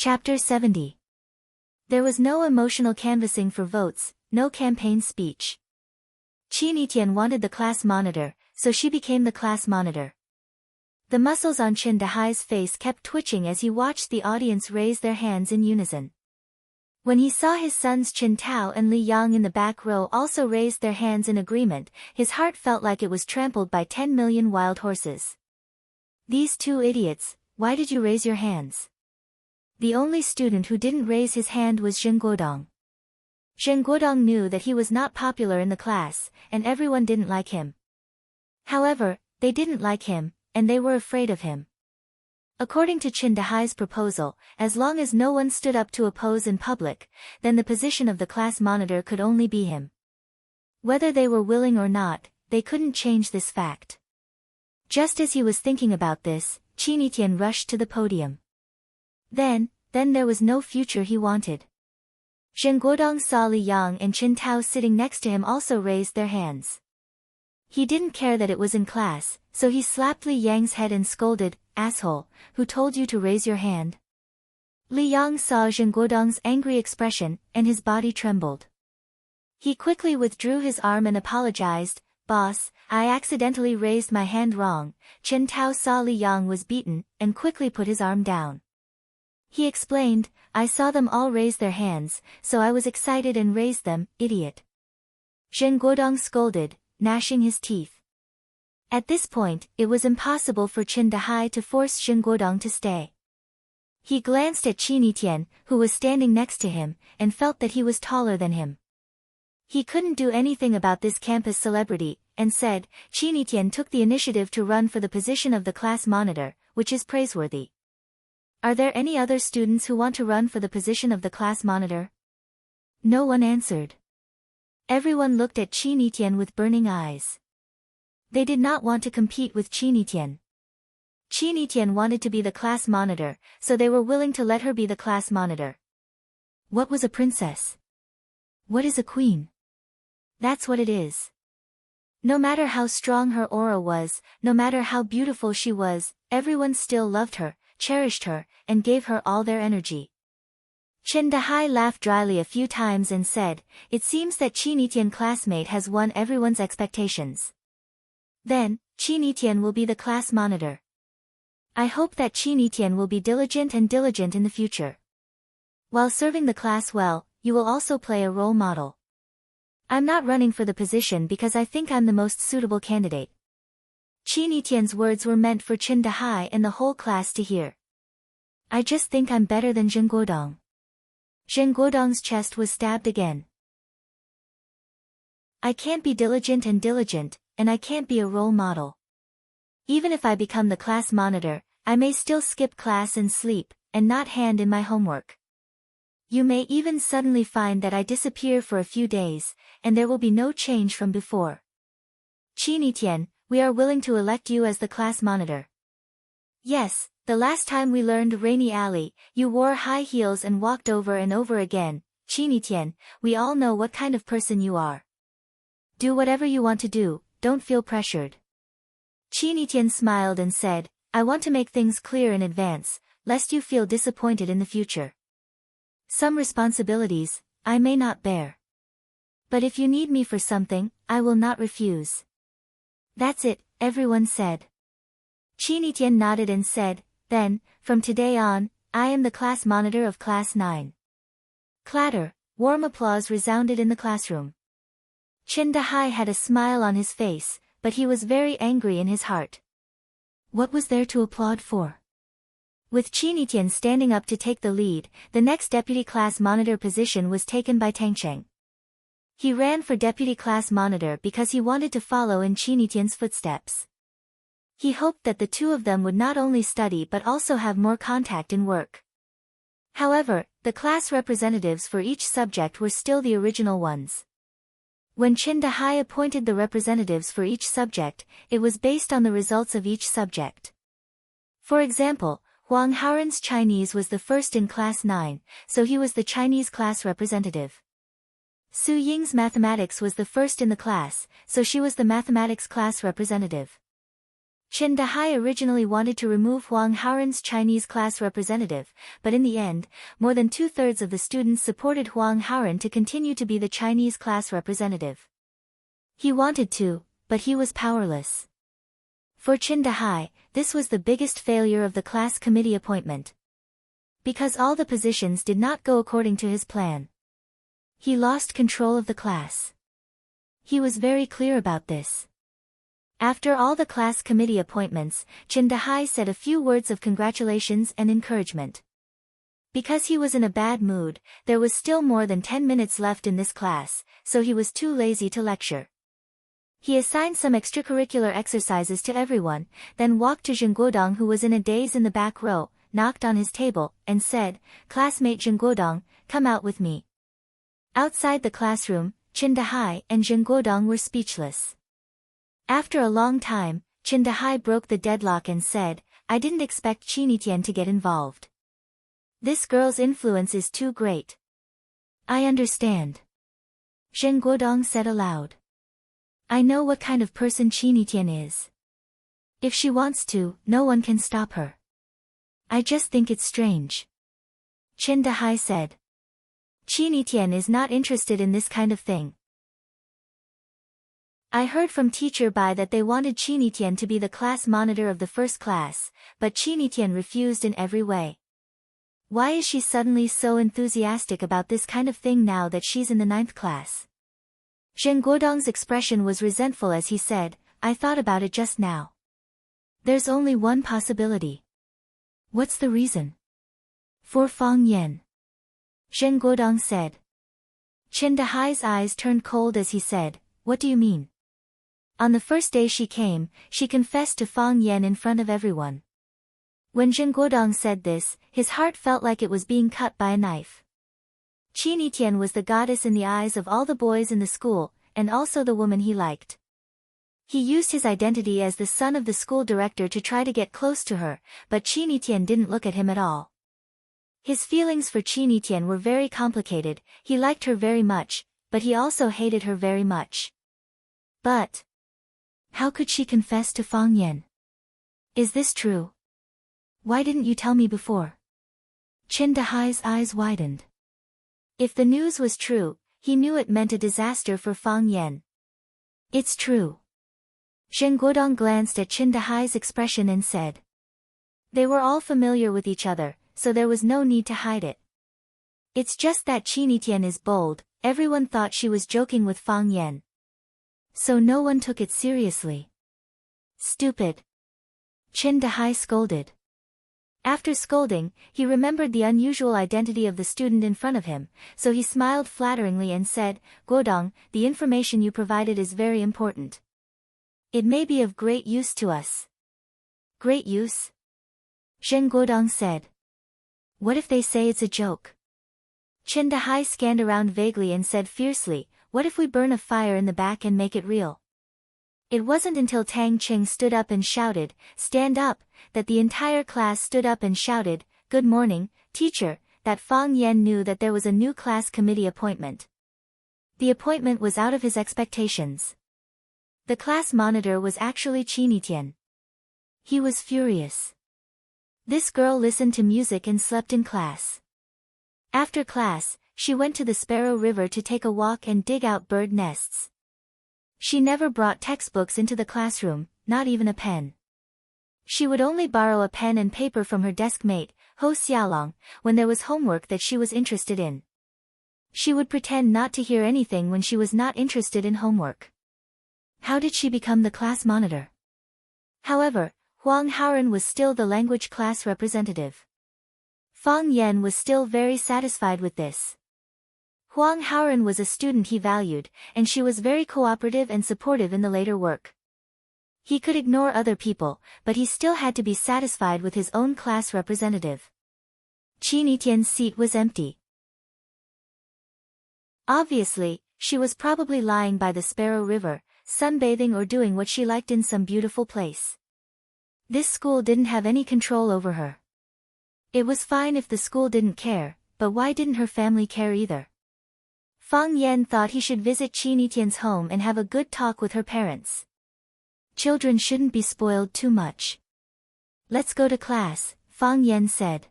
Chapter 70. There was no emotional canvassing for votes, no campaign speech. Qin Yitian wanted the class monitor, so she became the class monitor. The muscles on Qin Dahai's face kept twitching as he watched the audience raise their hands in unison. When he saw his sons Qin Tao and Li Yang in the back row also raised their hands in agreement, his heart felt like it was trampled by 10 million wild horses. These two idiots, why did you raise your hands? The only student who didn't raise his hand was Zheng Guodong. Zheng Guodong knew that he was not popular in the class, and everyone didn't like him. However, they didn't like him, and they were afraid of him. According to Qin Dahai's proposal, as long as no one stood up to oppose in public, then the position of the class monitor could only be him. Whether they were willing or not, they couldn't change this fact. Just as he was thinking about this, Qin Yitian rushed to the podium. Then there was no future he wanted. Zheng Guodong saw Li Yang and Qin Tao sitting next to him also raised their hands. He didn't care that it was in class, so he slapped Li Yang's head and scolded, "Asshole, who told you to raise your hand?" Li Yang saw Zheng Guodong's angry expression, and his body trembled. He quickly withdrew his arm and apologized, "Boss, I accidentally raised my hand wrong." Qin Tao saw Li Yang was beaten, and quickly put his arm down. He explained, "I saw them all raise their hands, so I was excited and raised them, idiot." Zheng Guodong scolded, gnashing his teeth. At this point, it was impossible for Qin Dahai to force Zheng Guodong to stay. He glanced at Qin Yitian, who was standing next to him, and felt that he was taller than him. He couldn't do anything about this campus celebrity, and said, "Qin Yitian took the initiative to run for the position of the class monitor, which is praiseworthy. Are there any other students who want to run for the position of the class monitor?" No one answered. Everyone looked at Qin Yitian with burning eyes. They did not want to compete with Qin Yitian. Qin Yitian wanted to be the class monitor, so they were willing to let her be the class monitor. What was a princess? What is a queen? That's what it is. No matter how strong her aura was, no matter how beautiful she was, everyone still loved her, cherished her, and gave her all their energy. Qin Dahai laughed dryly a few times and said, "It seems that Qin Yitian classmate has won everyone's expectations. Then, Qin Yitian will be the class monitor. I hope that Qin Yitian will be diligent in the future. While serving the class well, you will also play a role model. I'm not running for the position because I think I'm the most suitable candidate." Qin Yitian's words were meant for Qin Dahai and the whole class to hear. "I just think I'm better than Zheng Guodong." Zheng Guodong's chest was stabbed again. "I can't be diligent, and I can't be a role model. Even if I become the class monitor, I may still skip class and sleep, and not hand in my homework. You may even suddenly find that I disappear for a few days, and there will be no change from before. Qin Yitian, we are willing to elect you as the class monitor. Yes, the last time we learned Rainy Alley, you wore high heels and walked over and over again. Qin Yitian, we all know what kind of person you are. Do whatever you want to do, don't feel pressured." Qin Yitian smiled and said, "I want to make things clear in advance, lest you feel disappointed in the future. Some responsibilities, I may not bear. But if you need me for something, I will not refuse." "That's it," everyone said. Qin Yitian nodded and said, "Then, from today on, I am the class monitor of Class 9. Clatter, warm applause resounded in the classroom. Qin Dahai had a smile on his face, but he was very angry in his heart. What was there to applaud for? With Qin Yitian standing up to take the lead, the next deputy class monitor position was taken by Tang Cheng. He ran for deputy class monitor because he wanted to follow in Qin Yitian's footsteps. He hoped that the two of them would not only study but also have more contact in work. However, the class representatives for each subject were still the original ones. When Qin Dahai appointed the representatives for each subject, it was based on the results of each subject. For example, Huang Haoren's Chinese was the first in Class 9, so he was the Chinese class representative. Su Ying's mathematics was the first in the class, so she was the mathematics class representative. Qin Dahai originally wanted to remove Huang Haoren's Chinese class representative, but in the end, more than 2/3 of the students supported Huang Haoren to continue to be the Chinese class representative. He wanted to, but he was powerless. For Qin Dahai, this was the biggest failure of the class committee appointment. Because all the positions did not go according to his plan. He lost control of the class. He was very clear about this. After all the class committee appointments, Qin Dahai said a few words of congratulations and encouragement. Because he was in a bad mood, there was still more than 10 minutes left in this class, so he was too lazy to lecture. He assigned some extracurricular exercises to everyone, then walked to Zheng Guodong, who was in a daze in the back row, knocked on his table, and said, "Classmate Zheng Guodong, come out with me." Outside the classroom, Qin Dahai and Zheng Guodong were speechless. After a long time, Qin Dahai broke the deadlock and said, "I didn't expect Qin Tian to get involved. This girl's influence is too great." "I understand," Zheng Guodong said aloud. "I know what kind of person Qin Tian is. If she wants to, no one can stop her. I just think it's strange." Qin Dahai said. "Qin Tian is not interested in this kind of thing. I heard from Teacher Bai that they wanted Qin Tian to be the class monitor of the first class, but Qin Tian refused in every way. Why is she suddenly so enthusiastic about this kind of thing now that she's in the 9th class?" Zheng Guodong's expression was resentful as he said, "I thought about it just now. There's only one possibility." "What's the reason?" "For Fang Yan," Zheng Guodong said. Qin Dahai's eyes turned cold as he said, "What do you mean?" "On the first day she came, she confessed to Fang Yan in front of everyone." When Zheng Guodong said this, his heart felt like it was being cut by a knife. Qin Tian was the goddess in the eyes of all the boys in the school, and also the woman he liked. He used his identity as the son of the school director to try to get close to her, but Qin Tian didn't look at him at all. His feelings for Qin Tian were very complicated. He liked her very much, but he also hated her very much. But how could she confess to Fang Yan? Is this true? Why didn't you tell me before? Qin Dahai's eyes widened. If the news was true, he knew it meant a disaster for Fang Yan. "It's true." Zheng Guodong glanced at Qin Dahai's expression and said. They were all familiar with each other, so there was no need to hide it. "It's just that Qin Tian is bold." Everyone thought she was joking with Fang Yan. So no one took it seriously. "Stupid," Qin Dahai scolded. After scolding, he remembered the unusual identity of the student in front of him, so he smiled flatteringly and said, "Guodong, the information you provided is very important. It may be of great use to us." "Great use?" Zheng Guodong said. "What if they say it's a joke?" Qin Dahai scanned around vaguely and said fiercely, "What if we burn a fire in the back and make it real?" It wasn't until Tang Qing stood up and shouted, "Stand up," that the entire class stood up and shouted, "Good morning, teacher," that Fang Yan knew that there was a new class committee appointment. The appointment was out of his expectations. The class monitor was actually Qin Tian. He was furious. This girl listened to music and slept in class. After class, she went to the Sparrow River to take a walk and dig out bird nests. She never brought textbooks into the classroom, not even a pen. She would only borrow a pen and paper from her desk mate, Ho Xiaolong, when there was homework that she was interested in. She would pretend not to hear anything when she was not interested in homework. How did she become the class monitor? However, Huang Haoren was still the language class representative. Fang Yan was still very satisfied with this. Huang Haoren was a student he valued, and she was very cooperative and supportive in the later work. He could ignore other people, but he still had to be satisfied with his own class representative. Qin Tian's seat was empty. Obviously, she was probably lying by the Sparrow River, sunbathing or doing what she liked in some beautiful place. This school didn't have any control over her. It was fine if the school didn't care, but why didn't her family care either? Fang Yan thought he should visit Qin Tian's home and have a good talk with her parents. Children shouldn't be spoiled too much. Let's go to class, Fang Yan said.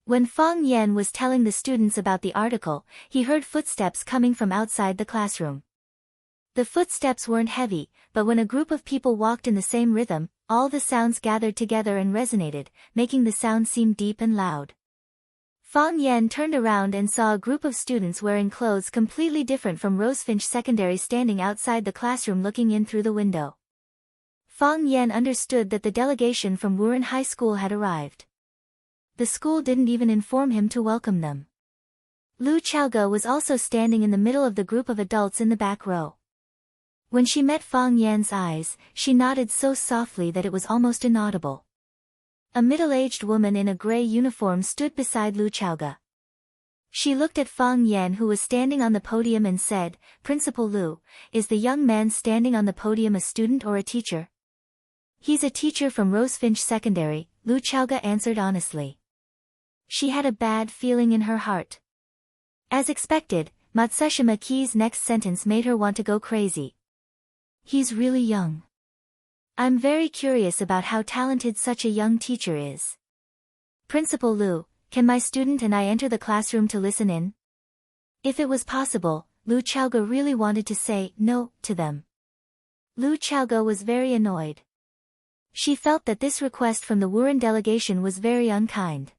When Fang Yan was telling the students about the article, he heard footsteps coming from outside the classroom. The footsteps weren't heavy, but when a group of people walked in the same rhythm, all the sounds gathered together and resonated, making the sound seem deep and loud. Fang Yan turned around and saw a group of students wearing clothes completely different from Rosefinch Secondary standing outside the classroom looking in through the window. Fang Yan understood that the delegation from Wuren High School had arrived. The school didn't even inform him to welcome them. Lu Chaoge was also standing in the middle of the group of adults in the back row. When she met Fang Yan's eyes, she nodded so softly that it was almost inaudible. A middle-aged woman in a gray uniform stood beside Lu Chaoge. She looked at Fang Yan who was standing on the podium and said, "Principal Lu, is the young man standing on the podium a student or a teacher?" "He's a teacher from Rosefinch Secondary," Lu Chaoge answered honestly. She had a bad feeling in her heart. As expected, Matsushima Ki's next sentence made her want to go crazy. "He's really young. I'm very curious about how talented such a young teacher is. Principal Lu, can my student and I enter the classroom to listen in?" If it was possible, Lu Chaoge really wanted to say no to them. Lu Chaoge was very annoyed. She felt that this request from the Wuren delegation was very unkind.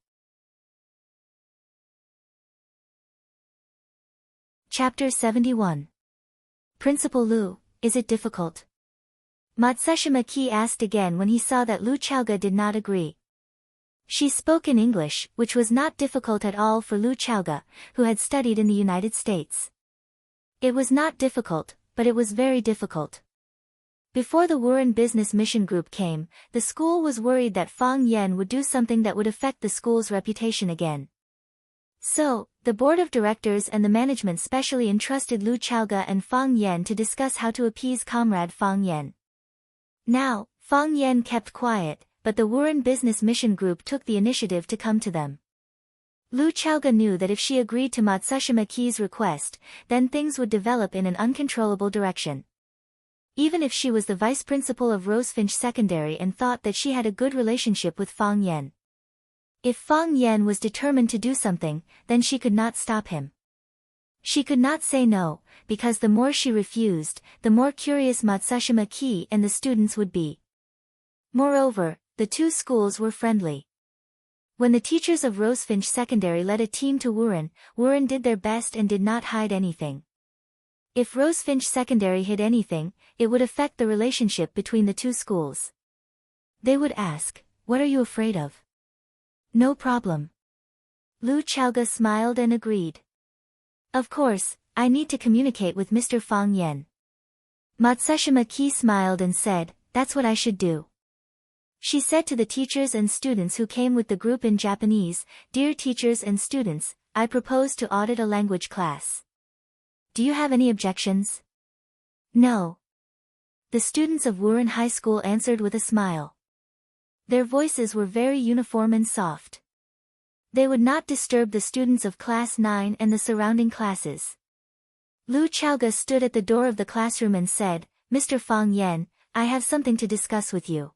Chapter 71. Principal Lu, is it difficult? Matsushima Ki asked again when he saw that Lu Chaoge did not agree. She spoke in English, which was not difficult at all for Lu Chaoge, who had studied in the United States. It was not difficult, but it was very difficult. Before the Wuren Business Mission Group came, the school was worried that Fang Yan would do something that would affect the school's reputation again. So, the board of directors and the management specially entrusted Lu Chaoge and Fang Yan to discuss how to appease comrade Fang Yan. Now, Fang Yan kept quiet, but the Wuren Business Mission Group took the initiative to come to them. Lu Chaoge knew that if she agreed to Matsushima Ki's request, then things would develop in an uncontrollable direction. Even if she was the vice principal of Rosefinch Secondary and thought that she had a good relationship with Fang Yan. If Fang Yan was determined to do something, then she could not stop him. She could not say no, because the more she refused, the more curious Matsushima Ki and the students would be. Moreover, the two schools were friendly. When the teachers of Rosefinch Secondary led a team to Wuren, Wuren did their best and did not hide anything. If Rosefinch Secondary hid anything, it would affect the relationship between the two schools. They would ask, "What are you afraid of?" "No problem." Lu Chaoge smiled and agreed. "Of course, I need to communicate with Mr. Fang Yan." Matsushima Ki smiled and said, "That's what I should do." She said to the teachers and students who came with the group in Japanese, "Dear teachers and students, I propose to audit a language class. Do you have any objections?" "No." The students of Wuren High School answered with a smile. Their voices were very uniform and soft. They would not disturb the students of Class 9 and the surrounding classes. Lu Chaoge stood at the door of the classroom and said, "Mr. Fang Yan, I have something to discuss with you."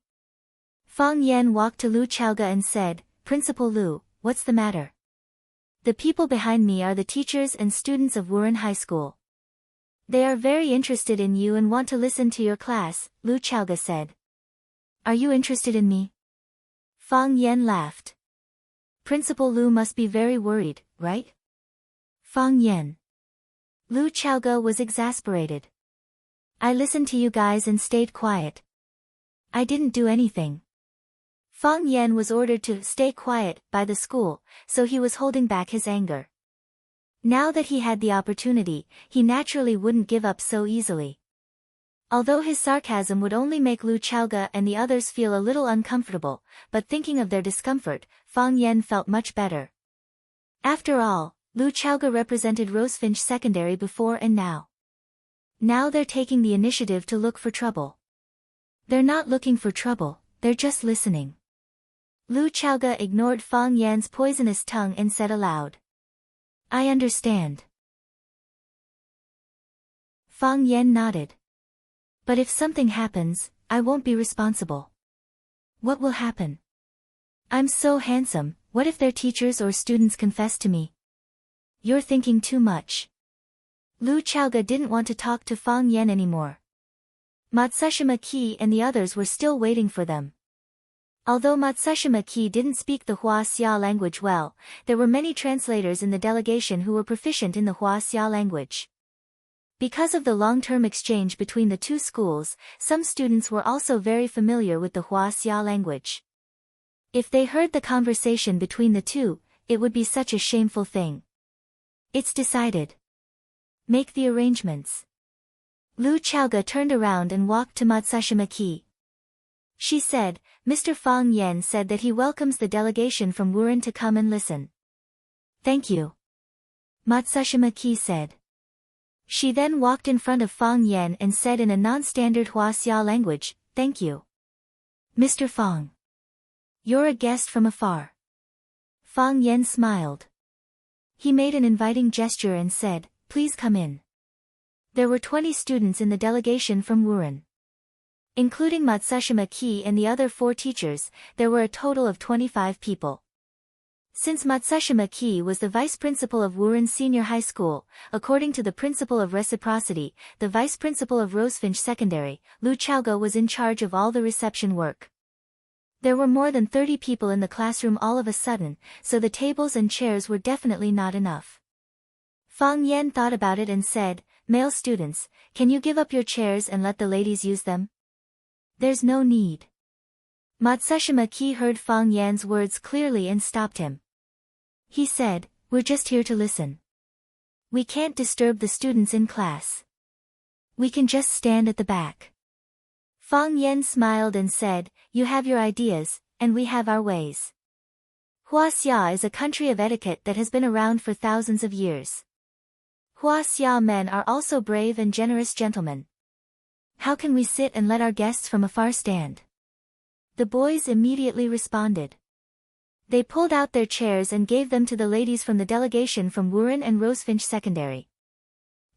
Fang Yan walked to Lu Chaoge and said, "Principal Lu, what's the matter?" "The people behind me are the teachers and students of Wuren High School. They are very interested in you and want to listen to your class," Lu Chaoge said. "Are you interested in me?" Fang Yan laughed. "Principal Lu must be very worried, right?" Fang Yan. Lu Chaoge was exasperated. "I listened to you guys and stayed quiet. I didn't do anything." Fang Yan was ordered to stay quiet by the school, so he was holding back his anger. Now that he had the opportunity, he naturally wouldn't give up so easily. Although his sarcasm would only make Lu Chaoge and the others feel a little uncomfortable, but thinking of their discomfort, Fang Yan felt much better. After all, Lu Chaoge represented Rosefinch Secondary before and now. Now they're taking the initiative to look for trouble. They're not looking for trouble, they're just listening. Lu Chaoge ignored Fang Yan's poisonous tongue and said aloud, "I understand." Fang Yan nodded. "But if something happens, I won't be responsible. What will happen? I'm so handsome, what if their teachers or students confess to me? You're thinking too much. Lu Chaoga didn't want to talk to Fang Yan anymore. Matsushima Ki and the others were still waiting for them. Although Matsushima Ki didn't speak the Huaxia language well, there were many translators in the delegation who were proficient in the Huaxia language. Because of the long-term exchange between the two schools, some students were also very familiar with the Huaxia language. If they heard the conversation between the two, it would be such a shameful thing. It's decided. Make the arrangements. Lu Chaoga turned around and walked to Matsushima Ki. She said, Mr. Fang Yan said that he welcomes the delegation from Wuren to come and listen. Thank you. Matsushima Ki said. She then walked in front of Fang Yan and said in a non-standard Huaxia language, Thank you. Mr. Fang. You're a guest from afar. Fang Yan smiled. He made an inviting gesture and said, Please come in. There were 20 students in the delegation from Wuren. Including Matsushima Ki and the other 4 teachers, there were a total of 25 people. Since Matsushima Ki was the vice principal of Wuren Senior High School, according to the principle of reciprocity, the vice principal of Rosefinch Secondary, Lu Chaoga was in charge of all the reception work. There were more than 30 people in the classroom all of a sudden, so the tables and chairs were definitely not enough. Fang Yan thought about it and said, Male students, can you give up your chairs and let the ladies use them? There's no need. Matsushima Ki heard Fang Yan's words clearly and stopped him. He said, We're just here to listen. We can't disturb the students in class. We can just stand at the back. Fang Yan smiled and said, You have your ideas, and we have our ways. Huaxia is a country of etiquette that has been around for thousands of years. Huaxia men are also brave and generous gentlemen. How can we sit and let our guests from afar stand? The boys immediately responded. They pulled out their chairs and gave them to the ladies from the delegation from Wuren and Rosefinch Secondary.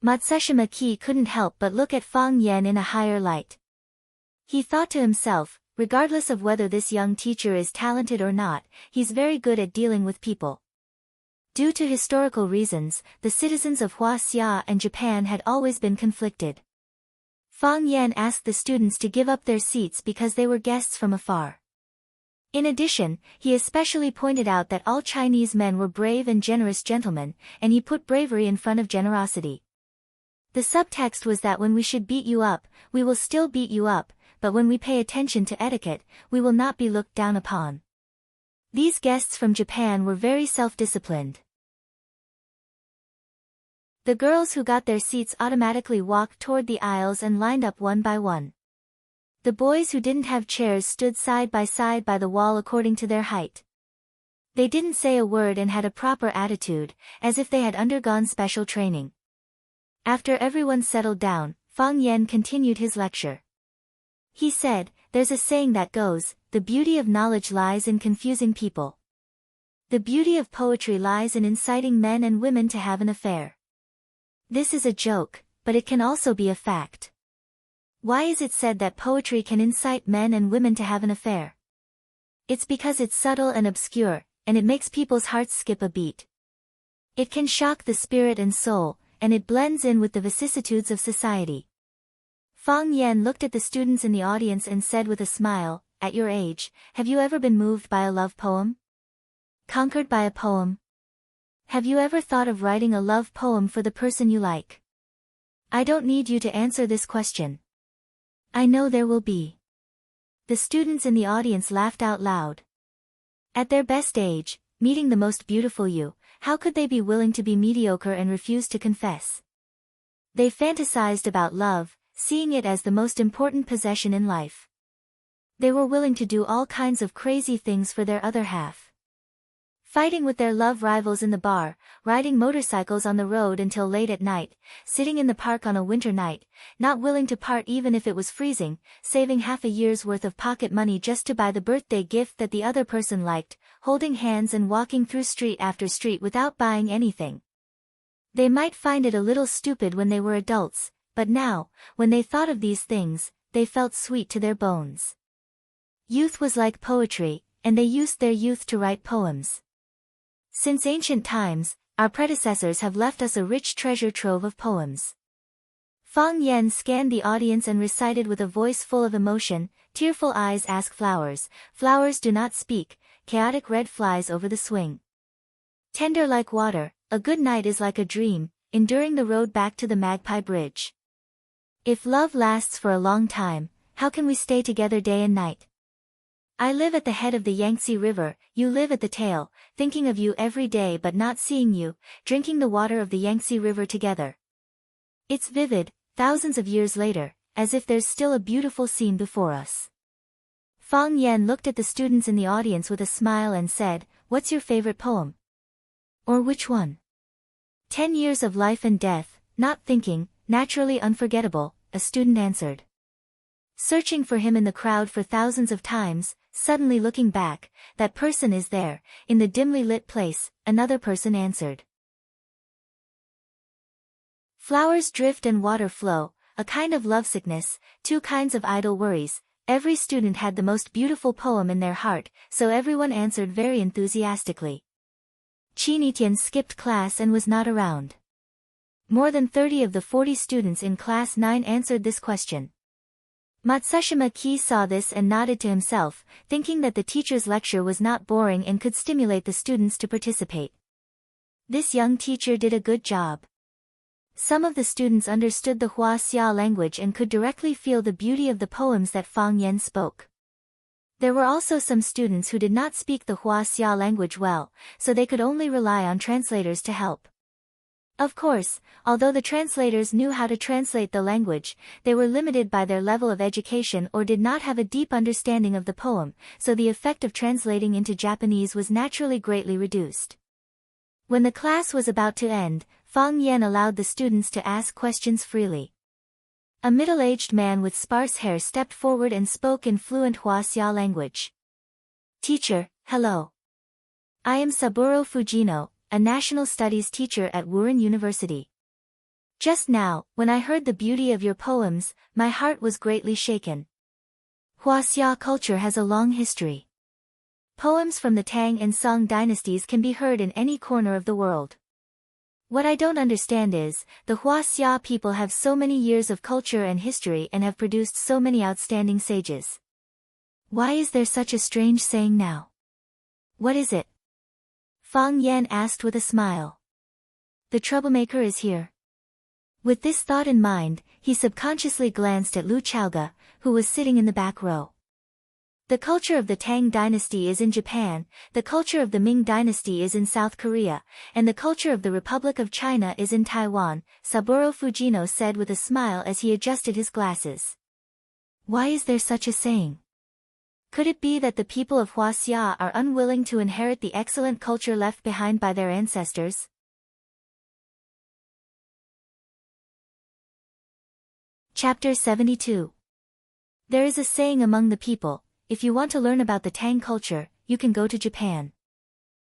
Matsushima Ki couldn't help but look at Fang Yan in a higher light. He thought to himself, regardless of whether this young teacher is talented or not, he's very good at dealing with people. Due to historical reasons, the citizens of Huaxia and Japan had always been conflicted. Fang Yan asked the students to give up their seats because they were guests from afar. In addition, he especially pointed out that all Chinese men were brave and generous gentlemen, and he put bravery in front of generosity. The subtext was that when we should beat you up, we will still beat you up, but when we pay attention to etiquette, we will not be looked down upon. These guests from Japan were very self-disciplined. The girls who got their seats automatically walked toward the aisles and lined up one by one. The boys who didn't have chairs stood side by the wall according to their height. They didn't say a word and had a proper attitude, as if they had undergone special training. After everyone settled down, Fang Yan continued his lecture. He said, There's a saying that goes, the beauty of knowledge lies in confusing people. The beauty of poetry lies in inciting men and women to have an affair. This is a joke, but it can also be a fact. Why is it said that poetry can incite men and women to have an affair? It's because it's subtle and obscure, and it makes people's hearts skip a beat. It can shock the spirit and soul, and it blends in with the vicissitudes of society. Fang Yan looked at the students in the audience and said with a smile, At your age, have you ever been moved by a love poem? Conquered by a poem? Have you ever thought of writing a love poem for the person you like? I don't need you to answer this question. I know there will be. The students in the audience laughed out loud. At their best age, meeting the most beautiful you, how could they be willing to be mediocre and refuse to confess? They fantasized about love, seeing it as the most important possession in life. They were willing to do all kinds of crazy things for their other half. Fighting with their love rivals in the bar, riding motorcycles on the road until late at night, sitting in the park on a winter night, not willing to part even if it was freezing, saving half a year's worth of pocket money just to buy the birthday gift that the other person liked, holding hands and walking through street after street without buying anything. They might find it a little stupid when they were adults, but now, when they thought of these things, they felt sweet to their bones. Youth was like poetry, and they used their youth to write poems. Since ancient times, our predecessors have left us a rich treasure trove of poems. Fang Yan scanned the audience and recited with a voice full of emotion, tearful eyes ask flowers, flowers do not speak, chaotic red flies over the swing. Tender like water, a good night is like a dream, enduring the road back to the Magpie Bridge. If love lasts for a long time, how can we stay together day and night? I live at the head of the Yangtze River, you live at the tail, thinking of you every day but not seeing you, drinking the water of the Yangtze River together. It's vivid, thousands of years later, as if there's still a beautiful scene before us. Fang Yan looked at the students in the audience with a smile and said, "What's your favorite poem?" "Or which one?" 10 years of life and death, not thinking, naturally unforgettable, a student answered. Searching for him in the crowd for thousands of times, suddenly looking back, that person is there, in the dimly lit place, another person answered. Flowers drift and water flow, a kind of lovesickness, two kinds of idle worries. Every student had the most beautiful poem in their heart, so everyone answered very enthusiastically. Qi Tian skipped class and was not around. More than 30 of the 40 students in class 9 answered this question. Matsushima Ki saw this and nodded to himself, thinking that the teacher's lecture was not boring and could stimulate the students to participate. This young teacher did a good job. Some of the students understood the Huaxia language and could directly feel the beauty of the poems that Fang Yan spoke. There were also some students who did not speak the Huaxia language well, so they could only rely on translators to help. Of course, although the translators knew how to translate the language, they were limited by their level of education or did not have a deep understanding of the poem, so the effect of translating into Japanese was naturally greatly reduced. When the class was about to end, Fang Yan allowed the students to ask questions freely. A middle-aged man with sparse hair stepped forward and spoke in fluent Huaxia language. "Teacher, hello. I am Saburo Fujino, a national studies teacher at Wuren University. Just now, when I heard the beauty of your poems, my heart was greatly shaken. Huaxia culture has a long history. Poems from the Tang and Song dynasties can be heard in any corner of the world. What I don't understand is, the Huaxia people have so many years of culture and history and have produced so many outstanding sages. Why is there such a strange saying now? What is it?" Fang Yan asked with a smile. "The troublemaker is here." With this thought in mind, he subconsciously glanced at Lu Chaoga, who was sitting in the back row. The culture of the Tang dynasty is in Japan, the culture of the Ming dynasty is in South Korea, and the culture of the Republic of China is in Taiwan, Saburo Fujino said with a smile as he adjusted his glasses. Why is there such a saying? Could it be that the people of Huaxia are unwilling to inherit the excellent culture left behind by their ancestors? Chapter 72. There is a saying among the people, if you want to learn about the Tang culture, you can go to Japan.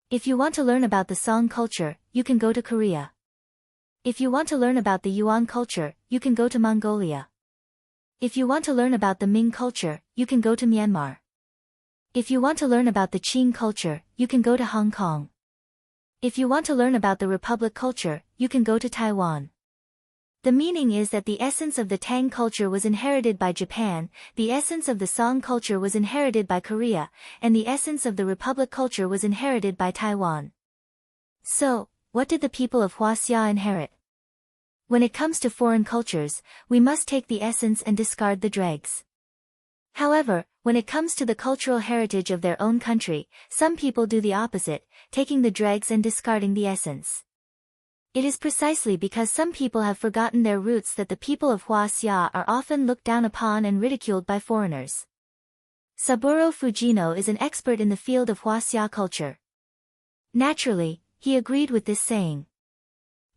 If you want to learn about the Song culture, you can go to Korea. If you want to learn about the Yuan culture, you can go to Mongolia. If you want to learn about the Ming culture, you can go to Myanmar. If you want to learn about the Qing culture, you can go to Hong Kong. If you want to learn about the Republic culture, you can go to Taiwan. The meaning is that the essence of the Tang culture was inherited by Japan, the essence of the Song culture was inherited by Korea, and the essence of the Republic culture was inherited by Taiwan. So, what did the people of Huaxia inherit? When it comes to foreign cultures, we must take the essence and discard the dregs. However, when it comes to the cultural heritage of their own country, some people do the opposite, taking the dregs and discarding the essence. It is precisely because some people have forgotten their roots that the people of Huaxia are often looked down upon and ridiculed by foreigners. Saburo Fujino is an expert in the field of Huaxia culture. Naturally, he agreed with this saying.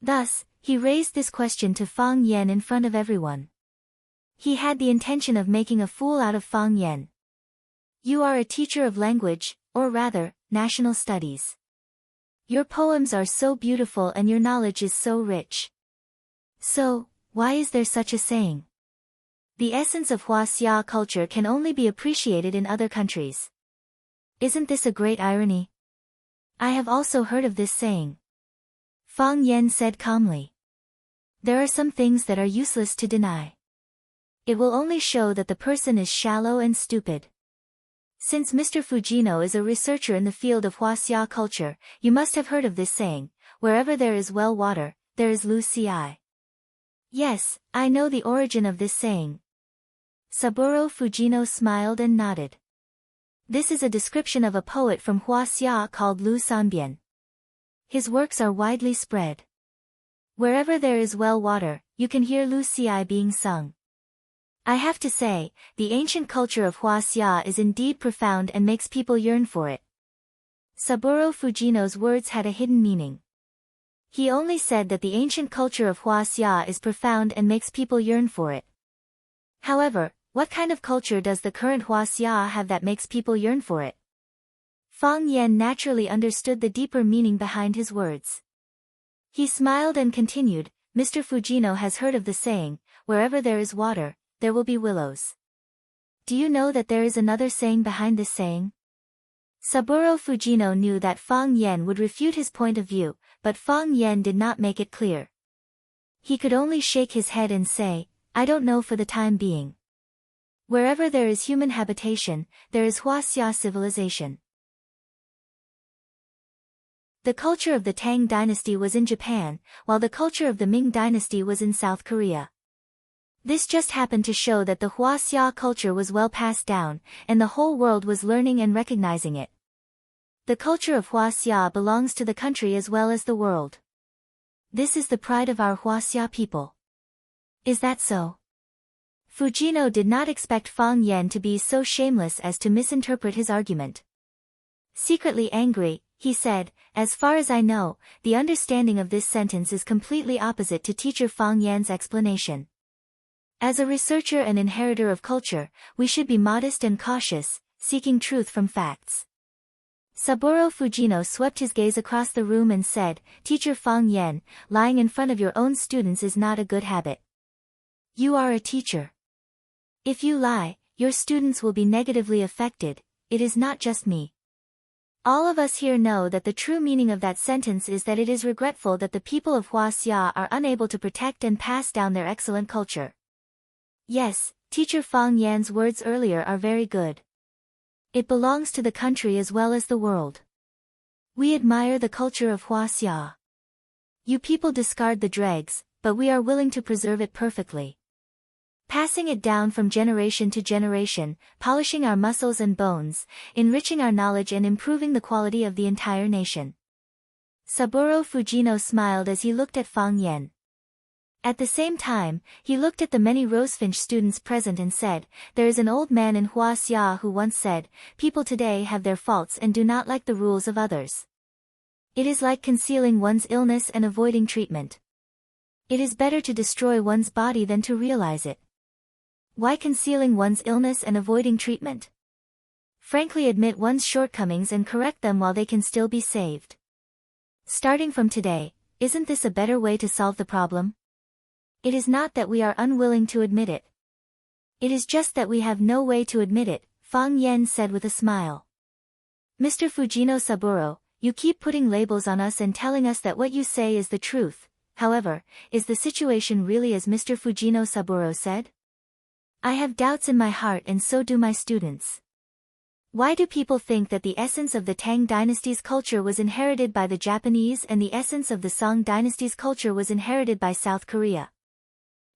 Thus, he raised this question to Fang Yan in front of everyone. He had the intention of making a fool out of Fang Yan. You are a teacher of language, or rather, national studies. Your poems are so beautiful and your knowledge is so rich. So, why is there such a saying? The essence of Huaxia culture can only be appreciated in other countries. Isn't this a great irony? I have also heard of this saying. Fang Yan said calmly. There are some things that are useless to deny. It will only show that the person is shallow and stupid. Since Mr. Fujino is a researcher in the field of Huaxia culture, you must have heard of this saying, wherever there is well water, there is Lu Ci. Yes, I know the origin of this saying. Saburo Fujino smiled and nodded. This is a description of a poet from Huaxia called Lu Sanbian. His works are widely spread. Wherever there is well water, you can hear Lu Ci being sung. I have to say, the ancient culture of Huaxia is indeed profound and makes people yearn for it. Saburo Fujino's words had a hidden meaning. He only said that the ancient culture of Huaxia is profound and makes people yearn for it. However, what kind of culture does the current Huaxia have that makes people yearn for it? Fang Yan naturally understood the deeper meaning behind his words. He smiled and continued, Mr. Fujino has heard of the saying, wherever there is water, there will be willows. Do you know that there is another saying behind this saying? Saburo Fujino knew that Fang Yan would refute his point of view, but Fang Yan did not make it clear. He could only shake his head and say, I don't know for the time being. Wherever there is human habitation, there is Huaxia civilization. The culture of the Tang dynasty was in Japan, while the culture of the Ming dynasty was in South Korea. This just happened to show that the Huaxia culture was well passed down, and the whole world was learning and recognizing it. The culture of Huaxia belongs to the country as well as the world. This is the pride of our Huaxia people. Is that so? Fujino did not expect Fang Yan to be so shameless as to misinterpret his argument. Secretly angry, he said, as far as I know, the understanding of this sentence is completely opposite to teacher Fang Yan's explanation. As a researcher and inheritor of culture, we should be modest and cautious, seeking truth from facts. Saburo Fujino swept his gaze across the room and said, Teacher Fang Yan, lying in front of your own students is not a good habit. You are a teacher. If you lie, your students will be negatively affected, it is not just me. All of us here know that the true meaning of that sentence is that it is regretful that the people of Huaxia are unable to protect and pass down their excellent culture. Yes, teacher Fang Yan's words earlier are very good. It belongs to the country as well as the world. We admire the culture of Huaxia. You people discard the dregs, but we are willing to preserve it perfectly. Passing it down from generation to generation, polishing our muscles and bones, enriching our knowledge and improving the quality of the entire nation. Saburo Fujino smiled as he looked at Fang Yan. At the same time, he looked at the many Rosefinch students present and said, there is an old man in Huaxia who once said, people today have their faults and do not like the rules of others. It is like concealing one's illness and avoiding treatment. It is better to destroy one's body than to realize it. Why concealing one's illness and avoiding treatment? Frankly admit one's shortcomings and correct them while they can still be saved. Starting from today, isn't this a better way to solve the problem? It is not that we are unwilling to admit it. It is just that we have no way to admit it, Fang Yan said with a smile. Mr. Fujino Saburo, you keep putting labels on us and telling us that what you say is the truth. However, is the situation really as Mr. Fujino Saburo said? I have doubts in my heart and so do my students. Why do people think that the essence of the Tang dynasty's culture was inherited by the Japanese and the essence of the Song dynasty's culture was inherited by South Korea?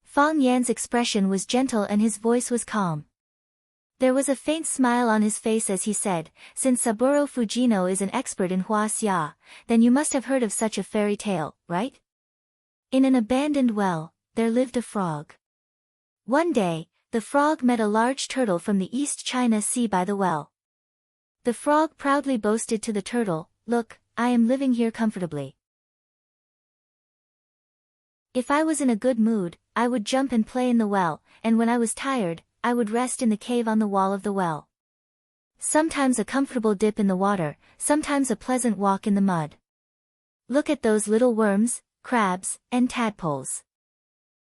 Fang Yan's expression was gentle and his voice was calm. There was a faint smile on his face as he said, since Saburo Fujino is an expert in Huaxia, then you must have heard of such a fairy tale, right? In an abandoned well, there lived a frog. One day, the frog met a large turtle from the East China Sea by the well. The frog proudly boasted to the turtle, look, I am living here comfortably. If I was in a good mood, I would jump and play in the well, and when I was tired, I would rest in the cave on the wall of the well. Sometimes a comfortable dip in the water, sometimes a pleasant walk in the mud. Look at those little worms, crabs, and tadpoles.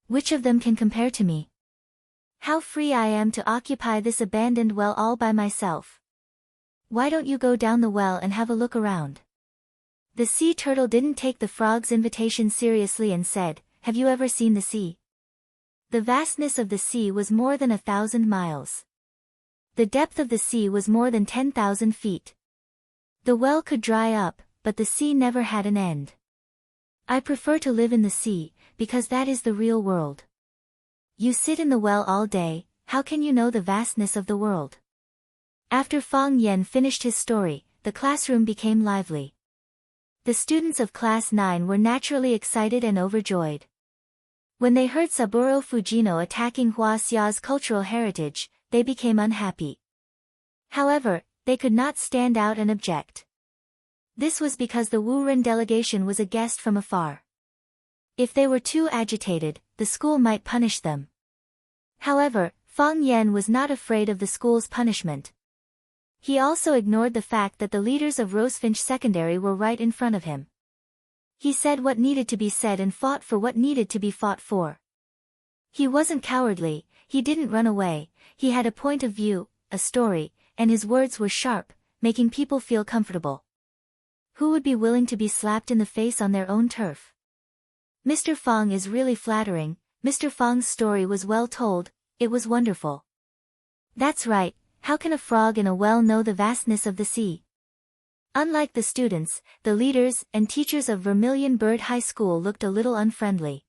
Which of them can compare to me? How free I am to occupy this abandoned well all by myself. Why don't you go down the well and have a look around? The sea turtle didn't take the frog's invitation seriously and said, "Have you ever seen the sea?" The vastness of the sea was more than 1,000 miles. The depth of the sea was more than 10,000 feet. The well could dry up, but the sea never had an end. I prefer to live in the sea, because that is the real world. You sit in the well all day, how can you know the vastness of the world? After Fang Yan finished his story, the classroom became lively. The students of Class 9 were naturally excited and overjoyed. When they heard Saburo Fujino attacking Hua Xia's cultural heritage, they became unhappy. However, they could not stand out and object. This was because the Wuren delegation was a guest from afar. If they were too agitated, the school might punish them. However, Fang Yan was not afraid of the school's punishment. He also ignored the fact that the leaders of Rosefinch Secondary were right in front of him. He said what needed to be said and fought for what needed to be fought for. He wasn't cowardly, he didn't run away, he had a point of view, a story, and his words were sharp, making people feel comfortable. Who would be willing to be slapped in the face on their own turf? Mr. Fang is really flattering. Mr. Fang's story was well told, it was wonderful. That's right, how can a frog in a well know the vastness of the sea? Unlike the students, the leaders and teachers of Vermilion Bird High School looked a little unfriendly.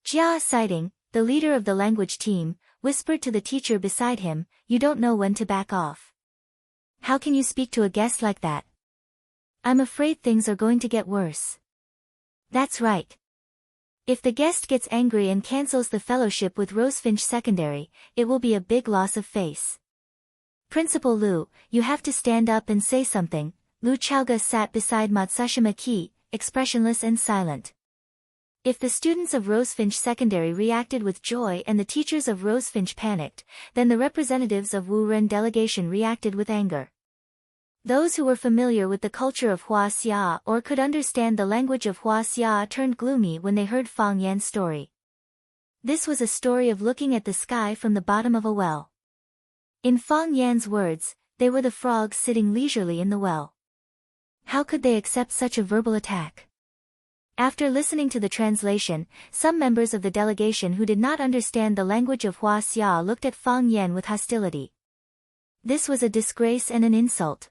Jia Sighting, the leader of the language team, whispered to the teacher beside him, "You don't know when to back off. How can you speak to a guest like that? I'm afraid things are going to get worse." That's right. If the guest gets angry and cancels the fellowship with Rosefinch Secondary, it will be a big loss of face. Principal Lu, you have to stand up and say something. Lu Chaoga sat beside Matsushima Ki, expressionless and silent. If the students of Rosefinch Secondary reacted with joy and the teachers of Rosefinch panicked, then the representatives of Wuren delegation reacted with anger. Those who were familiar with the culture of Hua Xia or could understand the language of Hua Xia turned gloomy when they heard Fang Yan's story. This was a story of looking at the sky from the bottom of a well. In Fang Yan's words, they were the frogs sitting leisurely in the well. How could they accept such a verbal attack? After listening to the translation, some members of the delegation who did not understand the language of Hua Xia looked at Fang Yan with hostility. This was a disgrace and an insult.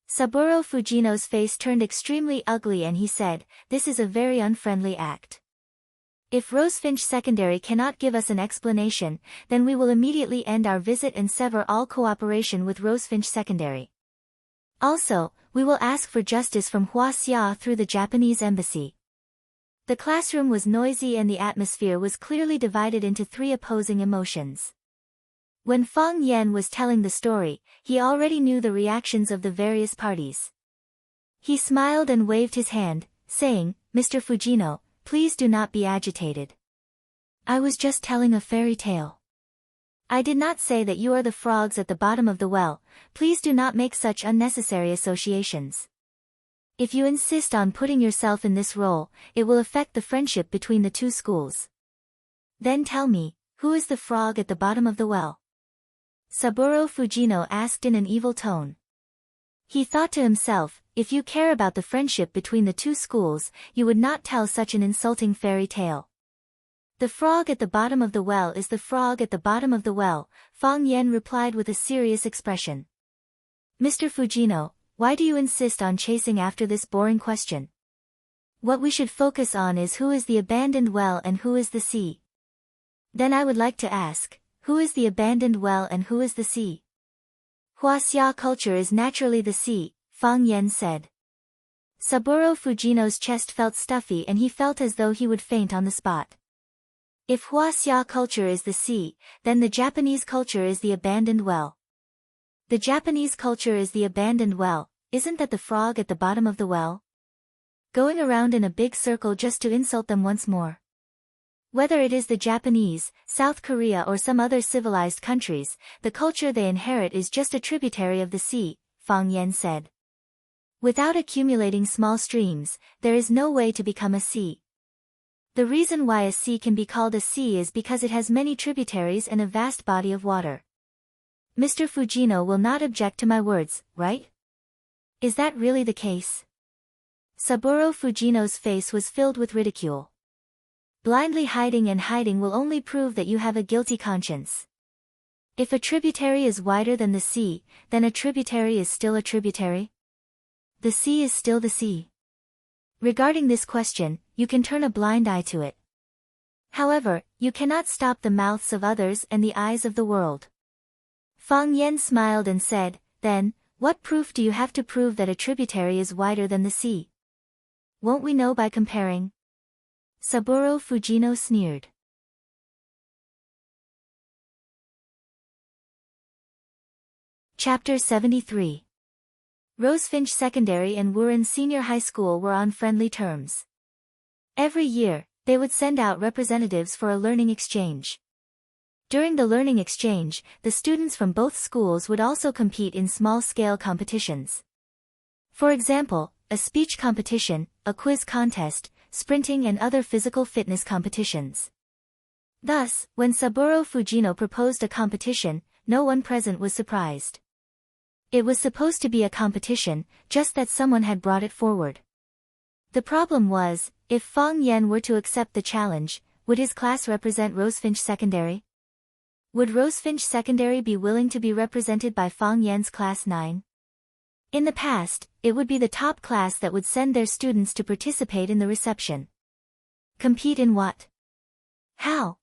Saburo Fujino's face turned extremely ugly and he said, "This is a very unfriendly act. If Rosefinch Secondary cannot give us an explanation, then we will immediately end our visit and sever all cooperation with Rosefinch Secondary. Also, we will ask for justice from Hua Xia through the Japanese embassy." The classroom was noisy and the atmosphere was clearly divided into three opposing emotions. When Fang Yan was telling the story, he already knew the reactions of the various parties. He smiled and waved his hand, saying, "Mr. Fujino, please do not be agitated. I was just telling a fairy tale. I did not say that you are the frogs at the bottom of the well, please do not make such unnecessary associations. If you insist on putting yourself in this role, it will affect the friendship between the two schools. Then tell me, who is the frog at the bottom of the well?" Saburo Fujino asked in an evil tone. He thought to himself, if you care about the friendship between the two schools, you would not tell such an insulting fairy tale. "The frog at the bottom of the well is the frog at the bottom of the well," Fang Yan replied with a serious expression. "Mr. Fujino, why do you insist on chasing after this boring question? What we should focus on is who is the abandoned well and who is the sea. Then I would like to ask, who is the abandoned well and who is the sea?" "Hua Xia culture is naturally the sea," Fang Yan said. Saburo Fujino's chest felt stuffy and he felt as though he would faint on the spot. If Hua Xia culture is the sea, then the Japanese culture is the abandoned well. The Japanese culture is the abandoned well, isn't that the frog at the bottom of the well? Going around in a big circle just to insult them once more. Whether it is the Japanese, South Korea or some other civilized countries, the culture they inherit is just a tributary of the sea, Fang Yan said. Without accumulating small streams, there is no way to become a sea. The reason why a sea can be called a sea is because it has many tributaries and a vast body of water. Mr. Fujino will not object to my words, right? Is that really the case? Saburo Fujino's face was filled with ridicule. Blindly hiding and hiding will only prove that you have a guilty conscience. If a tributary is wider than the sea, then a tributary is still a tributary. The sea is still the sea. Regarding this question, you can turn a blind eye to it. However, you cannot stop the mouths of others and the eyes of the world. Fang Yen smiled and said, then, what proof do you have to prove that a tributary is wider than the sea? Won't we know by comparing? Saburo Fujino sneered. Chapter 73. Rosefinch Secondary and Wuren Senior High School were on friendly terms. Every year, they would send out representatives for a learning exchange. During the learning exchange, the students from both schools would also compete in small-scale competitions. For example, a speech competition, a quiz contest, sprinting and other physical fitness competitions. Thus, when Saburo Fujino proposed a competition, no one present was surprised. It was supposed to be a competition, just that someone had brought it forward. The problem was, if Fang Yen were to accept the challenge, would his class represent Rosefinch Secondary? Would Rosefinch Secondary be willing to be represented by Fang Yen's Class 9? In the past, it would be the top class that would send their students to participate in the reception. Compete in what? How?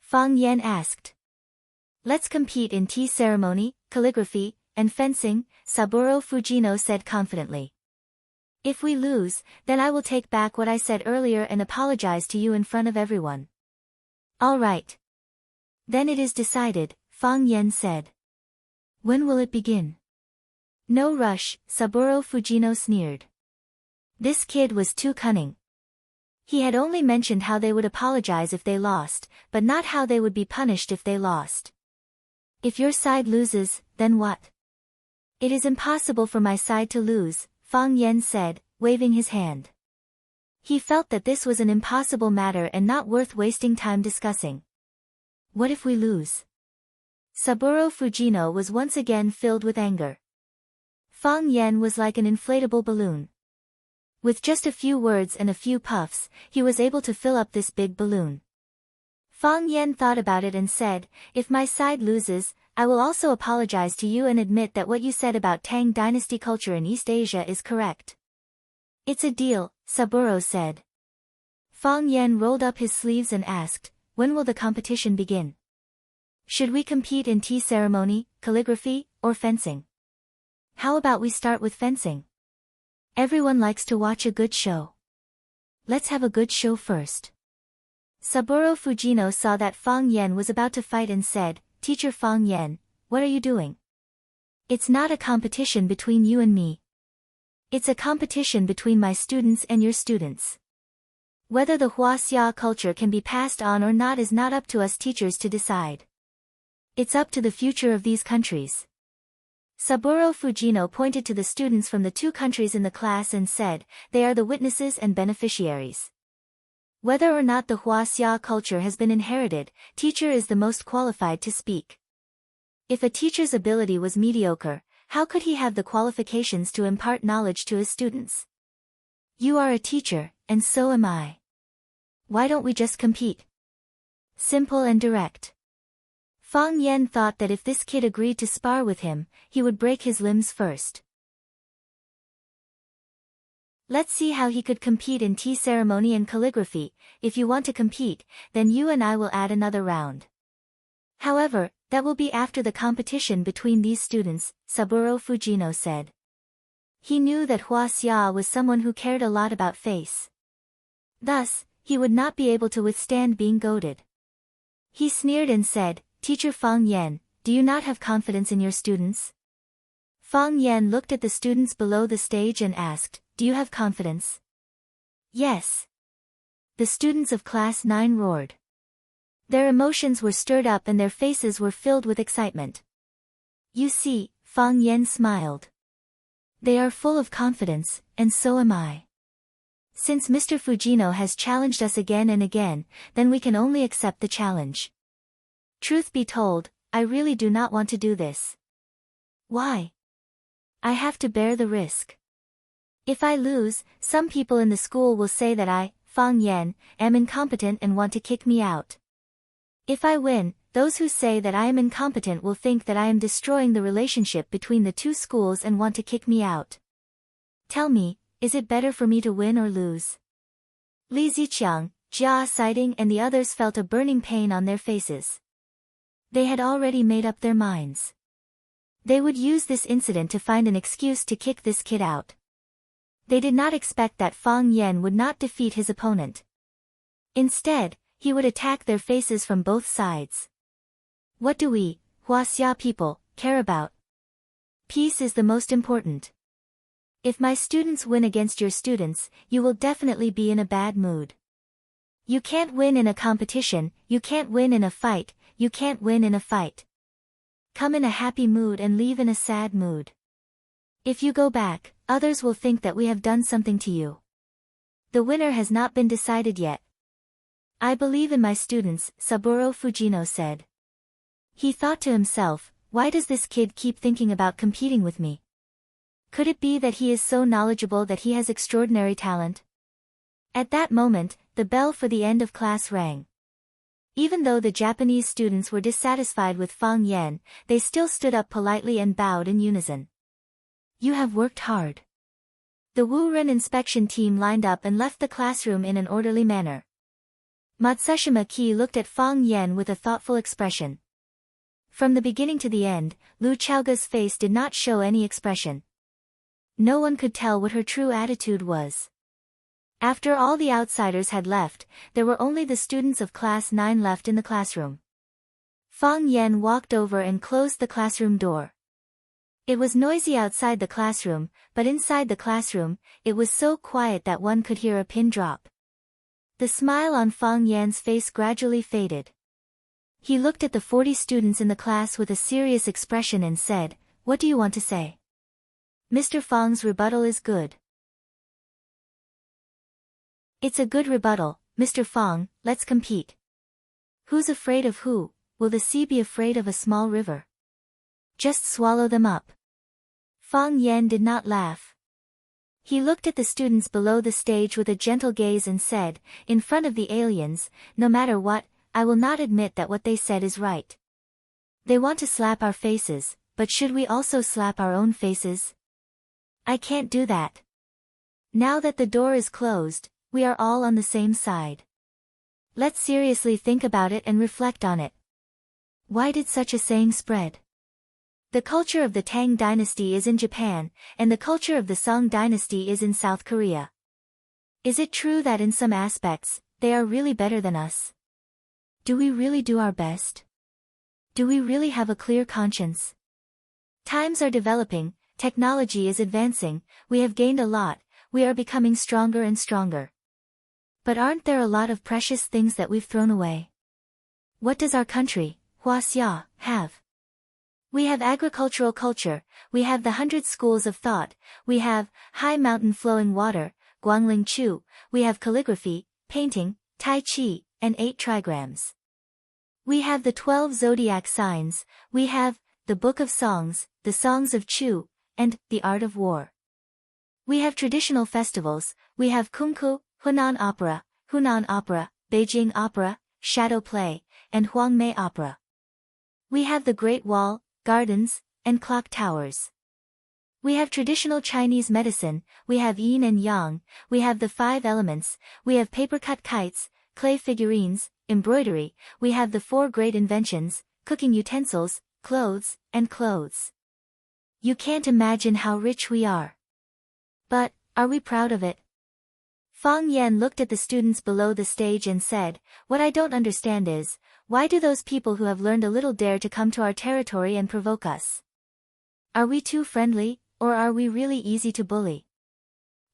Fang Yen asked. Let's compete in tea ceremony, calligraphy, and fencing, Saburo Fujino said confidently. If we lose, then I will take back what I said earlier and apologize to you in front of everyone. All right. Then it is decided, Fang Yen said. When will it begin? No rush, Saburo Fujino sneered. This kid was too cunning. He had only mentioned how they would apologize if they lost, but not how they would be punished if they lost. If your side loses, then what? It is impossible for my side to lose, Fang Yen said, waving his hand. He felt that this was an impossible matter and not worth wasting time discussing. What if we lose? Saburo Fujino was once again filled with anger. Fang Yen was like an inflatable balloon. With just a few words and a few puffs, he was able to fill up this big balloon. Fang Yen thought about it and said, if my side loses, I will also apologize to you and admit that what you said about Tang dynasty culture in East Asia is correct. It's a deal, Saburo said. Fang Yen rolled up his sleeves and asked, when will the competition begin? Should we compete in tea ceremony, calligraphy, or fencing? How about we start with fencing? Everyone likes to watch a good show. Let's have a good show first. Saburo Fujino saw that Fang Yen was about to fight and said, Teacher Fang Yen, what are you doing? It's not a competition between you and me. It's a competition between my students and your students. Whether the Huaxia culture can be passed on or not is not up to us teachers to decide. It's up to the future of these countries. Saburo Fujino pointed to the students from the two countries in the class and said, they are the witnesses and beneficiaries. Whether or not the Huaxia culture has been inherited, teacher is the most qualified to speak. If a teacher's ability was mediocre, how could he have the qualifications to impart knowledge to his students? You are a teacher, and so am I. Why don't we just compete? Simple and direct. Fang Yen thought that if this kid agreed to spar with him, he would break his limbs first. Let's see how he could compete in tea ceremony and calligraphy. If you want to compete, then you and I will add another round. However, that will be after the competition between these students, Saburo Fujino said. He knew that Huaxia was someone who cared a lot about face. Thus, he would not be able to withstand being goaded. He sneered and said, Teacher Fang Yen, do you not have confidence in your students? Fang Yen looked at the students below the stage and asked, do you have confidence? Yes. The students of Class 9 roared. Their emotions were stirred up and their faces were filled with excitement. You see, Fang Yen smiled. They are full of confidence, and so am I. Since Mr. Fujino has challenged us again and again, then we can only accept the challenge. Truth be told, I really do not want to do this. Why? I have to bear the risk. If I lose, some people in the school will say that I, Fang Yan, am incompetent and want to kick me out. If I win, those who say that I am incompetent will think that I am destroying the relationship between the two schools and want to kick me out. Tell me, is it better for me to win or lose? Li Ziqiang, Jia Siding and the others felt a burning pain on their faces. They had already made up their minds. They would use this incident to find an excuse to kick this kid out. They did not expect that Fang Yan would not defeat his opponent. Instead, he would attack their faces from both sides. What do we, Huaxia people, care about? Peace is the most important. If my students win against your students, you will definitely be in a bad mood. You can't win in a competition, you can't win in a fight, you can't win in a fight. Come in a happy mood and leave in a sad mood. If you go back, others will think that we have done something to you. The winner has not been decided yet. I believe in my students, Saburo Fujino said. He thought to himself, why does this kid keep thinking about competing with me? Could it be that he is so knowledgeable that he has extraordinary talent? At that moment, the bell for the end of class rang. Even though the Japanese students were dissatisfied with Fang Yan, they still stood up politely and bowed in unison. You have worked hard. The Wu Ren inspection team lined up and left the classroom in an orderly manner. Matsushima Ki looked at Fang Yan with a thoughtful expression. From the beginning to the end, Lu Chaoga's face did not show any expression. No one could tell what her true attitude was. After all the outsiders had left, there were only the students of class 9 left in the classroom. Fang Yan walked over and closed the classroom door. It was noisy outside the classroom, but inside the classroom, it was so quiet that one could hear a pin drop. The smile on Fang Yan's face gradually faded. He looked at the 40 students in the class with a serious expression and said, "What do you want to say?" Mr. Fang's rebuttal is good. It's a good rebuttal, Mr. Fang, let's compete. Who's afraid of who? Will the sea be afraid of a small river? Just swallow them up. Fang Yan did not laugh. He looked at the students below the stage with a gentle gaze and said, in front of the aliens, no matter what, I will not admit that what they said is right. They want to slap our faces, but should we also slap our own faces? I can't do that. Now that the door is closed, we are all on the same side. Let's seriously think about it and reflect on it. Why did such a saying spread? The culture of the Tang dynasty is in Japan, and the culture of the Song dynasty is in South Korea. Is it true that in some aspects, they are really better than us? Do we really do our best? Do we really have a clear conscience? Times are developing, technology is advancing, we have gained a lot, we are becoming stronger and stronger. But aren't there a lot of precious things that we've thrown away? What does our country, Huaxia, have? We have agricultural culture, we have the 100 schools of thought, we have high mountain flowing water, Guangling Chu, we have calligraphy, painting, Tai Chi, and 8 trigrams. We have the 12 zodiac signs, we have the Book of Songs, the Songs of Chu, and the Art of War. We have traditional festivals, we have Kungku, Hunan Opera, Beijing Opera, Shadow Play, and Huangmei Opera. We have the Great Wall, gardens, and clock towers. We have traditional Chinese medicine, we have yin and yang, we have the 5 elements, we have paper-cut kites, clay figurines, embroidery, we have the 4 great inventions, cooking utensils, clothes, and clothes. You can't imagine how rich we are. But, are we proud of it? Fang Yan looked at the students below the stage and said, what I don't understand is, why do those people who have learned a little dare to come to our territory and provoke us? Are we too friendly, or are we really easy to bully?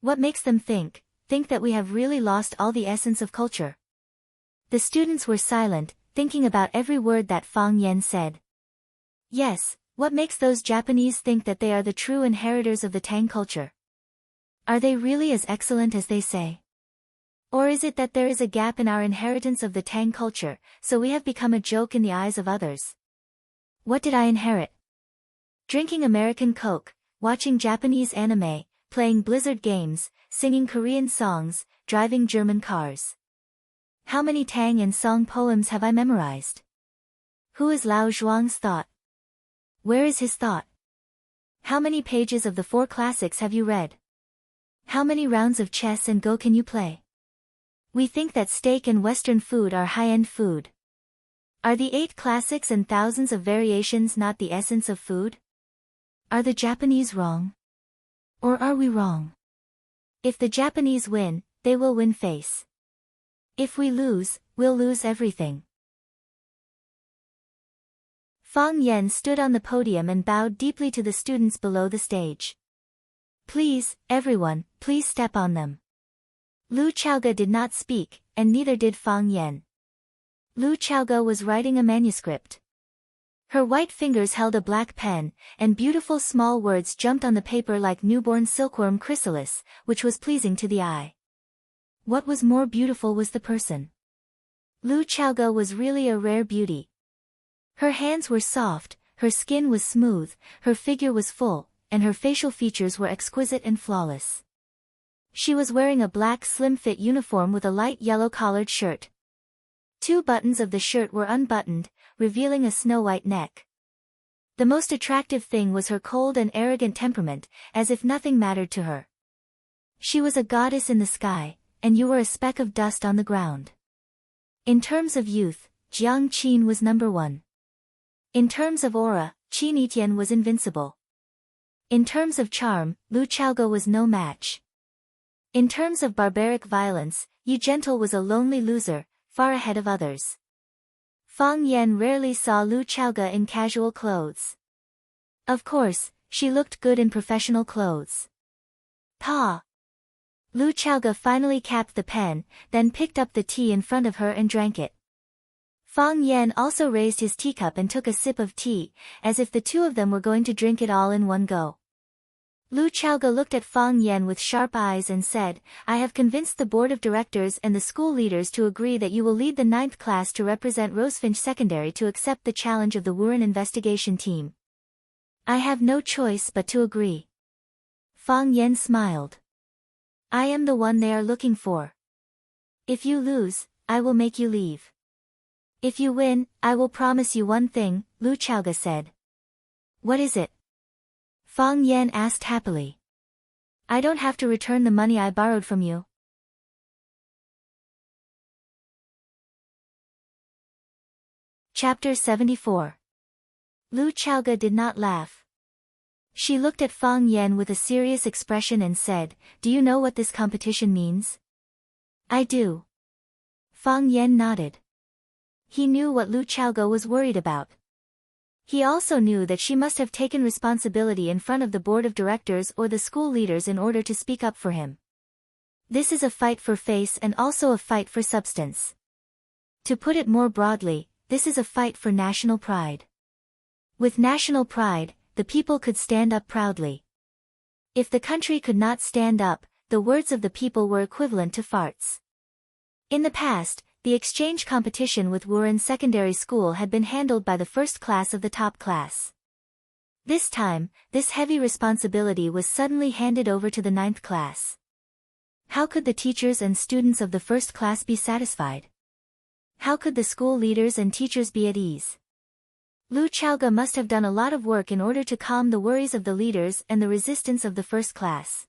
What makes them think that we have really lost all the essence of culture? The students were silent, thinking about every word that Fang Yan said. Yes, what makes those Japanese think that they are the true inheritors of the Tang culture? Are they really as excellent as they say? Or is it that there is a gap in our inheritance of the Tang culture, so we have become a joke in the eyes of others? What did I inherit? Drinking American Coke, watching Japanese anime, playing Blizzard games, singing Korean songs, driving German cars. How many Tang and Song poems have I memorized? Who is Lao Zhuang's thought? Where is his thought? How many pages of the 4 classics have you read? How many rounds of chess and Go can you play? We think that steak and Western food are high-end food. Are the 8 classics and thousands of variations not the essence of food? Are the Japanese wrong? Or are we wrong? If the Japanese win, they will win face. If we lose, we'll lose everything. Fang Yen stood on the podium and bowed deeply to the students below the stage. Please, everyone, please step on them. Lu Chaoge did not speak, and neither did Fang Yen. Lu Chaoge was writing a manuscript. Her white fingers held a black pen, and beautiful small words jumped on the paper like newborn silkworm chrysalis, which was pleasing to the eye. What was more beautiful was the person. Lu Chaoge was really a rare beauty. Her hands were soft, her skin was smooth, her figure was full, and her facial features were exquisite and flawless. She was wearing a black slim-fit uniform with a light yellow-collared shirt. 2 buttons of the shirt were unbuttoned, revealing a snow-white neck. The most attractive thing was her cold and arrogant temperament, as if nothing mattered to her. She was a goddess in the sky, and you were a speck of dust on the ground. In terms of youth, Jiang Qin was number 1. In terms of aura, Qin Yitian was invincible. In terms of charm, Lu Chaoge was no match. In terms of barbaric violence, Yu Gentle was a lonely loser, far ahead of others. Fang Yen rarely saw Lu Chaoge in casual clothes. Of course, she looked good in professional clothes. Pa! Lu Chaoge finally capped the pen, then picked up the tea in front of her and drank it. Fang Yen also raised his teacup and took a sip of tea, as if the 2 of them were going to drink it all in one go. Lu Chaoge looked at Fang Yen with sharp eyes and said, I have convinced the board of directors and the school leaders to agree that you will lead the 9th class to represent Rosefinch Secondary to accept the challenge of the Wuren investigation team. I have no choice but to agree. Fang Yen smiled. I am the one they are looking for. If you lose, I will make you leave. If you win, I will promise you one thing, Lu Chaoge said. What is it? Fang Yen asked happily. I don't have to return the money I borrowed from you. Chapter 74. Lu Chaoge did not laugh. She looked at Fang Yen with a serious expression and said, Do you know what this competition means? I do. Fang Yen nodded. He knew what Lu Chaoge was worried about. He also knew that she must have taken responsibility in front of the board of directors or the school leaders in order to speak up for him. This is a fight for face and also a fight for substance. To put it more broadly, this is a fight for national pride. With national pride, the people could stand up proudly. If the country could not stand up, the words of the people were equivalent to farts. In the past, the exchange competition with Wuren Secondary School had been handled by the 1st class of the top class. This time, this heavy responsibility was suddenly handed over to the 9th class. How could the teachers and students of the 1st class be satisfied? How could the school leaders and teachers be at ease? Lu Chaoge must have done a lot of work in order to calm the worries of the leaders and the resistance of the 1st class.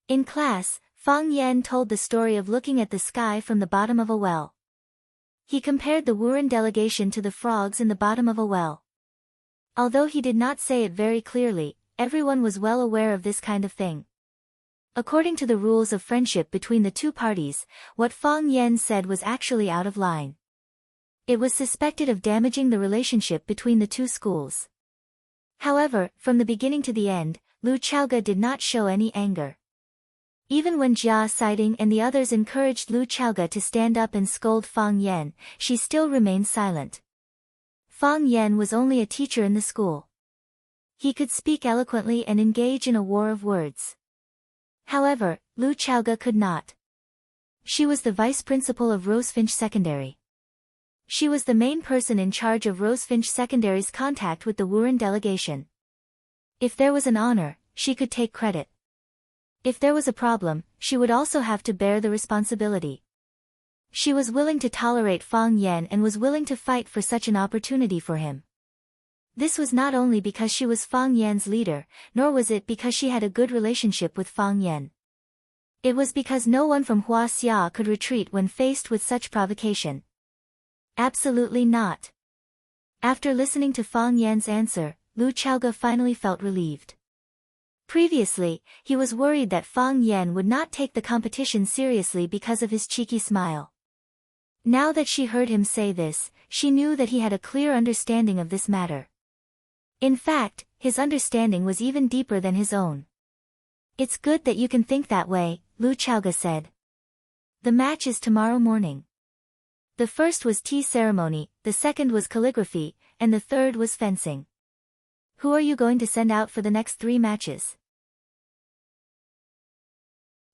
In class, Fang Yen told the story of looking at the sky from the bottom of a well. He compared the Wuren delegation to the frogs in the bottom of a well. Although he did not say it very clearly, everyone was well aware of this kind of thing. According to the rules of friendship between the 2 parties, what Fang Yen said was actually out of line. It was suspected of damaging the relationship between the 2 schools. However, from the beginning to the end, Lu Chaoge did not show any anger. Even when Jia Siding and the others encouraged Lu Chaoge to stand up and scold Fang Yen, she still remained silent. Fang Yen was only a teacher in the school. He could speak eloquently and engage in a war of words. However, Lu Chaoge could not. She was the vice principal of Rosefinch Secondary. She was the main person in charge of Rosefinch Secondary's contact with the Wuren delegation. If there was an honor, she could take credit. If there was a problem, she would also have to bear the responsibility. She was willing to tolerate Fang Yan and was willing to fight for such an opportunity for him. This was not only because she was Fang Yan's leader, nor was it because she had a good relationship with Fang Yan. It was because no one from Huaxia could retreat when faced with such provocation. Absolutely not. After listening to Fang Yan's answer, Lu Chaoge finally felt relieved. Previously, he was worried that Fang Yan would not take the competition seriously because of his cheeky smile. Now that she heard him say this, she knew that he had a clear understanding of this matter. In fact, his understanding was even deeper than his own. It's good that you can think that way, Lu Chaoge said. The match is tomorrow morning. The first was tea ceremony, the second was calligraphy, and the third was fencing. Who are you going to send out for the next 3 matches?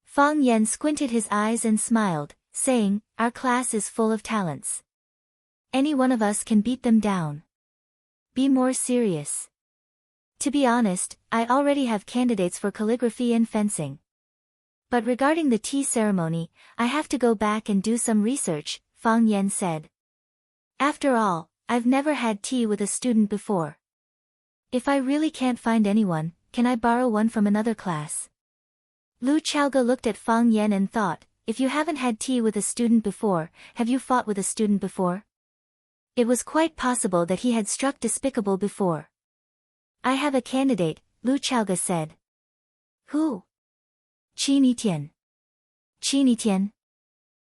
Fang Yan squinted his eyes and smiled, saying, our class is full of talents. Any one of us can beat them down. Be more serious. To be honest, I already have candidates for calligraphy and fencing. But regarding the tea ceremony, I have to go back and do some research, Fang Yan said. After all, I've never had tea with a student before. If I really can't find anyone, can I borrow one from another class? Lu Chaoge looked at Fang Yan and thought, if you haven't had tea with a student before, have you fought with a student before? It was quite possible that he had struck despicable before. I have a candidate, Lu Chaoge said. Who? Qi Nitian. Qi Nitian?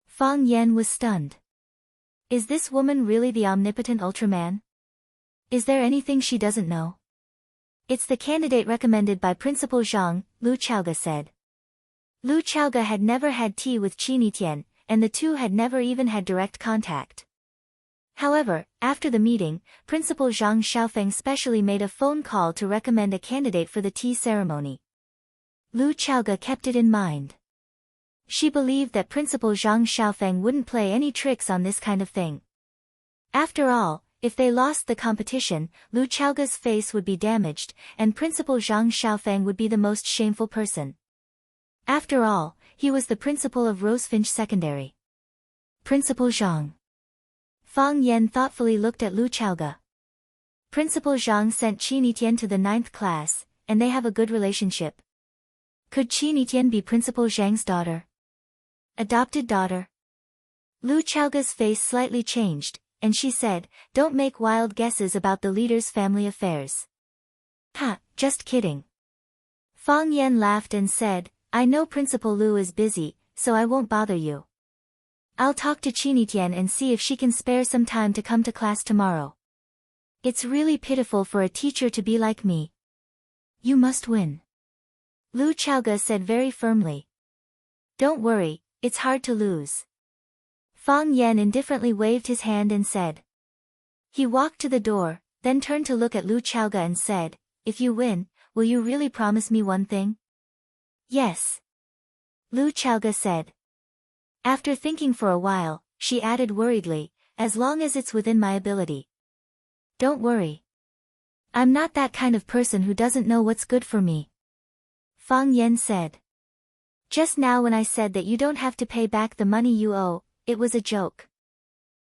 Fang Yan was stunned. Is this woman really the omnipotent Ultraman? Is there anything she doesn't know? It's the candidate recommended by Principal Zhang, Lu Chaoge said. Lu Chaoge had never had tea with Qi Nitian, and the two had never even had direct contact. However, after the meeting, Principal Zhang Xiaofeng specially made a phone call to recommend a candidate for the tea ceremony. Lu Chaoge kept it in mind. She believed that Principal Zhang Xiaofeng wouldn't play any tricks on this kind of thing. After all, if they lost the competition, Lu Chaoge's face would be damaged, and Principal Zhang Xiaofeng would be the most shameful person. After all, he was the principal of Rosefinch Secondary. Principal Zhang. Fang Yan thoughtfully looked at Lu Chaoge. Principal Zhang sent Qi Nitian to the 9th class, and they have a good relationship. Could Qi Nitian be Principal Zhang's daughter? Adopted daughter? Lu Chaoge's face slightly changed, and she said, don't make wild guesses about the leader's family affairs. Ha, just kidding. Fang Yan laughed and said, I know Principal Lu is busy, so I won't bother you. I'll talk to Qi Nitian and see if she can spare some time to come to class tomorrow. It's really pitiful for a teacher to be like me. You must win. Lu Chaoge said very firmly. Don't worry, it's hard to lose. Fang Yan indifferently waved his hand and said. He walked to the door, then turned to look at Lu Chaoge and said, if you win, will you really promise me one thing? Yes. Lu Chaoge said. After thinking for a while, she added worriedly, as long as it's within my ability. Don't worry. I'm not that kind of person who doesn't know what's good for me. Fang Yan said. Just now when I said that you don't have to pay back the money you owe, it was a joke.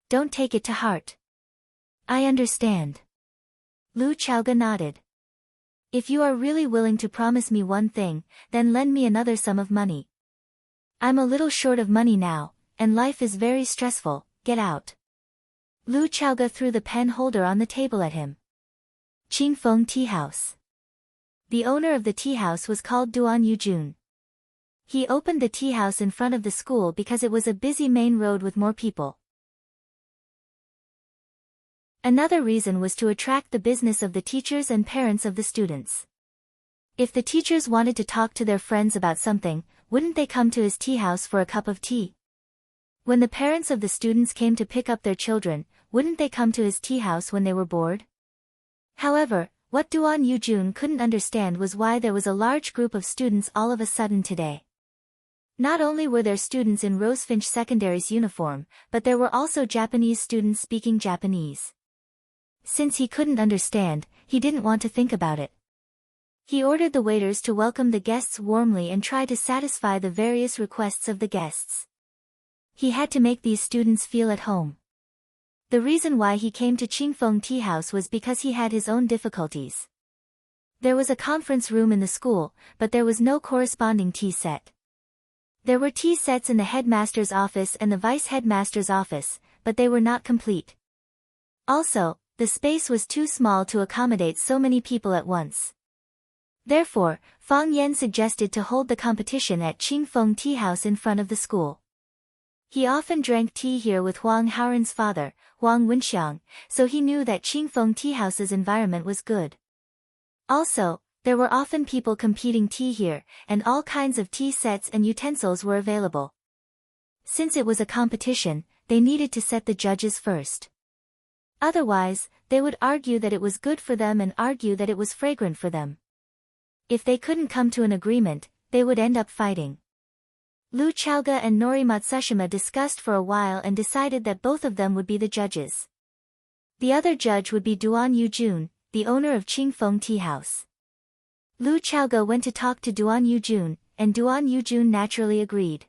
Don't take it to heart. I understand. Lu Chaoge nodded. If you are really willing to promise me one thing, then lend me another sum of money. I'm a little short of money now, and life is very stressful, get out. Lu Chaoge threw the pen holder on the table at him. Qingfeng Tea House. The owner of the tea house was called Duan Yujun. He opened the tea house in front of the school because it was a busy main road with more people. Another reason was to attract the business of the teachers and parents of the students. If the teachers wanted to talk to their friends about something, wouldn't they come to his tea house for a cup of tea? When the parents of the students came to pick up their children, wouldn't they come to his tea house when they were bored? However, what Duan Yujun couldn't understand was why there was a large group of students all of a sudden today. Not only were there students in Rosefinch Secondary's uniform, but there were also Japanese students speaking Japanese. Since he couldn't understand, he didn't want to think about it. He ordered the waiters to welcome the guests warmly and try to satisfy the various requests of the guests. He had to make these students feel at home. The reason why he came to Qingfeng Tea House was because he had his own difficulties. There was a conference room in the school, but there was no corresponding tea set. There were tea sets in the headmaster's office and the vice-headmaster's office, but they were not complete. Also, the space was too small to accommodate so many people at once. Therefore, Fang Yan suggested to hold the competition at Qingfeng Tea House in front of the school. He often drank tea here with Huang Haoren's father, Huang Wenxiang, so he knew that Qingfeng Tea House's environment was good. Also, there were often people competing tea here, and all kinds of tea sets and utensils were available. Since it was a competition, they needed to set the judges first. Otherwise, they would argue that it was good for them and argue that it was fragrant for them. If they couldn't come to an agreement, they would end up fighting. Lu Chaoga and Nori Matsushima discussed for a while and decided that both of them would be the judges. The other judge would be Duan Yujun, the owner of Qingfeng Tea House. Lu Chaoga went to talk to Duan Yujun, and Duan Yujun naturally agreed.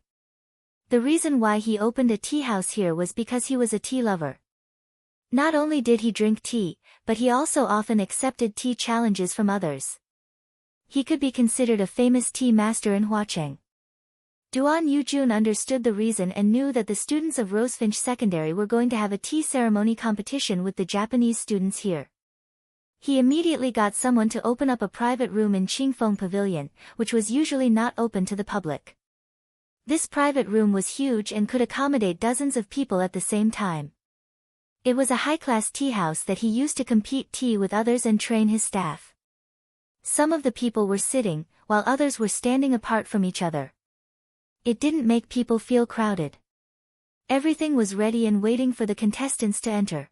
The reason why he opened a tea house here was because he was a tea lover. Not only did he drink tea, but he also often accepted tea challenges from others. He could be considered a famous tea master in Huacheng. Duan Yujun understood the reason and knew that the students of Rosefinch Secondary were going to have a tea ceremony competition with the Japanese students here. He immediately got someone to open up a private room in Qingfeng Pavilion, which was usually not open to the public. This private room was huge and could accommodate dozens of people at the same time. It was a high-class tea house that he used to compete tea with others and train his staff. Some of the people were sitting, while others were standing apart from each other. It didn't make people feel crowded. Everything was ready and waiting for the contestants to enter.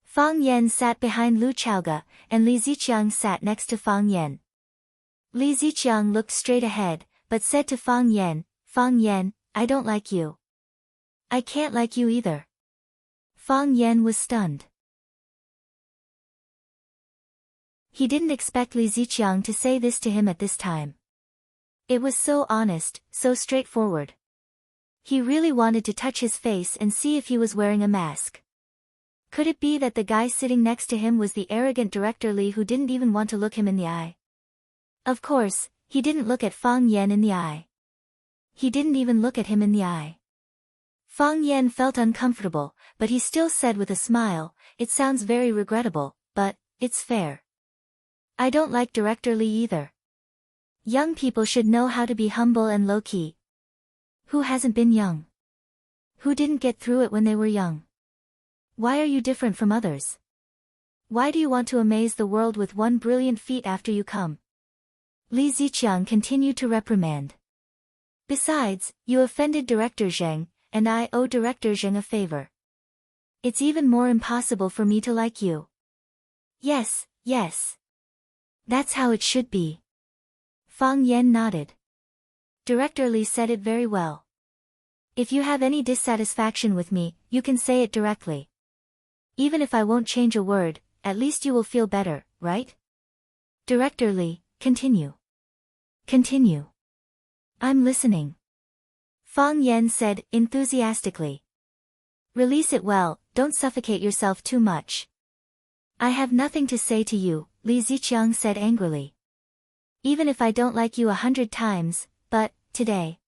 Fang Yan sat behind Lu Chaoga, and Li Ziqiang sat next to Fang Yan. Li Ziqiang looked straight ahead, but said to Fang Yan, I don't like you. I can't like you either. Fang Yan was stunned. He didn't expect Li Ziqiang to say this to him at this time. It was so honest, so straightforward. He really wanted to touch his face and see if he was wearing a mask. Could it be that the guy sitting next to him was the arrogant Director Li who didn't even want to look him in the eye? Of course, he didn't look at Fang Yan in the eye. He didn't even look at him in the eye. Fang Yan felt uncomfortable, but he still said with a smile, "It sounds very regrettable, but it's fair. I don't like Director Li either. Young people should know how to be humble and low-key. Who hasn't been young? Who didn't get through it when they were young? Why are you different from others? Why do you want to amaze the world with one brilliant feat after you come?" Li Ziqiang continued to reprimand. "Besides, you offended Director Zheng, and I owe Director Zheng a favor. It's even more impossible for me to like you." Yes. That's how it should be." Fang Yan nodded. "Director Li said it very well. If you have any dissatisfaction with me, you can say it directly. Even if I won't change a word, at least you will feel better, right? Director Li, continue. Continue. I'm listening." Fang Yan said, enthusiastically. "Release it well, don't suffocate yourself too much." "I have nothing to say to you," Li Ziqiang said angrily. "Even if I don't like you 100 times, but, today,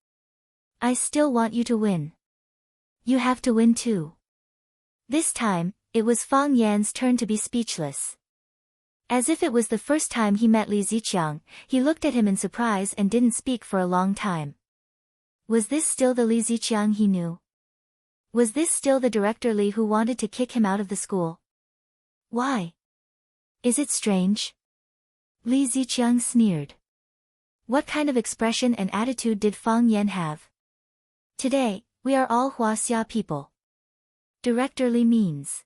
I still want you to win. You have to win too." This time, it was Fang Yan's turn to be speechless. As if it was the first time he met Li Ziqiang, he looked at him in surprise and didn't speak for a long time. Was this still the Li Ziqiang he knew? Was this still the Director Li who wanted to kick him out of the school? Why? Is it strange? Li Ziqiang sneered. What kind of expression and attitude did Fang Yan have? Today, we are all Huaxia people. Director Li means.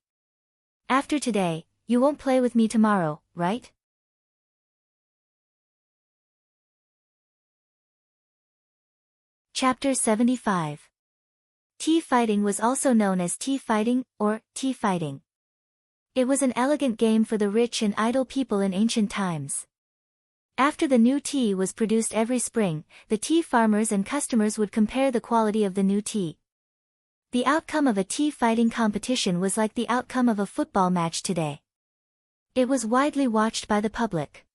After today, you won't play with me tomorrow, right? Chapter 75. Tea fighting was also known as tea fighting, or tea fighting. It was an elegant game for the rich and idle people in ancient times. After the new tea was produced every spring, the tea farmers and customers would compare the quality of the new tea. The outcome of a tea fighting competition was like the outcome of a football match today. It was widely watched by the public.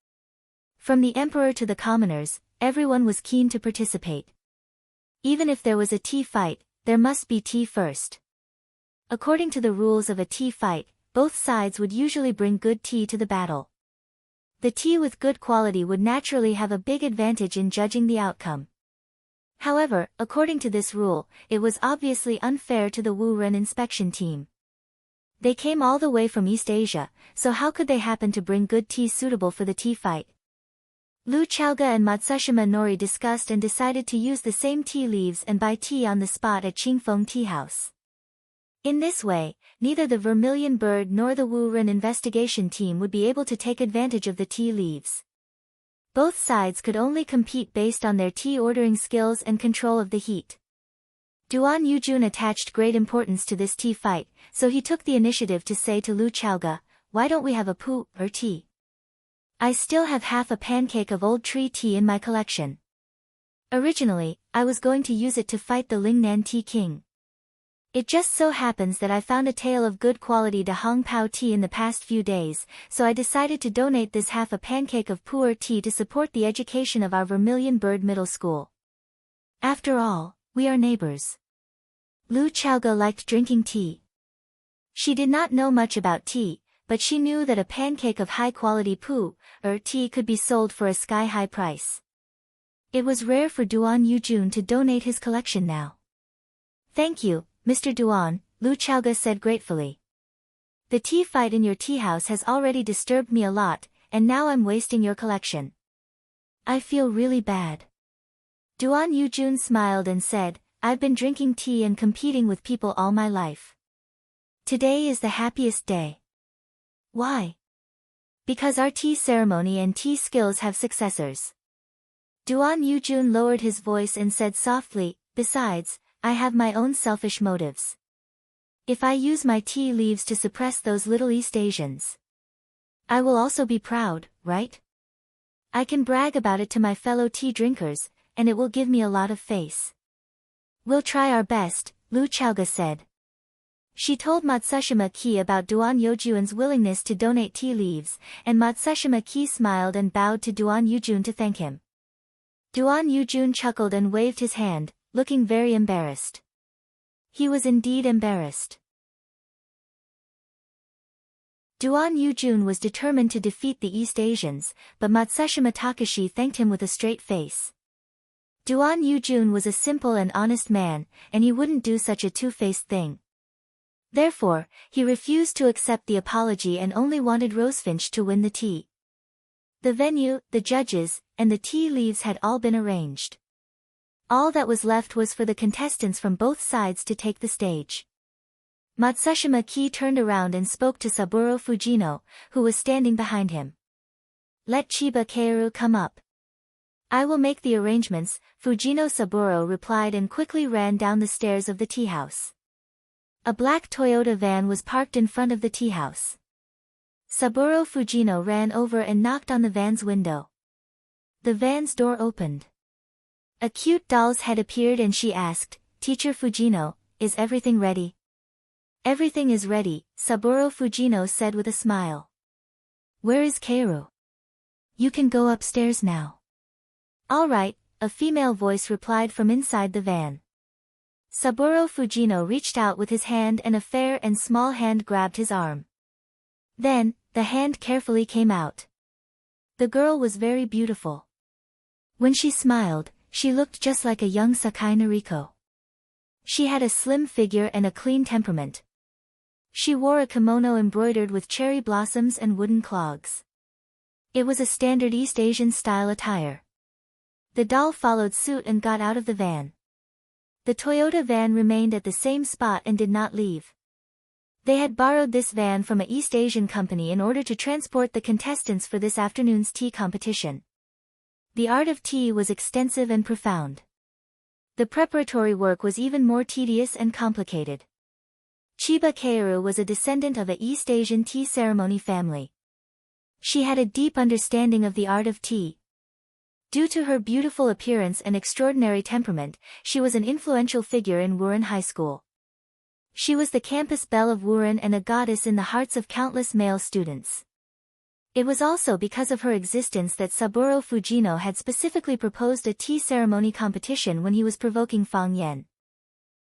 From the emperor to the commoners, everyone was keen to participate. Even if there was a tea fight, there must be tea first. According to the rules of a tea fight, both sides would usually bring good tea to the battle. The tea with good quality would naturally have a big advantage in judging the outcome. However, according to this rule, it was obviously unfair to the Wu Ren inspection team. They came all the way from East Asia, so how could they happen to bring good tea suitable for the tea fight? Lu Chaoga and Matsushima Nori discussed and decided to use the same tea leaves and buy tea on the spot at Qingfeng Tea House. In this way, neither the Vermilion Bird nor the Wu Ren investigation team would be able to take advantage of the tea leaves. Both sides could only compete based on their tea ordering skills and control of the heat. Duan Yujun attached great importance to this tea fight, so he took the initiative to say to Lu Chaoga, "Why don't we have a pu, or tea? I still have half a pancake of old tree tea in my collection. Originally, I was going to use it to fight the Lingnan Tea King. It just so happens that I found a tale of good quality de Hong Pao tea in the past few days, so I decided to donate this half a pancake of pu'er tea to support the education of our Vermilion Bird Middle School. After all, we are neighbors." Lu Chaoga liked drinking tea. She did not know much about tea, but she knew that a pancake of high-quality pu'er tea could be sold for a sky-high price. It was rare for Duan Yujun to donate his collection now. "Thank you, Mr. Duan," Lu Chaoga said gratefully. "The tea fight in your tea house has already disturbed me a lot, and now I'm wasting your collection. I feel really bad." Duan Yujun smiled and said, "I've been drinking tea and competing with people all my life. Today is the happiest day." "Why?" "Because our tea ceremony and tea skills have successors." Duan Yujun lowered his voice and said softly, "Besides, I have my own selfish motives. If I use my tea leaves to suppress those little East Asians, I will also be proud, right? I can brag about it to my fellow tea drinkers, and it will give me a lot of face." "We'll try our best," Lu Chaoga said. She told Matsushima Ki about Duan Yojuan's willingness to donate tea leaves, and Matsushima Ki smiled and bowed to Duan Yujun to thank him. Duan Yujun chuckled and waved his hand, looking very embarrassed. He was indeed embarrassed. Duan Yujun was determined to defeat the East Asians, but Matsushima Takashi thanked him with a straight face. Duan Yujun was a simple and honest man, and he wouldn't do such a two-faced thing. Therefore, he refused to accept the apology and only wanted Rosefinch to win the tea. The venue, the judges, and the tea leaves had all been arranged. All that was left was for the contestants from both sides to take the stage. Matsushima Ki turned around and spoke to Saburo Fujino, who was standing behind him. "Let Chiba Kaoru come up." "I will make the arrangements," Fujino Saburo replied and quickly ran down the stairs of the tea house. A black Toyota van was parked in front of the tea house. Saburo Fujino ran over and knocked on the van's window. The van's door opened. A cute doll's head appeared and she asked, "Teacher Fujino, is everything ready?" "Everything is ready," Saburo Fujino said with a smile. "Where is Kaoru?" "You can go upstairs now." "All right," a female voice replied from inside the van. Saburo Fujino reached out with his hand and a fair and small hand grabbed his arm. Then, the hand carefully came out. The girl was very beautiful. When she smiled, she looked just like a young Sakai Noriko. She had a slim figure and a clean temperament. She wore a kimono embroidered with cherry blossoms and wooden clogs. It was a standard East Asian style attire. The doll followed suit and got out of the van. The Toyota van remained at the same spot and did not leave. They had borrowed this van from an East Asian company in order to transport the contestants for this afternoon's tea competition. The art of tea was extensive and profound. The preparatory work was even more tedious and complicated. Chiba Kaoru was a descendant of a East Asian tea ceremony family. She had a deep understanding of the art of tea. Due to her beautiful appearance and extraordinary temperament, she was an influential figure in Wuren High School. She was the campus belle of Wuren and a goddess in the hearts of countless male students. It was also because of her existence that Saburo Fujino had specifically proposed a tea ceremony competition when he was provoking Fang Yen.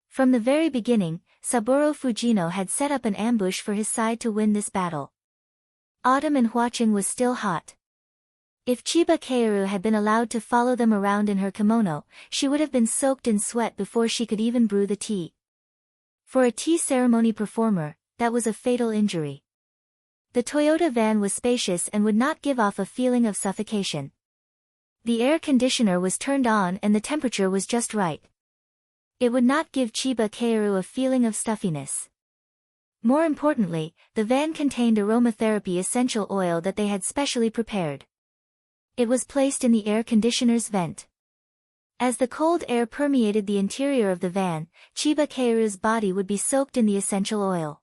From the very beginning, Saburo Fujino had set up an ambush for his side to win this battle. Autumn in Huaqing was still hot. If Chiba Kaoru had been allowed to follow them around in her kimono, she would have been soaked in sweat before she could even brew the tea. For a tea ceremony performer, that was a fatal injury. The Toyota van was spacious and would not give off a feeling of suffocation. The air conditioner was turned on and the temperature was just right. It would not give Chiba Kaoru a feeling of stuffiness. More importantly, the van contained aromatherapy essential oil that they had specially prepared. It was placed in the air conditioner's vent. As the cold air permeated the interior of the van, Chiba Kaoru's body would be soaked in the essential oil.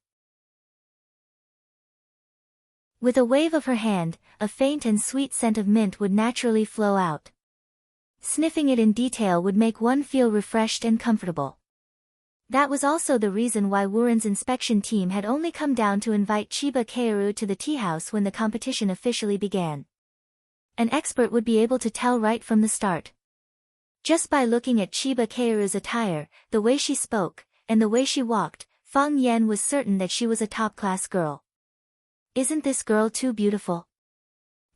With a wave of her hand, a faint and sweet scent of mint would naturally flow out. Sniffing it in detail would make one feel refreshed and comfortable. That was also the reason why Wuren's inspection team had only come down to invite Chiba Kaoru to the tea house when the competition officially began. An expert would be able to tell right from the start. Just by looking at Chiba Kaoru's attire, the way she spoke, and the way she walked, Fang Yen was certain that she was a top-class girl. Isn't this girl too beautiful?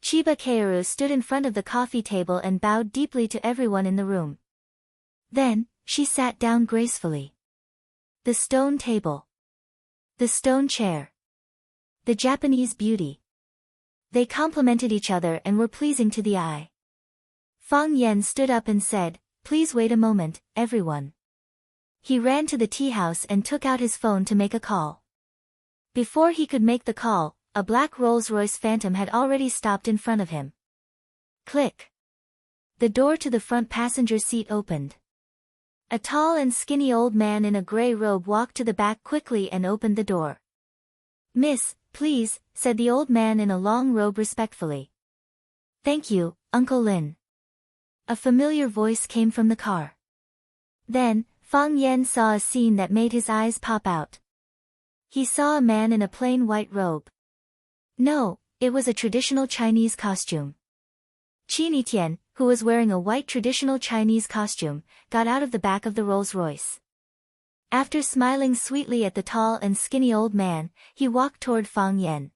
Chiba Kaoru stood in front of the coffee table and bowed deeply to everyone in the room. Then, she sat down gracefully. The stone table. The stone chair. The Japanese beauty. They complemented each other and were pleasing to the eye. Fang Yen stood up and said, "Please wait a moment, everyone." He ran to the tea house and took out his phone to make a call. Before he could make the call, a black Rolls-Royce Phantom had already stopped in front of him. Click. The door to the front passenger seat opened. A tall and skinny old man in a gray robe walked to the back quickly and opened the door. "Miss, please," said the old man in a long robe respectfully. "Thank you, Uncle Lin." A familiar voice came from the car. Then, Fang Yen saw a scene that made his eyes pop out. He saw a man in a plain white robe. No, it was a traditional Chinese costume. Qin Tian, who was wearing a white traditional Chinese costume, got out of the back of the Rolls-Royce. After smiling sweetly at the tall and skinny old man, he walked toward Fang Yen.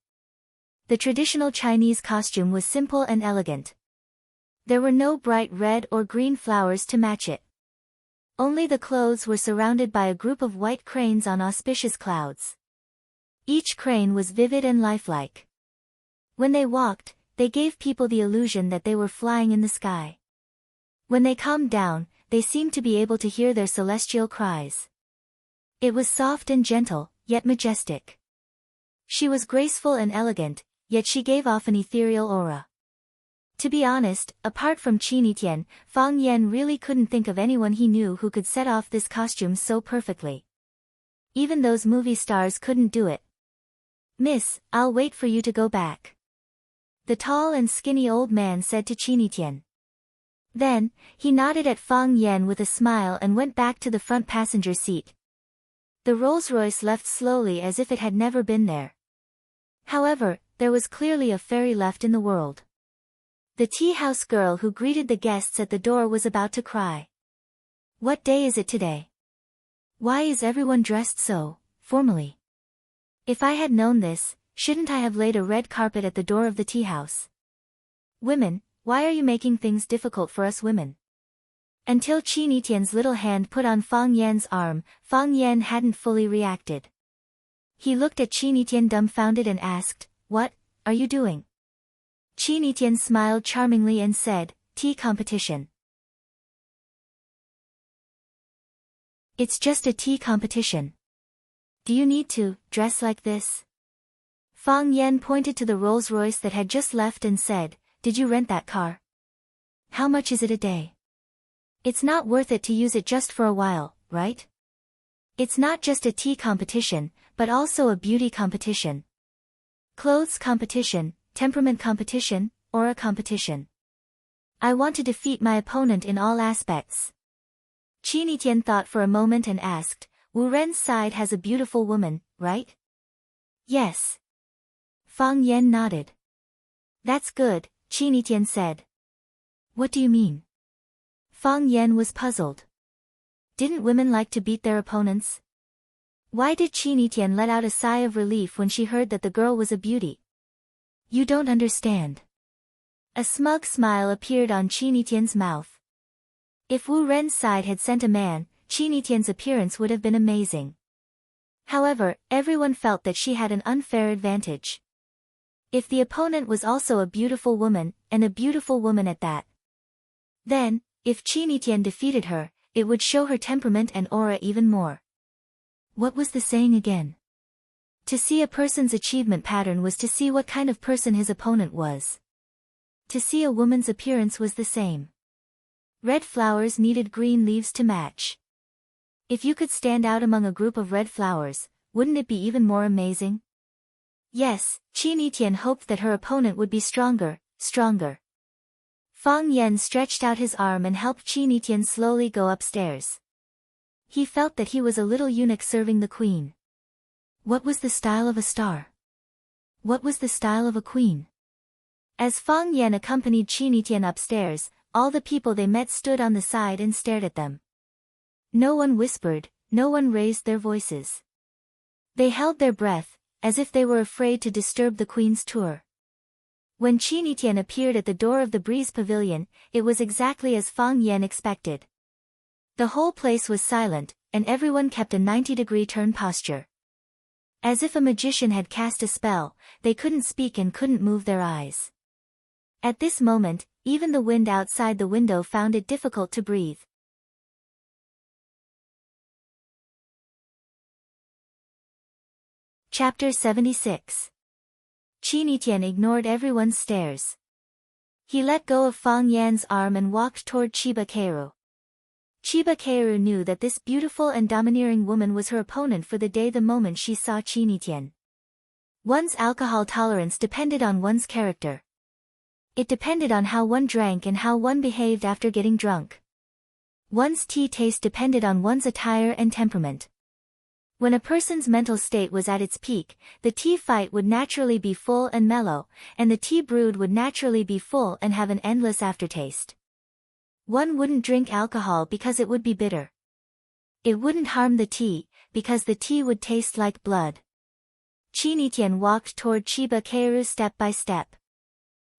The traditional Chinese costume was simple and elegant. There were no bright red or green flowers to match it. Only the clothes were surrounded by a group of white cranes on auspicious clouds. Each crane was vivid and lifelike. When they walked, they gave people the illusion that they were flying in the sky. When they calmed down, they seemed to be able to hear their celestial cries. It was soft and gentle, yet majestic. She was graceful and elegant, yet she gave off an ethereal aura. To be honest, apart from Qin Tian, Fang Yen really couldn't think of anyone he knew who could set off this costume so perfectly. Even those movie stars couldn't do it. "Miss, I'll wait for you to go back," the tall and skinny old man said to Qin Tian. Then, he nodded at Fang Yen with a smile and went back to the front passenger seat. The Rolls-Royce left slowly as if it had never been there. However, there was clearly a fairy left in the world. The tea house girl who greeted the guests at the door was about to cry. What day is it today? Why is everyone dressed so formally? If I had known this, shouldn't I have laid a red carpet at the door of the tea house? Women, why are you making things difficult for us women? Until Qin Tian's little hand put on Fang Yen's arm, Fang Yen hadn't fully reacted. He looked at Qin Tian dumbfounded and asked, "What are you doing?" Qin Tian smiled charmingly and said, "Tea competition." "It's just a tea competition. Do you need to dress like this?" Fang Yen pointed to the Rolls-Royce that had just left and said, "Did you rent that car? How much is it a day?" It's not worth it to use it just for a while, right? It's not just a tea competition, but also a beauty competition. Clothes competition, temperament competition, aura competition. I want to defeat my opponent in all aspects. Qi Nitian thought for a moment and asked, Wu Ren's side has a beautiful woman, right? Yes. Fang Yan nodded. That's good, Qi Nitian said. What do you mean? Fang Yan was puzzled. Didn't women like to beat their opponents? Why did Qi Nitian let out a sigh of relief when she heard that the girl was a beauty? You don't understand. A smug smile appeared on Qi Nitian's mouth. If Wu Ren's side had sent a man, Qi Nitian's appearance would have been amazing. However, everyone felt that she had an unfair advantage. If the opponent was also a beautiful woman, and a beautiful woman at that, then, if Qi Nitian defeated her, it would show her temperament and aura even more. What was the saying again? To see a person's achievement pattern was to see what kind of person his opponent was. To see a woman's appearance was the same. Red flowers needed green leaves to match. If you could stand out among a group of red flowers, wouldn't it be even more amazing? Yes, Qi Nitian hoped that her opponent would be stronger. Fang Yan stretched out his arm and helped Qi Nitian slowly go upstairs. He felt that he was a little eunuch serving the queen. What was the style of a star? What was the style of a queen? As Fang Yan accompanied Qi Nitian upstairs, all the people they met stood on the side and stared at them. No one whispered, no one raised their voices. They held their breath, as if they were afraid to disturb the queen's tour. When Qi Nitian appeared at the door of the Breeze Pavilion, it was exactly as Fang Yan expected. The whole place was silent, and everyone kept a 90-degree turn posture. As if a magician had cast a spell, they couldn't speak and couldn't move their eyes. At this moment, even the wind outside the window found it difficult to breathe. Chapter 76. Qi Nitian ignored everyone's stares. He let go of Fang Yan's arm and walked toward Chiba Keiru. Chiba Keiru knew that this beautiful and domineering woman was her opponent for the day the moment she saw Qi Nitian. One's alcohol tolerance depended on one's character. It depended on how one drank and how one behaved after getting drunk. One's tea taste depended on one's attire and temperament. When a person's mental state was at its peak, the tea fight would naturally be full and mellow, and the tea brewed would naturally be full and have an endless aftertaste. One wouldn't drink alcohol because it would be bitter. It wouldn't harm the tea, because the tea would taste like blood. Qi Nitian walked toward Chiba Keiru step by step.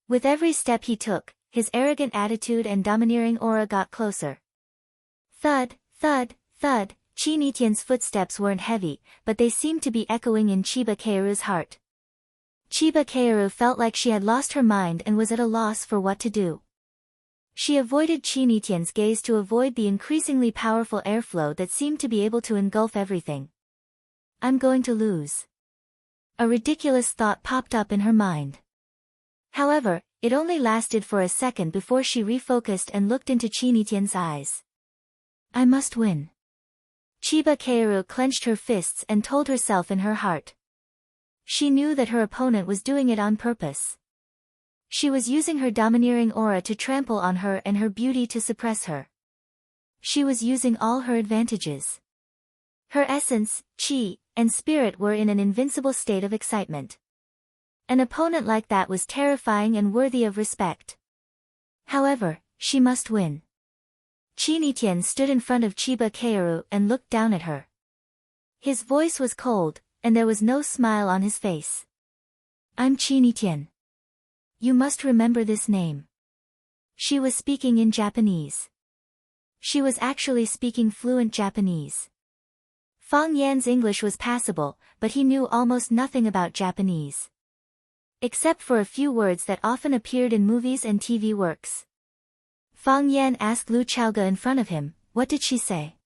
With every step he took, his arrogant attitude and domineering aura got closer. Thud, thud, thud. Qi Nitian's footsteps weren't heavy, but they seemed to be echoing in Chiba Keiru's heart. Chiba Keiru felt like she had lost her mind and was at a loss for what to do. She avoided Qi Nitian's gaze to avoid the increasingly powerful airflow that seemed to be able to engulf everything. I'm going to lose. A ridiculous thought popped up in her mind. However, it only lasted for a second before she refocused and looked into Qi Nitian's eyes. I must win. Chiba Keiru clenched her fists and told herself in her heart. She knew that her opponent was doing it on purpose. She was using her domineering aura to trample on her and her beauty to suppress her. She was using all her advantages. Her essence, chi, and spirit were in an invincible state of excitement. An opponent like that was terrifying and worthy of respect. However, she must win. Qi Nitian stood in front of Chiba Keiru and looked down at her. His voice was cold, and there was no smile on his face. I'm Qi Nitian. You must remember this name. She was speaking in Japanese. She was actually speaking fluent Japanese. Fang Yan's English was passable, but he knew almost nothing about Japanese. Except for a few words that often appeared in movies and TV works. Fang Yan asked Lu Chaoge in front of him, what did she say?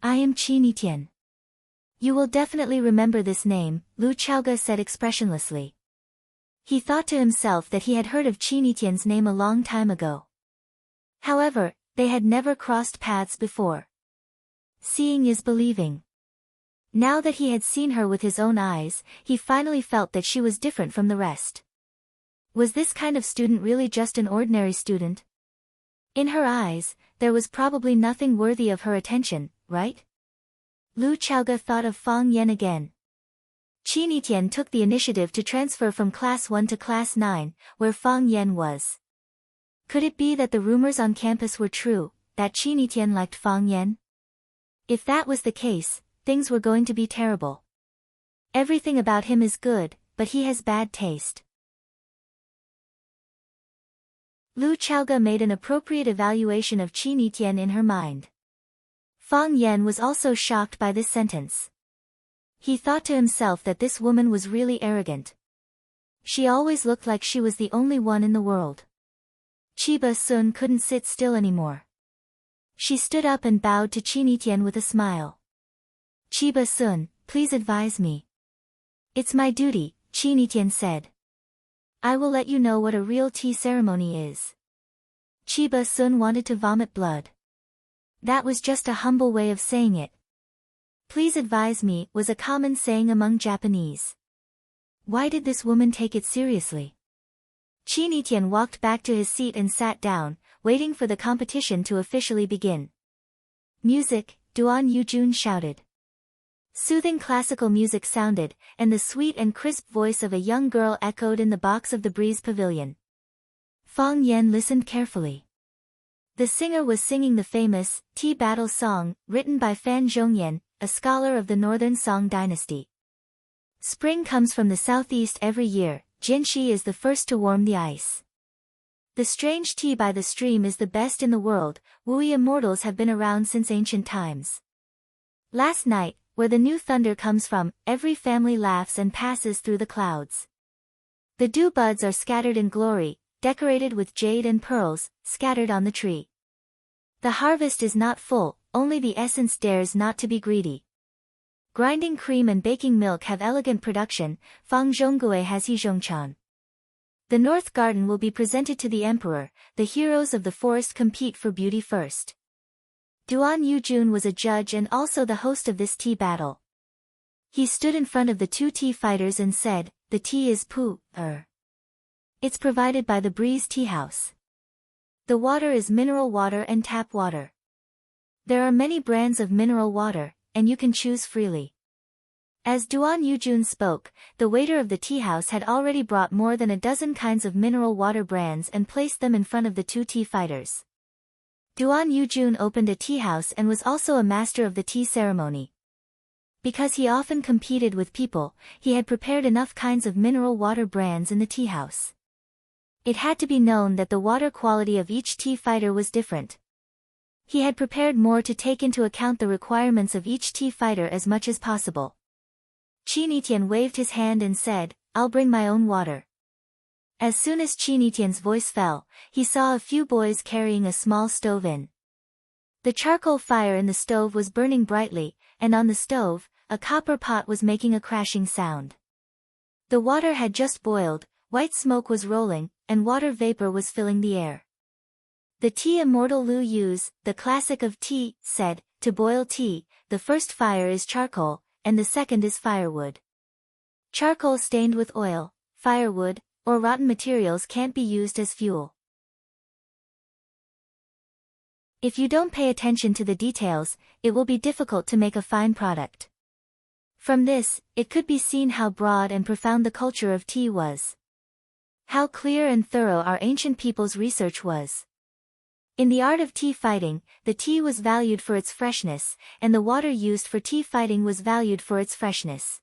I am Qi Nitian. You will definitely remember this name, Lu Chaoge said expressionlessly. He thought to himself that he had heard of Qi Nitian's name a long time ago. However, They had never crossed paths before. Seeing is believing. Now that he had seen her with his own eyes, he finally felt that she was different from the rest. Was this kind of student really just an ordinary student? In her eyes, there was probably nothing worthy of her attention, right? Lu Chaoge thought of Fang Yan again. Qin Yitian took the initiative to transfer from Class 1 to Class 9, where Fang Yan was. Could it be that the rumors on campus were true, that Qin Yitian liked Fang Yan? If that was the case, things were going to be terrible. Everything about him is good, but he has bad taste. Lu Chaoge made an appropriate evaluation of Qin Yitian in her mind. Fang Yan was also shocked by this sentence. He thought to himself that this woman was really arrogant. She always looked like she was the only one in the world. Chiba Sun couldn't sit still anymore. She stood up and bowed to Qin Yitian with a smile. Chiba Sun, please advise me. It's my duty, Qin Yitian said. I will let you know what a real tea ceremony is. Chiba Sun wanted to vomit blood. That was just a humble way of saying it. Please advise me was a common saying among Japanese. Why did this woman take it seriously? Qin Yitian walked back to his seat and sat down, waiting for the competition to officially begin. Music, Duan Yujun shouted. Soothing classical music sounded, and the sweet and crisp voice of a young girl echoed in the box of the breeze pavilion. Fang Yan listened carefully. The singer was singing the famous Tea Battle song, written by Fan Zhongyan, a scholar of the Northern Song dynasty. Spring comes from the southeast every year, Jinshi is the first to warm the ice. The strange tea by the stream is the best in the world, Wui immortals have been around since ancient times. Last night, where the new thunder comes from, every family laughs and passes through the clouds. The dew buds are scattered in glory, decorated with jade and pearls, scattered on the tree. The harvest is not full, only the essence dares not to be greedy. Grinding cream and baking milk have elegant production, Fang Zhonggui has Hizhongchan. The North Garden will be presented to the emperor, the heroes of the forest compete for beauty first. Duan Yujun was a judge and also the host of this tea battle. He stood in front of the two tea fighters and said, the tea is pu-er. It's provided by the Breeze Tea House. The water is mineral water and tap water. There are many brands of mineral water, and you can choose freely. As Duan Yujun spoke, the waiter of the tea house had already brought more than a dozen kinds of mineral water brands and placed them in front of the two tea fighters. Duan Yujun opened a tea house and was also a master of the tea ceremony. Because he often competed with people, he had prepared enough kinds of mineral water brands in the tea house. It had to be known that the water quality of each tea fighter was different. He had prepared more to take into account the requirements of each tea fighter as much as possible. Qin Yitian waved his hand and said, I'll bring my own water. As soon as Qin Yitian's voice fell, he saw a few boys carrying a small stove in. The charcoal fire in the stove was burning brightly, and on the stove, a copper pot was making a crashing sound. The water had just boiled, white smoke was rolling, and water vapor was filling the air. The tea immortal Lu Yu's, the classic of tea, said, to boil tea, the first fire is charcoal, and the second is firewood. Charcoal stained with oil, firewood, or rotten materials can't be used as fuel. If you don't pay attention to the details, it will be difficult to make a fine product. From this, it could be seen how broad and profound the culture of tea was. How clear and thorough our ancient people's research was. In the art of tea fighting, the tea was valued for its freshness, and the water used for tea fighting was valued for its freshness.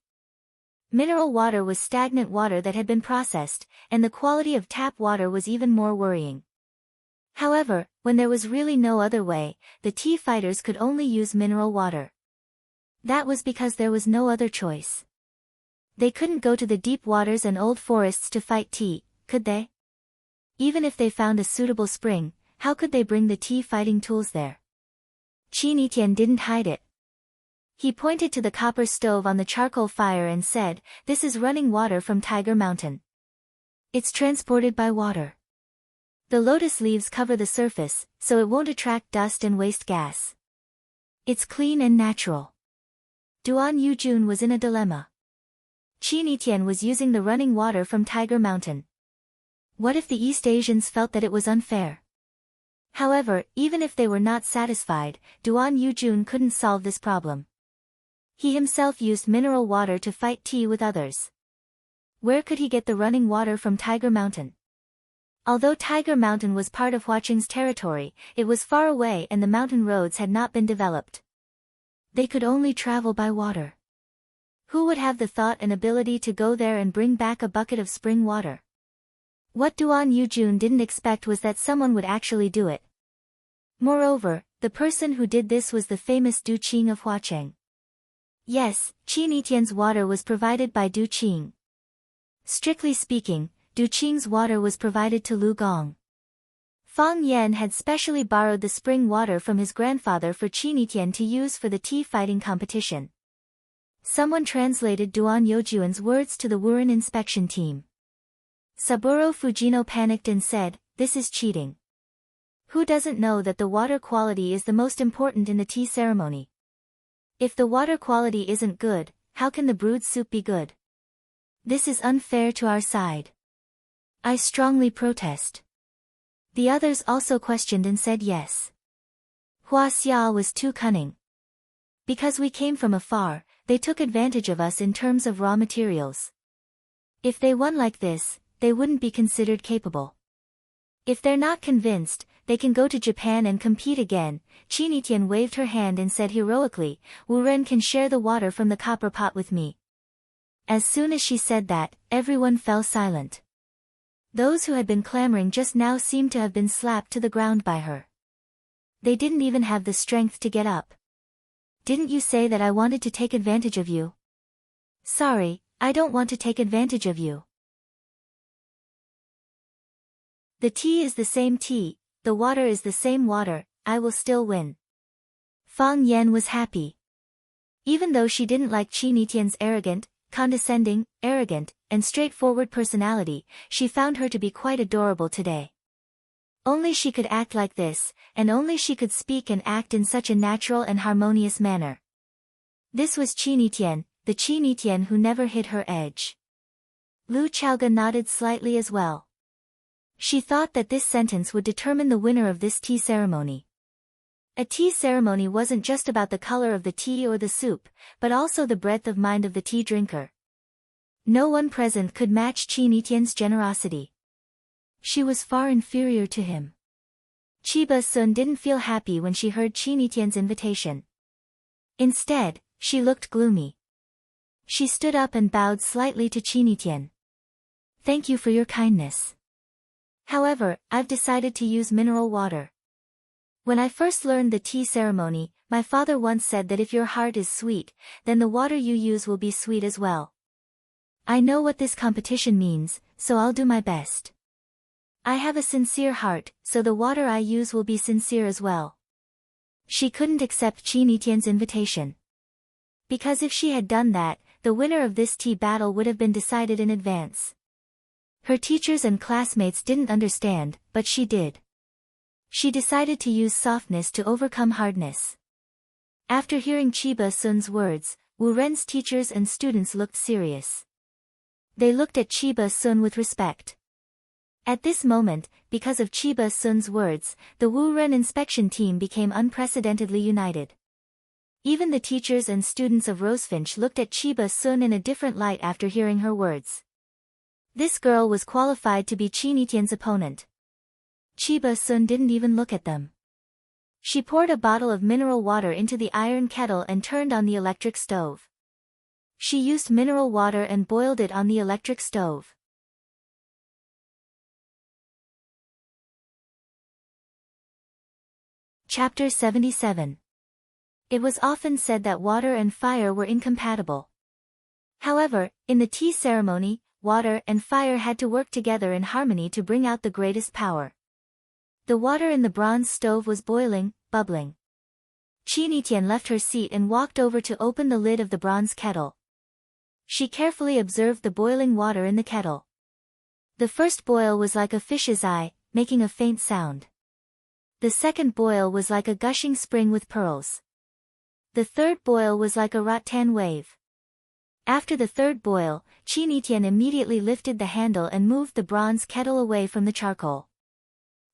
Mineral water was stagnant water that had been processed, and the quality of tap water was even more worrying. However, when there was really no other way, the tea fighters could only use mineral water. That was because there was no other choice. They couldn't go to the deep waters and old forests to fight tea, could they? Even if they found a suitable spring, how could they bring the tea fighting tools there? Qin Yitian didn't hide it. He pointed to the copper stove on the charcoal fire and said, this is running water from Tiger Mountain. It's transported by water. The lotus leaves cover the surface, so it won't attract dust and waste gas. It's clean and natural. Duan Yujun was in a dilemma. Qin Yitian was using the running water from Tiger Mountain. What if the East Asians felt that it was unfair? However, even if they were not satisfied, Duan Yujun couldn't solve this problem. He himself used mineral water to fight tea with others. Where could he get the running water from Tiger Mountain? Although Tiger Mountain was part of Huaqing's territory, it was far away and the mountain roads had not been developed. They could only travel by water. Who would have the thought and ability to go there and bring back a bucket of spring water? What Duan Yujun didn't expect was that someone would actually do it. Moreover, the person who did this was the famous Du Qing of Huaqing. Yes, Qin Yitian's water was provided by Du Qing. Strictly speaking, Du Qing's water was provided to Lu Gong. Fang Yan had specially borrowed the spring water from his grandfather for Qin Yitian to use for the tea fighting competition. Someone translated Duan Youjuan's words to the Wuren inspection team. Saburo Fujino panicked and said, "This is cheating. Who doesn't know that the water quality is the most important in the tea ceremony? If the water quality isn't good, how can the brewed soup be good? This is unfair to our side. I strongly protest." The others also questioned and said yes. Hua Xia was too cunning. Because we came from afar, they took advantage of us in terms of raw materials. If they won like this, they wouldn't be considered capable. If they're not convinced, they can go to Japan and compete again. Qin Yitian waved her hand and said heroically, "Wu Ren can share the water from the copper pot with me." As soon as she said that, everyone fell silent. Those who had been clamoring just now seemed to have been slapped to the ground by her. They didn't even have the strength to get up. "Didn't you say that I wanted to take advantage of you?" "Sorry, I don't want to take advantage of you. The tea is the same tea, the water is the same water, I will still win." Fang Yan was happy. Even though she didn't like Qin Yitian's condescending, arrogant, and straightforward personality, she found her to be quite adorable today. Only she could act like this, and only she could speak and act in such a natural and harmonious manner. This was Qin Yitian, the Qin Yitian who never hid her edge. Lu Chaoga nodded slightly as well. She thought that this sentence would determine the winner of this tea ceremony. A tea ceremony wasn't just about the color of the tea or the soup, but also the breadth of mind of the tea drinker. No one present could match Qin Yitian's generosity. She was far inferior to him. Chiba Sun didn't feel happy when she heard Qin Yitian's invitation. Instead, she looked gloomy. She stood up and bowed slightly to Qin Yitian. "Thank you for your kindness. However, I've decided to use mineral water. When I first learned the tea ceremony, my father once said that if your heart is sweet, then the water you use will be sweet as well. I know what this competition means, so I'll do my best. I have a sincere heart, so the water I use will be sincere as well." She couldn't accept Qin Yitian's invitation. Because if she had done that, the winner of this tea battle would have been decided in advance. Her teachers and classmates didn't understand, but she did. She decided to use softness to overcome hardness. After hearing Chiba Sun's words, Wu Ren's teachers and students looked serious. They looked at Chiba Sun with respect. At this moment, because of Chiba Sun's words, the Wu Ren inspection team became unprecedentedly united. Even the teachers and students of Rosefinch looked at Chiba Sun in a different light after hearing her words. This girl was qualified to be Qin Yitian's opponent. Chiba Sun didn't even look at them. She poured a bottle of mineral water into the iron kettle and turned on the electric stove. She used mineral water and boiled it on the electric stove. Chapter 77. It was often said that water and fire were incompatible. However, in the tea ceremony, water and fire had to work together in harmony to bring out the greatest power. The water in the bronze stove was boiling, bubbling. Qin Yitian left her seat and walked over to open the lid of the bronze kettle. She carefully observed the boiling water in the kettle. The first boil was like a fish's eye, making a faint sound. The second boil was like a gushing spring with pearls. The third boil was like a rattan wave. After the third boil, Qinitian immediately lifted the handle and moved the bronze kettle away from the charcoal.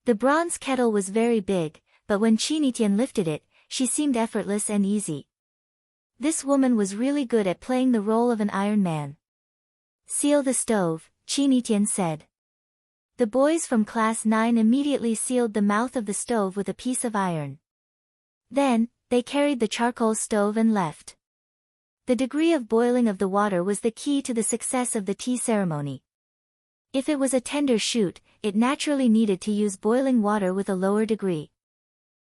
The bronze kettle was very big, but when Qinitian lifted it, she seemed effortless and easy. This woman was really good at playing the role of an Iron Man. "Seal the stove," Qinitian said. The boys from class 9 immediately sealed the mouth of the stove with a piece of iron. Then, they carried the charcoal stove and left. The degree of boiling of the water was the key to the success of the tea ceremony. If it was a tender shoot, it naturally needed to use boiling water with a lower degree.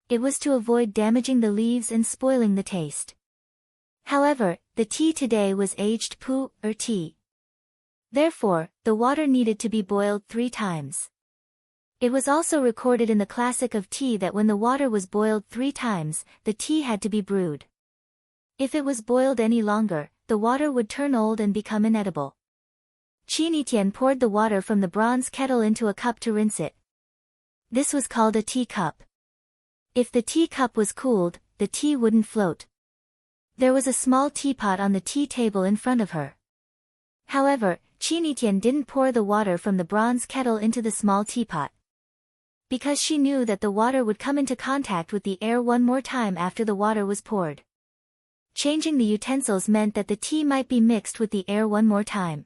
It was to avoid damaging the leaves and spoiling the taste. However, the tea today was aged pu, or tea. Therefore, the water needed to be boiled 3 times. It was also recorded in the classic of tea that when the water was boiled 3 times, the tea had to be brewed. If it was boiled any longer, the water would turn old and become inedible. Qinitian poured the water from the bronze kettle into a cup to rinse it. This was called a tea cup. If the tea cup was cooled, the tea wouldn't float. There was a small teapot on the tea table in front of her. However, Qinitian didn't pour the water from the bronze kettle into the small teapot. Because she knew that the water would come into contact with the air one more time after the water was poured. Changing the utensils meant that the tea might be mixed with the air one more time.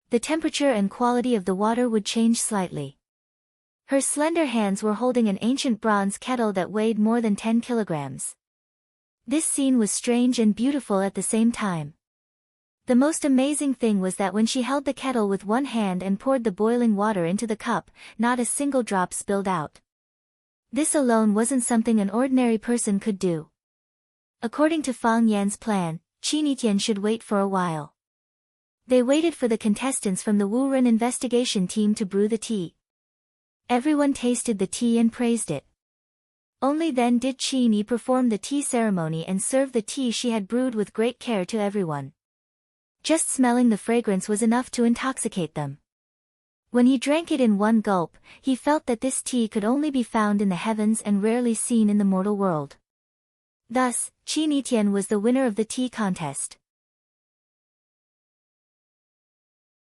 The temperature and quality of the water would change slightly. Her slender hands were holding an ancient bronze kettle that weighed more than 10 kilograms. This scene was strange and beautiful at the same time. The most amazing thing was that when she held the kettle with one hand and poured the boiling water into the cup, not a single drop spilled out. This alone wasn't something an ordinary person could do. According to Fang Yan's plan, Qinitian should wait for a while. They waited for the contestants from the Wuren investigation team to brew the tea. Everyone tasted the tea and praised it. Only then did Qini perform the tea ceremony and serve the tea she had brewed with great care to everyone. Just smelling the fragrance was enough to intoxicate them. When he drank it in one gulp, he felt that this tea could only be found in the heavens and rarely seen in the mortal world. Thus, Qinitian was the winner of the tea contest.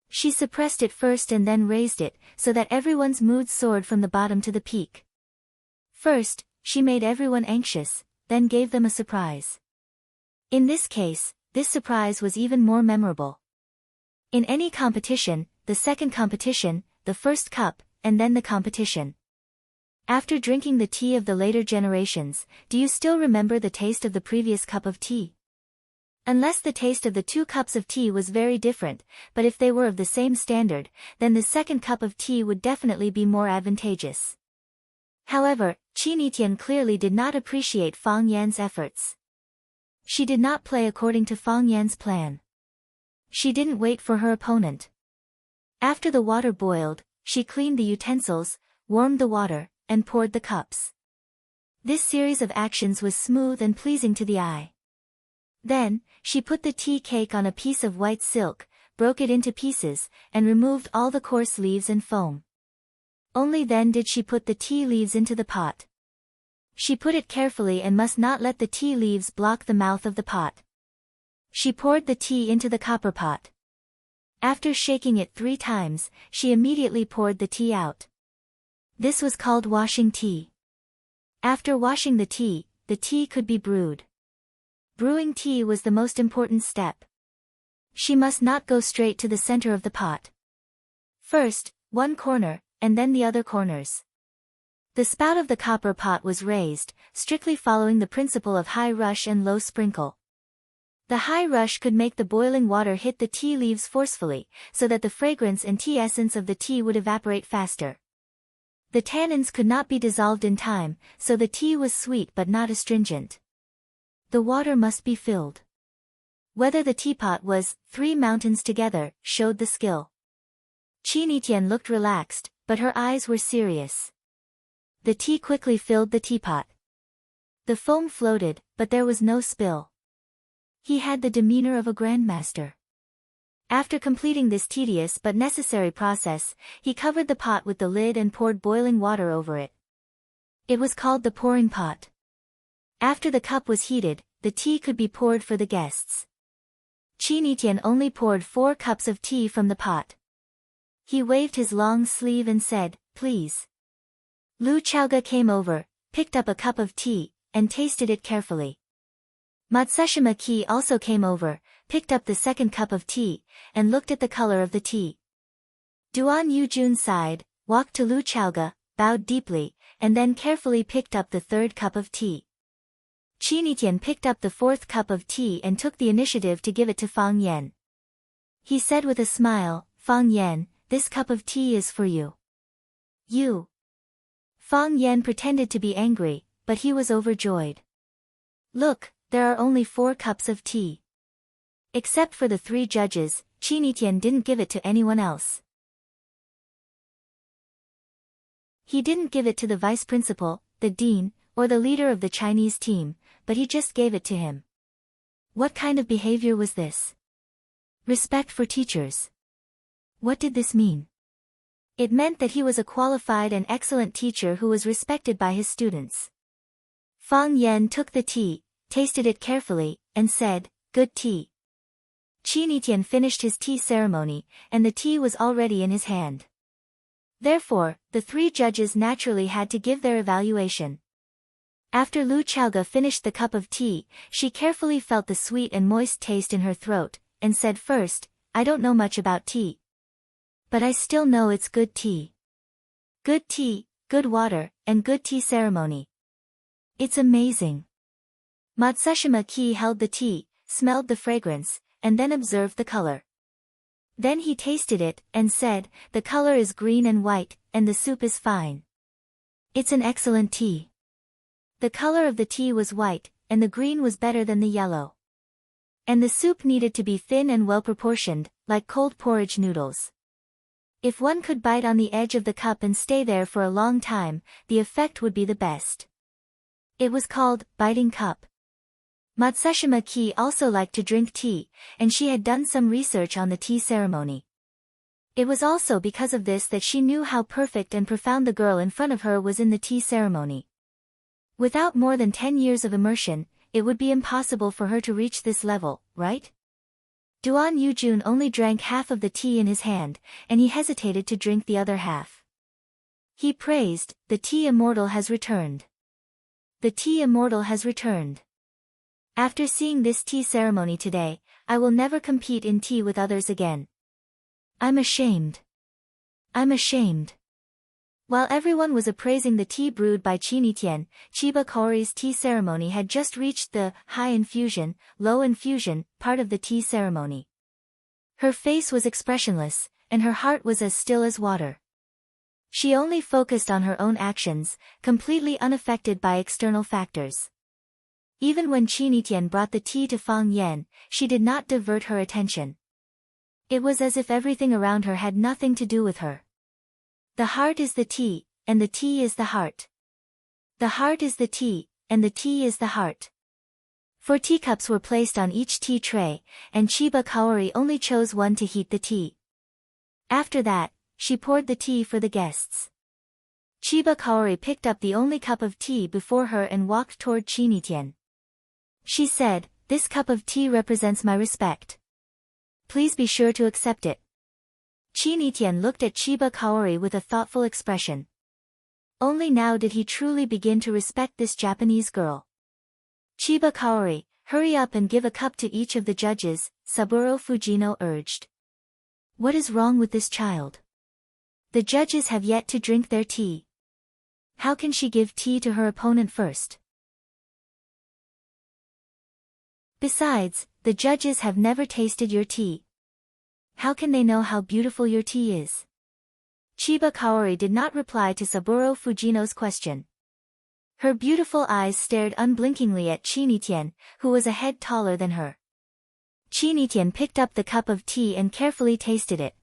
She suppressed it first and then raised it, so that everyone's mood soared from the bottom to the peak. First, she made everyone anxious, then gave them a surprise. In this case, this surprise was even more memorable. In any competition, the second competition, the first cup, and then the competition. After drinking the tea of the later generations, do you still remember the taste of the previous cup of tea? Unless the taste of the 2 cups of tea was very different, but if they were of the same standard, then the second cup of tea would definitely be more advantageous. However, Qinitian clearly did not appreciate Fang Yan's efforts. She did not play according to Fang Yan's plan. She didn't wait for her opponent. After the water boiled, she cleaned the utensils, warmed the water, and poured the cups. This series of actions was smooth and pleasing to the eye. Then, she put the tea cake on a piece of white silk, broke it into pieces, and removed all the coarse leaves and foam. Only then did she put the tea leaves into the pot. She put it carefully and must not let the tea leaves block the mouth of the pot. She poured the tea into the copper pot. After shaking it 3 times, she immediately poured the tea out. This was called washing tea. After washing the tea could be brewed. Brewing tea was the most important step. She must not go straight to the center of the pot. First, one corner, and then the other corners. The spout of the copper pot was raised, strictly following the principle of high rush and low sprinkle. The high rush could make the boiling water hit the tea leaves forcefully, so that the fragrance and tea essence of the tea would evaporate faster. The tannins could not be dissolved in time, so the tea was sweet but not astringent. The water must be filled. Whether the teapot was 3 mountains together showed the skill. Qinitian looked relaxed, but her eyes were serious. The tea quickly filled the teapot. The foam floated, but there was no spill. He had the demeanor of a grandmaster. After completing this tedious but necessary process, he covered the pot with the lid and poured boiling water over it. It was called the pouring pot. After the cup was heated, the tea could be poured for the guests. Qi Nitian only poured 4 cups of tea from the pot. He waved his long sleeve and said, "Please." Lu Chaoga came over, picked up a cup of tea, and tasted it carefully. Matsushima Ki also came over, picked up the second cup of tea, and looked at the color of the tea. Duan Yujun sighed, walked to Lu Chaoga, bowed deeply, and then carefully picked up the third cup of tea. Qi Nitian picked up the 4th cup of tea and took the initiative to give it to Fang Yan. He said with a smile, "Fang Yan, this cup of tea is for you." "You?" Fang Yan pretended to be angry, but he was overjoyed. "Look, there are only 4 cups of tea." Except for the 3 judges, Qi Nitian didn't give it to anyone else. He didn't give it to the vice principal, the dean, or the leader of the Chinese team, but he just gave it to him. What kind of behavior was this? Respect for teachers. What did this mean? It meant that he was a qualified and excellent teacher who was respected by his students. Fang Yan took the tea, tasted it carefully, and said, "Good tea." Qi Nitian finished his tea ceremony, and the tea was already in his hand. Therefore, the 3 judges naturally had to give their evaluation. After Lu Chaoga finished the cup of tea, she carefully felt the sweet and moist taste in her throat, and said first, "I don't know much about tea. But I still know it's good tea. Good tea, good water, and good tea ceremony. It's amazing." Matsushima Ki held the tea, smelled the fragrance, and then observed the color. Then he tasted it, and said, "The color is green and white, and the soup is fine. It's an excellent tea." The color of the tea was white, and the green was better than the yellow. And the soup needed to be thin and well-proportioned, like cold porridge noodles. If one could bite on the edge of the cup and stay there for a long time, the effect would be the best. It was called, biting cup. Matsushima Ki also liked to drink tea, and she had done some research on the tea ceremony. It was also because of this that she knew how perfect and profound the girl in front of her was in the tea ceremony. Without more than 10 years of immersion, it would be impossible for her to reach this level, right? Duan Yujun only drank half of the tea in his hand, and he hesitated to drink the other half. He praised, "The tea immortal has returned. The tea immortal has returned. After seeing this tea ceremony today, I will never compete in tea with others again. I'm ashamed. I'm ashamed." While everyone was appraising the tea brewed by Qi Nitian, Chiba Kaori's tea ceremony had just reached the high infusion, low infusion part of the tea ceremony. Her face was expressionless, and her heart was as still as water. She only focused on her own actions, completely unaffected by external factors. Even when Qi Nitian brought the tea to Fang Yan, she did not divert her attention. It was as if everything around her had nothing to do with her. The heart is the tea, and the tea is the heart. The heart is the tea, and the tea is the heart. 4 teacups were placed on each tea tray, and Chiba Kaori only chose one to heat the tea. After that, she poured the tea for the guests. Chiba Kaori picked up the only cup of tea before her and walked toward Qi Nitian. She said, "This cup of tea represents my respect. Please be sure to accept it." Qi Nitian looked at Chiba Kaori with a thoughtful expression. Only now did he truly begin to respect this Japanese girl. "Chiba Kaori, hurry up and give a cup to each of the judges," Saburo Fujino urged. "What is wrong with this child? The judges have yet to drink their tea. How can she give tea to her opponent first? Besides, the judges have never tasted your tea. How can they know how beautiful your tea is?" Chiba Kaori did not reply to Saburo Fujino's question. Her beautiful eyes stared unblinkingly at Qi Nitian, who was a head taller than her. Qi Nitian picked up the cup of tea and carefully tasted it.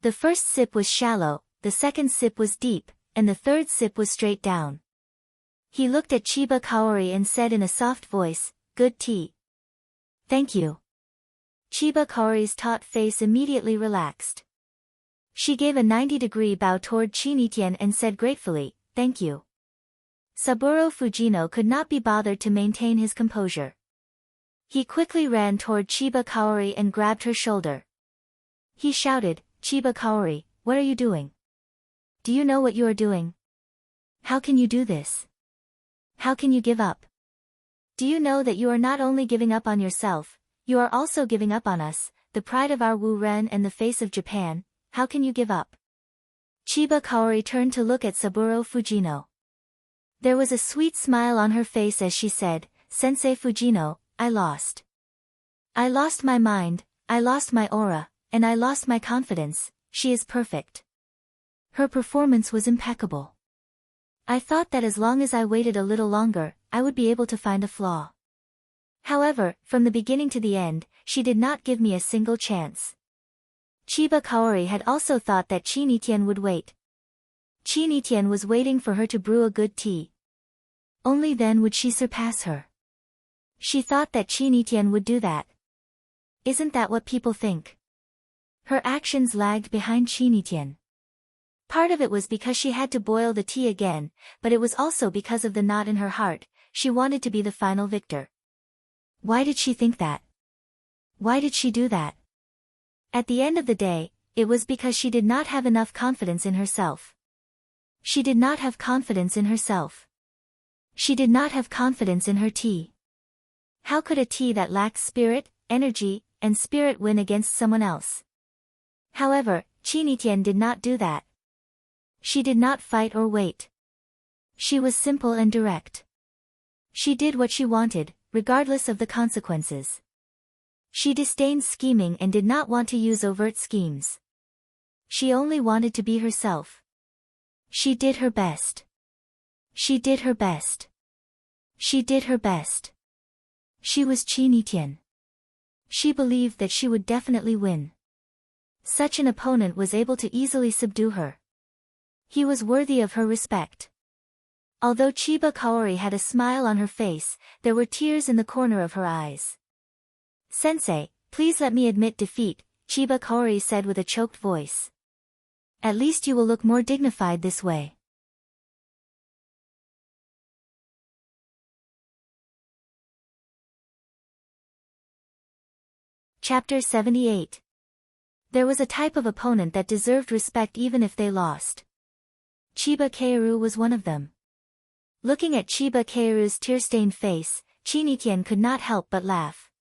The first sip was shallow, the second sip was deep, and the third sip was straight down. He looked at Chiba Kaori and said in a soft voice, "Good tea." "Thank you." Chiba Kaori's taut face immediately relaxed. She gave a 90-degree bow toward Chinitian and said gratefully, "Thank you." Saburo Fujino could not be bothered to maintain his composure. He quickly ran toward Chiba Kaori and grabbed her shoulder. He shouted, "Chiba Kaori, what are you doing? Do you know what you are doing? How can you do this? How can you give up? Do you know that you are not only giving up on yourself, you are also giving up on us, the pride of our Wu-Ren and the face of Japan? How can you give up?" Chiba Kaori turned to look at Saburo Fujino. There was a sweet smile on her face as she said, "Sensei Fujino, I lost. I lost my mind, I lost my aura, and I lost my confidence. She is perfect. Her performance was impeccable. I thought that as long as I waited a little longer, I would be able to find a flaw. However, from the beginning to the end, she did not give me a single chance." Chiba Kaori had also thought that Chinitian would wait. Chinitian was waiting for her to brew a good tea. Only then would she surpass her. She thought that Chinitian would do that. Isn't that what people think? Her actions lagged behind Chinitian. Part of it was because she had to boil the tea again, but it was also because of the knot in her heart. She wanted to be the final victor. Why did she think that? Why did she do that? At the end of the day, it was because she did not have enough confidence in herself. She did not have confidence in herself. She did not have confidence in her tea. How could a tea that lacks spirit, energy, and spirit win against someone else? However, Chinitian did not do that. She did not fight or wait. She was simple and direct. She did what she wanted, regardless of the consequences. She disdained scheming and did not want to use overt schemes. She only wanted to be herself. She did her best. She did her best. She did her best. She was Chinitian. She believed that she would definitely win. Such an opponent was able to easily subdue her. He was worthy of her respect. Although Chiba Kaori had a smile on her face, there were tears in the corner of her eyes. "Sensei, please let me admit defeat," Chiba Kaori said with a choked voice. "At least you will look more dignified this way." Chapter 78. There was a type of opponent that deserved respect even if they lost. Chiba Kaoru was one of them. Looking at Chiba Kaoru's tear-stained face, Chinitian could not help but laugh.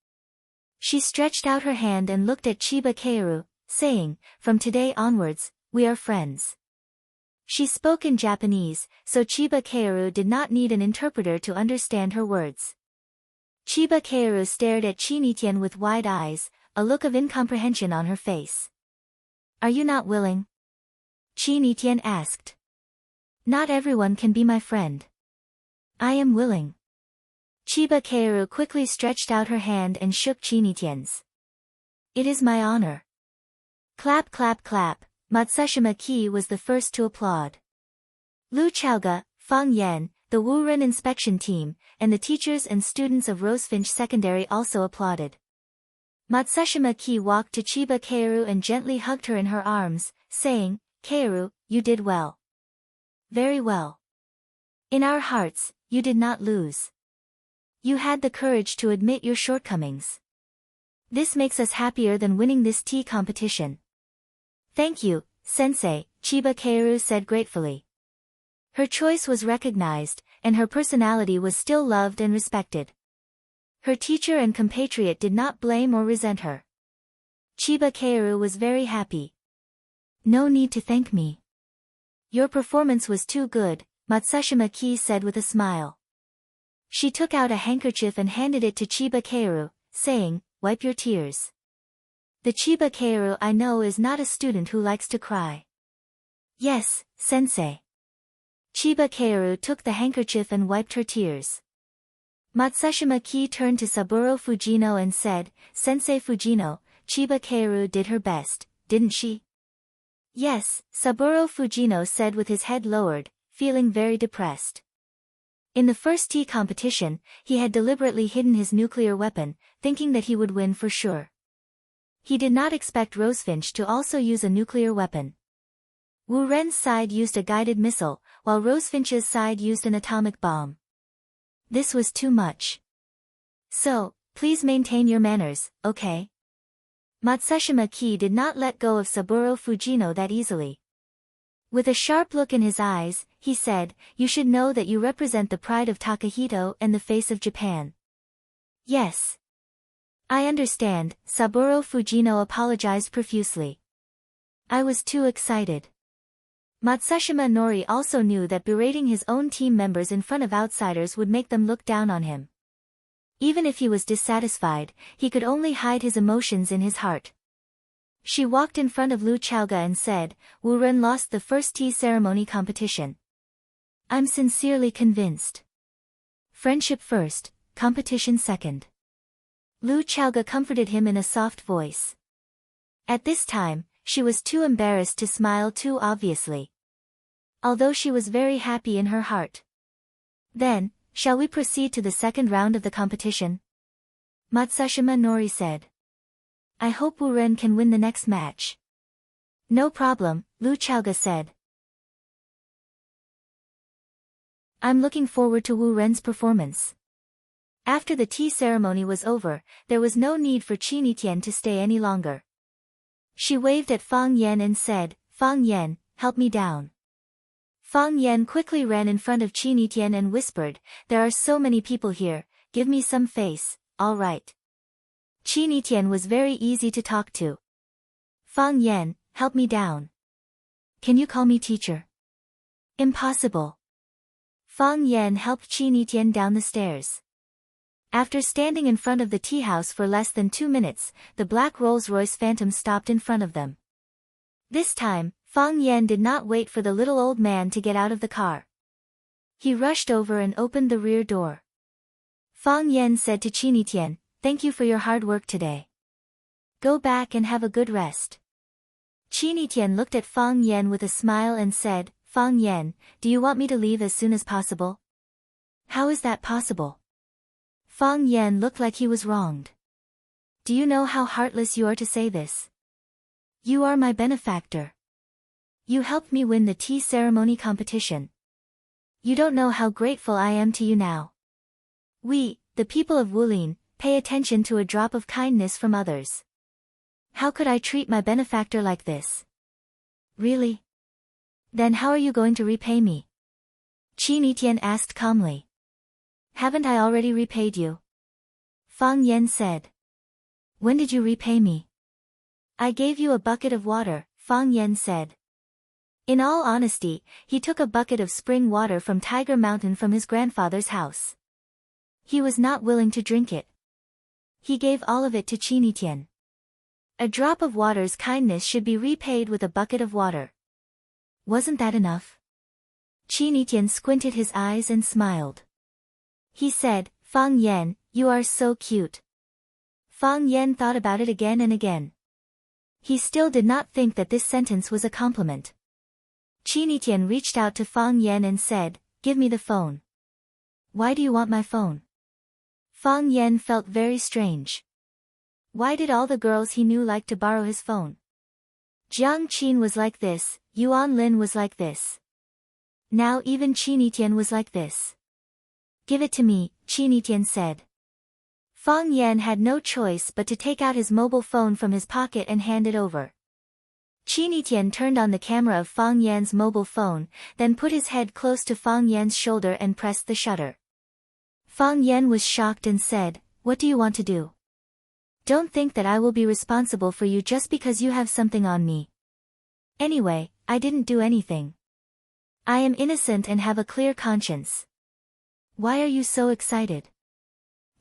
She stretched out her hand and looked at Chiba Kaoru, saying, "From today onwards, we are friends." She spoke in Japanese, so Chiba Kaoru did not need an interpreter to understand her words. Chiba Kaoru stared at Chinitian with wide eyes, a look of incomprehension on her face. "Are you not willing?" Chinitian asked. "Not everyone can be my friend." "I am willing." Chiba Kaoru quickly stretched out her hand and shook Chinitian's. "It is my honor." Clap clap clap, Matsushima Ki was the first to applaud. Lu Chaoga, Fang Yan, the Wu-Ren inspection team, and the teachers and students of Rosefinch Secondary also applauded. Matsushima Ki walked to Chiba Kaoru and gently hugged her in her arms, saying, "Kaoru, you did well. Very well. In our hearts, you did not lose. You had the courage to admit your shortcomings. This makes us happier than winning this tea competition." "Thank you, Sensei," Chiba Kaoru said gratefully. Her choice was recognized, and her personality was still loved and respected. Her teacher and compatriot did not blame or resent her. Chiba Kaoru was very happy. "No need to thank me. Your performance was too good," Matsushima Ki said with a smile. She took out a handkerchief and handed it to Chiba Kaoru, saying, "Wipe your tears. The Chiba Kaoru I know is not a student who likes to cry." "Yes, Sensei." Chiba Kaoru took the handkerchief and wiped her tears. Matsushima Ki turned to Saburo Fujino and said, "Sensei Fujino, Chiba Kaoru did her best, didn't she?" "Yes," Saburo Fujino said with his head lowered, feeling very depressed. In the first tea competition, he had deliberately hidden his nuclear weapon, thinking that he would win for sure. He did not expect Rosefinch to also use a nuclear weapon. Wu Ren's side used a guided missile, while Rosefinch's side used an atomic bomb. This was too much. So, please maintain your manners, okay? Matsushima Ki did not let go of Saburo Fujino that easily. With a sharp look in his eyes, he said, "You should know that you represent the pride of Takahito and the face of Japan." Yes. I understand, Saburo Fujino apologized profusely. I was too excited. Matsushima Nori also knew that berating his own team members in front of outsiders would make them look down on him. Even if he was dissatisfied, he could only hide his emotions in his heart. She walked in front of Lu Chaoga and said, "Wu Ren lost the first tea ceremony competition. I'm sincerely convinced. Friendship first, competition second." Lu Chaoga comforted him in a soft voice. At this time, she was too embarrassed to smile too obviously. Although she was very happy in her heart. "Then, shall we proceed to the second round of the competition?" Matsushima Nori said. "I hope Wu Ren can win the next match." "No problem," Lu Chaoga said. "I'm looking forward to Wu Ren's performance." After the tea ceremony was over, there was no need for Qin Yitian to stay any longer. She waved at Fang Yen and said, "Fang Yen, help me down." Fang Yen quickly ran in front of Qin Yitian and whispered, "There are so many people here, give me some face, all right." Qin Yitian was very easy to talk to. "Fang Yen, help me down." "Can you call me teacher?" "Impossible." Fang Yen helped Qin Yitian down the stairs. After standing in front of the tea house for less than 2 minutes, the black Rolls-Royce Phantom stopped in front of them. This time, Fang Yen did not wait for the little old man to get out of the car. He rushed over and opened the rear door. Fang Yen said to Qin Yitian, "Thank you for your hard work today. Go back and have a good rest." Qin Yitian looked at Fang Yen with a smile and said, "Fang Yen, do you want me to leave as soon as possible?" "How is that possible?" Fang Yen looked like he was wronged. "Do you know how heartless you are to say this? You are my benefactor. You helped me win the tea ceremony competition. You don't know how grateful I am to you now. We, the people of Wulin, pay attention to a drop of kindness from others. How could I treat my benefactor like this?" "Really? Then how are you going to repay me?" Qin Yitian asked calmly. "Haven't I already repaid you?" Fang Yen said. "When did you repay me?" "I gave you a bucket of water," Fang Yen said. In all honesty, he took a bucket of spring water from Tiger Mountain from his grandfather's house. He was not willing to drink it. He gave all of it to Qin Yitian. A drop of water's kindness should be repaid with a bucket of water. Wasn't that enough? Qin Yitian squinted his eyes and smiled. He said, "Fang Yen, you are so cute." Fang Yen thought about it again and again. He still did not think that this sentence was a compliment. Qin Yitian reached out to Fang Yen and said, "Give me the phone." "Why do you want my phone?" Fang Yen felt very strange. Why did all the girls he knew like to borrow his phone? Jiang Qin was like this, Yuan Lin was like this. Now even Qin Yitian was like this. "Give it to me," Qin Yitian said. Fang Yen had no choice but to take out his mobile phone from his pocket and hand it over. Qin Yitian turned on the camera of Fang Yan's mobile phone, then put his head close to Fang Yan's shoulder and pressed the shutter. Fang Yan was shocked and said, "What do you want to do? Don't think that I will be responsible for you just because you have something on me. Anyway, I didn't do anything. I am innocent and have a clear conscience." "Why are you so excited?"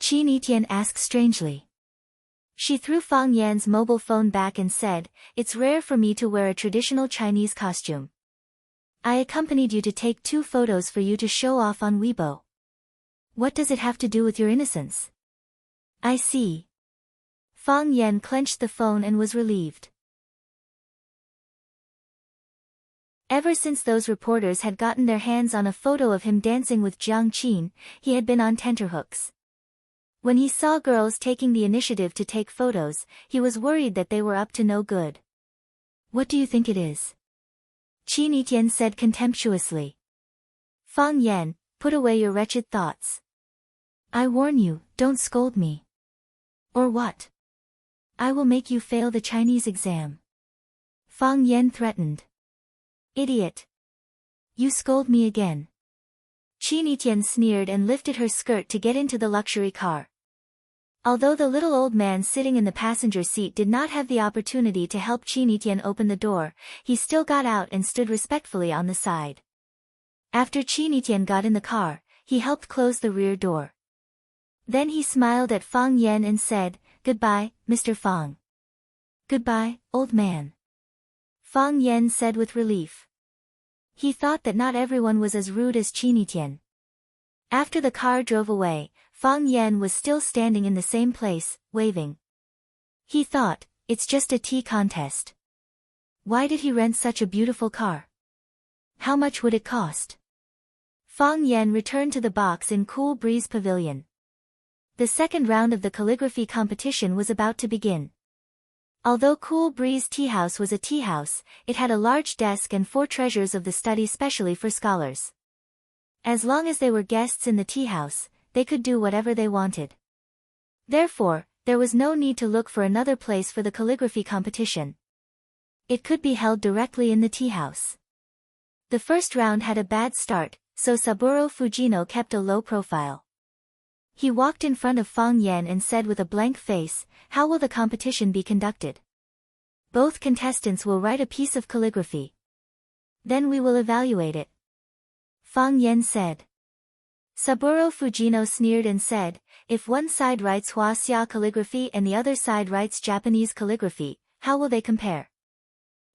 Qin Yitian asked strangely. She threw Fang Yan's mobile phone back and said, "It's rare for me to wear a traditional Chinese costume. I accompanied you to take 2 photos for you to show off on Weibo. What does it have to do with your innocence?" "I see." Fang Yan clenched the phone and was relieved. Ever since those reporters had gotten their hands on a photo of him dancing with Jiang Qin, he had been on tenterhooks. When he saw girls taking the initiative to take photos, he was worried that they were up to no good. What do you think it is? Qi Nitian said contemptuously. Fang Yan, put away your wretched thoughts. I warn you, don't scold me. Or what? I will make you fail the Chinese exam. Fang Yan threatened. Idiot. You scold me again. Qi Nitian sneered and lifted her skirt to get into the luxury car. Although the little old man sitting in the passenger seat did not have the opportunity to help Qi Nitian open the door, he still got out and stood respectfully on the side. After Qi Nitian got in the car, he helped close the rear door. Then he smiled at Fang Yan and said, "Goodbye, Mr. Fang." "Goodbye, old man," Fang Yan said with relief. He thought that not everyone was as rude as Qi Nitian. After the car drove away, Fang Yan was still standing in the same place, waving. He thought, it's just a tea contest. Why did he rent such a beautiful car? How much would it cost? Fang Yan returned to the box in Cool Breeze Pavilion. The second round of the calligraphy competition was about to begin. Although Cool Breeze Tea House was a tea house, it had a large desk and 4 treasures of the study specially for scholars. As long as they were guests in the tea house, they could do whatever they wanted. Therefore, there was no need to look for another place for the calligraphy competition. It could be held directly in the tea house. The first round had a bad start, so Saburo Fujino kept a low profile. He walked in front of Fang Yan and said with a blank face, "How will the competition be conducted?" "Both contestants will write a piece of calligraphy. Then we will evaluate it," Fang Yan said. Saburo Fujino sneered and said, "If one side writes Huaxia calligraphy and the other side writes Japanese calligraphy, how will they compare?"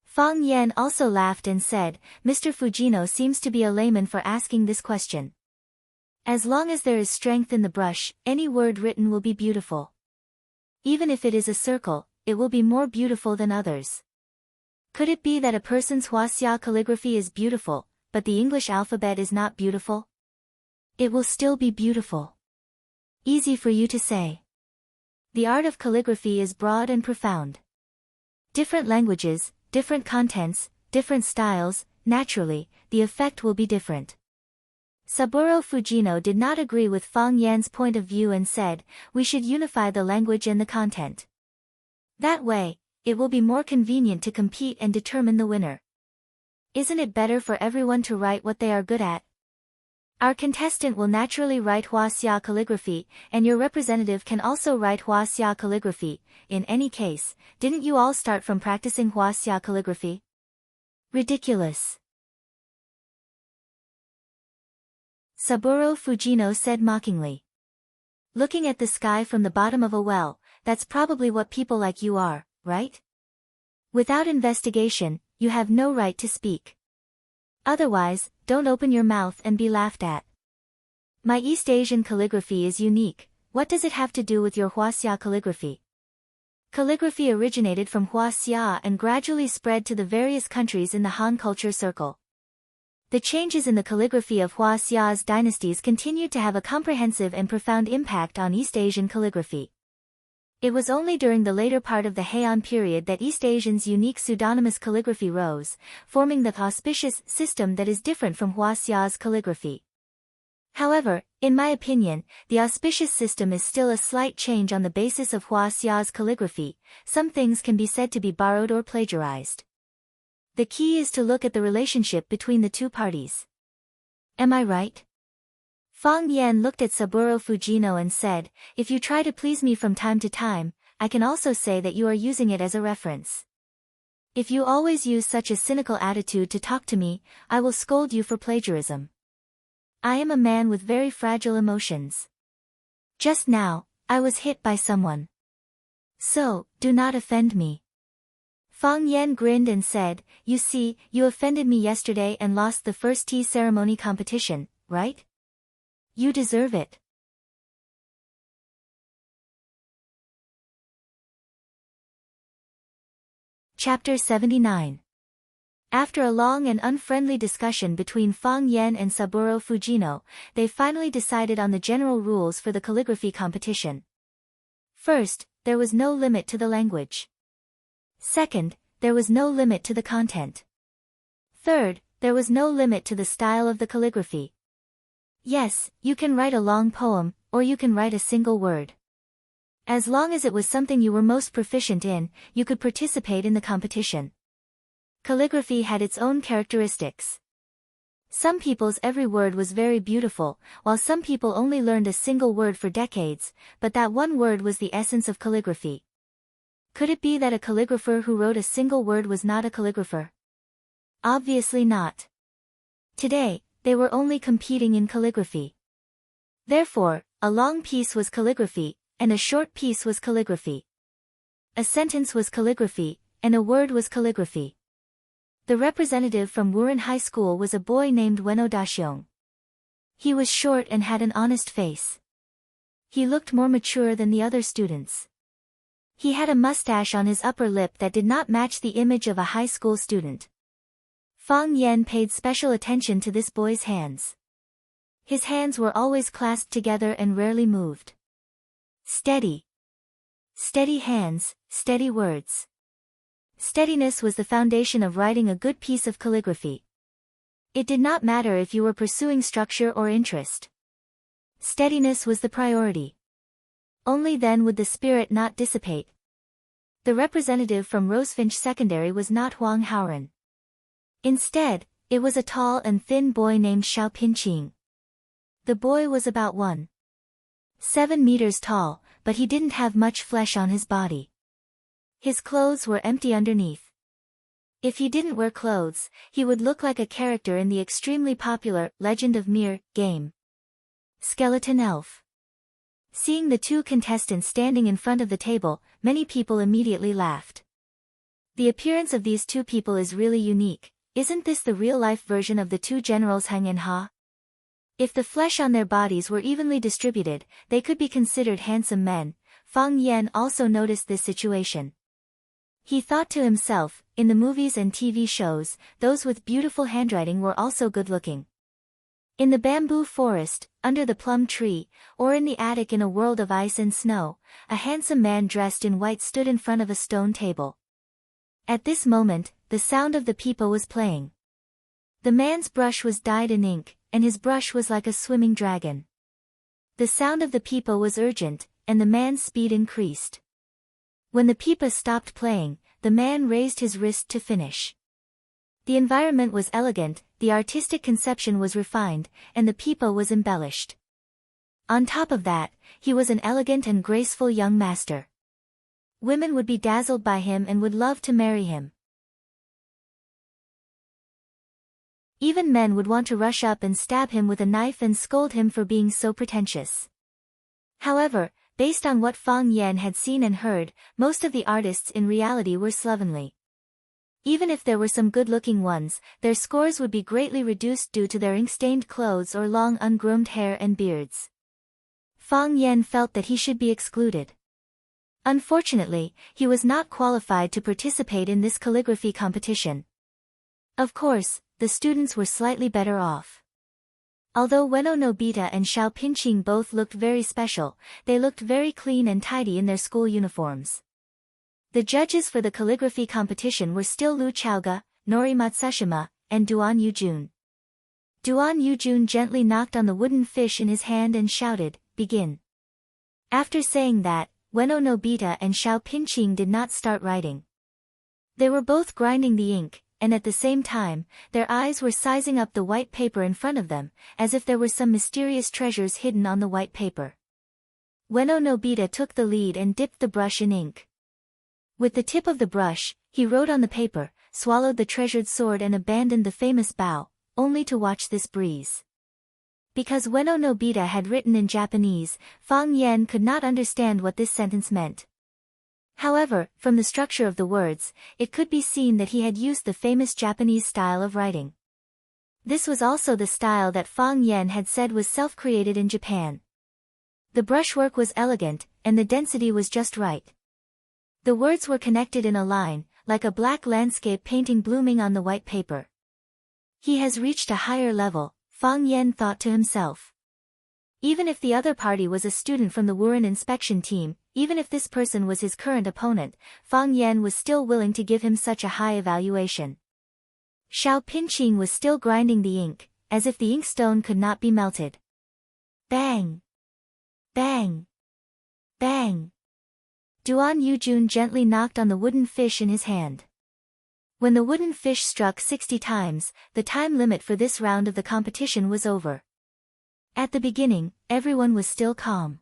Fang Yan also laughed and said, "Mr. Fujino seems to be a layman for asking this question. As long as there is strength in the brush, any word written will be beautiful. Even if it is a circle, it will be more beautiful than others. Could it be that a person's Huaxia calligraphy is beautiful, but the English alphabet is not beautiful? It will still be beautiful. Easy for you to say. The art of calligraphy is broad and profound. Different languages, different contents, different styles, naturally, the effect will be different." Saburo Fujino did not agree with Fang Yan's point of view and said, "We should unify the language and the content. That way, it will be more convenient to compete and determine the winner. Isn't it better for everyone to write what they are good at? Our contestant will naturally write Huaxia calligraphy, and your representative can also write Huaxia calligraphy. In any case, didn't you all start from practicing Huaxia calligraphy?" "Ridiculous," Saburo Fujino said mockingly. "Looking at the sky from the bottom of a well, that's probably what people like you are, right? Without investigation, you have no right to speak. Otherwise, don't open your mouth and be laughed at. My East Asian calligraphy is unique. What does it have to do with your Huaxia calligraphy?" Calligraphy originated from Huaxia and gradually spread to the various countries in the Han culture circle. The changes in the calligraphy of Huaxia's dynasties continued to have a comprehensive and profound impact on East Asian calligraphy. It was only during the later part of the Heian period that East Asians' unique pseudonymous calligraphy rose, forming the auspicious system that is different from Huaxia's calligraphy. However, in my opinion, the auspicious system is still a slight change on the basis of Huaxia's calligraphy. Some things can be said to be borrowed or plagiarized. The key is to look at the relationship between the two parties. Am I right? Fang Yan looked at Saburo Fujino and said, "If you try to please me from time to time, I can also say that you are using it as a reference. If you always use such a cynical attitude to talk to me, I will scold you for plagiarism. I am a man with very fragile emotions. Just now, I was hit by someone. So, do not offend me." Fang Yan grinned and said, "You see, you offended me yesterday and lost the first tea ceremony competition, right? You deserve it." Chapter 79. After a long and unfriendly discussion between Fang Yan and Saburo Fujino, they finally decided on the general rules for the calligraphy competition. First, there was no limit to the language. Second, there was no limit to the content. Third, there was no limit to the style of the calligraphy. Yes, you can write a long poem, or you can write a single word. As long as it was something you were most proficient in, you could participate in the competition. Calligraphy had its own characteristics. Some people's every word was very beautiful, while some people only learned a single word for decades, but that one word was the essence of calligraphy. Could it be that a calligrapher who wrote a single word was not a calligrapher? Obviously not. Today, they were only competing in calligraphy. Therefore, a long piece was calligraphy, and a short piece was calligraphy. A sentence was calligraphy, and a word was calligraphy. The representative from Wuren High School was a boy named Ueno Daxiong. He was short and had an honest face. He looked more mature than the other students. He had a mustache on his upper lip that did not match the image of a high school student. Fang Yan paid special attention to this boy's hands. His hands were always clasped together and rarely moved. Steady. Steady hands, steady words. Steadiness was the foundation of writing a good piece of calligraphy. It did not matter if you were pursuing structure or interest. Steadiness was the priority. Only then would the spirit not dissipate. The representative from Rosefinch Secondary was not Huang Haoren. Instead, it was a tall and thin boy named Xiao Pinqing. The boy was about 1.7 meters tall, but he didn't have much flesh on his body. His clothes were empty underneath. If he didn't wear clothes, he would look like a character in the extremely popular Legend of Mir game. Skeleton Elf. Seeing the two contestants standing in front of the table, many people immediately laughed. The appearance of these two people is really unique. Isn't this the real-life version of the two generals Heng and Ha? If the flesh on their bodies were evenly distributed, they could be considered handsome men. Fang Yan also noticed this situation. He thought to himself, in the movies and TV shows, those with beautiful handwriting were also good-looking. In the bamboo forest, under the plum tree, or in the attic in a world of ice and snow, a handsome man dressed in white stood in front of a stone table. At this moment, the sound of the pipa was playing. The man's brush was dyed in ink, and his brush was like a swimming dragon. The sound of the pipa was urgent, and the man's speed increased. When the pipa stopped playing, the man raised his wrist to finish. The environment was elegant, the artistic conception was refined, and the pipa was embellished. On top of that, he was an elegant and graceful young master. Women would be dazzled by him and would love to marry him. Even men would want to rush up and stab him with a knife and scold him for being so pretentious. However, based on what Fang Yan had seen and heard, most of the artists in reality were slovenly. Even if there were some good-looking ones, their scores would be greatly reduced due to their ink-stained clothes or long ungroomed hair and beards. Fang Yan felt that he should be excluded. Unfortunately, he was not qualified to participate in this calligraphy competition. Of course, the students were slightly better off. Although Ueno Nobita and Xiao Pinqing both looked very special, they looked very clean and tidy in their school uniforms. The judges for the calligraphy competition were still Lu Chaoga, Nori Matsushima, and Duan Yujun. Duan Yujun gently knocked on the wooden fish in his hand and shouted, "Begin." After saying that, Ueno Nobita and Xiao Pinqing did not start writing. They were both grinding the ink, and at the same time, their eyes were sizing up the white paper in front of them, as if there were some mysterious treasures hidden on the white paper. Ueno Nobita took the lead and dipped the brush in ink. With the tip of the brush, he wrote on the paper, swallowed the treasured sword and abandoned the famous bow, only to watch this breeze. Because Ueno Nobita had written in Japanese, Fang Yan could not understand what this sentence meant. However, from the structure of the words, it could be seen that he had used the famous Japanese style of writing. This was also the style that Fang Yan had said was self-created in Japan. The brushwork was elegant, and the density was just right. The words were connected in a line, like a black landscape painting blooming on the white paper. He has reached a higher level, Fang Yan thought to himself. Even if the other party was a student from the Wuren inspection team, even if this person was his current opponent, Fang Yan was still willing to give him such a high evaluation. Xiao Pinqing was still grinding the ink, as if the inkstone could not be melted. Bang! Bang! Bang! Duan Yujun gently knocked on the wooden fish in his hand. When the wooden fish struck 60 times, the time limit for this round of the competition was over. At the beginning, everyone was still calm.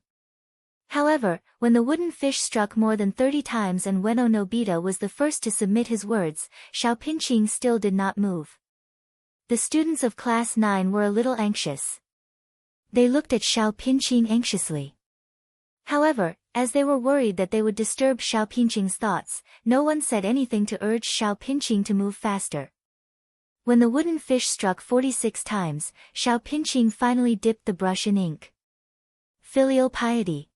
However, when the wooden fish struck more than 30 times and Ueno Nobita was the first to submit his words, Xiao Pinqing still did not move. The students of Class 9 were a little anxious. They looked at Xiao Pinqing anxiously. However, as they were worried that they would disturb Xiao Pinqing's thoughts, no one said anything to urge Xiao Pinqing to move faster. When the wooden fish struck 46 times, Xiao Pinqing finally dipped the brush in ink. Filial piety.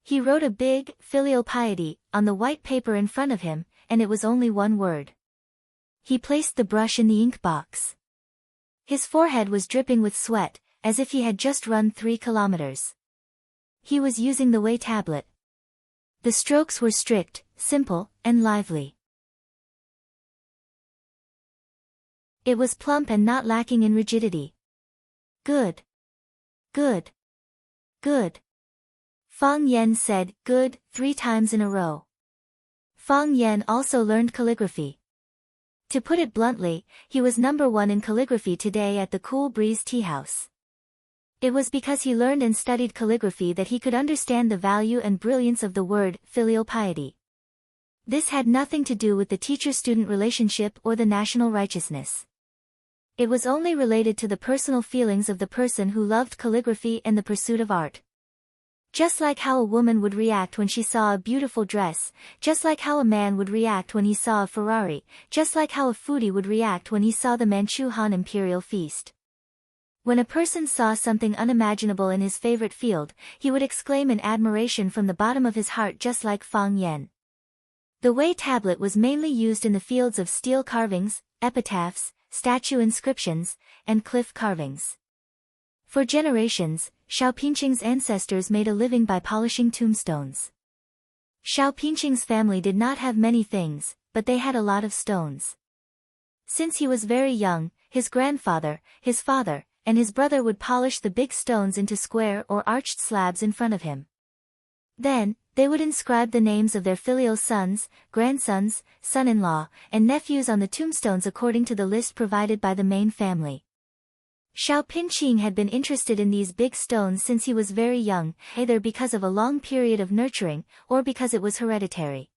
He wrote a big, filial piety, on the white paper in front of him, and it was only one word. He placed the brush in the ink box. His forehead was dripping with sweat, as if he had just run 3 kilometers. He was using the Wei tablet. The strokes were strict, simple, and lively. It was plump and not lacking in rigidity. Good. Good. Good. Fang Yan said, good, 3 times in a row. Fang Yan also learned calligraphy. To put it bluntly, he was number 1 in calligraphy today at the Cool Breeze Tea House. It was because he learned and studied calligraphy that he could understand the value and brilliance of the word filial piety. This had nothing to do with the teacher-student relationship or the national righteousness. It was only related to the personal feelings of the person who loved calligraphy and the pursuit of art. Just like how a woman would react when she saw a beautiful dress, just like how a man would react when he saw a Ferrari, just like how a foodie would react when he saw the Manchu Han Imperial Feast. When a person saw something unimaginable in his favorite field, he would exclaim in admiration from the bottom of his heart, just like Fang Yan. The Wei tablet was mainly used in the fields of steel carvings, epitaphs, statue inscriptions, and cliff carvings. For generations, Xiao Pinqing's ancestors made a living by polishing tombstones. Xiao Pinqing's family did not have many things, but they had a lot of stones. Since he was very young, his grandfather, his father, and his brother would polish the big stones into square or arched slabs in front of him. Then, they would inscribe the names of their filial sons, grandsons, son-in-law, and nephews on the tombstones according to the list provided by the main family. Xiao Pinqing had been interested in these big stones since he was very young, either because of a long period of nurturing, or because it was hereditary.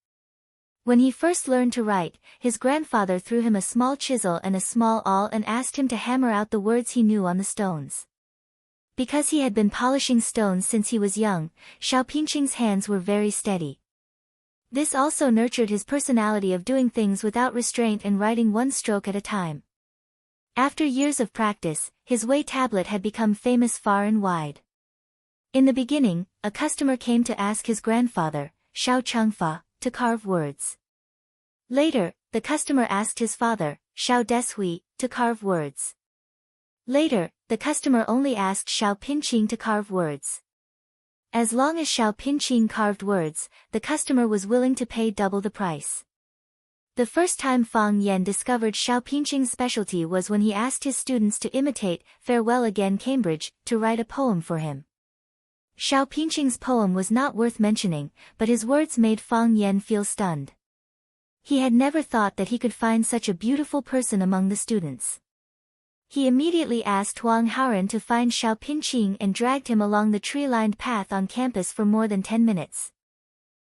When he first learned to write, his grandfather threw him a small chisel and a small awl and asked him to hammer out the words he knew on the stones. Because he had been polishing stones since he was young, Xiao Pinqing's hands were very steady. This also nurtured his personality of doing things without restraint and writing one stroke at a time. After years of practice, his Wei tablet had become famous far and wide. In the beginning, a customer came to ask his grandfather, Xiao Chengfa, to carve words. Later, the customer asked his father, Xiao Deshui, to carve words. Later, the customer only asked Xiao Pinqing to carve words. As long as Xiao Pinqing carved words, the customer was willing to pay double the price. The first time Fang Yan discovered Xiao Pinqing's specialty was when he asked his students to imitate Farewell Again Cambridge, to write a poem for him. Xiao Pinqing's poem was not worth mentioning, but his words made Fang Yan feel stunned. He had never thought that he could find such a beautiful person among the students. He immediately asked Huang Haoren to find Xiao Pinqing and dragged him along the tree-lined path on campus for more than 10 minutes.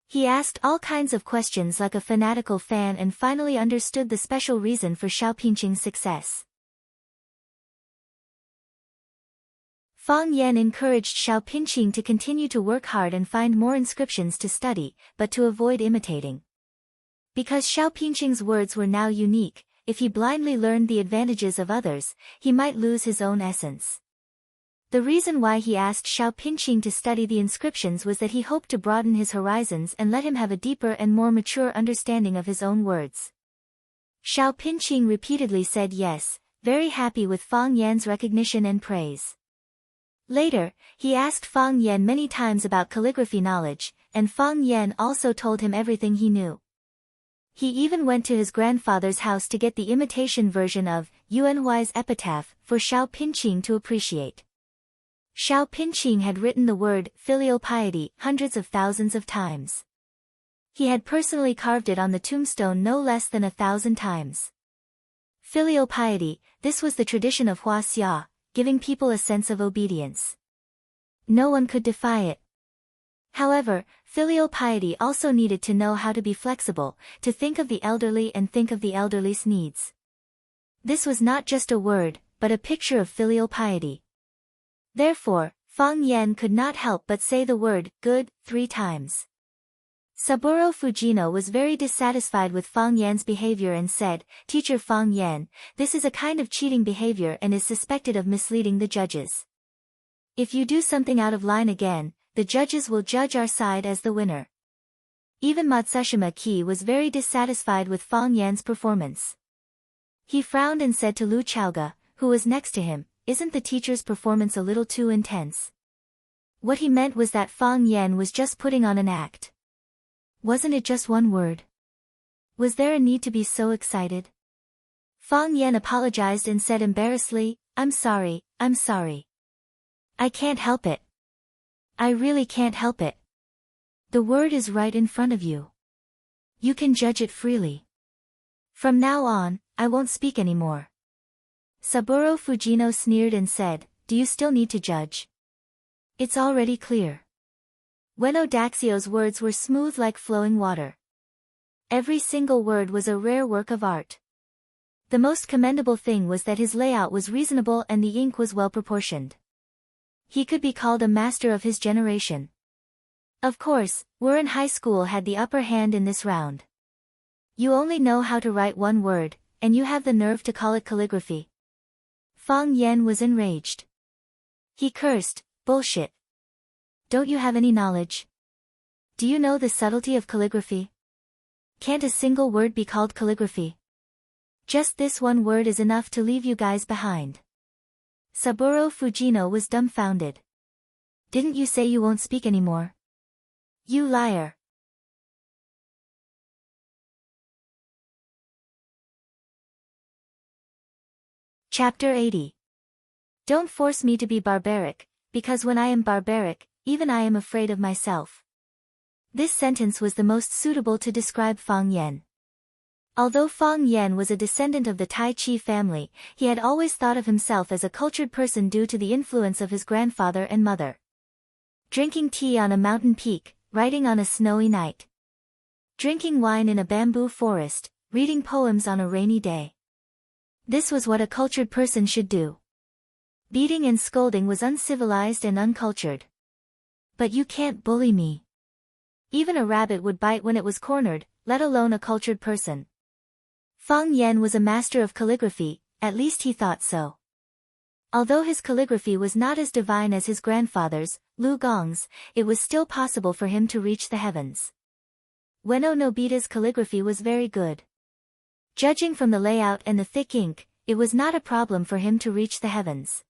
He asked all kinds of questions like a fanatical fan and finally understood the special reason for Xiao Pinqing's success. Fang Yan encouraged Xiao Pinqing to continue to work hard and find more inscriptions to study, but to avoid imitating. Because Xiao Pinqing's words were now unique, if he blindly learned the advantages of others, he might lose his own essence. The reason why he asked Xiao Pinqing to study the inscriptions was that he hoped to broaden his horizons and let him have a deeper and more mature understanding of his own words. Xiao Pinqing repeatedly said yes, very happy with Fang Yan's recognition and praise. Later, he asked Fang Yan many times about calligraphy knowledge, and Fang Yan also told him everything he knew. He even went to his grandfather's house to get the imitation version of Yuanhuai's epitaph for Xiao Pinqing to appreciate. Xiao Pinqing had written the word filial piety hundreds of thousands of times. He had personally carved it on the tombstone no less than 1,000 times. Filial piety, this was the tradition of Hua Xia, giving people a sense of obedience. No one could defy it. However, filial piety also needed to know how to be flexible, to think of the elderly and think of the elderly's needs. This was not just a word, but a picture of filial piety. Therefore, Fang Yan could not help but say the word good 3 times. Saburo Fujino was very dissatisfied with Fang Yan's behavior and said, "Teacher Fang Yan, this is a kind of cheating behavior and is suspected of misleading the judges. If you do something out of line again, the judges will judge our side as the winner." Even Matsushima Ki was very dissatisfied with Fang Yan's performance. He frowned and said to Lu Chaoga, who was next to him, "Isn't the teacher's performance a little too intense?" What he meant was that Fang Yan was just putting on an act. Wasn't it just one word? Was there a need to be so excited? Fang Yan apologized and said embarrassedly, I'm sorry. I can't help it. I really can't help it. The word is right in front of you. You can judge it freely. From now on, I won't speak anymore." Saburo Fujino sneered and said, "Do you still need to judge? It's already clear." Ueno Daxio's words were smooth like flowing water. Every single word was a rare work of art. The most commendable thing was that his layout was reasonable and the ink was well proportioned. He could be called a master of his generation. Of course, Wuren High School had the upper hand in this round. You only know how to write one word, and you have the nerve to call it calligraphy. Fang Yan was enraged. He cursed, "Bullshit. Don't you have any knowledge? Do you know the subtlety of calligraphy? Can't a single word be called calligraphy? Just this one word is enough to leave you guys behind." Saburo Fujino was dumbfounded. "Didn't you say you won't speak anymore? You liar." Chapter 80. Don't force me to be barbaric, because when I am barbaric, even I am afraid of myself. This sentence was the most suitable to describe Fang Yan. Although Fang Yan was a descendant of the Tai Chi family, he had always thought of himself as a cultured person due to the influence of his grandfather and mother. Drinking tea on a mountain peak, writing on a snowy night. Drinking wine in a bamboo forest, reading poems on a rainy day. This was what a cultured person should do. Beating and scolding was uncivilized and uncultured. But you can't bully me. Even a rabbit would bite when it was cornered, let alone a cultured person. Fang Yan was a master of calligraphy, at least he thought so. Although his calligraphy was not as divine as his grandfather's, Lu Gong's, it was still possible for him to reach the heavens. Ueno Nobita's calligraphy was very good. Judging from the layout and the thick ink, it was not a problem for him to reach the heavens.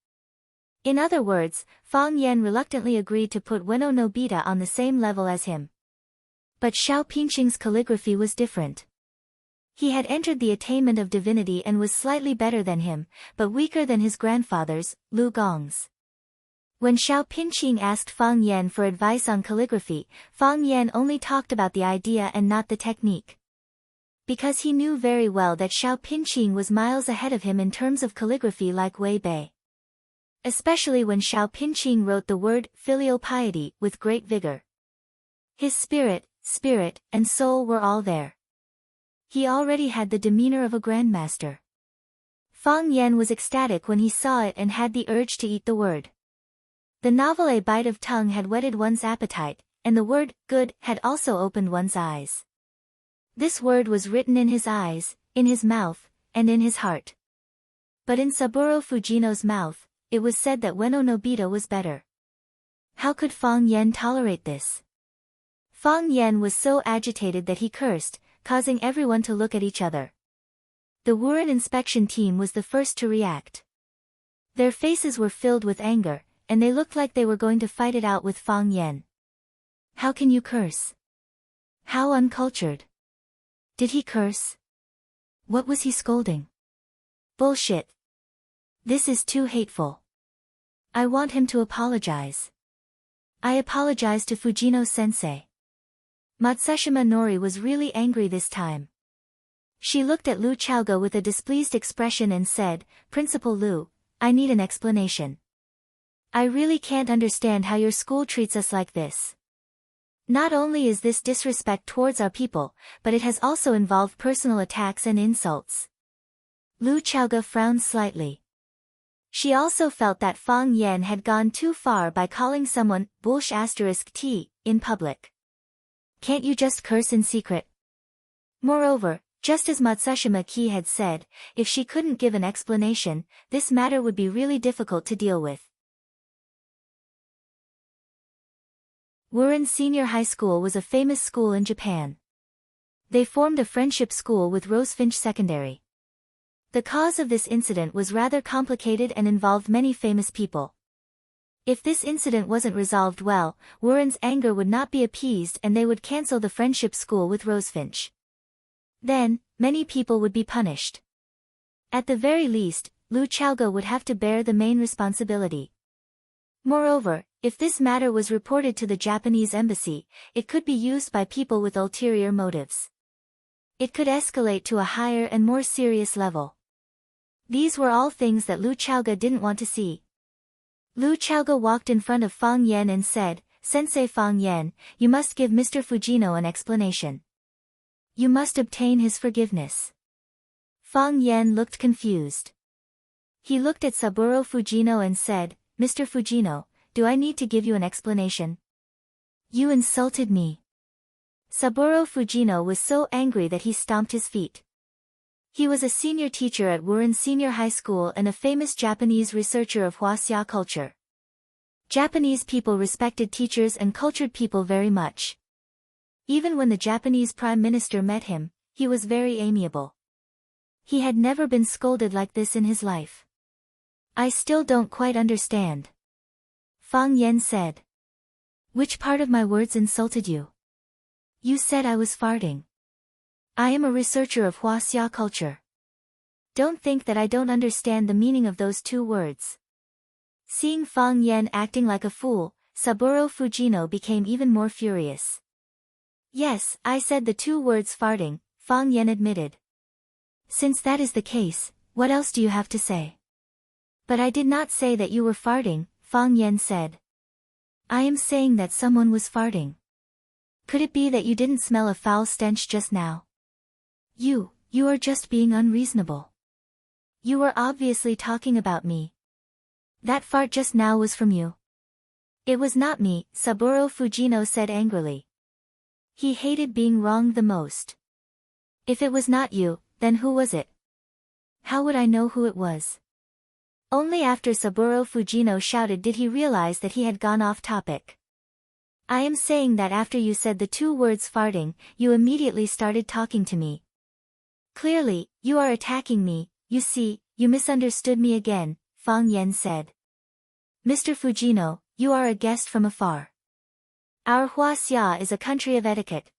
In other words, Fang Yan reluctantly agreed to put Ueno Nobita on the same level as him. But Xiao Pinqing's calligraphy was different. He had entered the attainment of divinity and was slightly better than him, but weaker than his grandfather's, Lu Gong's. When Xiao Pinqing asked Fang Yan for advice on calligraphy, Fang Yan only talked about the idea and not the technique. Because he knew very well that Xiao Pinqing was miles ahead of him in terms of calligraphy like Wei Bei. Especially when Xiao Pinqing wrote the word filial piety with great vigor. His spirit, and soul were all there. He already had the demeanor of a grandmaster. Fang Yan was ecstatic when he saw it and had the urge to eat the word. The novel A Bite of Tongue had whetted one's appetite, and the word good had also opened one's eyes. This word was written in his eyes, in his mouth, and in his heart. But in Saburo Fujino's mouth, it was said that Ueno Nobita was better. How could Fang Yen tolerate this? Fang Yen was so agitated that he cursed, causing everyone to look at each other. The Wuren inspection team was the first to react. Their faces were filled with anger, and they looked like they were going to fight it out with Fang Yen. How can you curse? How uncultured. Did he curse? What was he scolding? Bullshit. This is too hateful. I want him to apologize. I apologize to Fujino-sensei. Matsushima Nori was really angry this time. She looked at Lu Chaoga with a displeased expression and said, Principal Lu, I need an explanation. I really can't understand how your school treats us like this. Not only is this disrespect towards our people, but it has also involved personal attacks and insults. Lu Chaoga frowned slightly. She also felt that Fang Yen had gone too far by calling someone **t in public. Can't you just curse in secret? Moreover, just as Matsushima Ki had said, if she couldn't give an explanation, this matter would be really difficult to deal with. Wuren Senior High School was a famous school in Japan. They formed a friendship school with Rosefinch Secondary. The cause of this incident was rather complicated and involved many famous people. If this incident wasn't resolved well, Wuren's anger would not be appeased and they would cancel the friendship school with Rosefinch. Then, many people would be punished. At the very least, Lu Chaoga would have to bear the main responsibility. Moreover, if this matter was reported to the Japanese embassy, it could be used by people with ulterior motives. It could escalate to a higher and more serious level. These were all things that Lu Chaoga didn't want to see. Lu Chaoga walked in front of Fang Yen and said, Sensei Fang Yen, you must give Mr. Fujino an explanation. You must obtain his forgiveness. Fang Yen looked confused. He looked at Saburo Fujino and said, Mr. Fujino, do I need to give you an explanation? You insulted me. Saburo Fujino was so angry that he stomped his feet. He was a senior teacher at Wuren Senior High School and a famous Japanese researcher of Huaxia culture. Japanese people respected teachers and cultured people very much. Even when the Japanese Prime Minister met him, he was very amiable. He had never been scolded like this in his life. I still don't quite understand. Fang Yen said. Which part of my words insulted you? You said I was farting. I am a researcher of Huaxia culture. Don't think that I don't understand the meaning of those two words. Seeing Fang Yen acting like a fool, Saburo Fujino became even more furious. Yes, I said the two words farting, Fang Yen admitted. Since that is the case, what else do you have to say? But I did not say that you were farting, Fang Yen said. I am saying that someone was farting. Could it be that you didn't smell a foul stench just now? You are just being unreasonable. You were obviously talking about me. That fart just now was from you. It was not me, Saburo Fujino said angrily. He hated being wronged the most. If it was not you, then who was it? How would I know who it was? Only after Saburo Fujino shouted did he realize that he had gone off topic. I am saying that after you said the two words farting, you immediately started talking to me. Clearly, you are attacking me, you see, you misunderstood me again, Fang Yen said. Mr. Fujino, you are a guest from afar. Our Huaxia is a country of etiquette.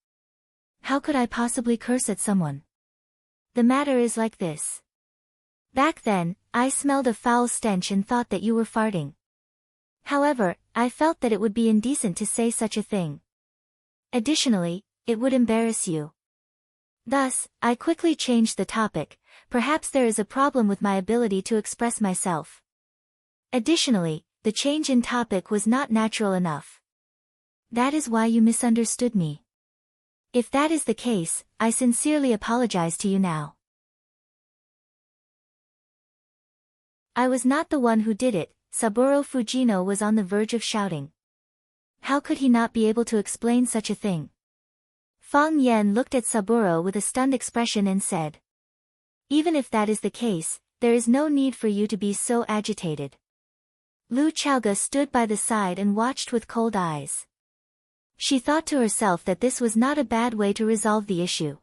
How could I possibly curse at someone? The matter is like this. Back then, I smelled a foul stench and thought that you were farting. However, I felt that it would be indecent to say such a thing. Additionally, it would embarrass you. Thus, I quickly changed the topic. Perhaps there is a problem with my ability to express myself. Additionally, the change in topic was not natural enough. That is why you misunderstood me. If that is the case, I sincerely apologize to you now. I was not the one who did it, Saburo Fujino was on the verge of shouting. How could he not be able to explain such a thing? Fang Yen looked at Saburo with a stunned expression and said. Even if that is the case, there is no need for you to be so agitated. Lu Chaoga stood by the side and watched with cold eyes. She thought to herself that this was not a bad way to resolve the issue.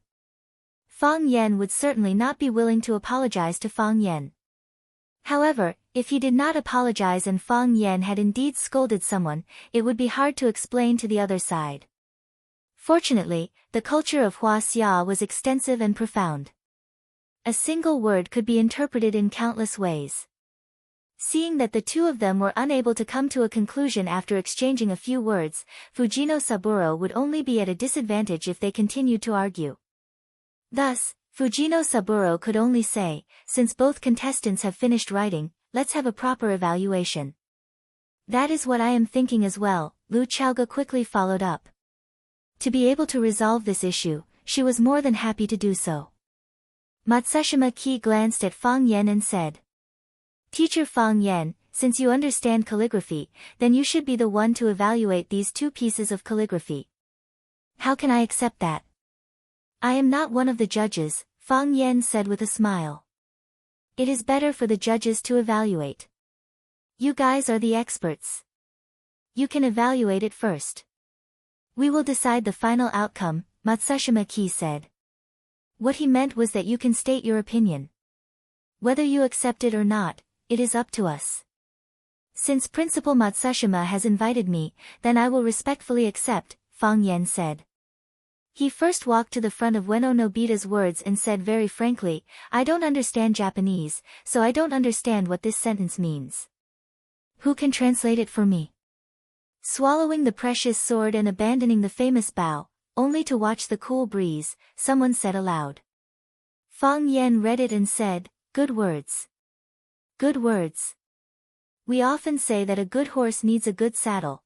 Fang Yan would certainly not be willing to apologize to Fang Yan. However, if he did not apologize and Fang Yan had indeed scolded someone, it would be hard to explain to the other side. Fortunately, the culture of Hua Xia was extensive and profound. A single word could be interpreted in countless ways. Seeing that the two of them were unable to come to a conclusion after exchanging a few words, Fujino Saburo would only be at a disadvantage if they continued to argue. Thus, Fujino Saburo could only say, since both contestants have finished writing, let's have a proper evaluation. That is what I am thinking as well, Lu Chaoga quickly followed up. To be able to resolve this issue, she was more than happy to do so. Matsushima Ki glanced at Fang Yan and said, Teacher Fang Yan, since you understand calligraphy, then you should be the one to evaluate these two pieces of calligraphy. How can I accept that? I am not one of the judges, Fang Yan said with a smile. It is better for the judges to evaluate. You guys are the experts. You can evaluate it first. We will decide the final outcome, Matsushima Ki said. What he meant was that you can state your opinion. Whether you accept it or not, it is up to us. Since Principal Matsushima has invited me, then I will respectfully accept, Fang Yan said. He first walked to the front of Ueno Nobita's words and said very frankly, I don't understand Japanese, so I don't understand what this sentence means. Who can translate it for me? Swallowing the precious sword and abandoning the famous bow, only to watch the cool breeze, someone said aloud. Fang Yan read it and said, good words. Good words. We often say that a good horse needs a good saddle.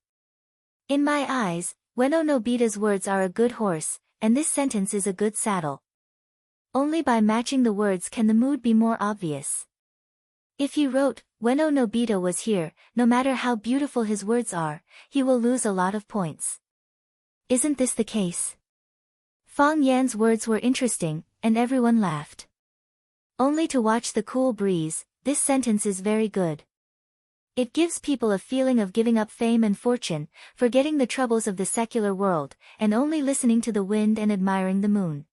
In my eyes, Ueno Nobita's words are a good horse, and this sentence is a good saddle. Only by matching the words can the mood be more obvious. If he wrote, Ueno Nobita was here, no matter how beautiful his words are, he will lose a lot of points. Isn't this the case? Fang Yan's words were interesting, and everyone laughed. Only to watch the cool breeze, this sentence is very good. It gives people a feeling of giving up fame and fortune, forgetting the troubles of the secular world, and only listening to the wind and admiring the moon.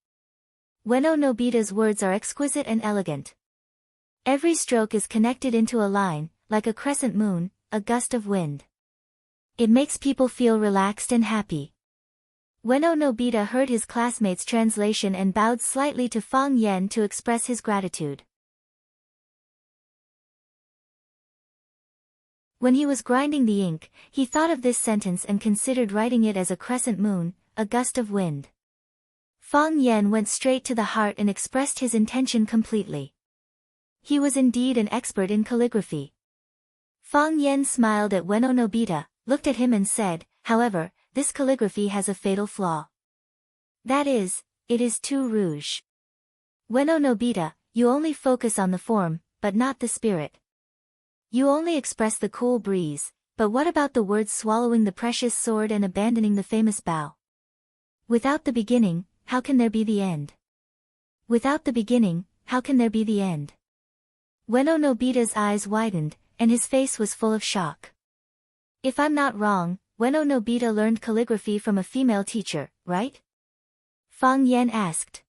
Ueno Nobita's words are exquisite and elegant. Every stroke is connected into a line, like a crescent moon, a gust of wind. It makes people feel relaxed and happy. Ueno Nobita heard his classmate's translation and bowed slightly to Fang Yan to express his gratitude. When he was grinding the ink, he thought of this sentence and considered writing it as a crescent moon, a gust of wind. Fang Yan went straight to the heart and expressed his intention completely. He was indeed an expert in calligraphy. Fang Yan smiled at Ueno Nobita, looked at him and said, however, this calligraphy has a fatal flaw. That is, it is too rouge. Ueno Nobita, you only focus on the form, but not the spirit. You only express the cool breeze, but what about the words swallowing the precious sword and abandoning the famous bow? Without the beginning, how can there be the end? Without the beginning, how can there be the end? Ueno Nobita's eyes widened, and his face was full of shock. If I'm not wrong, Ueno Nobita learned calligraphy from a female teacher, right? Fang Yan asked.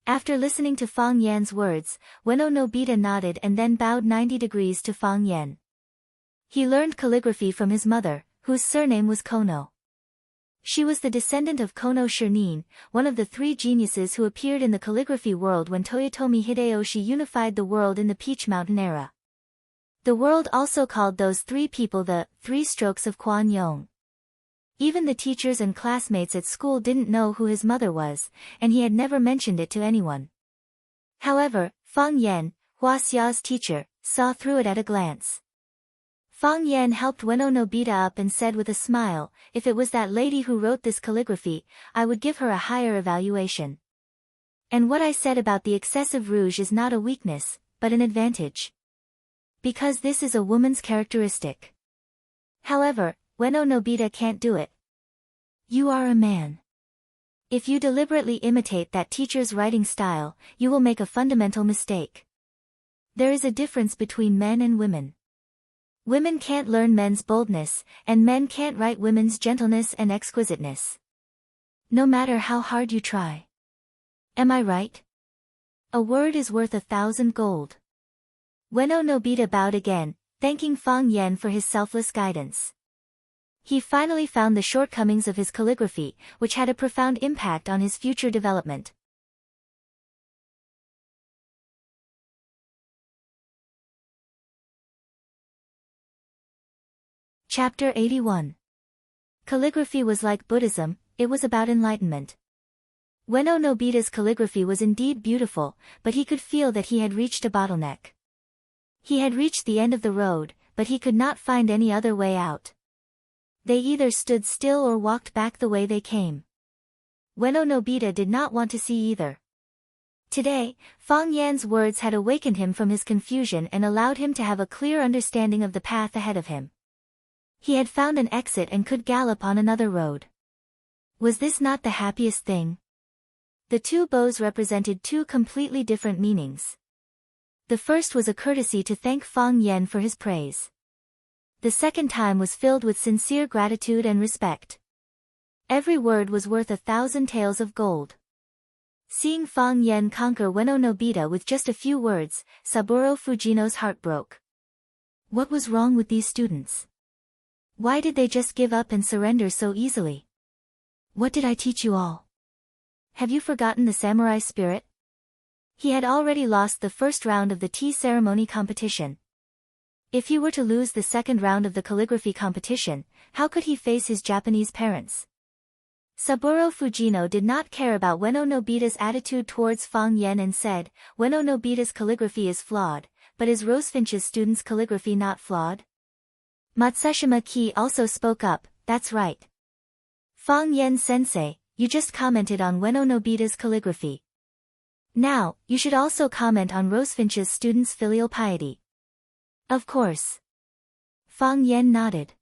After listening to Fang Yan's words, Ueno Nobita nodded and then bowed 90 degrees to Fang Yan. He learned calligraphy from his mother, whose surname was Kono. She was the descendant of Kono Shirnin, one of the three geniuses who appeared in the calligraphy world when Toyotomi Hideyoshi unified the world in the Peach Mountain era. The world also called those three people the Three Strokes of Kuan Yong. Even the teachers and classmates at school didn't know who his mother was, and he had never mentioned it to anyone. However, Fang Yan, Hua Xia's teacher, saw through it at a glance. Fang Yan helped Ueno Nobita up and said with a smile, if it was that lady who wrote this calligraphy, I would give her a higher evaluation. And what I said about the excessive rouge is not a weakness, but an advantage. Because this is a woman's characteristic. However, Ueno Nobita can't do it. You are a man. If you deliberately imitate that teacher's writing style, you will make a fundamental mistake. There is a difference between men and women. Women can't learn men's boldness, and men can't write women's gentleness and exquisiteness. No matter how hard you try. Am I right? A word is worth 1,000 gold. Ueno Nobita bowed again, thanking Fang Yen for his selfless guidance. He finally found the shortcomings of his calligraphy, which had a profound impact on his future development. Chapter 81. Calligraphy was like Buddhism, it was about enlightenment. Ueno Nobita's calligraphy was indeed beautiful, but he could feel that he had reached a bottleneck. He had reached the end of the road, but he could not find any other way out. They either stood still or walked back the way they came. Ueno Nobita did not want to see either. Today, Fang Yan's words had awakened him from his confusion and allowed him to have a clear understanding of the path ahead of him. He had found an exit and could gallop on another road. Was this not the happiest thing? The two bows represented two completely different meanings. The first was a courtesy to thank Fang Yan for his praise. The second time was filled with sincere gratitude and respect. Every word was worth 1,000 taels of gold. Seeing Fang Yan conquer Ueno Nobita with just a few words, Saburo Fujino's heart broke. What was wrong with these students? Why did they just give up and surrender so easily? What did I teach you all? Have you forgotten the samurai spirit? He had already lost the first round of the tea ceremony competition. If he were to lose the second round of the calligraphy competition, how could he face his Japanese parents? Saburo Fujino did not care about Ueno Nobita's attitude towards Fang Yan and said, Ueno Nobita's calligraphy is flawed, but is Rosefinch's student's calligraphy not flawed? Matsushima Ki also spoke up, that's right. Fang Yan sensei, you just commented on Ueno Nobita's calligraphy. Now, you should also comment on Rosefinch's student's filial piety. Of course. Fang Yan nodded.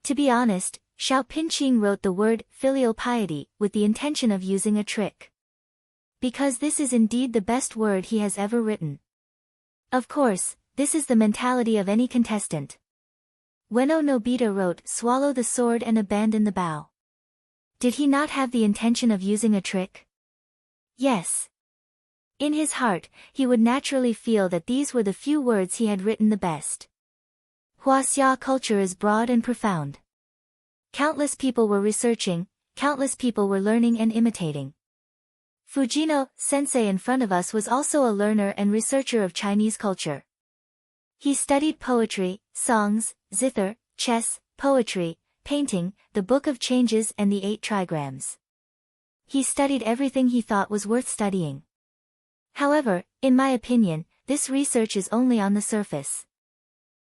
To be honest, Xiao Pinqing wrote the word filial piety with the intention of using a trick. Because this is indeed the best word he has ever written. Of course, this is the mentality of any contestant. Ueno Nobita wrote swallow the sword and abandon the bow. Did he not have the intention of using a trick? Yes. In his heart, he would naturally feel that these were the few words he had written the best. Huaxia culture is broad and profound. Countless people were researching, countless people were learning and imitating. Fujino, sensei in front of us was also a learner and researcher of Chinese culture. He studied poetry, songs, zither, chess, poetry, painting, the Book of Changes and the 8 trigrams. He studied everything he thought was worth studying. However, in my opinion, this research is only on the surface.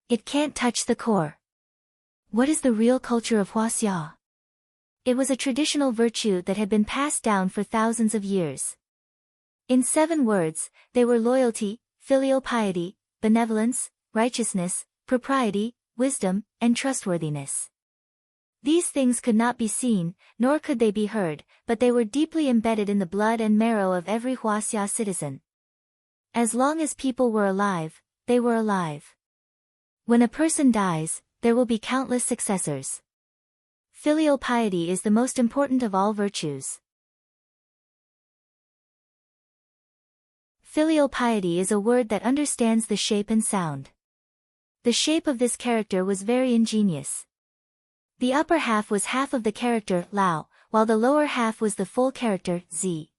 It can't touch the core. What is the real culture of Huaxia? It was a traditional virtue that had been passed down for thousands of years. In 7 words, they were loyalty, filial piety, benevolence, righteousness, propriety, wisdom, and trustworthiness. These things could not be seen, nor could they be heard, but they were deeply embedded in the blood and marrow of every Huaxia citizen. As long as people were alive, they were alive. When a person dies, there will be countless successors. Filial piety is the most important of all virtues. Filial piety is a word that understands the shape and sound. The shape of this character was very ingenious. The upper half was half of the character Lao, while the lower half was the full character Z.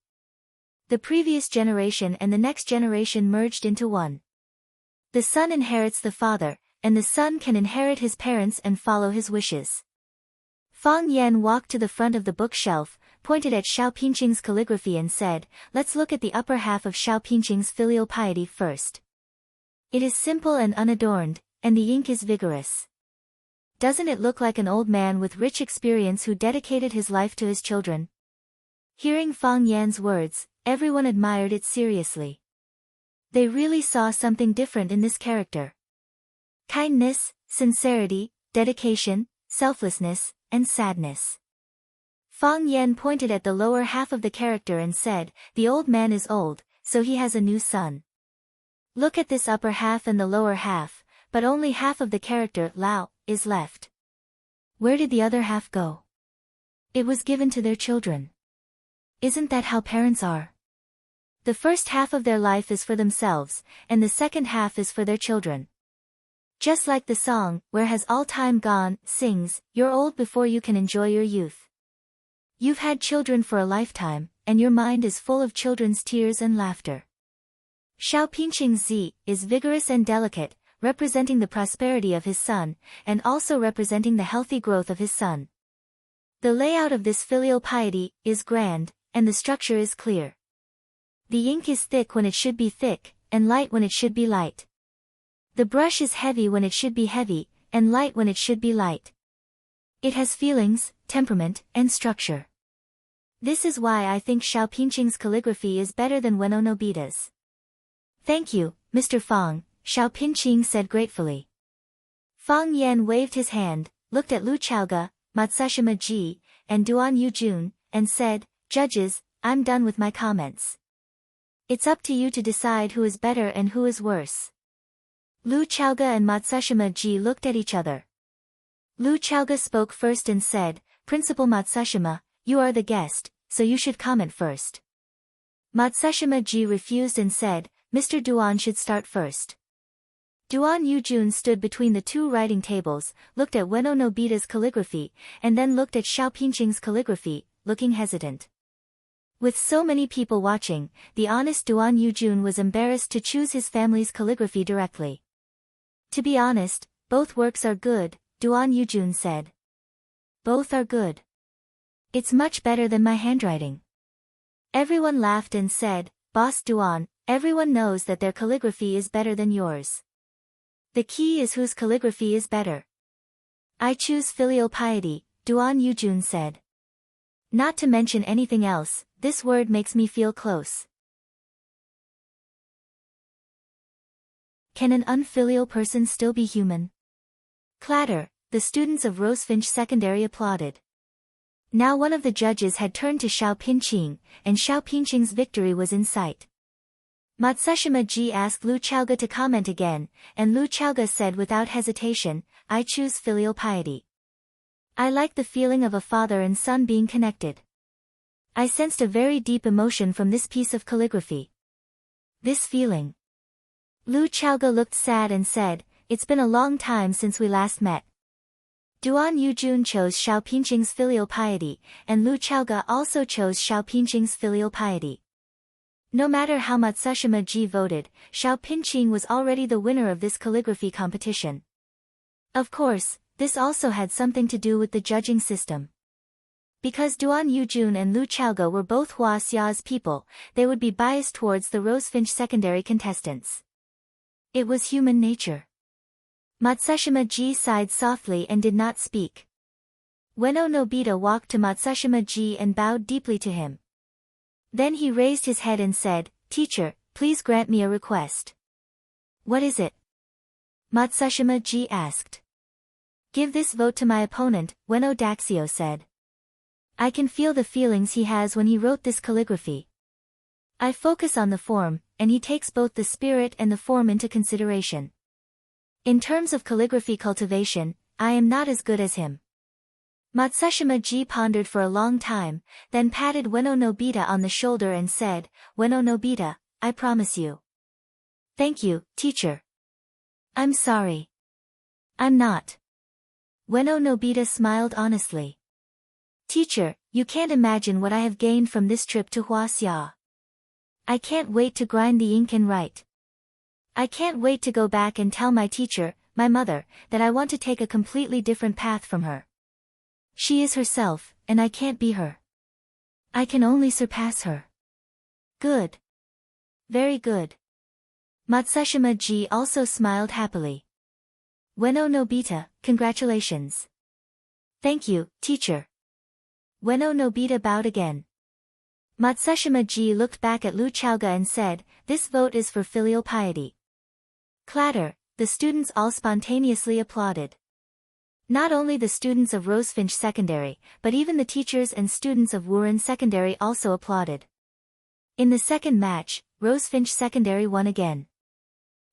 The previous generation and the next generation merged into one. The son inherits the father, and the son can inherit his parents and follow his wishes. Fang Yan walked to the front of the bookshelf, pointed at Xiao Pinqing's calligraphy and said, let's look at the upper half of Xiao Pinqing's filial piety first. It is simple and unadorned, and the ink is vigorous. Doesn't it look like an old man with rich experience who dedicated his life to his children? Hearing Fang Yan's words, everyone admired it seriously. They really saw something different in this character. Kindness, sincerity, dedication, selflessness, and sadness. Fang Yan pointed at the lower half of the character and said, the old man is old, so he has a new son. Look at this upper half and the lower half, but only half of the character, Lao, is left. Where did the other half go? It was given to their children. Isn't that how parents are? The first half of their life is for themselves, and the second half is for their children. Just like the song, "Where Has All Time Gone," sings, "You're old before you can enjoy your youth." You've had children for a lifetime, and your mind is full of children's tears and laughter. Xiao Pinqing's Z is vigorous and delicate, representing the prosperity of his son, and also representing the healthy growth of his son. The layout of this filial piety is grand, and the structure is clear. The ink is thick when it should be thick, and light when it should be light. The brush is heavy when it should be heavy, and light when it should be light. It has feelings, temperament, and structure. This is why I think Xiao Pinqing's calligraphy is better than Ueno Nobita's. "Thank you, Mr. Fang," Xiao Pinqing said gratefully. Fang Yan waved his hand, looked at Lu Chaoga, Matsushima Ji, and Duan Yujun, and said, "Judges, I'm done with my comments. It's up to you to decide who is better and who is worse." Lu Chaoga and Matsushima Ji looked at each other. Lu Chaoga spoke first and said, "Principal Matsushima, you are the guest, so you should comment first." Matsushima Ji refused and said, "Mr. Duan should start first." Duan Yujun stood between the two writing tables, looked at Ueno Nobita's calligraphy, and then looked at Xiao Pinqing's calligraphy, looking hesitant. With so many people watching, the honest Duan Yujun was embarrassed to choose his family's calligraphy directly. "To be honest, both works are good," Duan Yujun said. "Both are good. It's much better than my handwriting." Everyone laughed and said, "Boss Duan, everyone knows that their calligraphy is better than yours. The key is whose calligraphy is better." "I choose filial piety," Duan Yujun said. "Not to mention anything else, this word makes me feel close." Can an unfilial person still be human? Clatter, the students of Rosefinch Secondary applauded. Now one of the judges had turned to Xiao Pinqing, and Xiao Pinqing's victory was in sight. Matsushima Ji asked Lu Chaoga to comment again, and Lu Chaoga said without hesitation, "I choose filial piety. I like the feeling of a father and son being connected. I sensed a very deep emotion from this piece of calligraphy. This feeling." Lu Chaoga looked sad and said, "It's been a long time since we last met." Duan Yujun chose Xiao Pinqing's filial piety, and Lu Chaoga also chose Xiao Pinqing's filial piety. No matter how Matsushima Ji voted, Xiao Pinqing was already the winner of this calligraphy competition. Of course, this also had something to do with the judging system. Because Duan Yujun and Lu Chaoga were both Hua Xia's people, they would be biased towards the Rosefinch Secondary contestants. It was human nature. Matsushima Ji sighed softly and did not speak. Ueno Nobita walked to Matsushima Ji and bowed deeply to him. Then he raised his head and said, "Teacher, please grant me a request." "What is it?" Matsushima Ji asked. "Give this vote to my opponent," Ueno Daxio said. "I can feel the feelings he has when he wrote this calligraphy. I focus on the form, and he takes both the spirit and the form into consideration. In terms of calligraphy cultivation, I am not as good as him." Matsushima Ji pondered for a long time, then patted Ueno Nobita on the shoulder and said, "Ueno Nobita, I promise you." "Thank you, teacher." "I'm sorry." "I'm not." Ueno Nobita smiled honestly. "Teacher, you can't imagine what I have gained from this trip to Huaxia. I can't wait to grind the ink and write. I can't wait to go back and tell my teacher, my mother, that I want to take a completely different path from her. She is herself, and I can't be her. I can only surpass her." "Good. Very good." Matsushima Ji also smiled happily. "Ueno Nobita, congratulations." "Thank you, teacher." Ueno Nobita bowed again. Matsushima Ji looked back at Lu Chaoga and said, "This vote is for filial piety." Clatter, the students all spontaneously applauded. Not only the students of Rosefinch Secondary, but even the teachers and students of Wuren Secondary also applauded. In the second match, Rosefinch Secondary won again.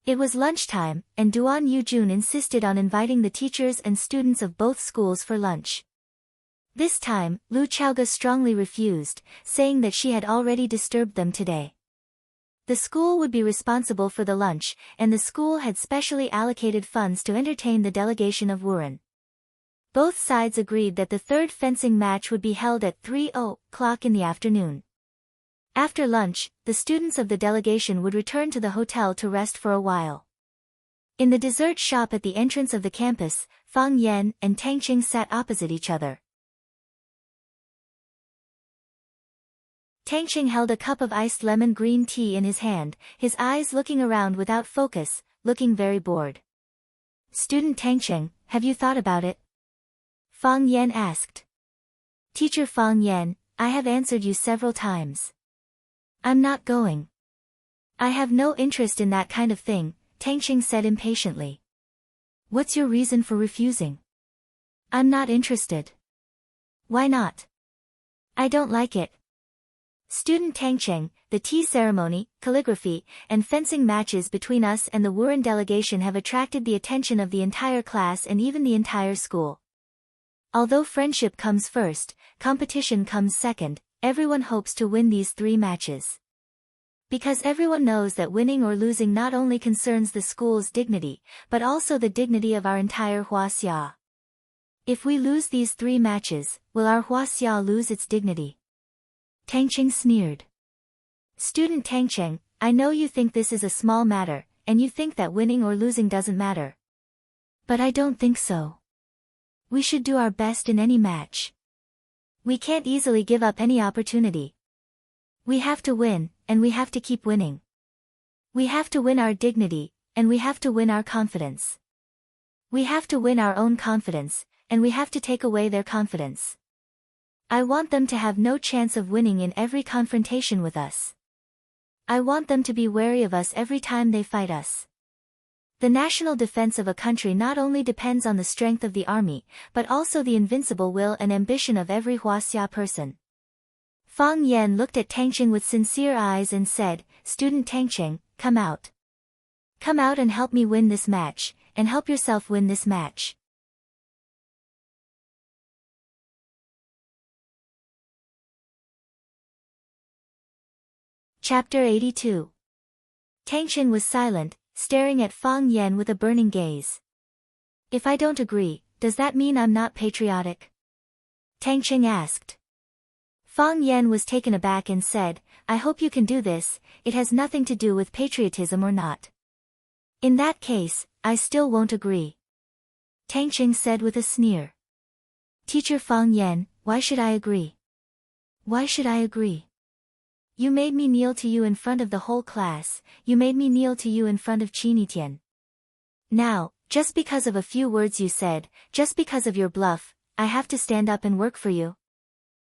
It was lunchtime, and Duan Yujun insisted on inviting the teachers and students of both schools for lunch. This time, Lu Chaoga strongly refused, saying that she had already disturbed them today. The school would be responsible for the lunch, and the school had specially allocated funds to entertain the delegation of Wuren. Both sides agreed that the third fencing match would be held at 3:00 in the afternoon. After lunch, the students of the delegation would return to the hotel to rest for a while. In the dessert shop at the entrance of the campus, Fang Yan and Tang Qing sat opposite each other. Tang Qing held a cup of iced lemon green tea in his hand, his eyes looking around without focus, looking very bored. "Student Tang Qing, have you thought about it?" Fang Yan asked. "Teacher Fang Yan, I have answered you several times. I'm not going." "I have no interest in that kind of thing," Tang Qing said impatiently. "What's your reason for refusing?" "I'm not interested." "Why not?" "I don't like it." Student Tang Qing, the tea ceremony, calligraphy, and fencing matches between us and the Wuren delegation have attracted the attention of the entire class and even the entire school. Although friendship comes first, competition comes second, everyone hopes to win these 3 matches. Because everyone knows that winning or losing not only concerns the school's dignity, but also the dignity of our entire Huaxia. If we lose these 3 matches, will our Huaxia lose its dignity? Tang Qing sneered. "Student Tang Qing, I know you think this is a small matter, and you think that winning or losing doesn't matter. But I don't think so. We should do our best in any match. We can't easily give up any opportunity. We have to win, and we have to keep winning. We have to win our dignity, and we have to win our confidence. We have to win our own confidence, and we have to take away their confidence. I want them to have no chance of winning in every confrontation with us. I want them to be wary of us every time they fight us. The national defense of a country not only depends on the strength of the army, but also the invincible will and ambition of every Huaxia person." Fang Yan looked at Tang Qing with sincere eyes and said, "Student Tang Qing, come out. Come out and help me win this match, and help yourself win this match." Chapter 82. Tang Qing was silent, staring at Fang Yan with a burning gaze. "If I don't agree, does that mean I'm not patriotic?" Tang Qing asked. Fang Yan was taken aback and said, "I hope you can do this, it has nothing to do with patriotism or not." "In that case, I still won't agree," Tang Qing said with a sneer. "Teacher Fang Yan, why should I agree? Why should I agree? You made me kneel to you in front of the whole class, you made me kneel to you in front of Qinitian. Now, just because of a few words you said, just because of your bluff, I have to stand up and work for you.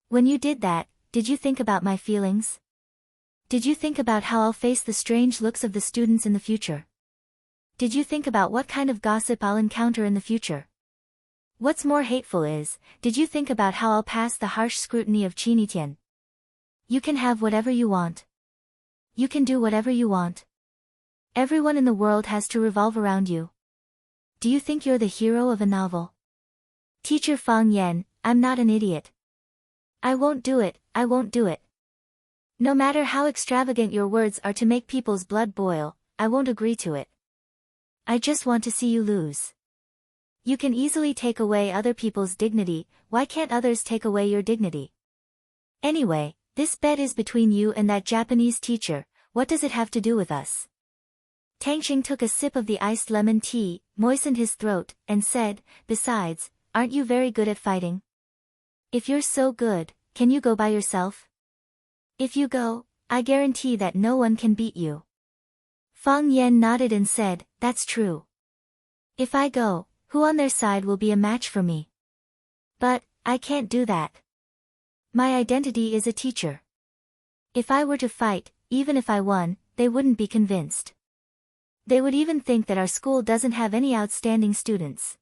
When you did that, did you think about my feelings? Did you think about how I'll face the strange looks of the students in the future? Did you think about what kind of gossip I'll encounter in the future? What's more hateful is, did you think about how I'll pass the harsh scrutiny of Qinitian? You can have whatever you want. You can do whatever you want. Everyone in the world has to revolve around you. Do you think you're the hero of a novel? Teacher Fang Yan, I'm not an idiot. I won't do it, I won't do it. No matter how extravagant your words are to make people's blood boil, I won't agree to it. I just want to see you lose. You can easily take away other people's dignity, why can't others take away your dignity? Anyway, this bet is between you and that Japanese teacher, what does it have to do with us?" Tang Qing took a sip of the iced lemon tea, moistened his throat, and said, "Besides, aren't you very good at fighting? If you're so good, can you go by yourself? If you go, I guarantee that no one can beat you." Fang Yan nodded and said, "That's true. If I go, who on their side will be a match for me? But, I can't do that. My identity is a teacher. If I were to fight, even if I won, they wouldn't be convinced. They would even think that our school doesn't have any outstanding students.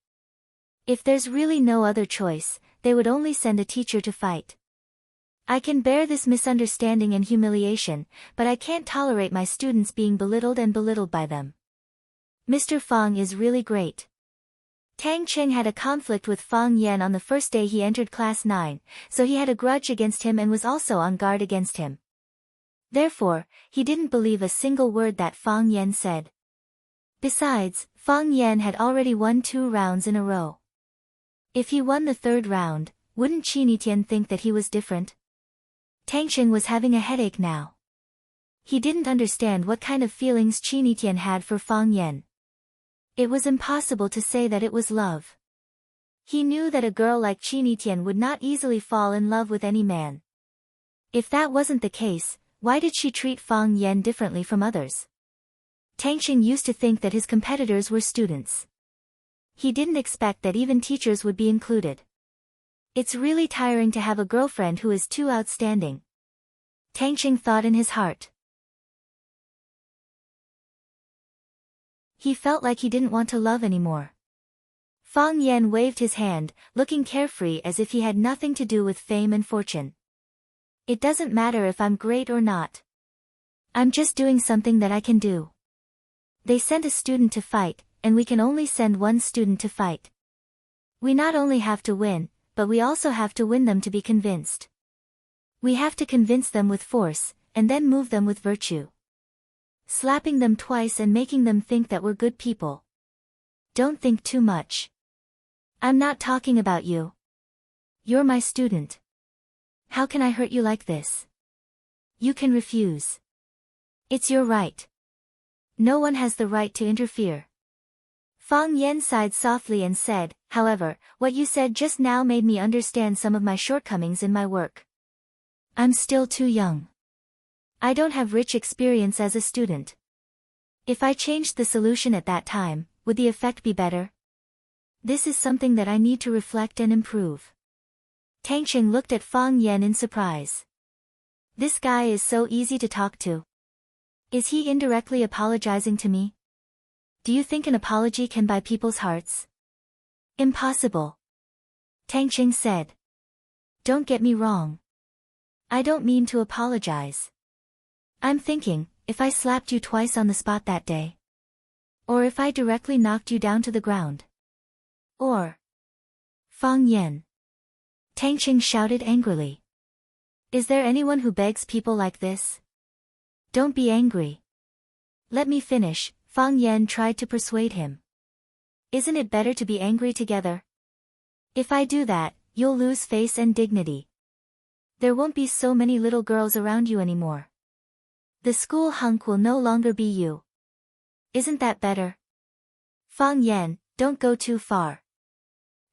If there's really no other choice, they would only send a teacher to fight. I can bear this misunderstanding and humiliation, but I can't tolerate my students being belittled and belittled by them. Mr. Fang is really great. Tang Cheng had a conflict with Fang Yan on the first day he entered class 9, so he had a grudge against him and was also on guard against him. Therefore, he didn't believe a single word that Fang Yan said. Besides, Fang Yan had already won 2 rounds in a row. If he won the 3rd round, wouldn't Qinitian think that he was different? Tang Cheng was having a headache now. He didn't understand what kind of feelings Qinitian had for Fang Yan. It was impossible to say that it was love. He knew that a girl like Qinitian would not easily fall in love with any man. If that wasn't the case, why did she treat Fang Yan differently from others? Tang Cheng used to think that his competitors were students. He didn't expect that even teachers would be included. It's really tiring to have a girlfriend who is too outstanding. Tang Cheng thought in his heart. He felt like he didn't want to love anymore. Fang Yan waved his hand, looking carefree as if he had nothing to do with fame and fortune. It doesn't matter if I'm great or not. I'm just doing something that I can do. They sent a student to fight, and we can only send one student to fight. We not only have to win, but we also have to win them to be convinced. We have to convince them with force, and then move them with virtue. Slapping them twice and making them think that we're good people. Don't think too much. I'm not talking about you. You're my student. How can I hurt you like this? You can refuse. It's your right. No one has the right to interfere. Fang Yan sighed softly and said, however, what you said just now made me understand some of my shortcomings in my work. I'm still too young. I don't have rich experience as a student. If I changed the solution at that time, would the effect be better? This is something that I need to reflect and improve. Tang Cheng looked at Fang Yan in surprise. This guy is so easy to talk to. Is he indirectly apologizing to me? Do you think an apology can buy people's hearts? Impossible. Tang Cheng said. Don't get me wrong. I don't mean to apologize. I'm thinking, if I slapped you twice on the spot that day. Or if I directly knocked you down to the ground. Or. Fang Yan. Tang Cheng shouted angrily. Is there anyone who begs people like this? Don't be angry. Let me finish, Fang Yan tried to persuade him. Isn't it better to be angry together? If I do that, you'll lose face and dignity. There won't be so many little girls around you anymore. The school hunk will no longer be you. Isn't that better? Fang Yan, don't go too far.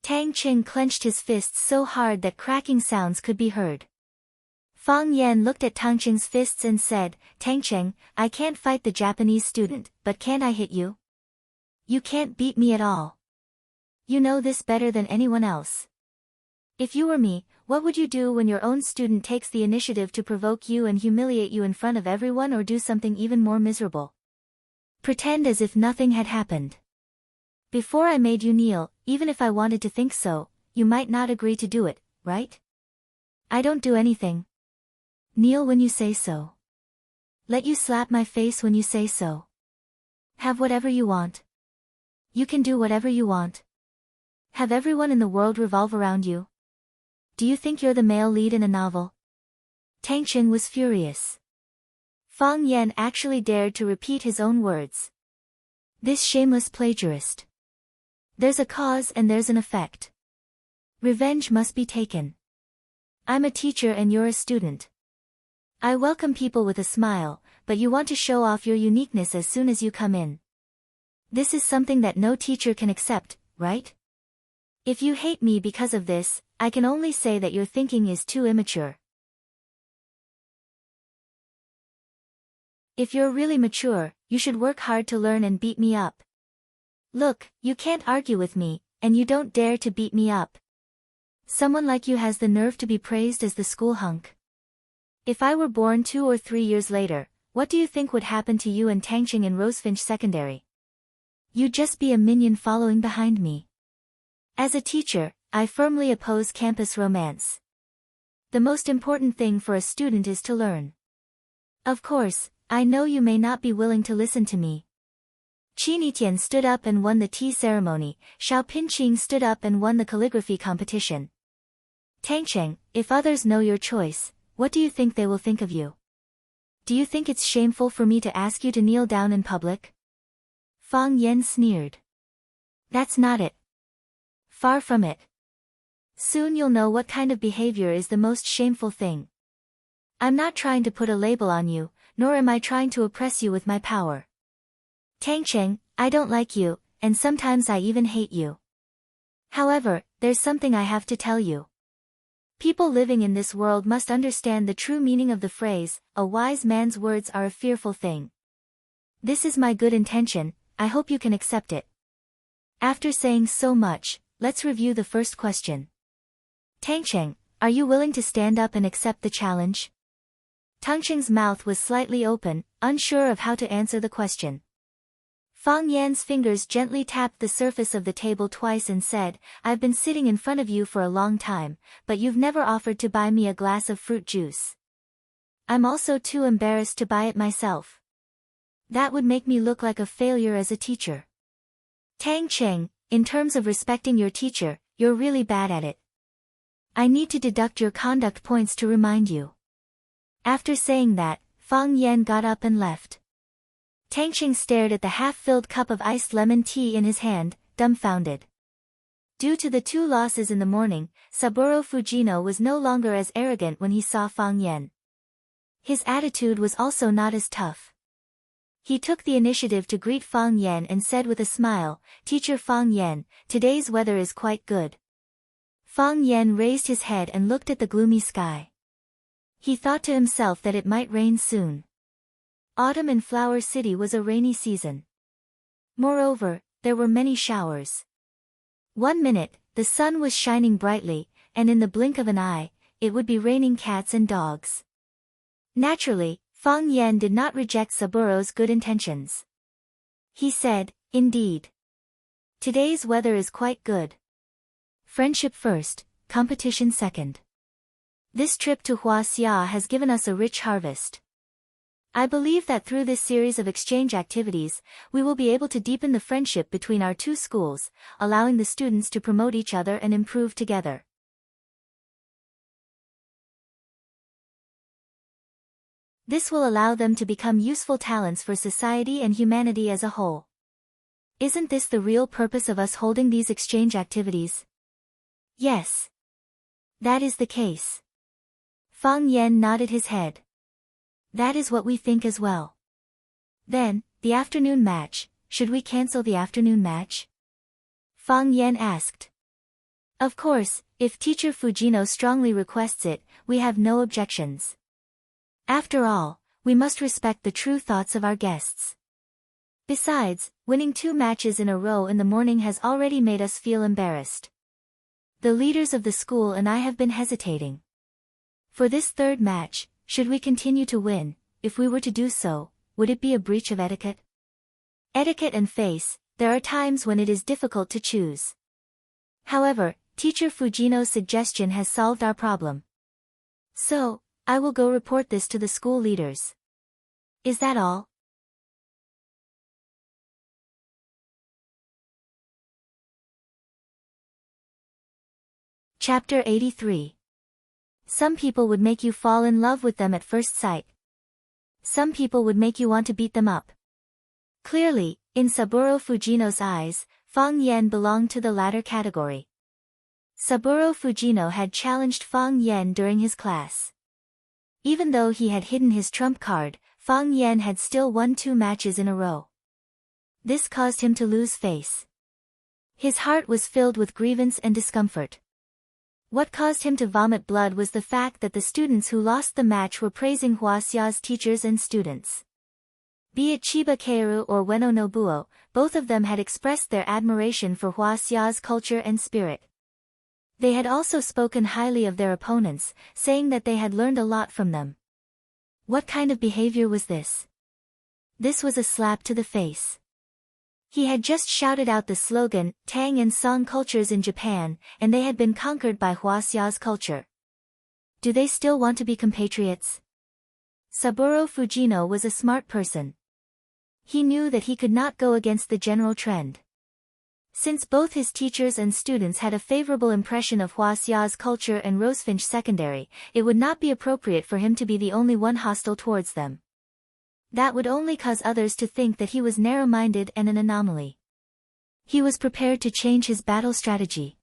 Tang Cheng clenched his fists so hard that cracking sounds could be heard. Fang Yan looked at Tang Cheng's fists and said, Tang Cheng, I can't fight the Japanese student, but can't I hit you? You can't beat me at all. You know this better than anyone else. If you were me, what would you do when your own student takes the initiative to provoke you and humiliate you in front of everyone, or do something even more miserable? Pretend as if nothing had happened. Before I made you kneel, even if I wanted to think so, you might not agree to do it, right? I don't do anything. Kneel when you say so. Let you slap my face when you say so. Have whatever you want. You can do whatever you want. Have everyone in the world revolve around you. Do you think you're the male lead in a novel? Tang Cheng was furious. Fang Yan actually dared to repeat his own words. This shameless plagiarist. There's a cause and there's an effect. Revenge must be taken. I'm a teacher and you're a student. I welcome people with a smile, but you want to show off your uniqueness as soon as you come in. This is something that no teacher can accept, right? If you hate me because of this, I can only say that your thinking is too immature. If you're really mature, you should work hard to learn and beat me up. Look, you can't argue with me, and you don't dare to beat me up. Someone like you has the nerve to be praised as the school hunk. If I were born 2 or 3 years later, what do you think would happen to you and Tang Cheng in Rosefinch Secondary? You'd just be a minion following behind me. As a teacher, I firmly oppose campus romance. The most important thing for a student is to learn. Of course, I know you may not be willing to listen to me. Qi Tian stood up and won the tea ceremony. Xiao Pinqing stood up and won the calligraphy competition. Tang Cheng, if others know your choice, what do you think they will think of you? Do you think it's shameful for me to ask you to kneel down in public? Fang Yan sneered. That's not it. Far from it. Soon you'll know what kind of behavior is the most shameful thing. I'm not trying to put a label on you, nor am I trying to oppress you with my power. Tang Cheng, I don't like you, and sometimes I even hate you. However, there's something I have to tell you. People living in this world must understand the true meaning of the phrase, a wise man's words are a fearful thing. This is my good intention, I hope you can accept it. After saying so much, let's review the first question. Tang Cheng, are you willing to stand up and accept the challenge? Tang Cheng's mouth was slightly open, unsure of how to answer the question. Fang Yan's fingers gently tapped the surface of the table twice and said, I've been sitting in front of you for a long time, but you've never offered to buy me a glass of fruit juice. I'm also too embarrassed to buy it myself. That would make me look like a failure as a teacher. Tang Cheng, in terms of respecting your teacher, you're really bad at it. I need to deduct your conduct points to remind you. After saying that, Fang Yan got up and left. Tang Cheng stared at the half-filled cup of iced lemon tea in his hand, dumbfounded. Due to the 2 losses in the morning, Saburo Fujino was no longer as arrogant when he saw Fang Yan. His attitude was also not as tough. He took the initiative to greet Fang Yan and said with a smile, Teacher Fang Yan, today's weather is quite good. Fang Yan raised his head and looked at the gloomy sky. He thought to himself that it might rain soon. Autumn in Flower City was a rainy season. Moreover, there were many showers. 1 minute, the sun was shining brightly, and in the blink of an eye, it would be raining cats and dogs. Naturally, Fang Yan did not reject Saburo's good intentions. He said, indeed. Today's weather is quite good. Friendship first, competition second. This trip to Huaxia has given us a rich harvest. I believe that through this series of exchange activities, we will be able to deepen the friendship between our 2 schools, allowing the students to promote each other and improve together. This will allow them to become useful talents for society and humanity as a whole. Isn't this the real purpose of us holding these exchange activities? Yes. That is the case. Fang Yan nodded his head. That is what we think as well. Then, the afternoon match, should we cancel the afternoon match? Fang Yan asked. Of course, if Teacher Fujino strongly requests it, we have no objections. After all, we must respect the true thoughts of our guests. Besides, winning 2 matches in a row in the morning has already made us feel embarrassed. The leaders of the school and I have been hesitating. For this 3rd match, should we continue to win? If we were to do so, would it be a breach of etiquette? Etiquette and face, there are times when it is difficult to choose. However, Teacher Fujino's suggestion has solved our problem. So, I will go report this to the school leaders. Is that all? Chapter 83. Some people would make you fall in love with them at first sight. Some people would make you want to beat them up. Clearly, in Saburo Fujino's eyes, Fang Yan belonged to the latter category. Saburo Fujino had challenged Fang Yan during his class. Even though he had hidden his trump card, Fang Yan had still won 2 matches in a row. This caused him to lose face. His heart was filled with grievance and discomfort. What caused him to vomit blood was the fact that the students who lost the match were praising Huaxia's teachers and students. Be it Chiba Keiru or Ueno Nobuo, both of them had expressed their admiration for Huaxia's culture and spirit. They had also spoken highly of their opponents, saying that they had learned a lot from them. What kind of behavior was this? This was a slap to the face. He had just shouted out the slogan, Tang and Song cultures in Japan, and they had been conquered by Huaxia's culture. Do they still want to be compatriots? Saburo Fujino was a smart person. He knew that he could not go against the general trend. Since both his teachers and students had a favorable impression of Huaxia's culture and Rosefinch Secondary, it would not be appropriate for him to be the only one hostile towards them. That would only cause others to think that he was narrow-minded and an anomaly. He was prepared to change his battle strategy.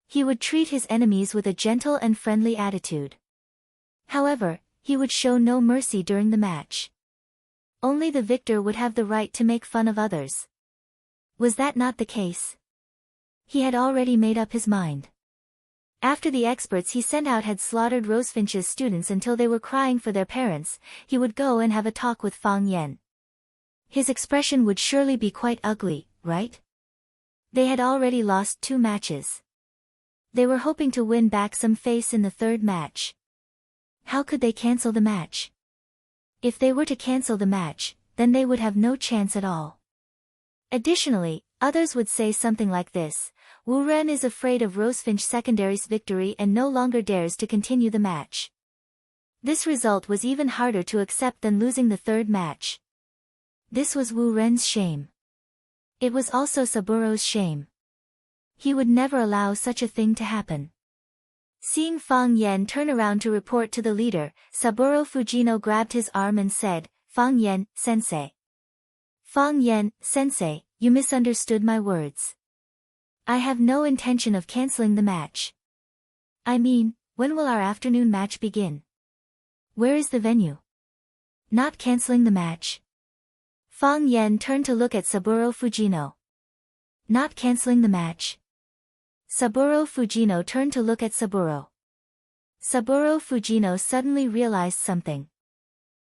He would treat his enemies with a gentle and friendly attitude. However, he would show no mercy during the match. Only the victor would have the right to make fun of others. Was that not the case? He had already made up his mind. After the experts he sent out had slaughtered Rosefinch's students until they were crying for their parents, he would go and have a talk with Fang Yan. His expression would surely be quite ugly, right? They had already lost 2 matches. They were hoping to win back some face in the 3rd match. How could they cancel the match? If they were to cancel the match, then they would have no chance at all. Additionally, others would say something like this: Wu Ren is afraid of Rosefinch Secondary's victory and no longer dares to continue the match. This result was even harder to accept than losing the 3rd match. This was Wu Ren's shame. It was also Saburo's shame. He would never allow such a thing to happen. Seeing Fang Yan turn around to report to the leader, Saburo Fujino grabbed his arm and said, "Fang Yan, sensei. Fang Yan, sensei, you misunderstood my words. I have no intention of canceling the match. I mean, when will our afternoon match begin? Where is the venue? Not canceling the match." Fang Yan turned to look at Saburo Fujino. Not canceling the match. Saburo Fujino turned to look at Saburo. Saburo Fujino suddenly realized something.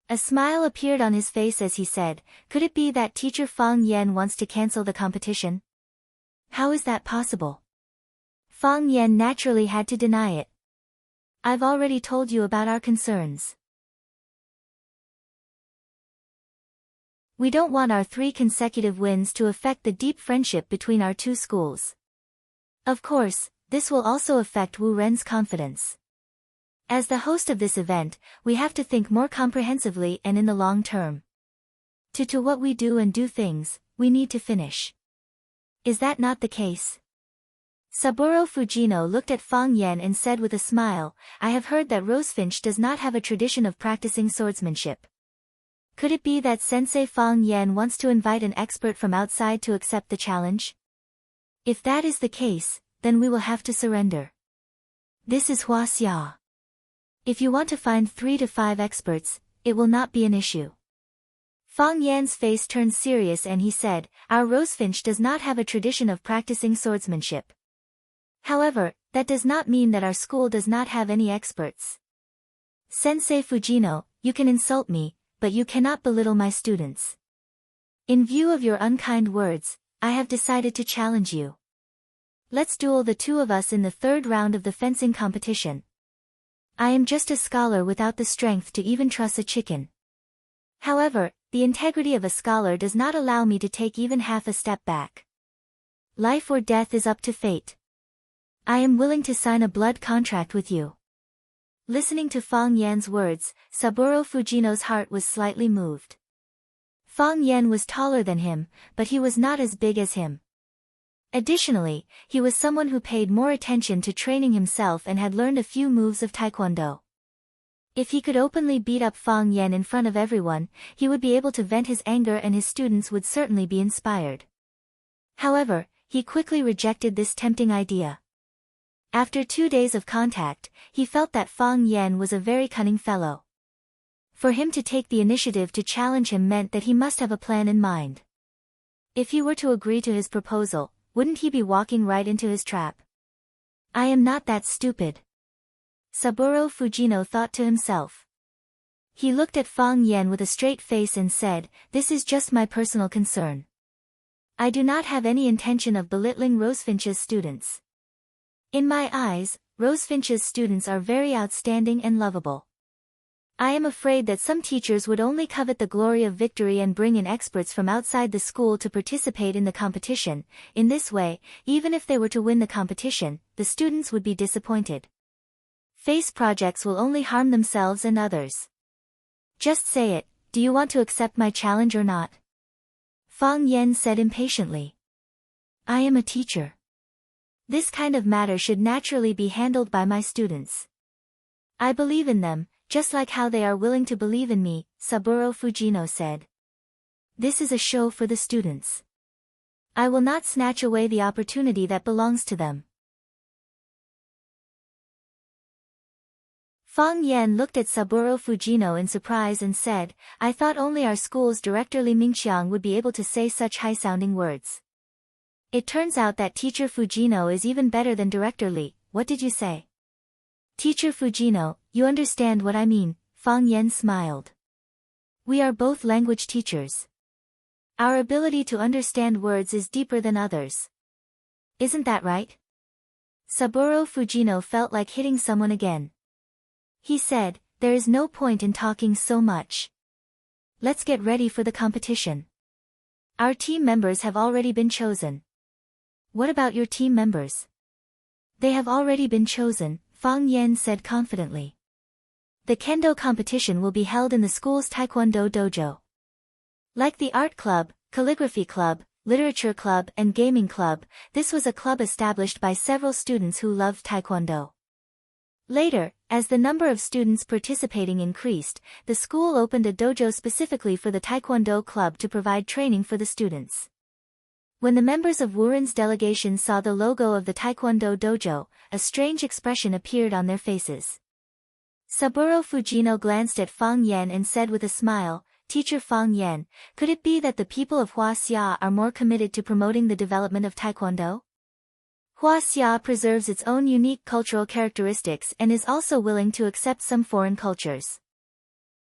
A smile appeared on his face as he said, "Could it be that teacher Fang Yan wants to cancel the competition? How is that possible?" Fang Yan naturally had to deny it. "I've already told you about our concerns. We don't want our 3 consecutive wins to affect the deep friendship between our 2 schools. Of course, this will also affect Wu Ren's confidence. As the host of this event, we have to think more comprehensively and in the long term. To what we do and do things, we need to finish. Is that not the case?" Saburo Fujino looked at Fang Yan and said with a smile, "I have heard that Rosefinch does not have a tradition of practicing swordsmanship. Could it be that Sensei Fang Yan wants to invite an expert from outside to accept the challenge? If that is the case, then we will have to surrender. This is Huaxia. If you want to find 3 to 5 experts, it will not be an issue." Fang Yan's face turned serious and he said, "Our Rosefinch does not have a tradition of practicing swordsmanship. However, that does not mean that our school does not have any experts. Sensei Fujino, you can insult me, but you cannot belittle my students. In view of your unkind words, I have decided to challenge you. Let's duel the 2 of us in the 3rd round of the fencing competition. I am just a scholar without the strength to even truss a chicken. However, the integrity of a scholar does not allow me to take even half a step back. Life or death is up to fate. I am willing to sign a blood contract with you." Listening to Fang Yan's words, Saburo Fujino's heart was slightly moved. Fang Yan was taller than him, but he was not as big as him. Additionally, he was someone who paid more attention to training himself and had learned a few moves of Taekwondo. If he could openly beat up Fang Yan in front of everyone, he would be able to vent his anger and his students would certainly be inspired. However, he quickly rejected this tempting idea. After 2 days of contact, he felt that Fang Yan was a very cunning fellow. For him to take the initiative to challenge him meant that he must have a plan in mind. If he were to agree to his proposal, wouldn't he be walking right into his trap? I am not that stupid. Saburo Fujino thought to himself. He looked at Fang Yan with a straight face and said, "This is just my personal concern. I do not have any intention of belittling Rosefinch's students. In my eyes, Rosefinch's students are very outstanding and lovable. I am afraid that some teachers would only covet the glory of victory and bring in experts from outside the school to participate in the competition. In this way, even if they were to win the competition, the students would be disappointed. Face projects will only harm themselves and others. Just say it, do you want to accept my challenge or not?" Fang Yan said impatiently. I am a teacher. This kind of matter should naturally be handled by my students. I believe in them, just like how they are willing to believe in me, Saburo Fujino said. This is a show for the students. I will not snatch away the opportunity that belongs to them. Fang Yan looked at Saburo Fujino in surprise and said, I thought only our school's director Li Mingxiang would be able to say such high-sounding words. It turns out that teacher Fujino is even better than director Li. What did you say? Teacher Fujino, you understand what I mean, Fang Yan smiled. We are both language teachers. Our ability to understand words is deeper than others. Isn't that right? Saburo Fujino felt like hitting someone again. He said, there is no point in talking so much. Let's get ready for the competition. Our team members have already been chosen. What about your team members? They have already been chosen, Fang Yan said confidently. The kendo competition will be held in the school's taekwondo dojo. Like the art club, calligraphy club, literature club and gaming club, this was a club established by several students who loved taekwondo. Later, as the number of students participating increased, the school opened a dojo specifically for the taekwondo club to provide training for the students. When the members of Wuren's delegation saw the logo of the taekwondo dojo, a strange expression appeared on their faces. Saburo Fujino glanced at Fang Yan and said with a smile, Teacher Fang Yan, could it be that the people of Huaxia are more committed to promoting the development of taekwondo? Huaxia preserves its own unique cultural characteristics and is also willing to accept some foreign cultures.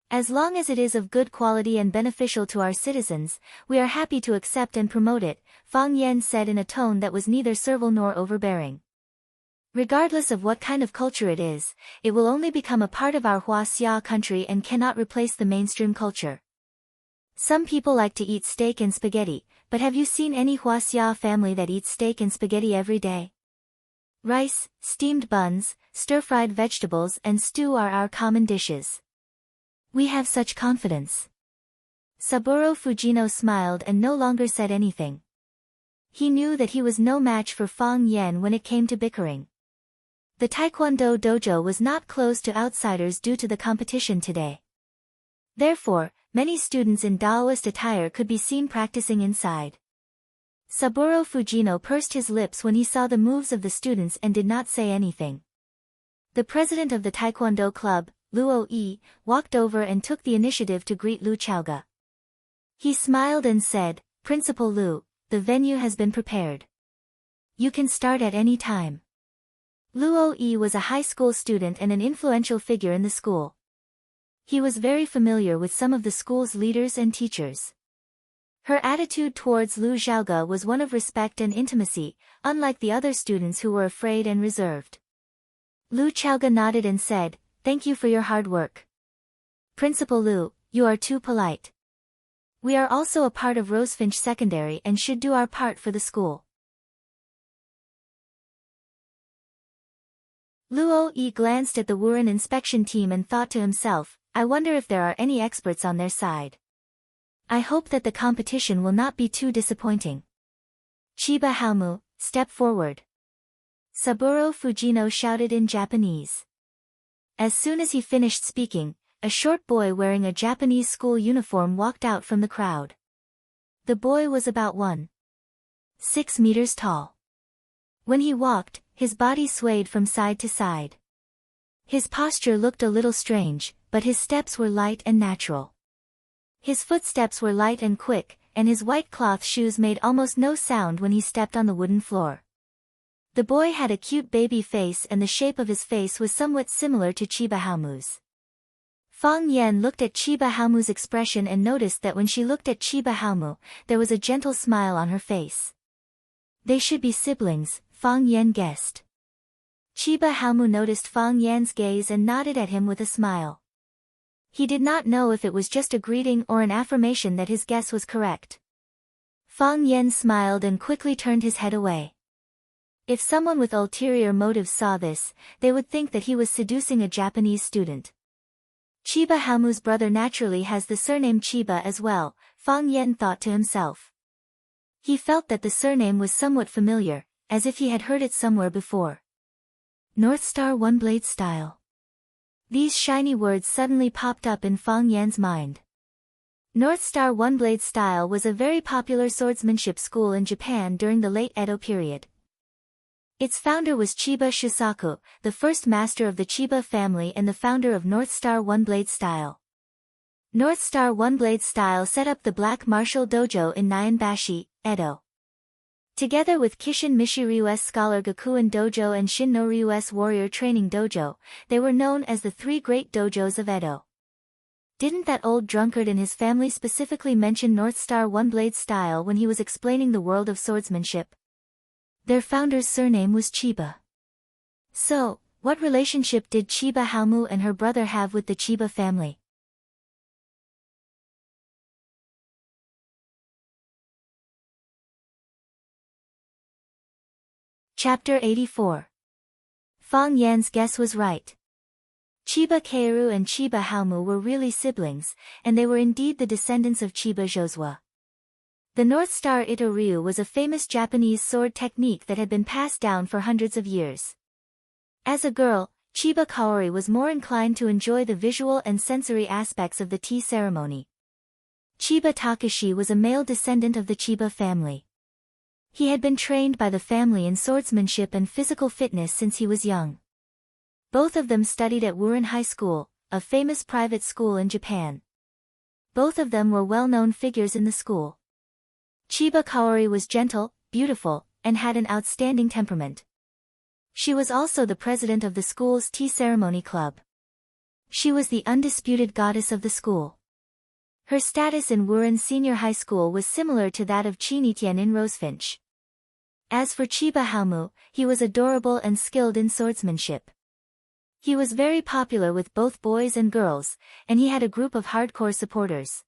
As long as it is of good quality and beneficial to our citizens, we are happy to accept and promote it, Fang Yan said in a tone that was neither servile nor overbearing. Regardless of what kind of culture it is, it will only become a part of our Huaxia country and cannot replace the mainstream culture. Some people like to eat steak and spaghetti, but have you seen any Huaxia family that eats steak and spaghetti every day? Rice, steamed buns, stir-fried vegetables and stew are our common dishes. We have such confidence. Saburo Fujino smiled and no longer said anything. He knew that he was no match for Fang Yan when it came to bickering. The taekwondo dojo was not closed to outsiders due to the competition today. Therefore, many students in Daoist attire could be seen practicing inside. Saburo Fujino pursed his lips when he saw the moves of the students and did not say anything. The president of the taekwondo club, Luo Yi, walked over and took the initiative to greet Lu Chaoga. He smiled and said, Principal Lu, the venue has been prepared. You can start at any time. Luo Yi was a high school student and an influential figure in the school. He was very familiar with some of the school's leaders and teachers. Her attitude towards Lu Xiaoga was one of respect and intimacy, unlike the other students who were afraid and reserved. Lu Xiaoga nodded and said, Thank you for your hard work. Principal Lu, you are too polite. We are also a part of Rosefinch Secondary and should do our part for the school. Luo Yi glanced at the Wuren inspection team and thought to himself, I wonder if there are any experts on their side. I hope that the competition will not be too disappointing. Chiba Haomu, step forward. Saburo Fujino shouted in Japanese. As soon as he finished speaking, a short boy wearing a Japanese school uniform walked out from the crowd. The boy was about 1.6 meters tall. When he walked, his body swayed from side to side. His posture looked a little strange, but his steps were light and natural. His footsteps were light and quick, and his white cloth shoes made almost no sound when he stepped on the wooden floor. The boy had a cute baby face and the shape of his face was somewhat similar to Chiba Haomu's. Fang Yan looked at Chiba Haomu's expression and noticed that when she looked at Chiba Haomu, there was a gentle smile on her face. They should be siblings, Fang Yan guessed. Chiba Haomu noticed Fang Yan's gaze and nodded at him with a smile. He did not know if it was just a greeting or an affirmation that his guess was correct. Fang Yan smiled and quickly turned his head away. If someone with ulterior motives saw this, they would think that he was seducing a Japanese student. Chiba Haomu's brother naturally has the surname Chiba as well, Fang Yan thought to himself. He felt that the surname was somewhat familiar, as if he had heard it somewhere before. North Star One Blade Style. These shiny words suddenly popped up in Fang Yan's mind. North Star One Blade Style was a very popular swordsmanship school in Japan during the late Edo period. Its founder was Chiba Shusaku, the first master of the Chiba family and the founder of North Star One Blade Style. North Star One Blade Style set up the Black Martial Dojo in Nyanbashi, Edo. Together with Kishin Mishiryu's Scholar Gakuen Dojo and Shin no Ryu's Warrior Training Dojo, they were known as the three great dojos of Edo. Didn't that old drunkard and his family specifically mention North Star One Blade Style when he was explaining the world of swordsmanship? Their founder's surname was Chiba. So, what relationship did Chiba Haomu and her brother have with the Chiba family? Chapter 84. Fang Yan's guess was right. Chiba Keiru and Chiba Haomu were really siblings, and they were indeed the descendants of Chiba Josua. The North Star Ito-ryu was a famous Japanese sword technique that had been passed down for hundreds of years. As a girl, Chiba Kaori was more inclined to enjoy the visual and sensory aspects of the tea ceremony. Chiba Takashi was a male descendant of the Chiba family. He had been trained by the family in swordsmanship and physical fitness since he was young. Both of them studied at Wurin High School, a famous private school in Japan. Both of them were well-known figures in the school. Chiba Kaori was gentle, beautiful, and had an outstanding temperament. She was also the president of the school's tea ceremony club. She was the undisputed goddess of the school. Her status in Wurin Senior High School was similar to that of Chinitian in Rosefinch. As for Chiba Haomu, he was adorable and skilled in swordsmanship. He was very popular with both boys and girls, and he had a group of hardcore supporters.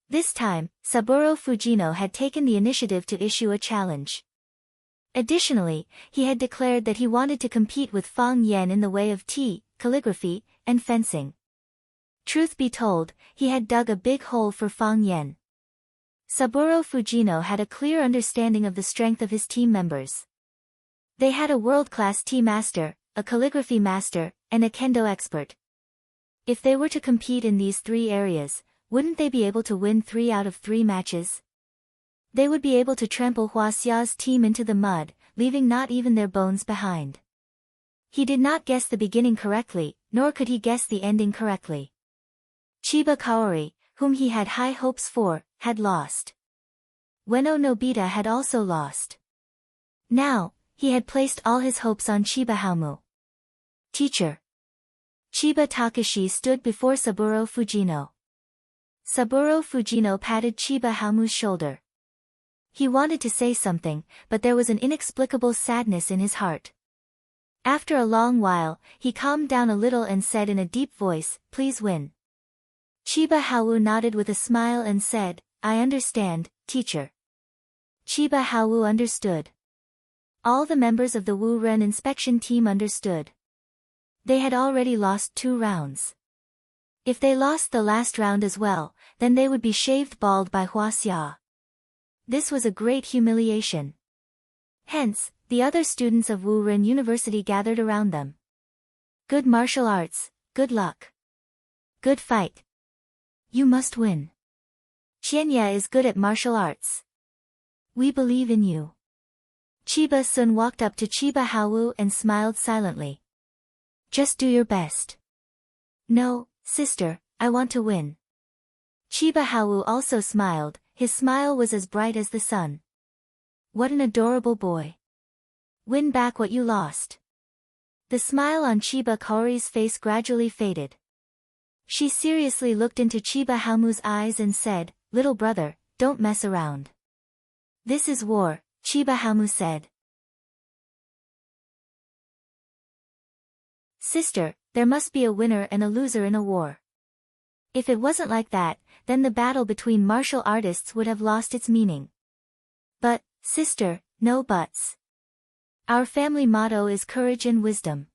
This time, Saburo Fujino had taken the initiative to issue a challenge. Additionally, he had declared that he wanted to compete with Fang Yan in the way of tea, calligraphy, and fencing. Truth be told, he had dug a big hole for Fang Yan. Saburo Fujino had a clear understanding of the strength of his team members. They had a world-class tea master, a calligraphy master, and a kendo expert. If they were to compete in these three areas, wouldn't they be able to win 3 out of 3 matches? They would be able to trample Huaxia's team into the mud, leaving not even their bones behind. He did not guess the beginning correctly, nor could he guess the ending correctly. Chiba Kaori, whom he had high hopes for, had lost. Ueno Nobita had also lost. Now, he had placed all his hopes on Chiba Haomu. Teacher. Chiba Takashi stood before Saburo Fujino. Saburo Fujino patted Chiba Haomu's shoulder. He wanted to say something, but there was an inexplicable sadness in his heart. After a long while, he calmed down a little and said in a deep voice, "Please win." Chiba Haomu nodded with a smile and said, "I understand, teacher." Chiba Haomu understood. All the members of the Wu Ren inspection team understood. They had already lost 2 rounds. If they lost the last round as well, then they would be shaved bald by Huaxia. This was a great humiliation. Hence, the other students of Wu Ren University gathered around them. Good martial arts, good luck. Good fight. You must win. Qianya is good at martial arts. We believe in you. Chiba Sun walked up to Chiba Haomu and smiled silently. Just do your best. No, sister, I want to win. Chiba Haomu also smiled, his smile was as bright as the sun. What an adorable boy. Win back what you lost. The smile on Chiba Kaori's face gradually faded. She seriously looked into Chiba Haomu's eyes and said, "Little brother, don't mess around." This is war, Chiba Haomu said. Sister, there must be a winner and a loser in a war. If it wasn't like that, then the battle between martial artists would have lost its meaning. But, sister, no buts. Our family motto is courage and wisdom.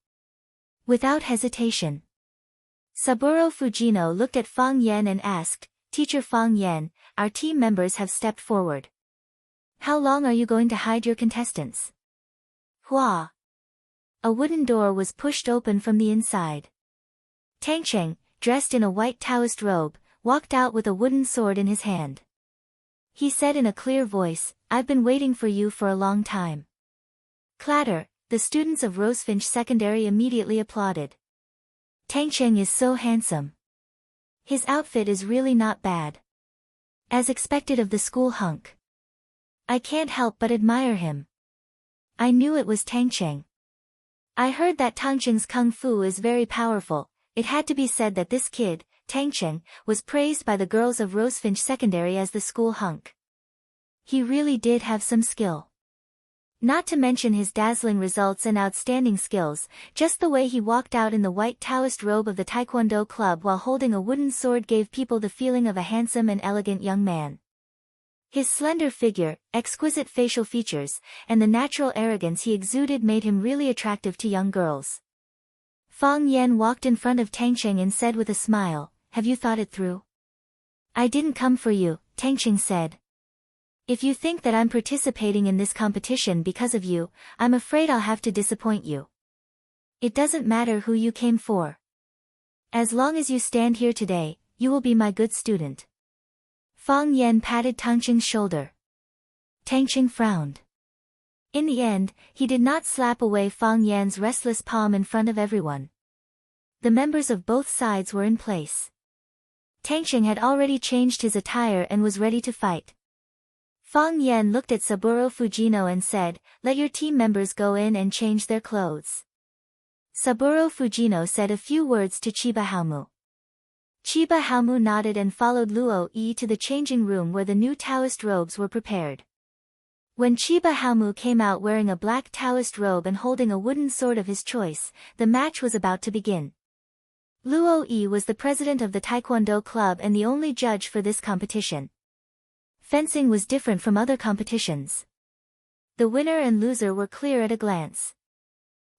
Without hesitation. Saburo Fujino looked at Fang Yan and asked, "Teacher Fang Yan, our team members have stepped forward. How long are you going to hide your contestants? Hua. A wooden door was pushed open from the inside. Tang Cheng, dressed in a white Taoist robe, walked out with a wooden sword in his hand. He said in a clear voice, "I've been waiting for you for a long time." Clatter, the students of Rosefinch Secondary immediately applauded. Tang Cheng is so handsome. His outfit is really not bad. As expected of the school hunk. I can't help but admire him. I knew it was Tang Cheng. I heard that Tang Cheng's kung fu is very powerful. It had to be said that this kid, Tang Cheng, was praised by the girls of Rosefinch Secondary as the school hunk. He really did have some skill. Not to mention his dazzling results and outstanding skills, just the way he walked out in the white Taoist robe of the Taekwondo club while holding a wooden sword gave people the feeling of a handsome and elegant young man. His slender figure, exquisite facial features, and the natural arrogance he exuded made him really attractive to young girls. Fang Yan walked in front of Tang Cheng and said with a smile, "Have you thought it through?" "I didn't come for you," Tang Cheng said. "If you think that I'm participating in this competition because of you, I'm afraid I'll have to disappoint you. It doesn't matter who you came for. As long as you stand here today, you will be my good student." Fang Yan patted Tang Cheng's shoulder. Tang Cheng frowned. In the end, he did not slap away Fang Yan's restless palm in front of everyone. The members of both sides were in place. Tang Cheng had already changed his attire and was ready to fight. Fang Yan looked at Saburo Fujino and said, "Let your team members go in and change their clothes." Saburo Fujino said a few words to Chiba Haomu. Chiba Haomu nodded and followed Luo Yi to the changing room where the new Taoist robes were prepared. When Chiba Haomu came out wearing a black Taoist robe and holding a wooden sword of his choice, the match was about to begin. Luo Yi was the president of the Taekwondo club and the only judge for this competition. Fencing was different from other competitions. The winner and loser were clear at a glance.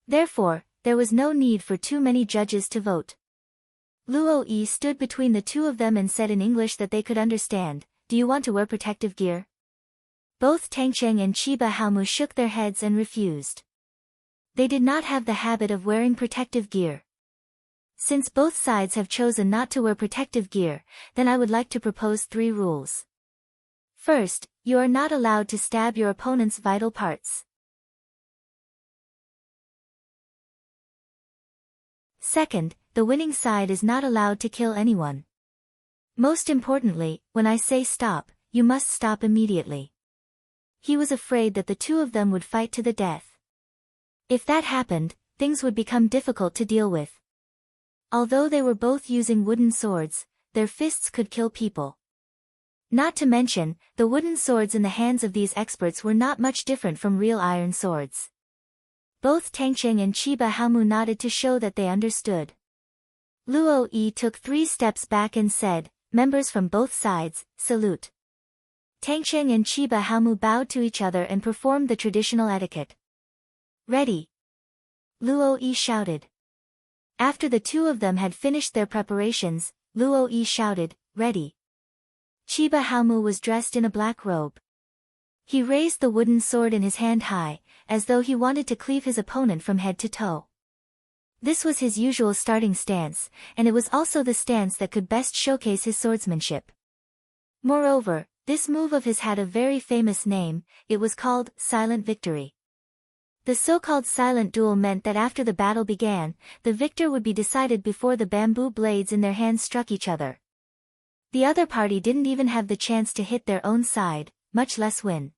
Therefore, there was no need for too many judges to vote. Luo Yi stood between the two of them and said in English that they could understand, "Do you want to wear protective gear?" Both Tang Cheng and Chiba Haomu shook their heads and refused. They did not have the habit of wearing protective gear. Since both sides have chosen not to wear protective gear, then I would like to propose 3 rules. First, you are not allowed to stab your opponent's vital parts. Second, the winning side is not allowed to kill anyone. Most importantly, when I say stop, you must stop immediately. He was afraid that the two of them would fight to the death. If that happened, things would become difficult to deal with. Although they were both using wooden swords, their fists could kill people. Not to mention, the wooden swords in the hands of these experts were not much different from real iron swords. Both Tang Cheng and Chiba Haomu nodded to show that they understood. Luo Yi took 3 steps back and said, "Members from both sides, salute." Tang Cheng and Chiba Haomu bowed to each other and performed the traditional etiquette. "Ready!" Luo Yi shouted. After the two of them had finished their preparations, Luo Yi shouted, "Ready!" Chiba Haomu was dressed in a black robe. He raised the wooden sword in his hand high, as though he wanted to cleave his opponent from head to toe. This was his usual starting stance, and it was also the stance that could best showcase his swordsmanship. Moreover, this move of his had a very famous name. It was called Silent Victory. The so-called silent duel meant that after the battle began, the victor would be decided before the bamboo blades in their hands struck each other. The other party didn't even have the chance to hit their own side, much less win.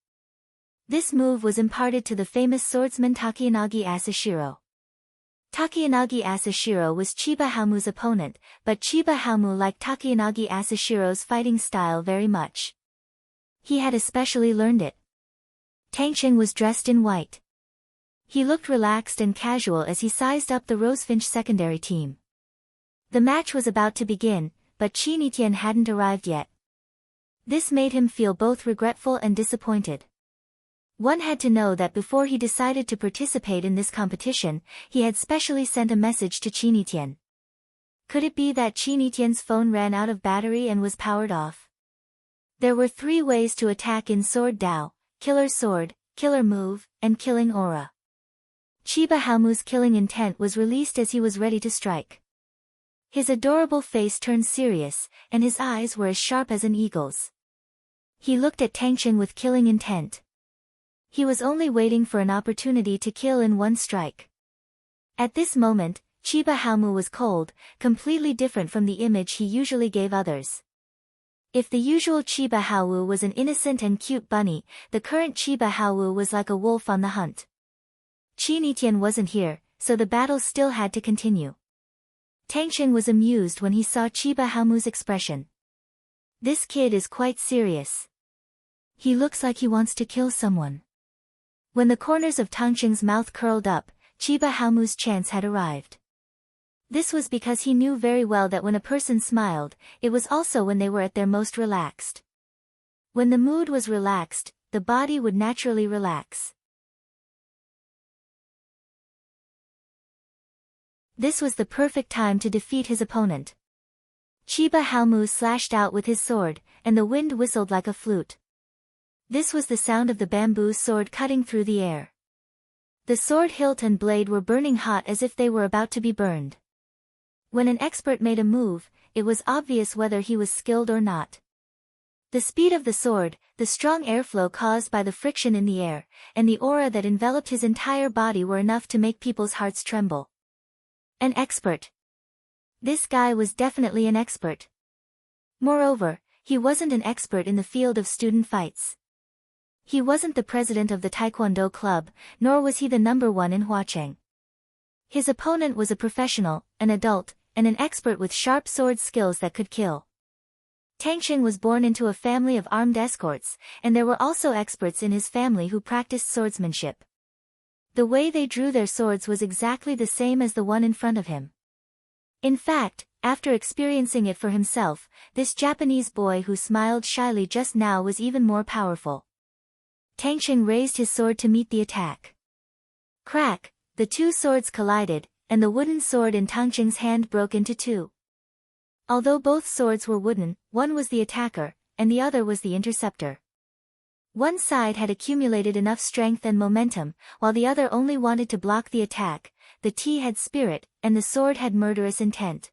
This move was imparted to the famous swordsman Takeyanagi Asashiro. Takeyanagi Asashiro was Chiba Haomu's opponent, but Chiba Haomu liked Takeyanagi Asashiro's fighting style very much. He had especially learned it. Tang Cheng was dressed in white. He looked relaxed and casual as he sized up the Rosefinch secondary team. The match was about to begin, but Qin Etienne hadn't arrived yet. This made him feel both regretful and disappointed. One had to know that before he decided to participate in this competition, he had specially sent a message to Qin Etienne. Could it be that Qin Etienne's phone ran out of battery and was powered off? There were 3 ways to attack in Sword Dao: killer sword, killer move, and killing aura. Chiba Haumu's killing intent was released as he was ready to strike. His adorable face turned serious, and his eyes were as sharp as an eagle's. He looked at Tangqing with killing intent. He was only waiting for an opportunity to kill in one strike. At this moment, Chiba Haumu was cold, completely different from the image he usually gave others. If the usual Chiba Hauwu was an innocent and cute bunny, the current Chiba Hauwu was like a wolf on the hunt. Qi Nitian wasn't here, so the battle still had to continue. Tangqing was amused when he saw Chiba Haumu's expression. This kid is quite serious. He looks like he wants to kill someone. When the corners of Tangqing's mouth curled up, Chiba Haumu's chance had arrived. This was because he knew very well that when a person smiled, it was also when they were at their most relaxed. When the mood was relaxed, the body would naturally relax. This was the perfect time to defeat his opponent. Chiba Haumu slashed out with his sword, and the wind whistled like a flute. This was the sound of the bamboo sword cutting through the air. The sword hilt and blade were burning hot as if they were about to be burned. When an expert made a move, it was obvious whether he was skilled or not. The speed of the sword, the strong airflow caused by the friction in the air, and the aura that enveloped his entire body were enough to make people's hearts tremble. An expert. This guy was definitely an expert. Moreover, he wasn't an expert in the field of student fights. He wasn't the president of the Taekwondo club, nor was he the number one in Huacheng. His opponent was a professional, an adult, and an expert with sharp sword skills that could kill. Tangqing was born into a family of armed escorts, and there were also experts in his family who practiced swordsmanship. The way they drew their swords was exactly the same as the one in front of him. In fact, after experiencing it for himself, this Japanese boy who smiled shyly just now was even more powerful. Tangqing raised his sword to meet the attack. Crack, the two swords collided, and the wooden sword in Tangqing's hand broke into two. Although both swords were wooden, one was the attacker, and the other was the interceptor. One side had accumulated enough strength and momentum, while the other only wanted to block the attack. The tea had spirit, and the sword had murderous intent.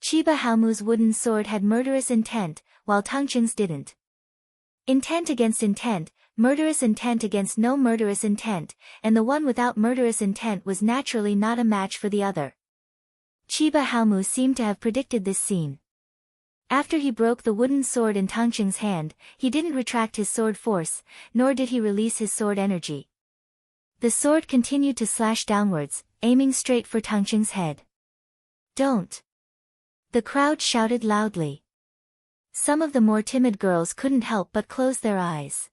Chiba Haumu's wooden sword had murderous intent, while Tangqing's didn't. Intent against intent, murderous intent against no murderous intent, and the one without murderous intent was naturally not a match for the other. Chiba Haumu seemed to have predicted this scene. After he broke the wooden sword in Tangqing's hand, he didn't retract his sword force, nor did he release his sword energy. The sword continued to slash downwards, aiming straight for Tangqing's head. "Don't!" The crowd shouted loudly. Some of the more timid girls couldn't help but close their eyes.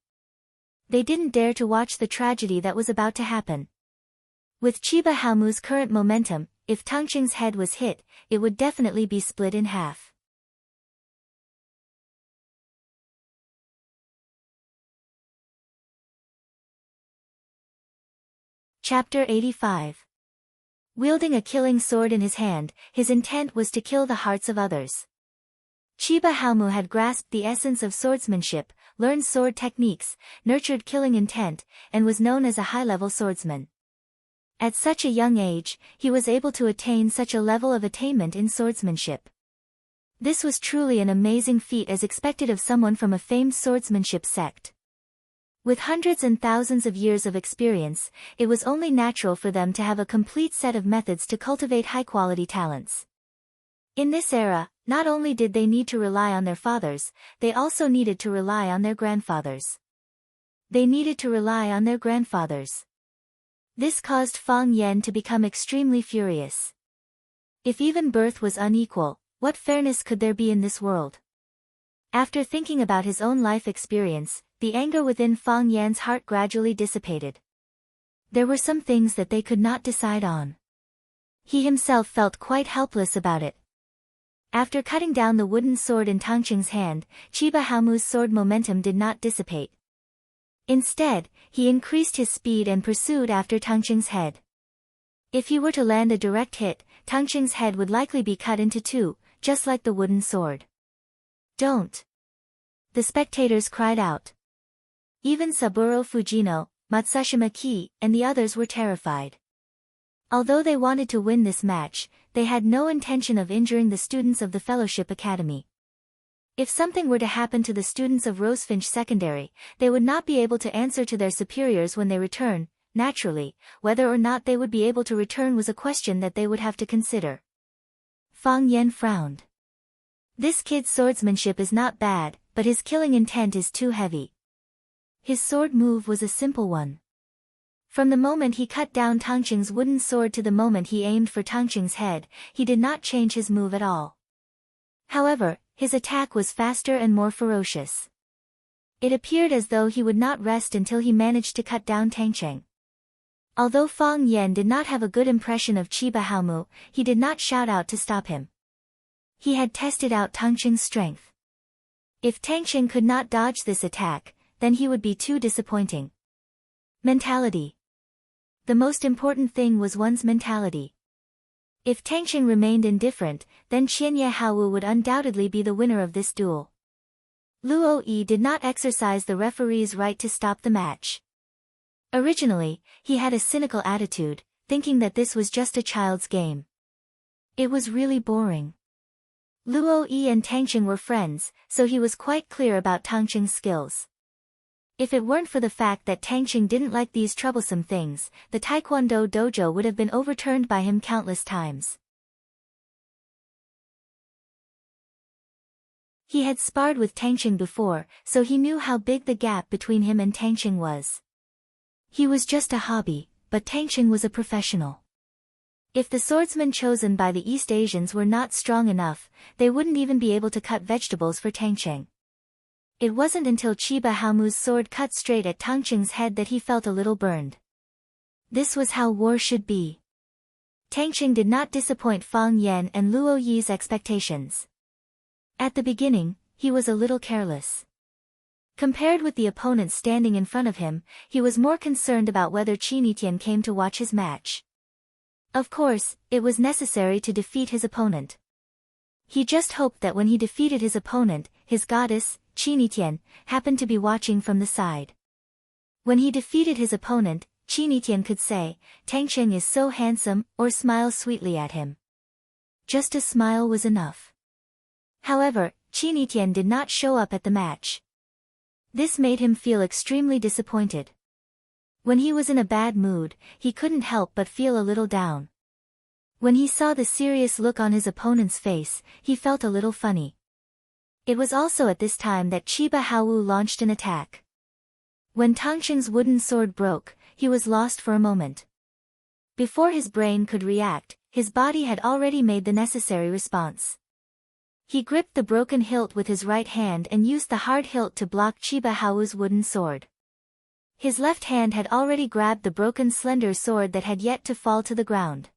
They didn't dare to watch the tragedy that was about to happen. With Chiba Haumu's current momentum, if Tangqing's head was hit, it would definitely be split in half. Chapter 85. Wielding a killing sword in his hand, his intent was to kill the hearts of others. Chiba Haumu had grasped the essence of swordsmanship, learned sword techniques, nurtured killing intent, and was known as a high-level swordsman. At such a young age, he was able to attain such a level of attainment in swordsmanship. This was truly an amazing feat as expected of someone from a famed swordsmanship sect. With hundreds and thousands of years of experience, it was only natural for them to have a complete set of methods to cultivate high-quality talents. In this era, not only did they need to rely on their fathers, they also needed to rely on their grandfathers. They needed to rely on their grandfathers. This caused Fang Yan to become extremely furious. If even birth was unequal, what fairness could there be in this world? After thinking about his own life experience, the anger within Fang Yan's heart gradually dissipated. There were some things that they could not decide on. He himself felt quite helpless about it. After cutting down the wooden sword in Tangqing's hand, Chiba Haumu's sword momentum did not dissipate. Instead, he increased his speed and pursued after Tangqing's head. If he were to land a direct hit, Tangqing's head would likely be cut into two, just like the wooden sword. "Don't!" the spectators cried out. Even Saburo Fujino, Matsushima Ki, and the others were terrified. Although they wanted to win this match, they had no intention of injuring the students of the Fellowship Academy. If something were to happen to the students of Rosefinch Secondary, they would not be able to answer to their superiors when they return. Naturally, whether or not they would be able to return was a question that they would have to consider. Fang Yan frowned. This kid's swordsmanship is not bad, but his killing intent is too heavy. His sword move was a simple one. From the moment he cut down Tangqing's wooden sword to the moment he aimed for Tangqing's head, he did not change his move at all. However, his attack was faster and more ferocious. It appeared as though he would not rest until he managed to cut down Tangqing. Although Fang Yan did not have a good impression of Chiba Haomu, he did not shout out to stop him. He had tested out Tangqing's strength. If Tangqing could not dodge this attack, then he would be too disappointing. Mentality. The most important thing was one's mentality. If Tangqing remained indifferent, then Qianye Haowu would undoubtedly be the winner of this duel. Luo Yi did not exercise the referee's right to stop the match. Originally, he had a cynical attitude, thinking that this was just a child's game. It was really boring. Luo Yi and Tangqing were friends, so he was quite clear about Tangqing's skills. If it weren't for the fact that Tangqing didn't like these troublesome things, the Taekwondo dojo would have been overturned by him countless times. He had sparred with Tangqing before, so he knew how big the gap between him and Tangqing was. He was just a hobby, but Tangqing was a professional. If the swordsmen chosen by the East Asians were not strong enough, they wouldn't even be able to cut vegetables for Tangqing. It wasn't until Chiba Haomu's sword cut straight at Tangqing's head that he felt a little burned. This was how war should be. Tangqing did not disappoint Fang Yan and Luo Yi's expectations. At the beginning, he was a little careless. Compared with the opponent standing in front of him, he was more concerned about whether Qinitian came to watch his match. Of course, it was necessary to defeat his opponent. He just hoped that when he defeated his opponent, his goddess, Qinitian, happened to be watching from the side. When he defeated his opponent, Qinitian could say, "Tangqing is so handsome," or smile sweetly at him. Just a smile was enough. However, Qinitian did not show up at the match. This made him feel extremely disappointed. When he was in a bad mood, he couldn't help but feel a little down. When he saw the serious look on his opponent's face, he felt a little funny. It was also at this time that Chiba Haowu launched an attack. When Tangqing's wooden sword broke, he was lost for a moment. Before his brain could react, his body had already made the necessary response. He gripped the broken hilt with his right hand and used the hard hilt to block Chiba Haowu's wooden sword. His left hand had already grabbed the broken slender sword that had yet to fall to the ground.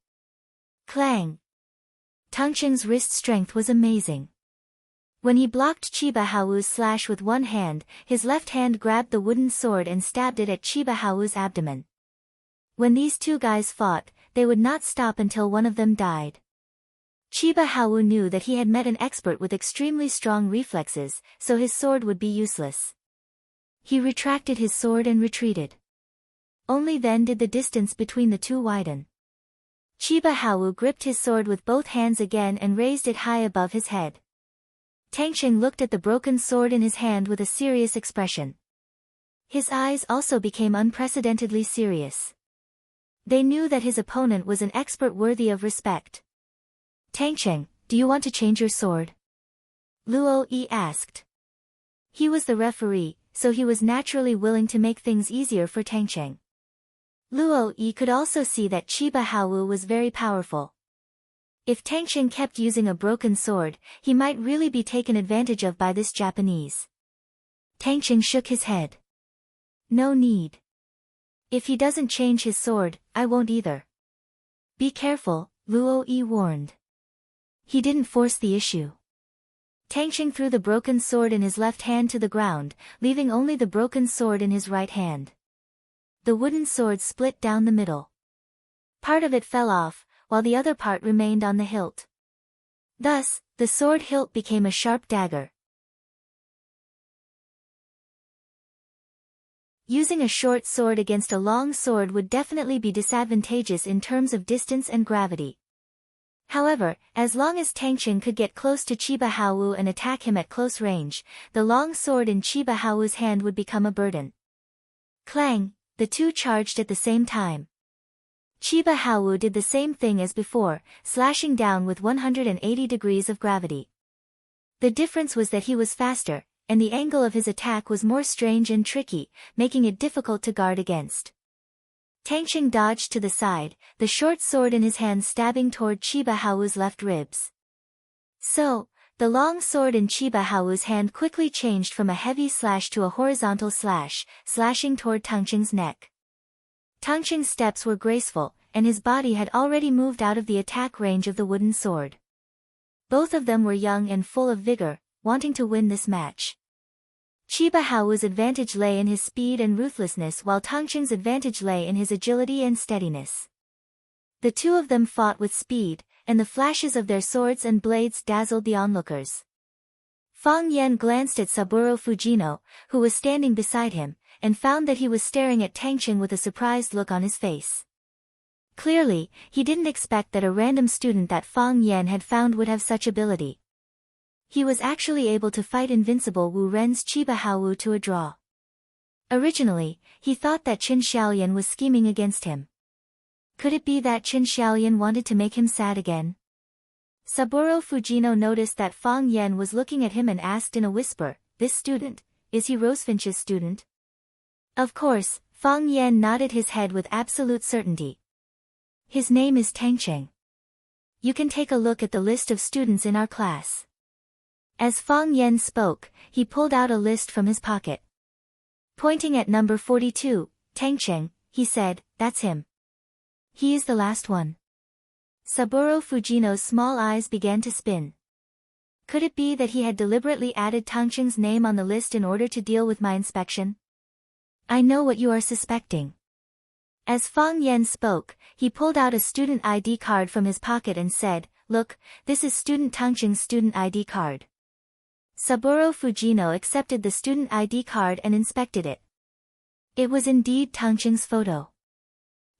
Clang! Tangqing's wrist strength was amazing. When he blocked Chiba Haowu's slash with one hand, his left hand grabbed the wooden sword and stabbed it at Chiba Haowu's abdomen. When these two guys fought, they would not stop until one of them died. Chiba Haowu knew that he had met an expert with extremely strong reflexes, so his sword would be useless. He retracted his sword and retreated. Only then did the distance between the two widen. Chiba Haowu gripped his sword with both hands again and raised it high above his head. Tangqing looked at the broken sword in his hand with a serious expression. His eyes also became unprecedentedly serious. They knew that his opponent was an expert worthy of respect. "Tangqing, do you want to change your sword?" Luo Yi asked. He was the referee, so he was naturally willing to make things easier for Tangqing. Luo Yi could also see that Chiba Haowu was very powerful. If Tangqing kept using a broken sword, he might really be taken advantage of by this Japanese. Tangqing shook his head. "No need. If he doesn't change his sword, I won't either." "Be careful," Luo Yi warned. He didn't force the issue. Tangqing threw the broken sword in his left hand to the ground, leaving only the broken sword in his right hand. The wooden sword split down the middle. Part of it fell off, while the other part remained on the hilt. Thus, the sword hilt became a sharp dagger. Using a short sword against a long sword would definitely be disadvantageous in terms of distance and gravity. However, as long as Tangqing could get close to Chiba Haowu and attack him at close range, the long sword in Chiba Haowu's hand would become a burden. Clang! The two charged at the same time. Chiba Haowu did the same thing as before, slashing down with 180 degrees of gravity. The difference was that he was faster, and the angle of his attack was more strange and tricky, making it difficult to guard against. Tangqing dodged to the side, the short sword in his hand stabbing toward Chiba Haowu's left ribs. So, the long sword in Chiba Haowu's hand quickly changed from a heavy slash to a horizontal slash, slashing toward Tangqing's neck. Tangqing's steps were graceful, and his body had already moved out of the attack range of the wooden sword. Both of them were young and full of vigor, wanting to win this match. Chiba Haowu's advantage lay in his speed and ruthlessness while Tangqing's advantage lay in his agility and steadiness. The two of them fought with speed, and the flashes of their swords and blades dazzled the onlookers. Fang Yan glanced at Saburo Fujino, who was standing beside him, and found that he was staring at Tangqing with a surprised look on his face. Clearly, he didn't expect that a random student that Fang Yan had found would have such ability. He was actually able to fight invincible Wu Ren's Chiba Haowu to a draw. Originally, he thought that Qin Xiaolian was scheming against him. Could it be that Qin Xiaolian wanted to make him sad again? Saburo Fujino noticed that Fang Yan was looking at him and asked in a whisper, "This student, is he Rosefinch's student?" Of course, Fang Yan nodded his head with absolute certainty. His name is Tangqing. You can take a look at the list of students in our class. As Fang Yan spoke, he pulled out a list from his pocket. Pointing at number 42, Tangqing, he said, "That's him. He is the last one." Saburo Fujino's small eyes began to spin. Could it be that he had deliberately added Tangqing's name on the list in order to deal with my inspection? I know what you are suspecting. As Fang Yan spoke, he pulled out a student ID card from his pocket and said, "Look, this is student Tangqing's student ID card." Saburo Fujino accepted the student ID card and inspected it. It was indeed Tangqing's photo.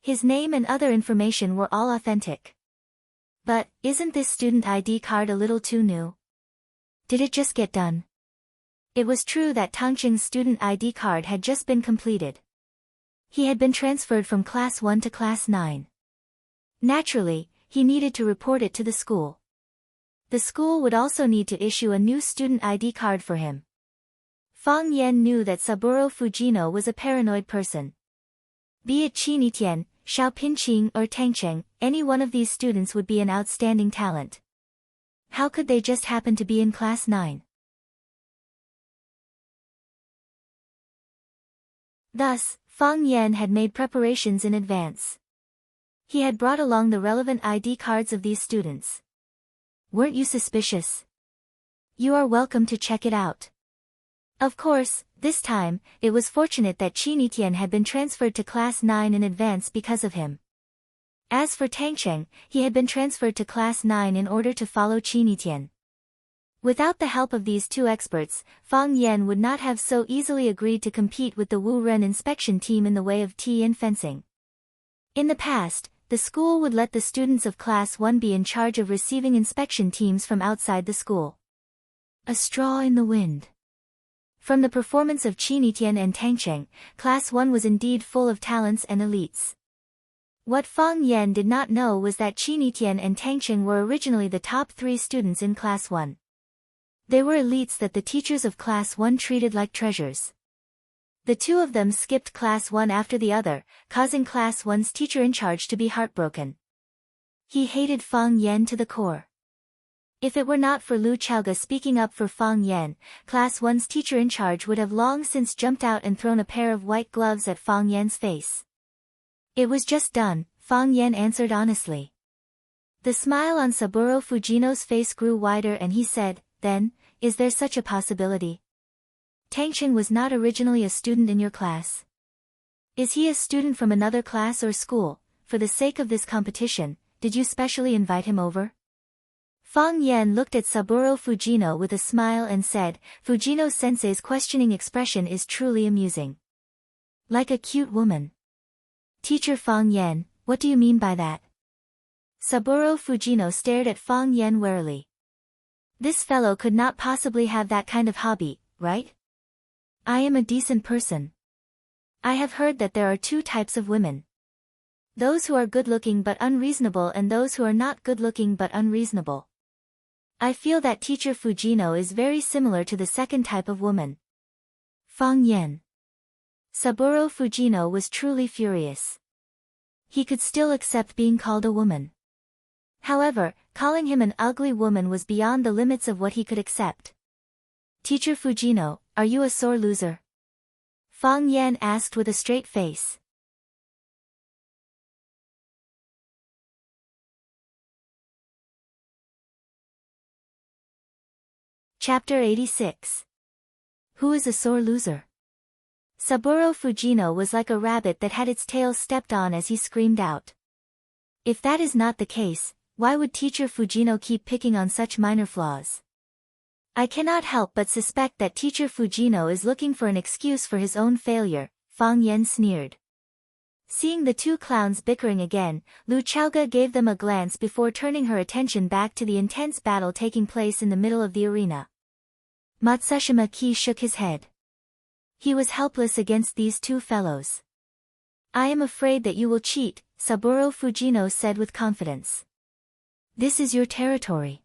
His name and other information were all authentic. But, isn't this student ID card a little too new? Did it just get done? It was true that Tangqing's student ID card had just been completed. He had been transferred from Class 1 to Class 9. Naturally, he needed to report it to the school. The school would also need to issue a new student ID card for him. Fang Yan knew that Saburo Fujino was a paranoid person. Be it Qin Yitian, Xiao Pinqing or Tangqing, any one of these students would be an outstanding talent. How could they just happen to be in Class 9? Thus, Fang Yan had made preparations in advance. He had brought along the relevant ID cards of these students. Weren't you suspicious? You are welcome to check it out. Of course, this time, it was fortunate that Qin Yitian had been transferred to Class 9 in advance because of him. As for Tangqing, he had been transferred to Class 9 in order to follow Qin Yitian. Without the help of these two experts, Fang Yan would not have so easily agreed to compete with the Wu Ren inspection team in the way of tea and fencing. In the past, the school would let the students of Class 1 be in charge of receiving inspection teams from outside the school. A straw in the wind. From the performance of Qin Yitian and Tangqing, Class 1 was indeed full of talents and elites. What Fang Yan did not know was that Qin Yitian and Tangqing were originally the top 3 students in Class 1. They were elites that the teachers of Class 1 treated like treasures. The two of them skipped Class 1 after the other, causing Class 1's teacher in charge to be heartbroken. He hated Fang Yan to the core. If it were not for Lu Chaoga speaking up for Fang Yan, Class 1's teacher in charge would have long since jumped out and thrown a pair of white gloves at Fang Yan's face. It was just done, Fang Yan answered honestly. The smile on Saburo Fujino's face grew wider and he said, "Then, is there such a possibility? Tangqing was not originally a student in your class. Is he a student from another class or school? For the sake of this competition, did you specially invite him over?" Fang Yan looked at Saburo Fujino with a smile and said, "Fujino-sensei's questioning expression is truly amusing. Like a cute woman. Teacher Fang Yan, what do you mean by that? Saburo Fujino stared at Fang Yan warily. This fellow could not possibly have that kind of hobby, right? I am a decent person. I have heard that there are two types of women. Those who are good-looking but unreasonable and those who are not good-looking but unreasonable. I feel that Teacher Fujino is very similar to the second type of woman. Fang Yan. Saburo Fujino was truly furious. He could still accept being called a woman. However, calling him an ugly woman was beyond the limits of what he could accept. Teacher Fujino, are you a sore loser? Fang Yan asked with a straight face. Chapter 86. Who is a sore loser? Saburo Fujino was like a rabbit that had its tail stepped on as he screamed out. If that is not the case, why would Teacher Fujino keep picking on such minor flaws? I cannot help but suspect that Teacher Fujino is looking for an excuse for his own failure, Fang Yan sneered. Seeing the two clowns bickering again, Lu Chaoga gave them a glance before turning her attention back to the intense battle taking place in the middle of the arena. Matsushima Ki shook his head. He was helpless against these two fellows. I am afraid that you will cheat, Saburo Fujino said with confidence. This is your territory.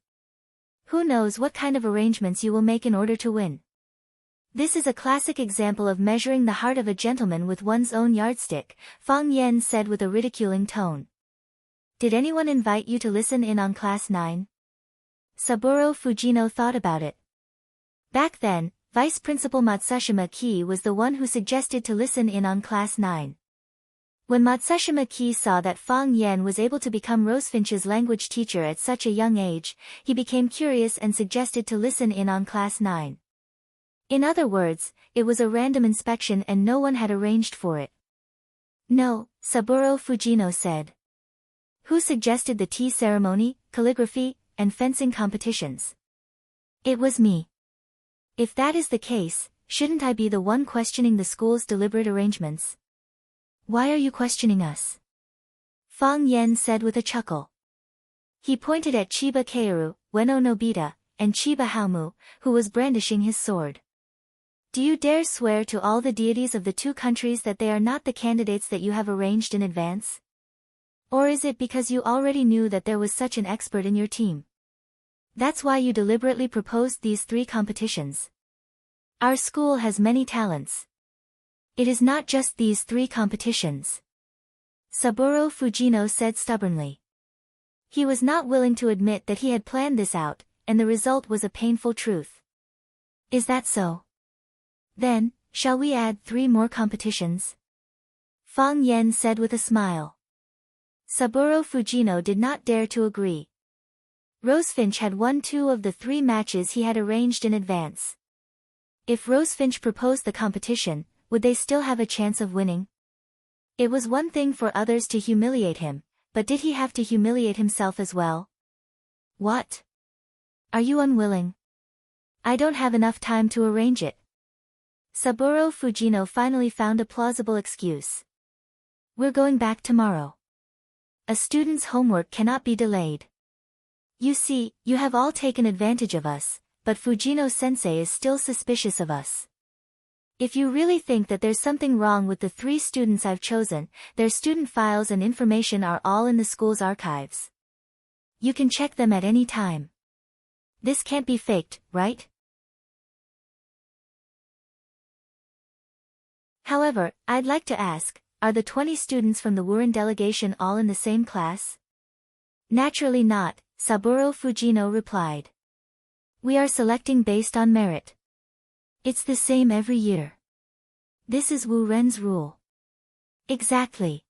Who knows what kind of arrangements you will make in order to win. This is a classic example of measuring the heart of a gentleman with one's own yardstick, Fang Yan said with a ridiculing tone. Did anyone invite you to listen in on Class 9? Saburo Fujino thought about it. Back then, Vice Principal Matsushima Ki was the one who suggested to listen in on Class 9. When Matsushima Ki saw that Fang Yan was able to become Rosefinch's language teacher at such a young age, he became curious and suggested to listen in on Class 9. In other words, it was a random inspection and no one had arranged for it. No, Saburo Fujino said. Who suggested the tea ceremony, calligraphy, and fencing competitions? It was me. If that is the case, shouldn't I be the one questioning the school's deliberate arrangements? Why are you questioning us? Fang Yan said with a chuckle. He pointed at Chiba Kaoru, Ueno Nobita, and Chiba Haomu, who was brandishing his sword. Do you dare swear to all the deities of the two countries that they are not the candidates that you have arranged in advance? Or is it because you already knew that there was such an expert in your team? That's why you deliberately proposed these three competitions. Our school has many talents. It is not just these three competitions. Saburo Fujino said stubbornly. He was not willing to admit that he had planned this out, and the result was a painful truth. Is that so? Then, shall we add 3 more competitions? Fang Yan said with a smile. Saburo Fujino did not dare to agree. Rosefinch had won 2 of the 3 matches he had arranged in advance. If Rosefinch proposed the competition, would they still have a chance of winning? It was one thing for others to humiliate him, but did he have to humiliate himself as well? What? Are you unwilling? I don't have enough time to arrange it. Saburo Fujino finally found a plausible excuse. We're going back tomorrow. A student's homework cannot be delayed. You see, you have all taken advantage of us, but Fujino-sensei is still suspicious of us. If you really think that there's something wrong with the 3 students I've chosen, their student files and information are all in the school's archives. You can check them at any time. This can't be faked, right? However, I'd like to ask, are the 20 students from the Wuren delegation all in the same class? Naturally not, Saburo Fujino replied. We are selecting based on merit. It's the same every year. This is Wuren's rule. Exactly.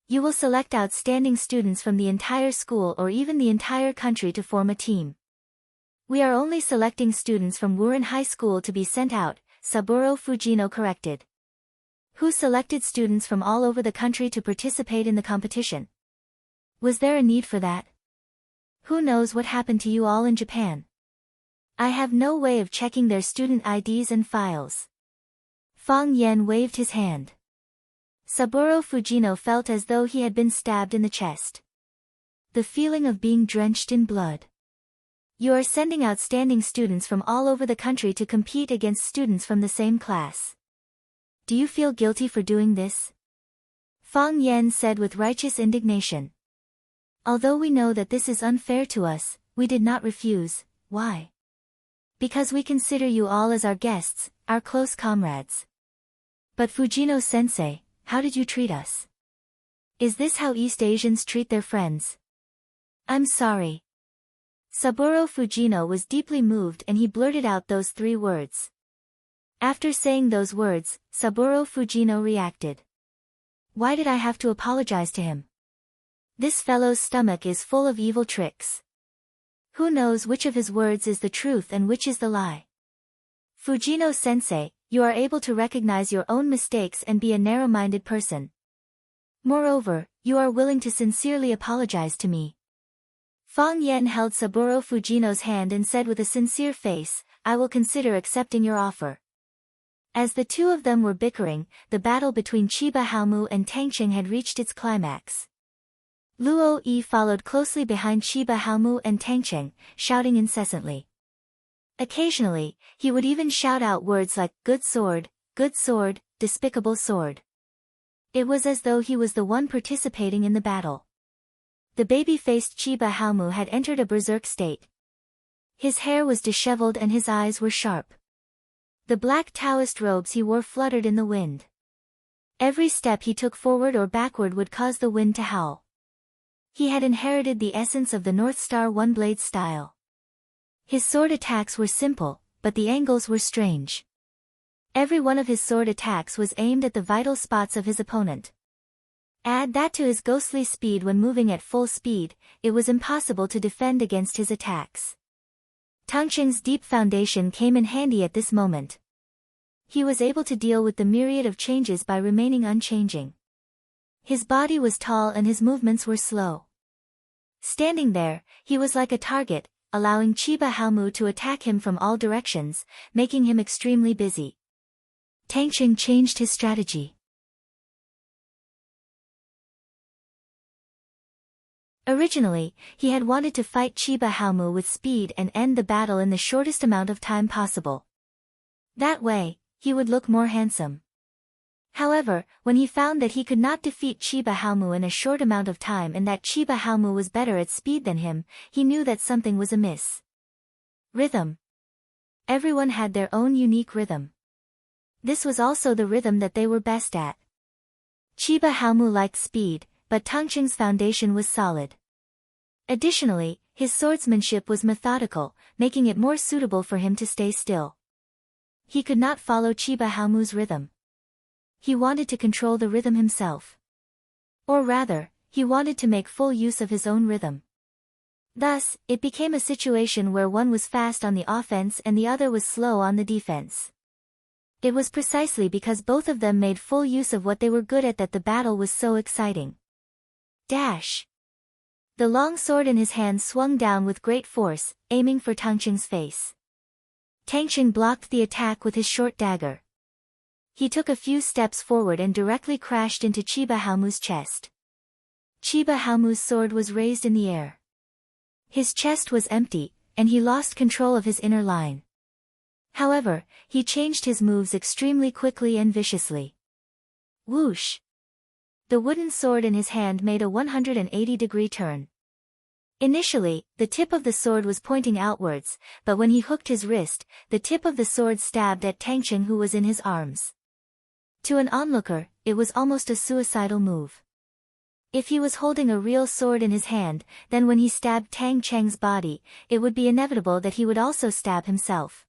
You will select outstanding students from the entire school or even the entire country to form a team. We are only selecting students from Wuren High School to be sent out, Saburo Fujino corrected. Who selected students from all over the country to participate in the competition? Was there a need for that? Who knows what happened to you all in Japan? I have no way of checking their student IDs and files. Fang Yan waved his hand. Saburo Fujino felt as though he had been stabbed in the chest. The feeling of being drenched in blood. You are sending outstanding students from all over the country to compete against students from the same class. Do you feel guilty for doing this? Fang Yan said with righteous indignation. Although we know that this is unfair to us, we did not refuse. Why? Because we consider you all as our guests, our close comrades. But Fujino-sensei, how did you treat us? Is this how East Asians treat their friends? I'm sorry. Saburo Fujino was deeply moved and he blurted out those 3 words. After saying those words, Saburo Fujino reacted. Why did I have to apologize to him? This fellow's stomach is full of evil tricks. Who knows which of his words is the truth and which is the lie? Fujino-sensei, you are able to recognize your own mistakes and be a narrow-minded person. Moreover, you are willing to sincerely apologize to me. Fang Yan held Saburo Fujino's hand and said with a sincere face, I will consider accepting your offer. As the 2 of them were bickering, the battle between Chiba Haomu and Tangqing had reached its climax. Luo Yi followed closely behind Chiba Haomu and Tangqing, shouting incessantly. Occasionally, he would even shout out words like, good sword, despicable sword. It was as though he was the one participating in the battle. The baby-faced Chiba Haomu had entered a berserk state. His hair was disheveled and his eyes were sharp. The black Taoist robes he wore fluttered in the wind. Every step he took forward or backward would cause the wind to howl. He had inherited the essence of the North Star one-blade style. His sword attacks were simple, but the angles were strange. Every one of his sword attacks was aimed at the vital spots of his opponent. Add that to his ghostly speed when moving at full speed, it was impossible to defend against his attacks. Tangqing's deep foundation came in handy at this moment. He was able to deal with the myriad of changes by remaining unchanging. His body was tall and his movements were slow. Standing there, he was like a target, allowing Chiba Haomu to attack him from all directions, making him extremely busy. Tangqing changed his strategy. Originally, he had wanted to fight Chiba Haomu with speed and end the battle in the shortest amount of time possible. That way, he would look more handsome. However, when he found that he could not defeat Chiba Haomu in a short amount of time and that Chiba Haomu was better at speed than him, he knew that something was amiss. Rhythm. Everyone had their own unique rhythm. This was also the rhythm that they were best at. Chiba Haomu liked speed, but Tangqing's foundation was solid. Additionally, his swordsmanship was methodical, making it more suitable for him to stay still. He could not follow Chiba Haomu's rhythm. He wanted to control the rhythm himself. Or rather, he wanted to make full use of his own rhythm. Thus, it became a situation where one was fast on the offense and the other was slow on the defense. It was precisely because both of them made full use of what they were good at that the battle was so exciting. Dash! The long sword in his hand swung down with great force, aiming for Tangqing's face. Tangqing blocked the attack with his short dagger. He took a few steps forward and directly crashed into Chiba Haomu's chest. Chiba Haomu's sword was raised in the air. His chest was empty, and he lost control of his inner line. However, he changed his moves extremely quickly and viciously. Whoosh! The wooden sword in his hand made a 180-degree turn. Initially, the tip of the sword was pointing outwards, but when he hooked his wrist, the tip of the sword stabbed at Tangqing who was in his arms. To an onlooker, it was almost a suicidal move. If he was holding a real sword in his hand, then when he stabbed Tangqing's body, it would be inevitable that he would also stab himself.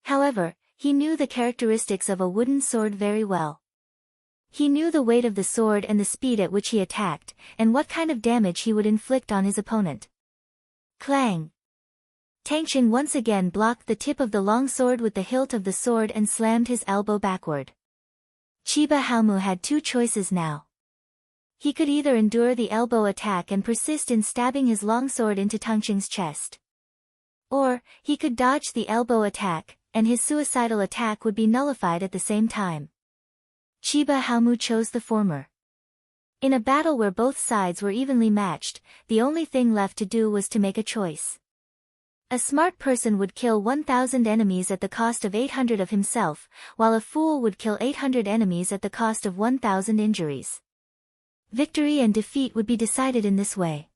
However, he knew the characteristics of a wooden sword very well. He knew the weight of the sword and the speed at which he attacked, and what kind of damage he would inflict on his opponent. Clang! Tangqing once again blocked the tip of the long sword with the hilt of the sword and slammed his elbow backward. Chiba Haomu had 2 choices now. He could either endure the elbow attack and persist in stabbing his long sword into Tangqing's chest. Or, he could dodge the elbow attack, and his suicidal attack would be nullified at the same time. Chiba Haomu chose the former. In a battle where both sides were evenly matched, the only thing left to do was to make a choice. A smart person would kill 1,000 enemies at the cost of 800 of himself, while a fool would kill 800 enemies at the cost of 1,000 injuries. Victory and defeat would be decided in this way.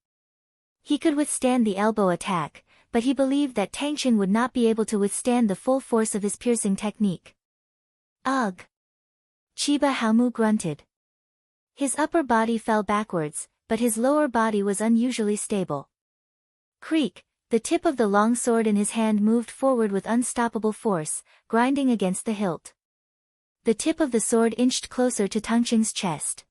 He could withstand the elbow attack, but he believed that Tangqing would not be able to withstand the full force of his piercing technique. Ugh! Chiba Haomu grunted. His upper body fell backwards, but his lower body was unusually stable. Creak! The tip of the long sword in his hand moved forward with unstoppable force, grinding against the hilt. The tip of the sword inched closer to Tangqing's chest.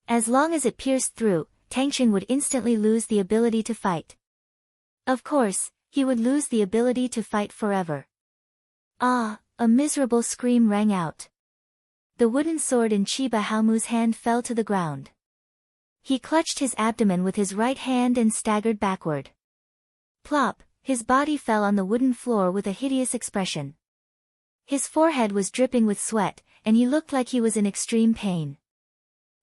As long as it pierced through, Tangqing would instantly lose the ability to fight. Of course, he would lose the ability to fight forever. Ah! A miserable scream rang out. The wooden sword in Chiba Haomu's hand fell to the ground. He clutched his abdomen with his right hand and staggered backward. Plop! His body fell on the wooden floor with a hideous expression. His forehead was dripping with sweat, and he looked like he was in extreme pain.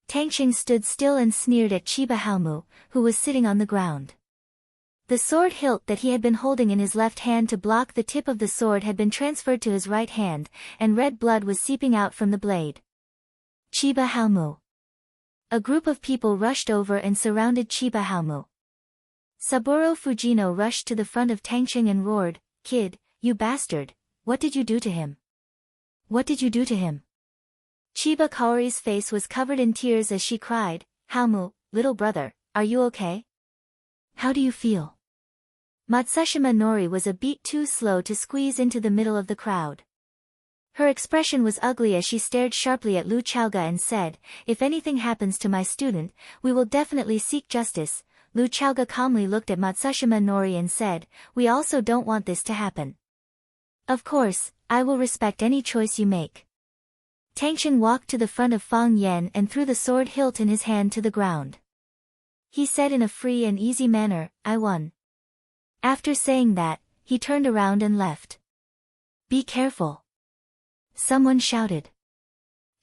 Tangqing stood still and sneered at Chiba Haomu, who was sitting on the ground. The sword hilt that he had been holding in his left hand to block the tip of the sword had been transferred to his right hand, and red blood was seeping out from the blade. Chiba Haomu. A group of people rushed over and surrounded Chiba Haomu. Saburo Fujino rushed to the front of Tangqing and roared, "Kid, you bastard, what did you do to him? What did you do to him?" Chiba Kaori's face was covered in tears as she cried, "Haomu, little brother, are you okay? How do you feel?" Matsushima Nori was a beat too slow to squeeze into the middle of the crowd. Her expression was ugly as she stared sharply at Lu Chaoga and said, "If anything happens to my student, we will definitely seek justice." Lu Chaoga calmly looked at Matsushima Nori and said, "We also don't want this to happen. Of course, I will respect any choice you make." Tangqing walked to the front of Fang Yan and threw the sword hilt in his hand to the ground. He said in a free and easy manner, "I won." After saying that, he turned around and left. "Be careful!" someone shouted.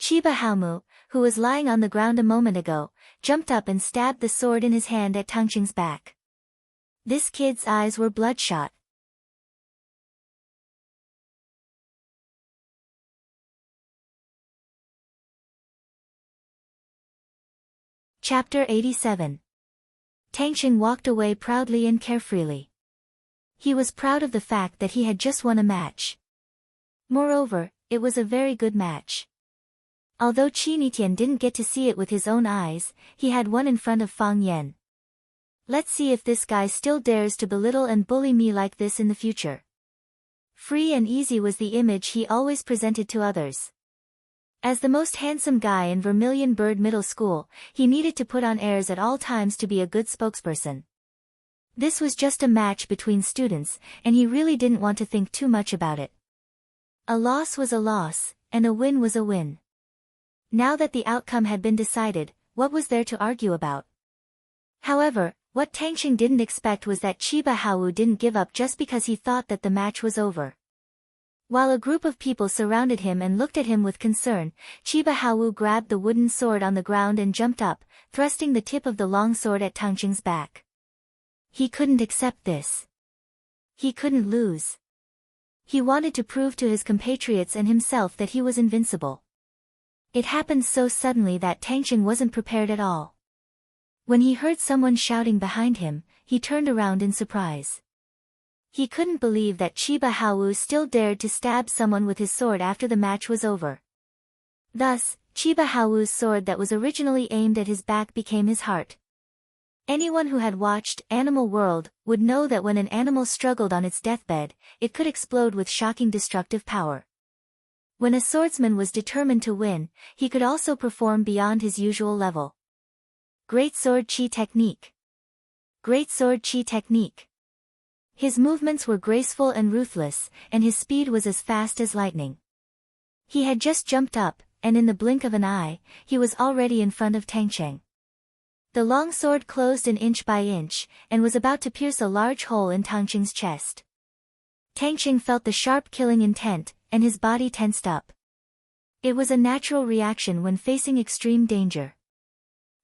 Chiba Haomu, who was lying on the ground a moment ago, jumped up and stabbed the sword in his hand at Tangqing's back. This kid's eyes were bloodshot. Chapter 87. Tangqing walked away proudly and carefreely. He was proud of the fact that he had just won a match. Moreover, it was a very good match. Although Qi Nitian didn't get to see it with his own eyes, he had won in front of Fang Yan. Let's see if this guy still dares to belittle and bully me like this in the future. Free and easy was the image he always presented to others. As the most handsome guy in Vermilion Bird Middle School, he needed to put on airs at all times to be a good spokesperson. This was just a match between students, and he really didn't want to think too much about it. A loss was a loss, and a win was a win. Now that the outcome had been decided, what was there to argue about? However, what Tangqing didn't expect was that Chiba Haomu didn't give up just because he thought that the match was over. While a group of people surrounded him and looked at him with concern, Chiba Haomu grabbed the wooden sword on the ground and jumped up, thrusting the tip of the long sword at Tangqing's back. He couldn't accept this. He couldn't lose. He wanted to prove to his compatriots and himself that he was invincible. It happened so suddenly that Tangqing wasn't prepared at all. When he heard someone shouting behind him, he turned around in surprise. He couldn't believe that Chiba Haomu still dared to stab someone with his sword after the match was over. Thus, Chiba Haomu's sword that was originally aimed at his back became his heart. Anyone who had watched Animal World would know that when an animal struggled on its deathbed, it could explode with shocking destructive power. When a swordsman was determined to win, he could also perform beyond his usual level. Great Sword Chi Technique. Great Sword Chi Technique. His movements were graceful and ruthless, and his speed was as fast as lightning. He had just jumped up, and in the blink of an eye, he was already in front of Tangqing. The long sword closed in inch by inch, and was about to pierce a large hole in Tangqing's chest. Tangqing felt the sharp killing intent, and his body tensed up. It was a natural reaction when facing extreme danger.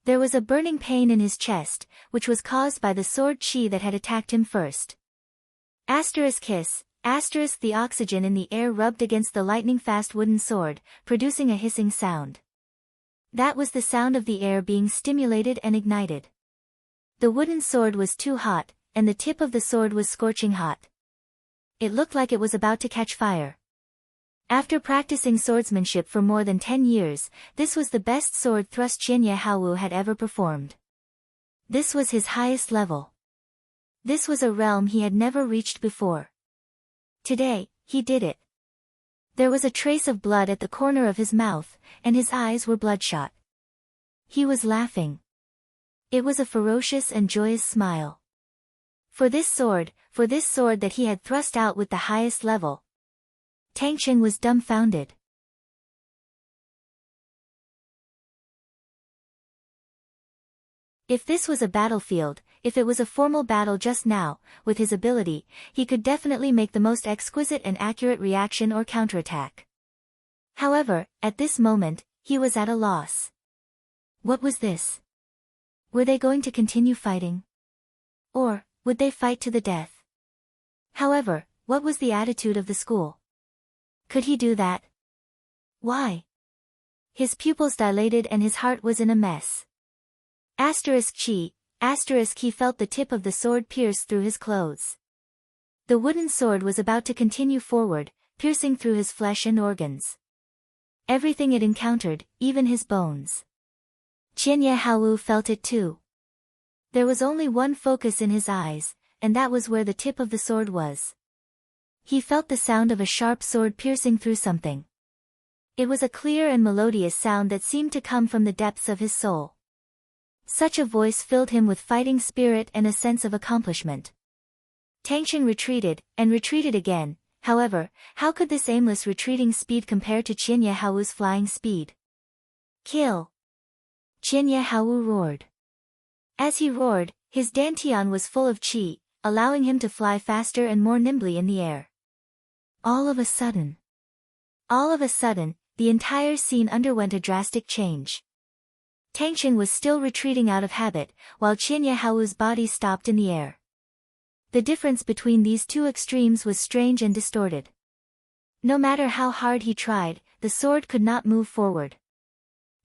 There was a burning pain in his chest, which was caused by the sword qi that had attacked him first. Hiss. The oxygen in the air rubbed against the lightning-fast wooden sword, producing a hissing sound. That was the sound of the air being stimulated and ignited. The wooden sword was too hot, and the tip of the sword was scorching hot. It looked like it was about to catch fire. After practicing swordsmanship for more than 10 years, this was the best sword thrust Qianye Haowu had ever performed. This was his highest level. This was a realm he had never reached before. Today, he did it. There was a trace of blood at the corner of his mouth, and his eyes were bloodshot. He was laughing. It was a ferocious and joyous smile. For this sword that he had thrust out with the highest level. Tangqing was dumbfounded. If this was a battlefield, if it was a formal battle just now, with his ability, he could definitely make the most exquisite and accurate reaction or counterattack. However, at this moment, he was at a loss. What was this? Were they going to continue fighting? Or, would they fight to the death? However, what was the attitude of the school? Could he do that? Why? His pupils dilated and his heart was in a mess. He felt the tip of the sword pierce through his clothes. The wooden sword was about to continue forward, piercing through his flesh and organs. Everything it encountered, even his bones. Qianye Haowu felt it too. There was only one focus in his eyes, and that was where the tip of the sword was. He felt the sound of a sharp sword piercing through something. It was a clear and melodious sound that seemed to come from the depths of his soul. Such a voice filled him with fighting spirit and a sense of accomplishment. Tangqing retreated, and retreated again. However, how could this aimless retreating speed compare to Qianye Haowu's flying speed? Kill! Qianye Haowu roared. As he roared, his dantian was full of qi, allowing him to fly faster and more nimbly in the air. All of a sudden, the entire scene underwent a drastic change. Tangqing was still retreating out of habit, while Qianye Haowu's body stopped in the air. The difference between these two extremes was strange and distorted. No matter how hard he tried, the sword could not move forward.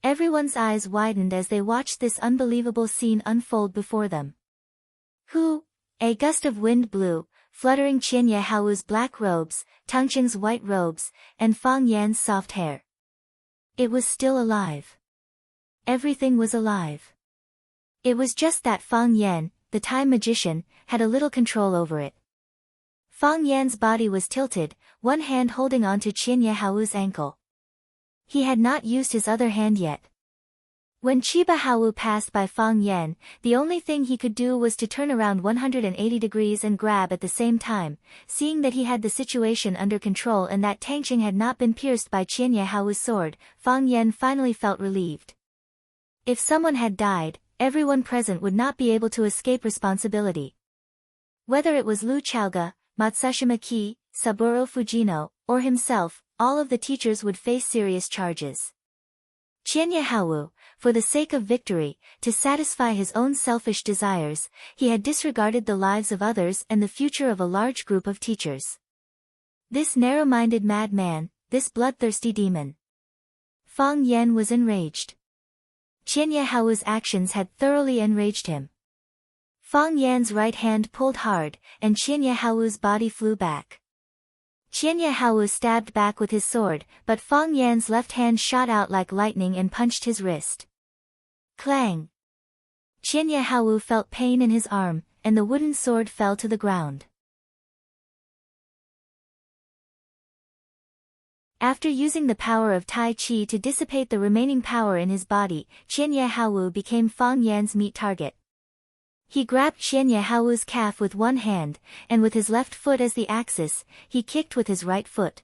Everyone's eyes widened as they watched this unbelievable scene unfold before them. A gust of wind blew, fluttering Qianye Haowu's black robes, Tangqing's white robes, and Fang Yan's soft hair. It was still alive. Everything was alive. It was just that Fang Yan, the time magician, had a little control over it. Fang Yan's body was tilted, one hand holding on to Qianye Haowu's ankle. He had not used his other hand yet. When Qiba Haowu passed by Fang Yan, the only thing he could do was to turn around 180 degrees and grab at the same time. Seeing that he had the situation under control and that Tangqing had not been pierced by Qianye Haowu's sword, Fang Yan finally felt relieved. If someone had died, everyone present would not be able to escape responsibility. Whether it was Lu Chaoga, Matsushima Ki, Saburo Fujino, or himself, all of the teachers would face serious charges. Qianye Haowu, for the sake of victory, to satisfy his own selfish desires, he had disregarded the lives of others and the future of a large group of teachers. This narrow-minded madman, this bloodthirsty demon. Fang Yan was enraged. Qianye Haowu's actions had thoroughly enraged him. Fang Yan's right hand pulled hard, and Qianye Haowu's body flew back. Qianye Haowu stabbed back with his sword, but Fang Yan's left hand shot out like lightning and punched his wrist. Clang! Qianye Haowu felt pain in his arm, and the wooden sword fell to the ground. After using the power of Tai Chi to dissipate the remaining power in his body, Qianye Haowu became Fang Yan's meat target. He grabbed Qianye Haowu's calf with one hand, and with his left foot as the axis, he kicked with his right foot.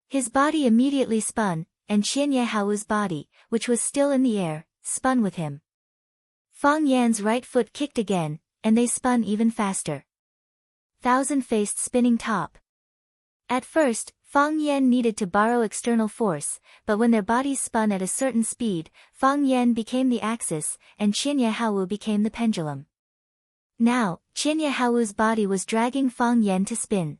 His body immediately spun, and Qianye Haowu's body, which was still in the air, spun with him. Fang Yan's right foot kicked again, and they spun even faster. Thousand-faced spinning top. At first, Fang Yan needed to borrow external force, but when their bodies spun at a certain speed, Fang Yan became the axis, and Qianye Haowu became the pendulum. Now, Qianye Haowu's body was dragging Fang Yan to spin.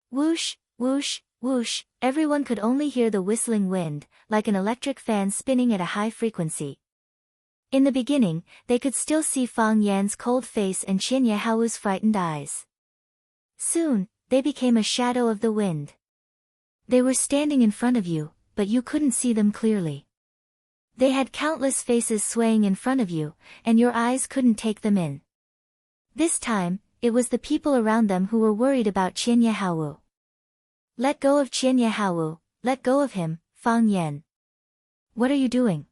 Whoosh, whoosh, whoosh, everyone could only hear the whistling wind, like an electric fan spinning at a high frequency. In the beginning, they could still see Fang Yan's cold face and Qianye Haowu's frightened eyes. Soon, they became a shadow of the wind. They were standing in front of you, but you couldn't see them clearly. They had countless faces swaying in front of you, and your eyes couldn't take them in. This time, it was the people around them who were worried about Qianye Haowu. Let go of Qianye Haowu, let go of him, Fang Yan. What are you doing?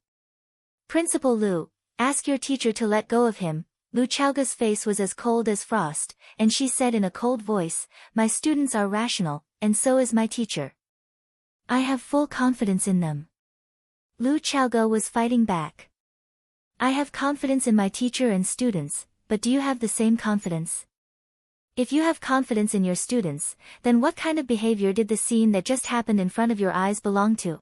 Principal Lu, ask your teacher to let go of him. Lu Chaoga's face was as cold as frost, and she said in a cold voice, my students are rational, and so is my teacher. I have full confidence in them. Lu Chaoga was fighting back. I have confidence in my teacher and students, but do you have the same confidence? If you have confidence in your students, then what kind of behavior did the scene that just happened in front of your eyes belong to?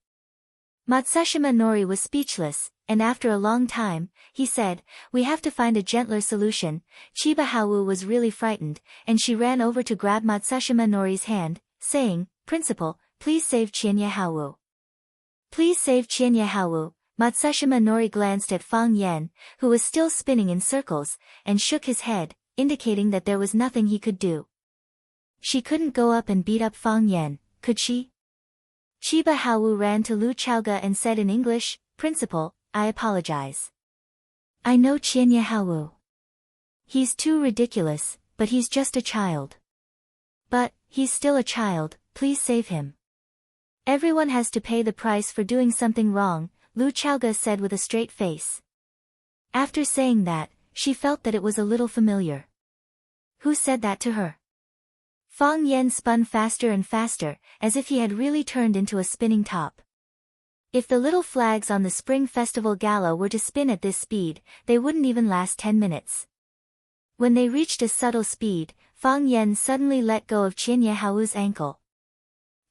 Matsushima Nori was speechless, and after a long time, he said, we have to find a gentler solution. Chiba Haowu was really frightened, and she ran over to grab Matsushima Nori's hand, saying, Principal, please save Qianye Haowu. Please save Qianye Haowu. Matsushima Nori glanced at Fang Yan, who was still spinning in circles, and shook his head, indicating that there was nothing he could do. She couldn't go up and beat up Fang Yan, could she? Chiba Haowu ran to Lu Chaoga and said in English, Principal, I apologize. I know Qianye Haowu. He's too ridiculous, but he's just a child. But, he's still a child, please save him. Everyone has to pay the price for doing something wrong, Lu Chaoga said with a straight face. After saying that, she felt that it was a little familiar. Who said that to her? Fang Yan spun faster and faster, as if he had really turned into a spinning top. If the little flags on the Spring Festival Gala were to spin at this speed, they wouldn't even last 10 minutes. When they reached a subtle speed, Fang Yan suddenly let go of Qianye Haowu's ankle.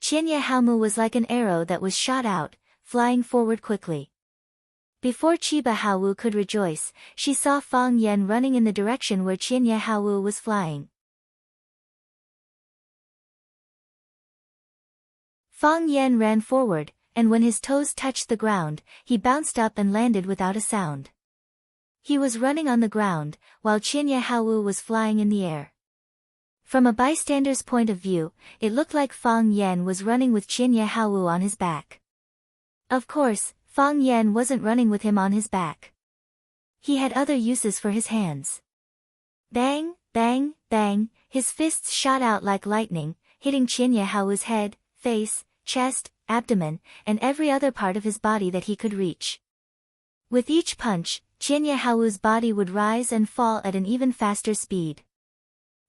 Qianye Haowu was like an arrow that was shot out, flying forward quickly. Before Chiba Haowu could rejoice, she saw Fang Yan running in the direction where Qianye Haowu was flying. Fang Yan ran forward, and when his toes touched the ground, he bounced up and landed without a sound. He was running on the ground, while Qianye Haowu was flying in the air. From a bystander's point of view, it looked like Fang Yan was running with Qianye Haowu on his back. Of course, Fang Yan wasn't running with him on his back. He had other uses for his hands. Bang, bang, bang, his fists shot out like lightning, hitting Qianye Haowu's head, face, chest, abdomen, and every other part of his body that he could reach. With each punch, Qianye Haowu's body would rise and fall at an even faster speed.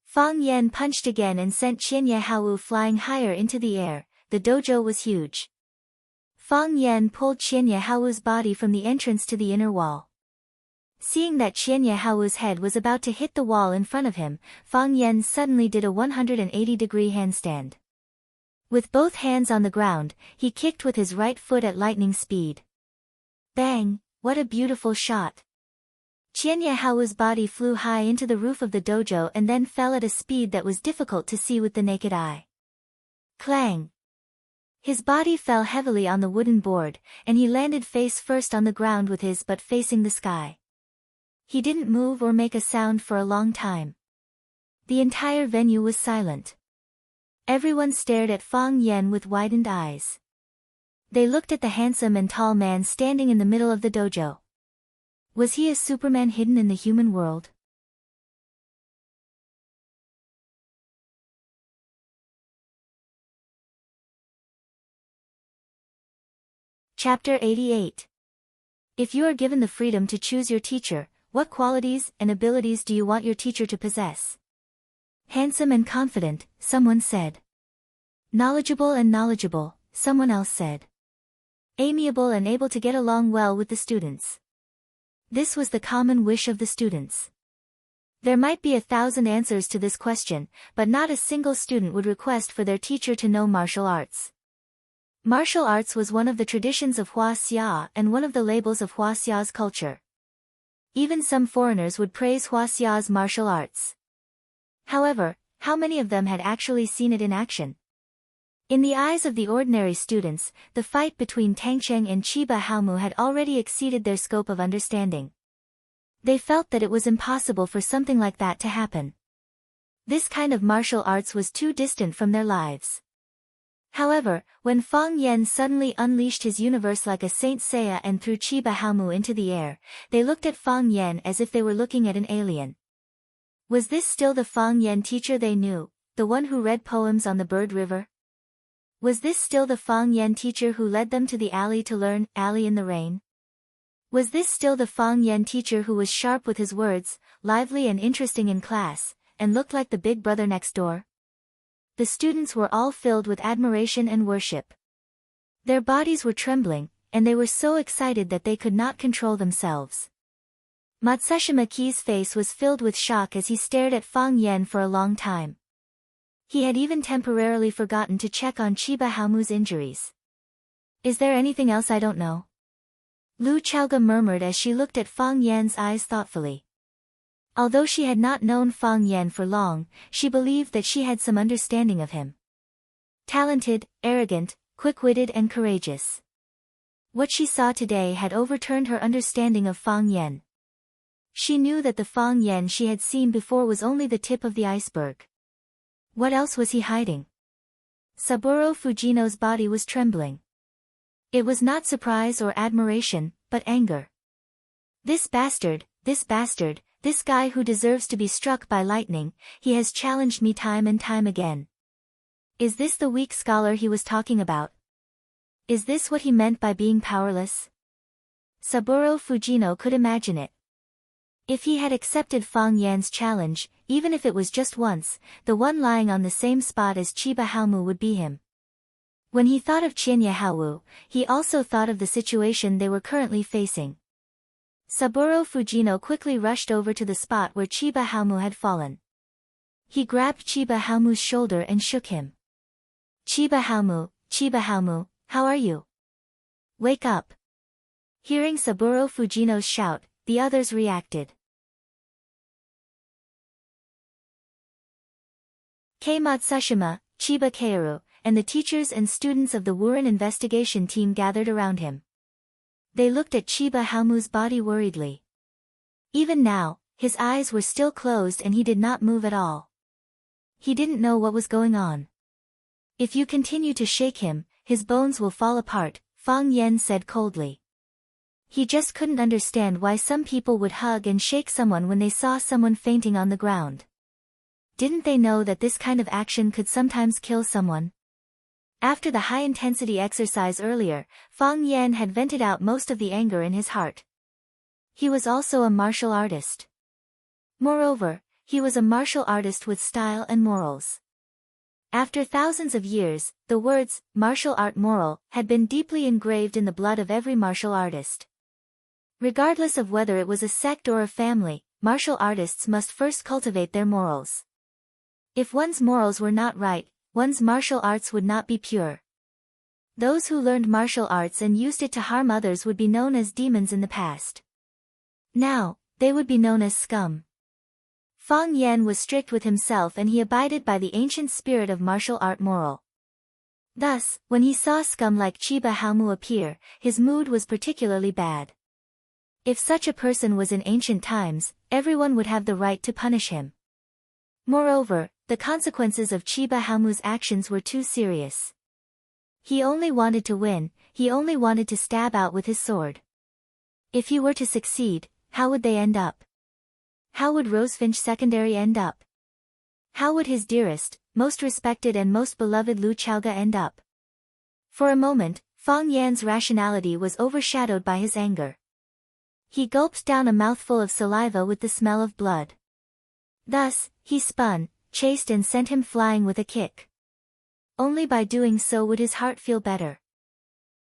Fang Yan punched again and sent Qianye Haowu flying higher into the air. The dojo was huge. Fang Yan pulled Qianye Haowu's body from the entrance to the inner wall. Seeing that Qianye Haowu's head was about to hit the wall in front of him, Fang Yan suddenly did a 180-degree handstand. With both hands on the ground, he kicked with his right foot at lightning speed. Bang! What a beautiful shot! Qianye Haowu's body flew high into the roof of the dojo and then fell at a speed that was difficult to see with the naked eye. Clang! His body fell heavily on the wooden board, and he landed face first on the ground with his butt facing the sky. He didn't move or make a sound for a long time. The entire venue was silent. Everyone stared at Fang Yan with widened eyes. They looked at the handsome and tall man standing in the middle of the dojo. Was he a Superman hidden in the human world? Chapter 88. If you are given the freedom to choose your teacher, what qualities and abilities do you want your teacher to possess? Handsome and confident, someone said. Knowledgeable and knowledgeable, someone else said. Amiable and able to get along well with the students. This was the common wish of the students. There might be 1,000 answers to this question, but not a single student would request for their teacher to know martial arts. Martial arts was one of the traditions of Huaxia and one of the labels of Huaxia's culture. Even some foreigners would praise Huaxia's martial arts. However, how many of them had actually seen it in action? In the eyes of the ordinary students, the fight between Tangcheng and Chiba Haomu had already exceeded their scope of understanding. They felt that it was impossible for something like that to happen. This kind of martial arts was too distant from their lives. However, when Fang Yen suddenly unleashed his universe like a Saint Seiya and threw Chiba Haomu into the air, they looked at Fang Yen as if they were looking at an alien. Was this still the Fang Yen teacher they knew, the one who read poems on the Bird River? Was this still the Fang Yen teacher who led them to the alley to learn, Alley in the Rain? Was this still the Fang Yen teacher who was sharp with his words, lively and interesting in class, and looked like the big brother next door? The students were all filled with admiration and worship. Their bodies were trembling, and they were so excited that they could not control themselves. Matsushima Ki's face was filled with shock as he stared at Fang Yen for a long time. He had even temporarily forgotten to check on Chiba Haomu's injuries. Is there anything else I don't know? Lu Chaoga murmured as she looked at Fang Yen's eyes thoughtfully. Although she had not known Fang Yen for long, she believed that she had some understanding of him. Talented, arrogant, quick-witted and courageous. What she saw today had overturned her understanding of Fang Yen. She knew that the Fang Yen she had seen before was only the tip of the iceberg. What else was he hiding? Saburo Fujino's body was trembling. It was not surprise or admiration, but anger. This bastard, this guy who deserves to be struck by lightning, he has challenged me time and time again. Is this the weak scholar he was talking about? Is this what he meant by being powerless? Saburo Fujino could imagine it. If he had accepted Fang Yan's challenge, even if it was just once, the one lying on the same spot as Chiba Haomu would be him. When he thought of Chinya Haowu, he also thought of the situation they were currently facing. Saburo Fujino quickly rushed over to the spot where Chiba Haomu had fallen. He grabbed Chiba Haomu's shoulder and shook him. Chiba Haomu, how are you? Wake up. Hearing Saburo Fujino's shout, the others reacted. Kei Matsushima, Chiba Kaoru, and the teachers and students of the Wuren investigation team gathered around him. They looked at Chiba Haomu's body worriedly. Even now, his eyes were still closed and he did not move at all. He didn't know what was going on. If you continue to shake him, his bones will fall apart, Fang Yen said coldly. He just couldn't understand why some people would hug and shake someone when they saw someone fainting on the ground. Didn't they know that this kind of action could sometimes kill someone? After the high-intensity exercise earlier, Fang Yen had vented out most of the anger in his heart. He was also a martial artist. Moreover, he was a martial artist with style and morals. After thousands of years, the words, martial art moral, had been deeply engraved in the blood of every martial artist. Regardless of whether it was a sect or a family, martial artists must first cultivate their morals. If one's morals were not right, one's martial arts would not be pure. Those who learned martial arts and used it to harm others would be known as demons in the past. Now, they would be known as scum. Fang Yen was strict with himself and he abided by the ancient spirit of martial art moral. Thus, when he saw scum like Chiba Haomu appear, his mood was particularly bad. If such a person was in ancient times, everyone would have the right to punish him. Moreover, the consequences of Chiba Haomu's actions were too serious. He only wanted to win, he only wanted to stab out with his sword. If he were to succeed, how would they end up? How would Rosefinch Secondary end up? How would his dearest, most respected and most beloved Lu Chaoga end up? For a moment, Fang Yan's rationality was overshadowed by his anger. He gulped down a mouthful of saliva with the smell of blood. Thus, he spun, chased and sent him flying with a kick. Only by doing so would his heart feel better.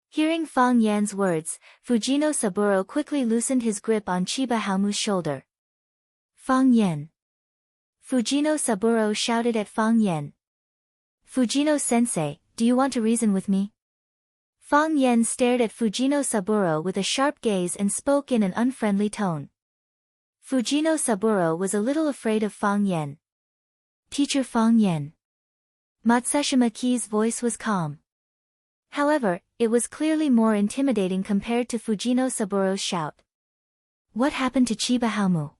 Hearing Fang Yan's words, Fujino Saburo quickly loosened his grip on Chiba Haomu's shoulder. Fang Yan. Fujino Saburo shouted at Fang Yen. Fujino-sensei, do you want to reason with me? Fang Yen stared at Fujino Saburo with a sharp gaze and spoke in an unfriendly tone. Fujino Saburo was a little afraid of Fang Yen. Teacher Fang Yen. Matsushima Ki's voice was calm. However, it was clearly more intimidating compared to Fujino Saburo's shout. What happened to Chiba Haomu?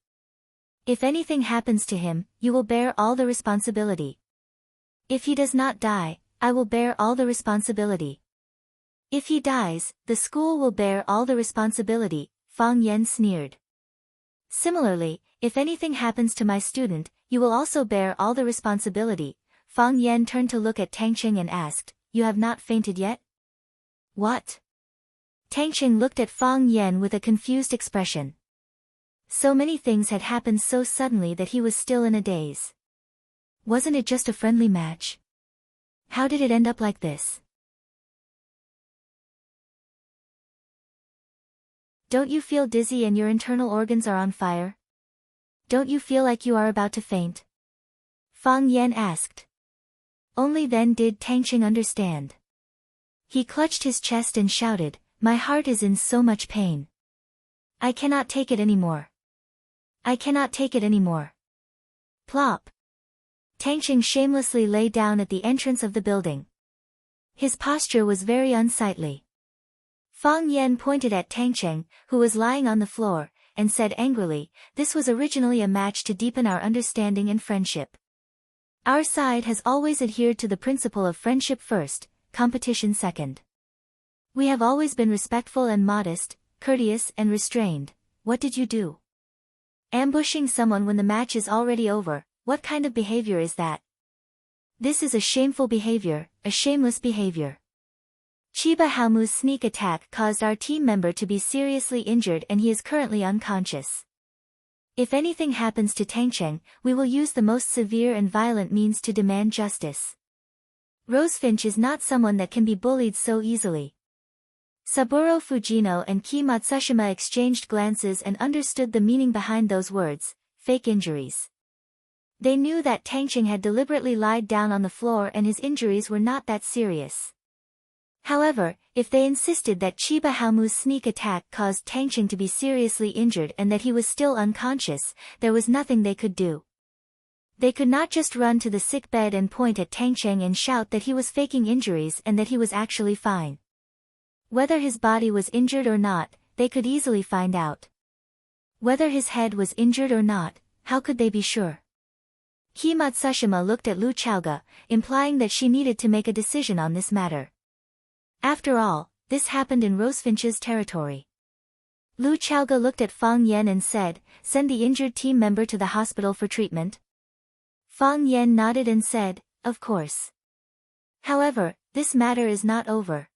If anything happens to him, you will bear all the responsibility. If he does not die, I will bear all the responsibility. If he dies, the school will bear all the responsibility, Fang Yen sneered. Similarly, if anything happens to my student, you will also bear all the responsibility. Fang Yen turned to look at Tangqing and asked, You have not fainted yet? What? Tangqing looked at Fang Yen with a confused expression. So many things had happened so suddenly that he was still in a daze. Wasn't it just a friendly match? How did it end up like this? Don't you feel dizzy and your internal organs are on fire? Don't you feel like you are about to faint? Fang Yen asked. Only then did Tangqing understand. He clutched his chest and shouted, My heart is in so much pain. I cannot take it anymore. I cannot take it anymore. Plop. Tangqing shamelessly lay down at the entrance of the building. His posture was very unsightly. Fang Yen pointed at Tangqing, who was lying on the floor, and said angrily, This was originally a match to deepen our understanding and friendship. Our side has always adhered to the principle of friendship first, competition second. We have always been respectful and modest, courteous and restrained. What did you do? Ambushing someone when the match is already over, what kind of behavior is that? This is a shameful behavior, a shameless behavior. Chiba Haomu's sneak attack caused our team member to be seriously injured and he is currently unconscious. If anything happens to Tangqing, we will use the most severe and violent means to demand justice. Rosefinch is not someone that can be bullied so easily. Saburo Fujino and Ki Matsushima exchanged glances and understood the meaning behind those words, fake injuries. They knew that Tangqing had deliberately lied down on the floor and his injuries were not that serious. However, if they insisted that Chiba Haomu's sneak attack caused Tangqing to be seriously injured and that he was still unconscious, there was nothing they could do. They could not just run to the sick bed and point at Tangqing and shout that he was faking injuries and that he was actually fine. Whether his body was injured or not, they could easily find out. Whether his head was injured or not, how could they be sure? Ki Matsushima looked at Lu Chaoga, implying that she needed to make a decision on this matter. After all, this happened in Rosefinch's territory. Lu Chaoga looked at Fang Yen and said, Send the injured team member to the hospital for treatment. Fang Yen nodded and said, Of course. However, this matter is not over.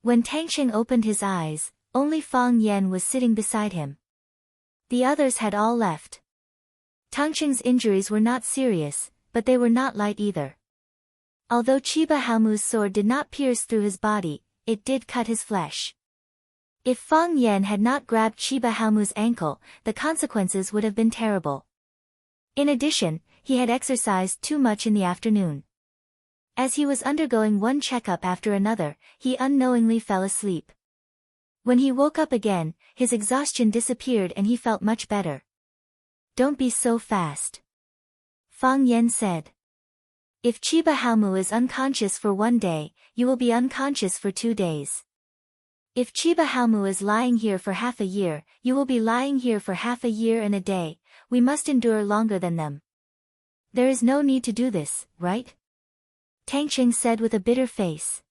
When Tangqing opened his eyes, only Fang Yen was sitting beside him. The others had all left. Tangqing's injuries were not serious, but they were not light either. Although Chiba Haomu's sword did not pierce through his body, it did cut his flesh. If Fang Yen had not grabbed Chiba Haomu's ankle, the consequences would have been terrible. In addition, he had exercised too much in the afternoon. As he was undergoing one checkup after another, he unknowingly fell asleep. When he woke up again, his exhaustion disappeared and he felt much better. Don't be so fast. Fang Yen said. If Chiba Haomu is unconscious for 1 day, you will be unconscious for 2 days. If Chiba Haomu is lying here for half a year, you will be lying here for half a year and a day. We must endure longer than them. There is no need to do this, right? Tangqing said with a bitter face.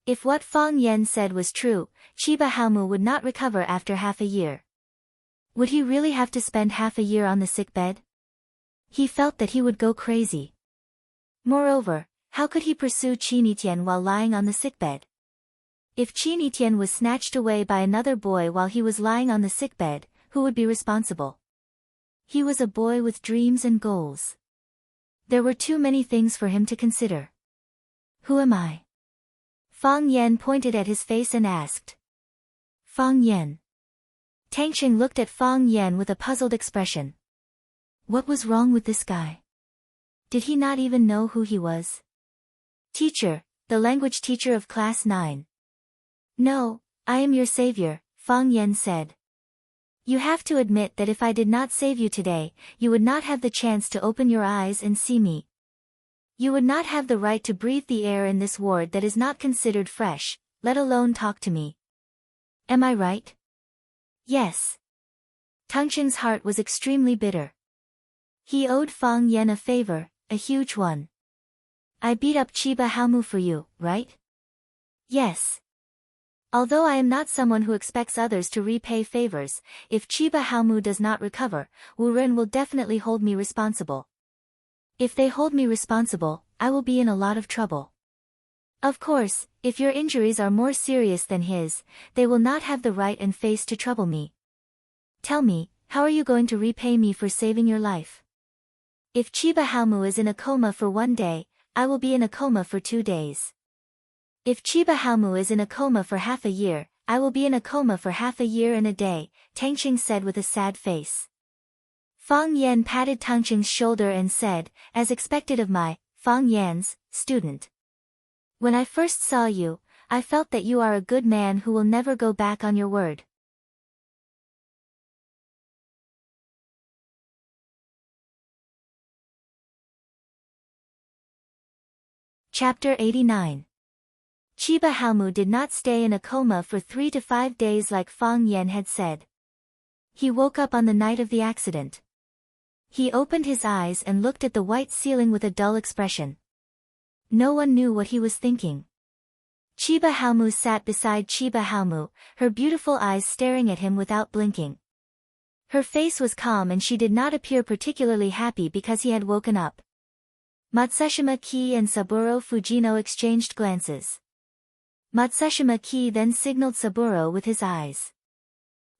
If what Fang Yen said was true, Chiba Haomu would not recover after half a year. Would he really have to spend half a year on the sickbed? He felt that he would go crazy. Moreover, how could he pursue Qinitian while lying on the sickbed? If Qinitian was snatched away by another boy while he was lying on the sickbed, who would be responsible? He was a boy with dreams and goals. There were too many things for him to consider. Who am I? Fang Yen pointed at his face and asked. Fang Yen. Tang Qing looked at Fang Yan with a puzzled expression. What was wrong with this guy? Did he not even know who he was? Teacher, the language teacher of class 9. No, I am your savior, Fang Yan said. You have to admit that if I did not save you today, you would not have the chance to open your eyes and see me. You would not have the right to breathe the air in this ward that is not considered fresh, let alone talk to me. Am I right? Yes. Tang Qing's heart was extremely bitter. He owed Fang Yan a favor, a huge one. I beat up Chiba Haomu for you, right? Yes. Although I am not someone who expects others to repay favors, if Chiba Haomu does not recover, Wu Ren will definitely hold me responsible. If they hold me responsible, I will be in a lot of trouble. Of course, if your injuries are more serious than his, they will not have the right and face to trouble me. Tell me, how are you going to repay me for saving your life? If Chiba Haomu is in a coma for 1 day, I will be in a coma for 2 days. If Chiba Haomu is in a coma for half a year, I will be in a coma for half a year and a day, Tang Qing said with a sad face. Fang Yan patted Tang Qing's shoulder and said, as expected of my, Fang Yan's, student. When I first saw you, I felt that you are a good man who will never go back on your word. Chapter 89. Chiba Haomu did not stay in a coma for 3 to 5 days like Fang Yan had said. He woke up on the night of the accident. He opened his eyes and looked at the white ceiling with a dull expression. No one knew what he was thinking. Chiba Haomu sat beside Chiba Haomu, her beautiful eyes staring at him without blinking. Her face was calm and she did not appear particularly happy because he had woken up. Matsushima Ki and Saburo Fujino exchanged glances. Matsushima Ki then signaled Saburo with his eyes.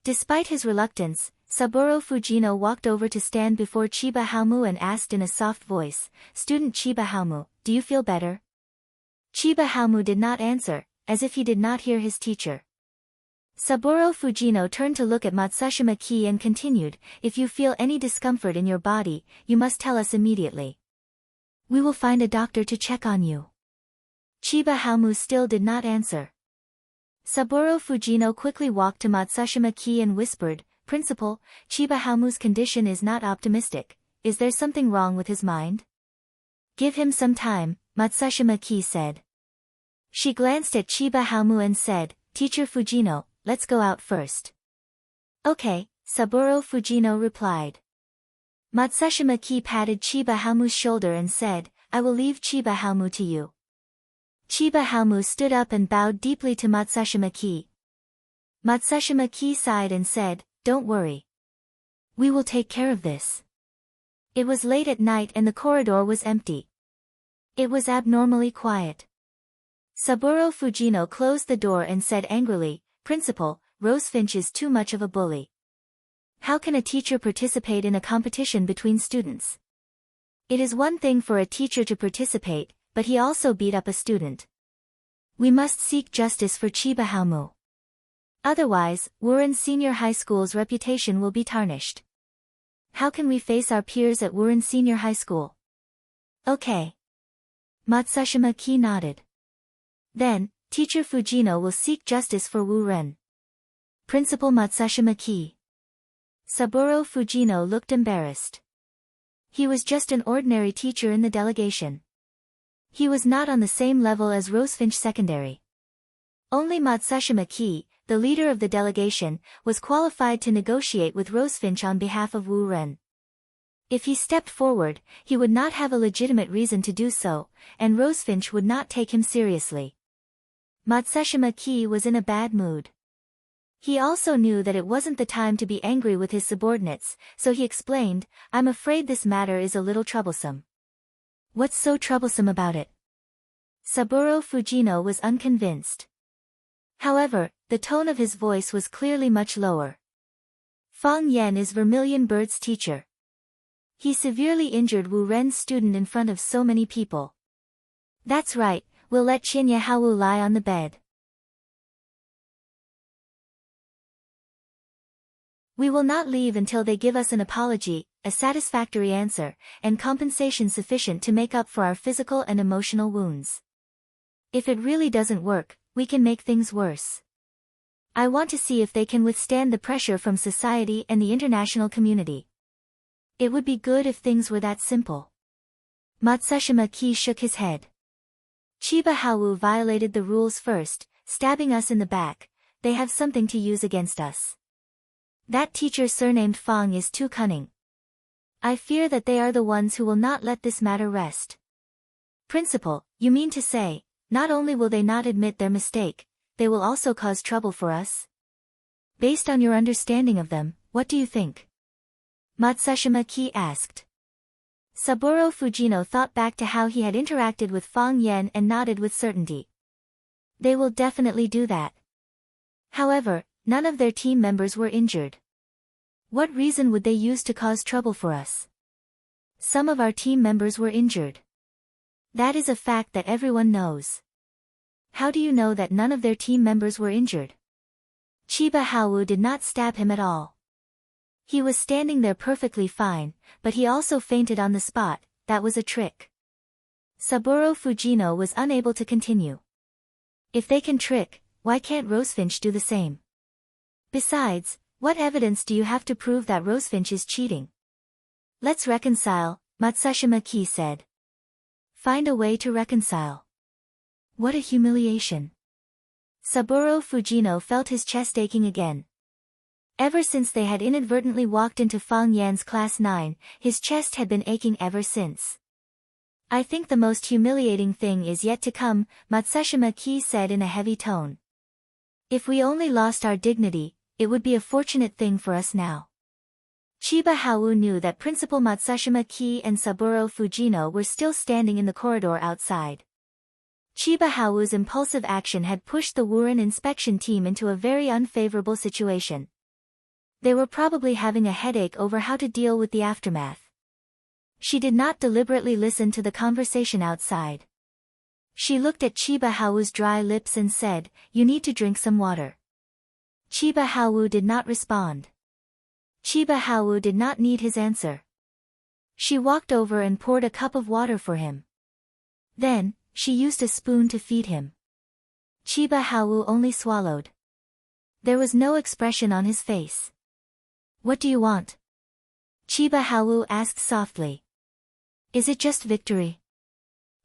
Despite his reluctance, Saburo Fujino walked over to stand before Chiba Haomu and asked in a soft voice, Student Chiba Haomu, do you feel better? Chiba Haomu did not answer, as if he did not hear his teacher. Saburo Fujino turned to look at Matsushima Ki and continued, if you feel any discomfort in your body, you must tell us immediately. We will find a doctor to check on you. Chiba Haomu still did not answer. Saburo Fujino quickly walked to Matsushima Ki and whispered, Principal, Chiba Haomu's condition is not optimistic. Is there something wrong with his mind? Give him some time, Matsushima Ki said. She glanced at Chiba Haomu and said, Teacher Fujino, let's go out first. Okay, Saburo Fujino replied. Matsushima Ki patted Chiba Haomu's shoulder and said, I will leave Chiba Haomu to you. Chiba Haomu stood up and bowed deeply to Matsushima Ki. Matsushima Ki sighed and said, Don't worry. We will take care of this. It was late at night and the corridor was empty. It was abnormally quiet. Saburo Fujino closed the door and said angrily, Principal, Rosefinch is too much of a bully. How can a teacher participate in a competition between students? It is one thing for a teacher to participate, but he also beat up a student. We must seek justice for Chiba Haomu. Otherwise, Wuren Senior High School's reputation will be tarnished. How can we face our peers at Wuren Senior High School? Okay. Matsushima Ki nodded. Then, Teacher Fujino will seek justice for Wuren. Principal Matsushima Ki. Saburo Fujino looked embarrassed. He was just an ordinary teacher in the delegation. He was not on the same level as Rosefinch Secondary. Only Matsushima Ki, the leader of the delegation, was qualified to negotiate with Rosefinch on behalf of Wu Ren. If he stepped forward, he would not have a legitimate reason to do so, and Rosefinch would not take him seriously. Matsushima Ki was in a bad mood. He also knew that it wasn't the time to be angry with his subordinates, so he explained, I'm afraid this matter is a little troublesome. What's so troublesome about it? Saburo Fujino was unconvinced. However, the tone of his voice was clearly much lower. Fang Yan is Vermilion Bird's teacher. He severely injured Wu Ren's student in front of so many people. That's right, we'll let Chinya Haowu lie on the bed. We will not leave until they give us an apology, a satisfactory answer, and compensation sufficient to make up for our physical and emotional wounds. If it really doesn't work, we can make things worse. I want to see if they can withstand the pressure from society and the international community. It would be good if things were that simple. Matsushima Ki shook his head. Chiba Hawu violated the rules first, stabbing us in the back. They have something to use against us. That teacher surnamed Fong is too cunning. I fear that they are the ones who will not let this matter rest. Principal, you mean to say, not only will they not admit their mistake, they will also cause trouble for us? Based on your understanding of them, what do you think? Matsushima Ki asked. Saburo Fujino thought back to how he had interacted with Fong Yen and nodded with certainty. They will definitely do that. However, none of their team members were injured. What reason would they use to cause trouble for us? Some of our team members were injured. That is a fact that everyone knows. How do you know that none of their team members were injured? Chiba Hawu did not stab him at all. He was standing there perfectly fine, but he also fainted on the spot. That was a trick. Saburo Fujino was unable to continue. If they can trick, why can't Rosefinch do the same? Besides, what evidence do you have to prove that Rosefinch is cheating? Let's reconcile, Matsushima Ki said. Find a way to reconcile. What a humiliation. Saburo Fujino felt his chest aching again. Ever since they had inadvertently walked into Fong Yan's class 9, his chest had been aching ever since. I think the most humiliating thing is yet to come, Matsushima Ki said in a heavy tone. If we only lost our dignity, it would be a fortunate thing for us now. Chiba Hawu knew that Principal Matsushima Ki and Saburo Fujino were still standing in the corridor outside. Chiba Hawu's impulsive action had pushed the Wuren inspection team into a very unfavorable situation. They were probably having a headache over how to deal with the aftermath. She did not deliberately listen to the conversation outside. She looked at Chiba Hawu's dry lips and said, "You need to drink some water." Chiba Hawu did not respond. Chiba Hawu did not need his answer. She walked over and poured a cup of water for him. Then, she used a spoon to feed him. Chiba Hawu only swallowed. There was no expression on his face. "What do you want?" Chiba Hawu asked softly. "Is it just victory?"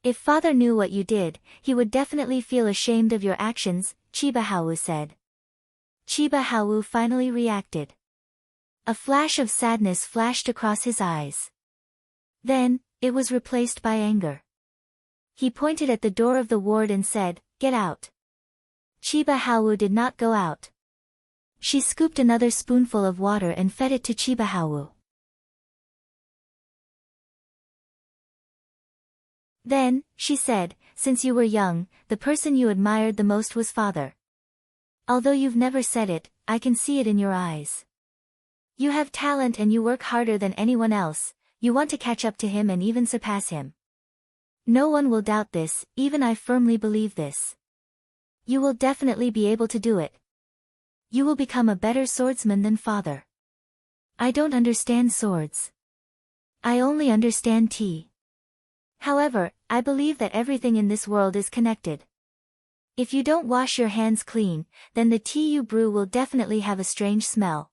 "If father knew what you did, he would definitely feel ashamed of your actions," Chiba Hawu said. Chiba Hawu finally reacted. A flash of sadness flashed across his eyes. Then, it was replaced by anger. He pointed at the door of the ward and said, "Get out." Chiba Hawu did not go out. She scooped another spoonful of water and fed it to Chiba Hawu. Then, she said, "Since you were young, the person you admired the most was father. Although you've never said it, I can see it in your eyes. You have talent and you work harder than anyone else, you want to catch up to him and even surpass him. No one will doubt this, even I firmly believe this. You will definitely be able to do it. You will become a better swordsman than father." "I don't understand swords. I only understand tea. However, I believe that everything in this world is connected. If you don't wash your hands clean, then the tea you brew will definitely have a strange smell.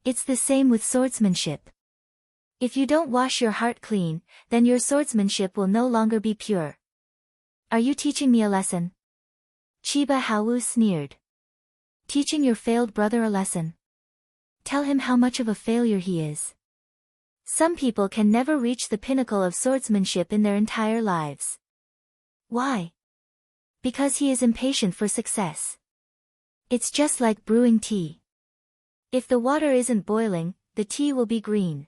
It's the same with swordsmanship. If you don't wash your heart clean, then your swordsmanship will no longer be pure. Are you teaching me a lesson?" Chiba Hawu sneered. "Teaching your failed brother a lesson? Tell him how much of a failure he is. Some people can never reach the pinnacle of swordsmanship in their entire lives. Why? Because he is impatient for success. It's just like brewing tea. If the water isn't boiling, the tea will be green.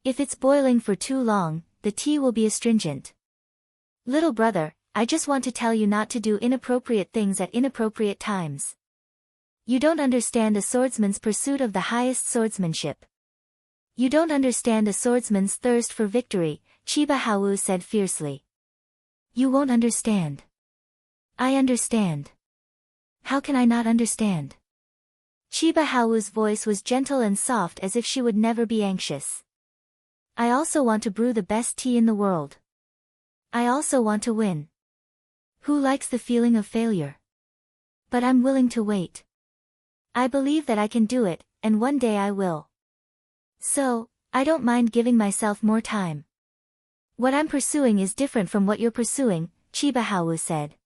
If it's boiling for too long, the tea will be astringent. Little brother, I just want to tell you not to do inappropriate things at inappropriate times. You don't understand a swordsman's pursuit of the highest swordsmanship. You don't understand a swordsman's thirst for victory," Chiba Hawu said fiercely. "You won't understand." "I understand. How can I not understand?" Chiba Hao's voice was gentle and soft as if she would never be anxious. I also want to brew the best tea in the world. I also want to win. Who likes the feeling of failure? But I'm willing to wait. I believe that I can do it, and one day I will. So, I don't mind giving myself more time. What I'm pursuing is different from what you're pursuing, Chiba Hao said.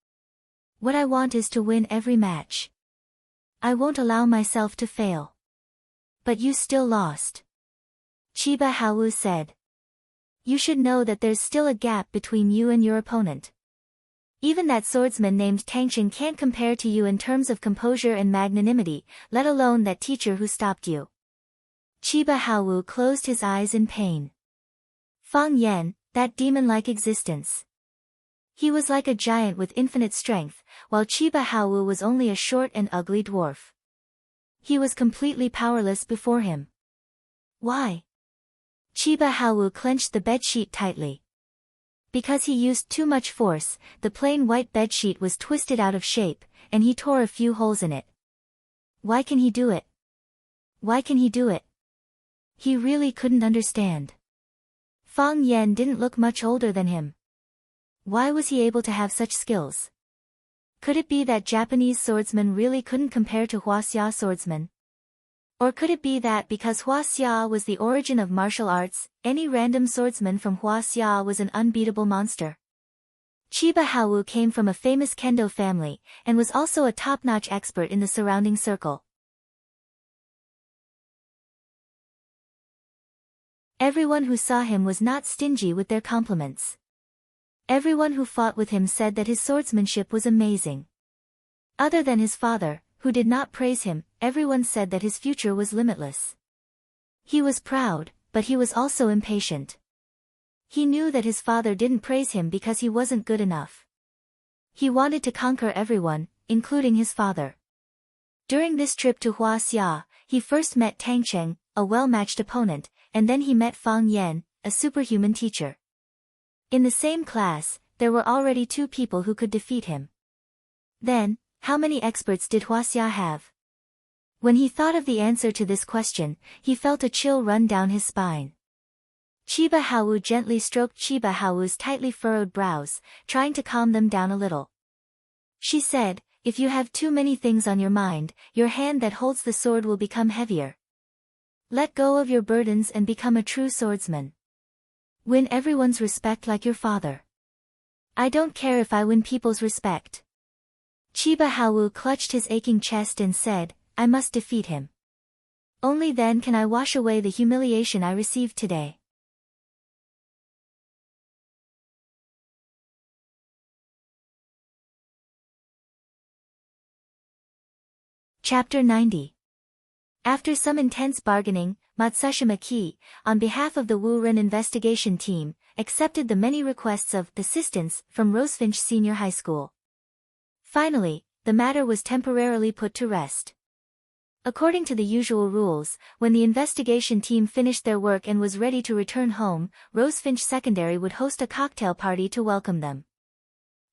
What I want is to win every match. I won't allow myself to fail. But you still lost. Chiba Hao said. You should know that there's still a gap between you and your opponent. Even that swordsman named Tangchen can't compare to you in terms of composure and magnanimity, let alone that teacher who stopped you. Chiba Hao closed his eyes in pain. Fang Yan, that demon-like existence. He was like a giant with infinite strength, while Chiba Hao was only a short and ugly dwarf. He was completely powerless before him. Why? Chiba Hao clenched the bedsheet tightly. Because he used too much force, the plain white bedsheet was twisted out of shape, and he tore a few holes in it. Why can he do it? Why can he do it? He really couldn't understand. Fang Yan didn't look much older than him. Why was he able to have such skills? Could it be that Japanese swordsmen really couldn't compare to Huaxia swordsmen? Or could it be that because Huaxia was the origin of martial arts, any random swordsman from Huaxia was an unbeatable monster? Chiba Hao came from a famous kendo family, and was also a top-notch expert in the surrounding circle. Everyone who saw him was not stingy with their compliments. Everyone who fought with him said that his swordsmanship was amazing. Other than his father, who did not praise him, everyone said that his future was limitless. He was proud, but he was also impatient. He knew that his father didn't praise him because he wasn't good enough. He wanted to conquer everyone, including his father. During this trip to Huaxia, he first met Tangchen, a well-matched opponent, and then he met Fang Yan, a superhuman teacher. In the same class, there were already 2 people who could defeat him. Then, how many experts did Huaxia have? When he thought of the answer to this question, he felt a chill run down his spine. Chiba Hao gently stroked Chiba Hao's tightly furrowed brows, trying to calm them down a little. She said, if you have too many things on your mind, your hand that holds the sword will become heavier. Let go of your burdens and become a true swordsman. Win everyone's respect like your father. I don't care if I win people's respect. Chiba Hao clutched his aching chest and said, I must defeat him. Only then can I wash away the humiliation I received today. Chapter 90. After some intense bargaining, Matsushima Ki, on behalf of the Wu-Ren investigation team, accepted the many requests of assistance from Rosefinch Senior High School. Finally, the matter was temporarily put to rest. According to the usual rules, when the investigation team finished their work and was ready to return home, Rosefinch Secondary would host a cocktail party to welcome them.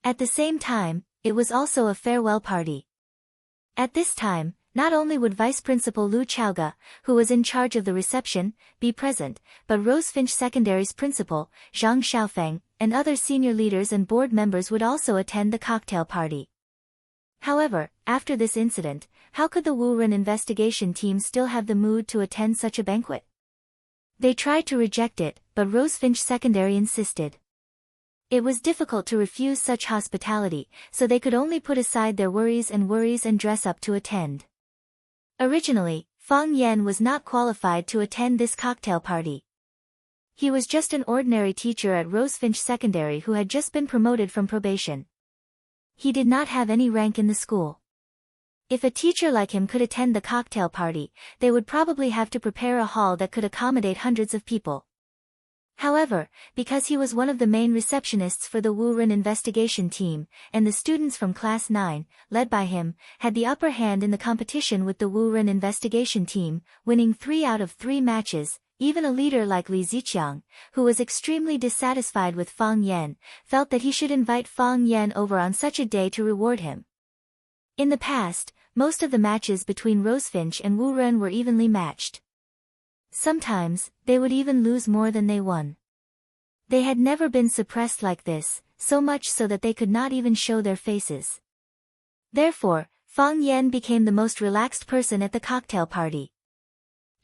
At the same time, it was also a farewell party. At this time, not only would Vice Principal Lu Chaoga, who was in charge of the reception, be present, but Rosefinch Secondary's principal, Zhang Xiaofeng, and other senior leaders and board members would also attend the cocktail party. However, after this incident, how could the Wu-Ren investigation team still have the mood to attend such a banquet? They tried to reject it, but Rosefinch Secondary insisted. It was difficult to refuse such hospitality, so they could only put aside their worries and dress up to attend. Originally, Fang Yan was not qualified to attend this cocktail party. He was just an ordinary teacher at Rosefinch Secondary who had just been promoted from probation. He did not have any rank in the school. If a teacher like him could attend the cocktail party, they would probably have to prepare a hall that could accommodate hundreds of people. However, because he was one of the main receptionists for the Wu-Ren investigation team, and the students from Class 9, led by him, had the upper hand in the competition with the Wu-Ren investigation team, winning 3 out of 3 matches, even a leader like Li Ziqiang, who was extremely dissatisfied with Fang Yan, felt that he should invite Fang Yan over on such a day to reward him. In the past, most of the matches between Rosefinch and Wu Ren were evenly matched. Sometimes, they would even lose more than they won. They had never been suppressed like this, so much so that they could not even show their faces. Therefore, Fang Yan became the most relaxed person at the cocktail party.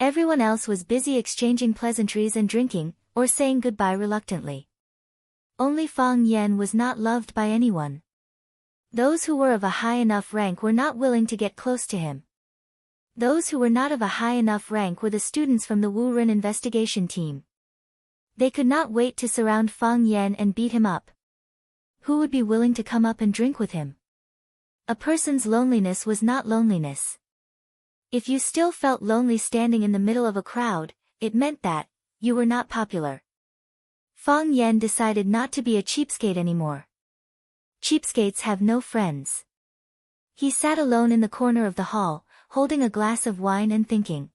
Everyone else was busy exchanging pleasantries and drinking, or saying goodbye reluctantly. Only Fang Yan was not loved by anyone. Those who were of a high enough rank were not willing to get close to him. Those who were not of a high enough rank were the students from the Wu Ren investigation team. They could not wait to surround Fang Yan and beat him up. Who would be willing to come up and drink with him? A person's loneliness was not loneliness. If you still felt lonely standing in the middle of a crowd, it meant that you were not popular. Fang Yan decided not to be a cheapskate anymore. Cheapskates have no friends. He sat alone in the corner of the hall, holding a glass of wine and thinking.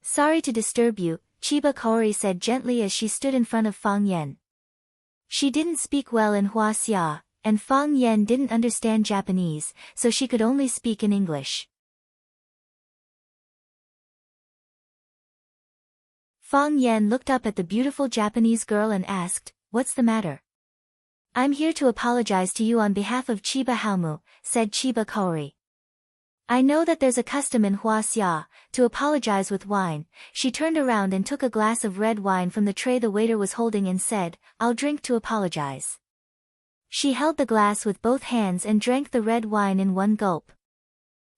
Sorry to disturb you, Chiba Kaori said gently as she stood in front of Fang Yan. She didn't speak well in Huaxia, and Fang Yan didn't understand Japanese, so she could only speak in English. Fang Yan looked up at the beautiful Japanese girl and asked, "What's the matter?" "I'm here to apologize to you on behalf of Chiba Haomu," said Chiba Kaori. "I know that there's a custom in Huaxia, to apologize with wine." She turned around and took a glass of red wine from the tray the waiter was holding and said, "I'll drink to apologize." She held the glass with both hands and drank the red wine in one gulp.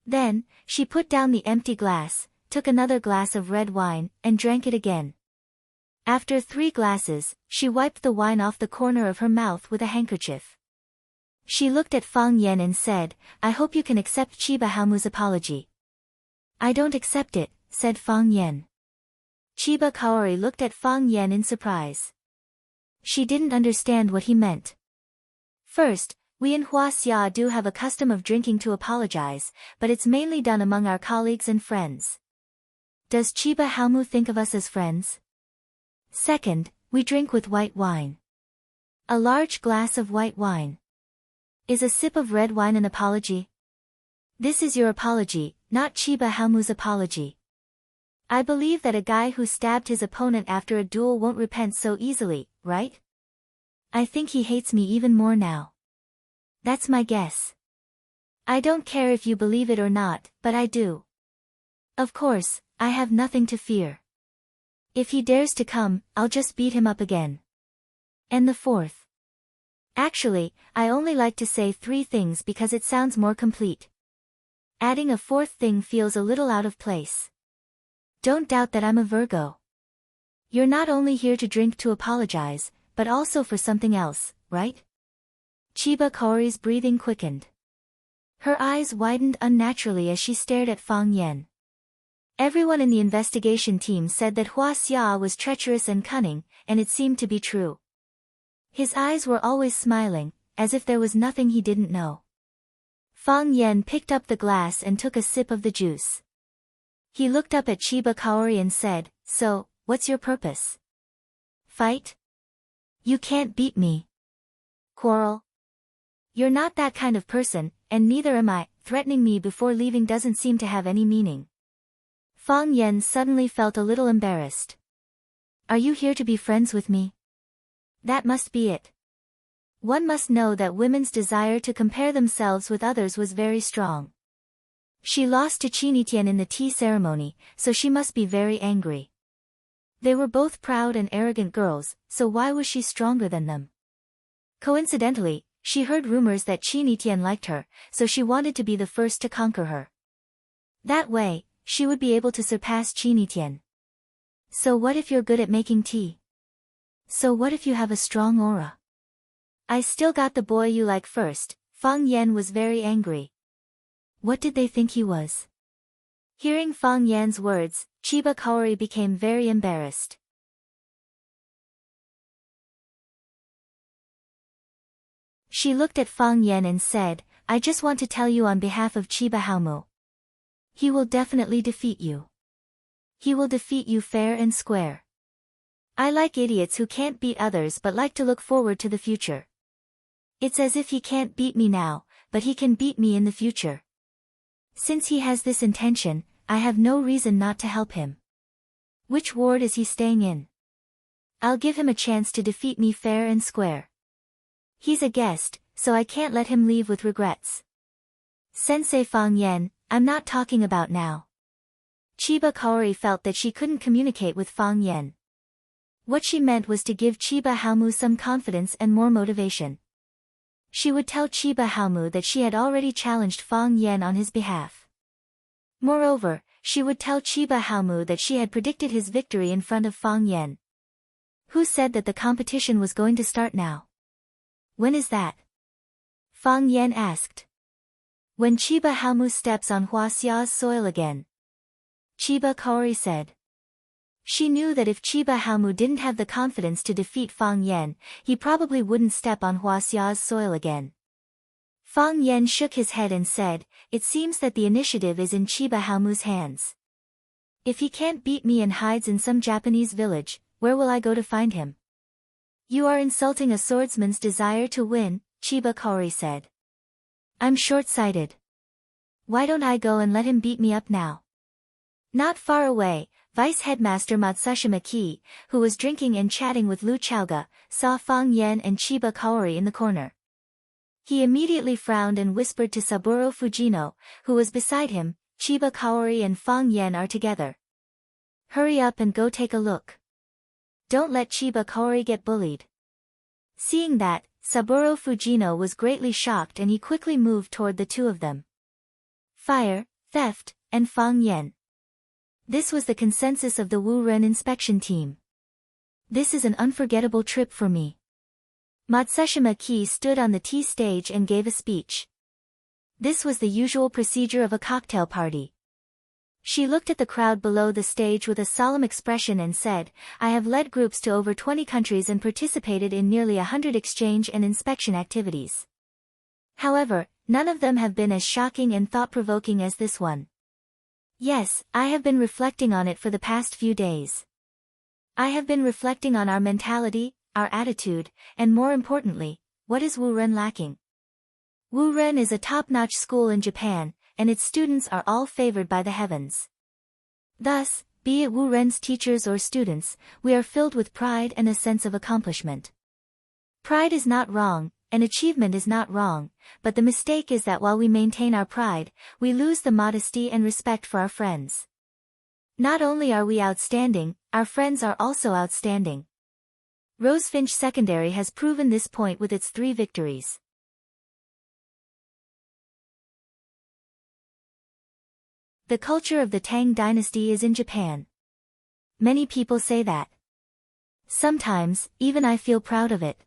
Then, she put down the empty glass, took another glass of red wine, and drank it again. After 3 glasses, she wiped the wine off the corner of her mouth with a handkerchief. She looked at Fang Yan and said, "I hope you can accept Chiba Haomu's apology." "I don't accept it," said Fang Yan. Chiba Kaori looked at Fang Yan in surprise. She didn't understand what he meant. "First, we in Huaxia do have a custom of drinking to apologize, but it's mainly done among our colleagues and friends. Does Chiba Haomu think of us as friends? Second, we drink with white wine. A large glass of white wine. Is a sip of red wine an apology? This is your apology, not Chiba Haomu's apology. I believe that a guy who stabbed his opponent after a duel won't repent so easily, right? I think he hates me even more now. That's my guess. I don't care if you believe it or not, but I do. Of course, I have nothing to fear. If he dares to come, I'll just beat him up again." And the fourth. Actually, I only like to say 3 things because it sounds more complete. Adding a 4th thing feels a little out of place. Don't doubt that I'm a Virgo. You're not only here to drink to apologize, but also for something else, right? Chiba Kaori's breathing quickened. Her eyes widened unnaturally as she stared at Fang Yan. Everyone in the investigation team said that Huaxia was treacherous and cunning, and it seemed to be true. His eyes were always smiling, as if there was nothing he didn't know. Fang Yan picked up the glass and took a sip of the juice. He looked up at Chiba Kaori and said, "So, what's your purpose? Fight? You can't beat me. Quarrel? You're not that kind of person, and neither am I. Threatening me before leaving doesn't seem to have any meaning." Fang Yan suddenly felt a little embarrassed. "Are you here to be friends with me? That must be it." One must know that women's desire to compare themselves with others was very strong. She lost to Qinitian in the tea ceremony, so she must be very angry. They were both proud and arrogant girls, so why was she stronger than them? Coincidentally, she heard rumors that Qinitian liked her, so she wanted to be the first to conquer her. That way, she would be able to surpass Qinitian. So what if you're good at making tea? So what if you have a strong aura? I still got the boy you like first. Fang Yan was very angry. What did they think he was? Hearing Fang Yan's words, Chiba Kaori became very embarrassed. She looked at Fang Yan and said, "I just want to tell you on behalf of Chiba Haomu. He will definitely defeat you. He will defeat you fair and square. I like idiots who can't beat others but like to look forward to the future. It's as if he can't beat me now, but he can beat me in the future. Since he has this intention, I have no reason not to help him. Which ward is he staying in? I'll give him a chance to defeat me fair and square. He's a guest, so I can't let him leave with regrets. Sensei Fang Yan, I'm not talking about now. Chiba Kaori felt that she couldn't communicate with Fang Yan. What she meant was to give Chiba Haomu some confidence and more motivation. She would tell Chiba Haomu that she had already challenged Fang Yan on his behalf. Moreover, she would tell Chiba Haomu that she had predicted his victory in front of Fang Yan. Who said that the competition was going to start now? When is that? Fang Yan asked. When Chiba Haomu steps on Huaxia's soil again. Chiba Kaori said. She knew that if Chiba Haomu didn't have the confidence to defeat Fang Yan, he probably wouldn't step on Huaxia's soil again. Fang Yan shook his head and said, it seems that the initiative is in Chiba Haomu's hands. If he can't beat me and hides in some Japanese village, where will I go to find him? You are insulting a swordsman's desire to win, Chiba Kaori said. I'm short-sighted. Why don't I go and let him beat me up now? Not far away, Vice Headmaster Matsushima Ki, who was drinking and chatting with Lu Chaoga, saw Fang Yan and Chiba Kaori in the corner. He immediately frowned and whispered to Saburo Fujino, who was beside him, Chiba Kaori and Fang Yan are together. Hurry up and go take a look. Don't let Chiba Kaori get bullied. Seeing that, Saburo Fujino was greatly shocked and he quickly moved toward the two of them. Fire, theft, and Fang Yan. This was the consensus of the Wu Ren inspection team. This is an unforgettable trip for me. Matsushima Ki stood on the tea stage and gave a speech. This was the usual procedure of a cocktail party. She looked at the crowd below the stage with a solemn expression and said, I have led groups to over 20 countries and participated in nearly 100 exchange and inspection activities. However, none of them have been as shocking and thought-provoking as this one. Yes, I have been reflecting on it for the past few days. I have been reflecting on our mentality, our attitude, and more importantly, what is Wu Ren lacking? Wu Ren is a top-notch school in Japan, and its students are all favored by the heavens. Thus, be it Wu Ren's teachers or students, we are filled with pride and a sense of accomplishment. Pride is not wrong, and achievement is not wrong, but the mistake is that while we maintain our pride, we lose the modesty and respect for our friends. Not only are we outstanding, our friends are also outstanding. Rosefinch Secondary has proven this point with its 3 victories. The culture of the Tang dynasty is in Japan. Many people say that. Sometimes, even I feel proud of it.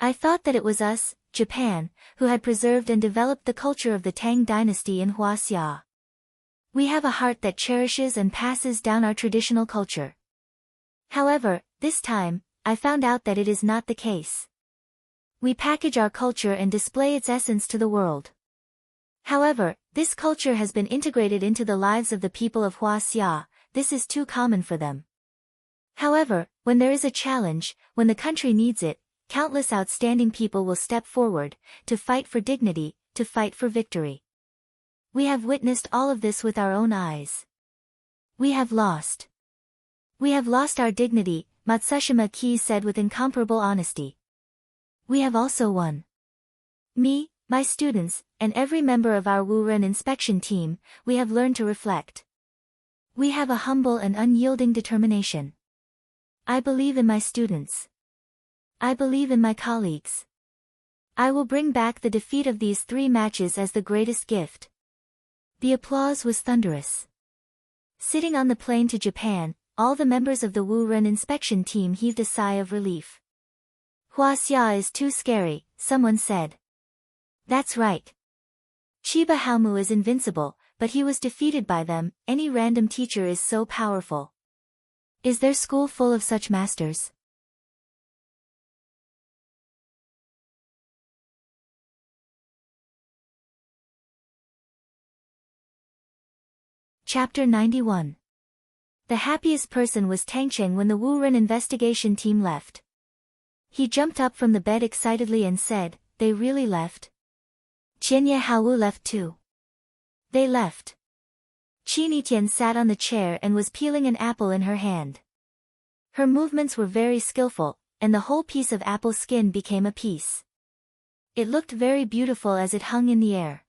I thought that it was us, Japan, who had preserved and developed the culture of the Tang dynasty in Huaxia. We have a heart that cherishes and passes down our traditional culture. However, this time, I found out that it is not the case. We package our culture and display its essence to the world. However, this culture has been integrated into the lives of the people of Huaxia, this is too common for them. However, when there is a challenge, when the country needs it, countless outstanding people will step forward, to fight for dignity, to fight for victory. We have witnessed all of this with our own eyes. We have lost. We have lost our dignity, Matsushima Ki said with incomparable honesty. We have also won. Me, my students, and every member of our Wu Ren inspection team, we have learned to reflect. We have a humble and unyielding determination. I believe in my students. I believe in my colleagues. I will bring back the defeat of these 3 matches as the greatest gift. The applause was thunderous. Sitting on the plane to Japan, all the members of the Wu Ren inspection team heaved a sigh of relief. Huaxia is too scary, someone said. That's right. Chiba Haomu is invincible, but he was defeated by them, any random teacher is so powerful. Is their school full of such masters? Chapter 91. The happiest person was Tangcheng when the Wu Ren investigation team left. He jumped up from the bed excitedly and said, they really left? Qianye Haowu left too. They left. Chinitian sat on the chair and was peeling an apple in her hand. Her movements were very skillful, and the whole piece of apple skin became a piece. It looked very beautiful as it hung in the air.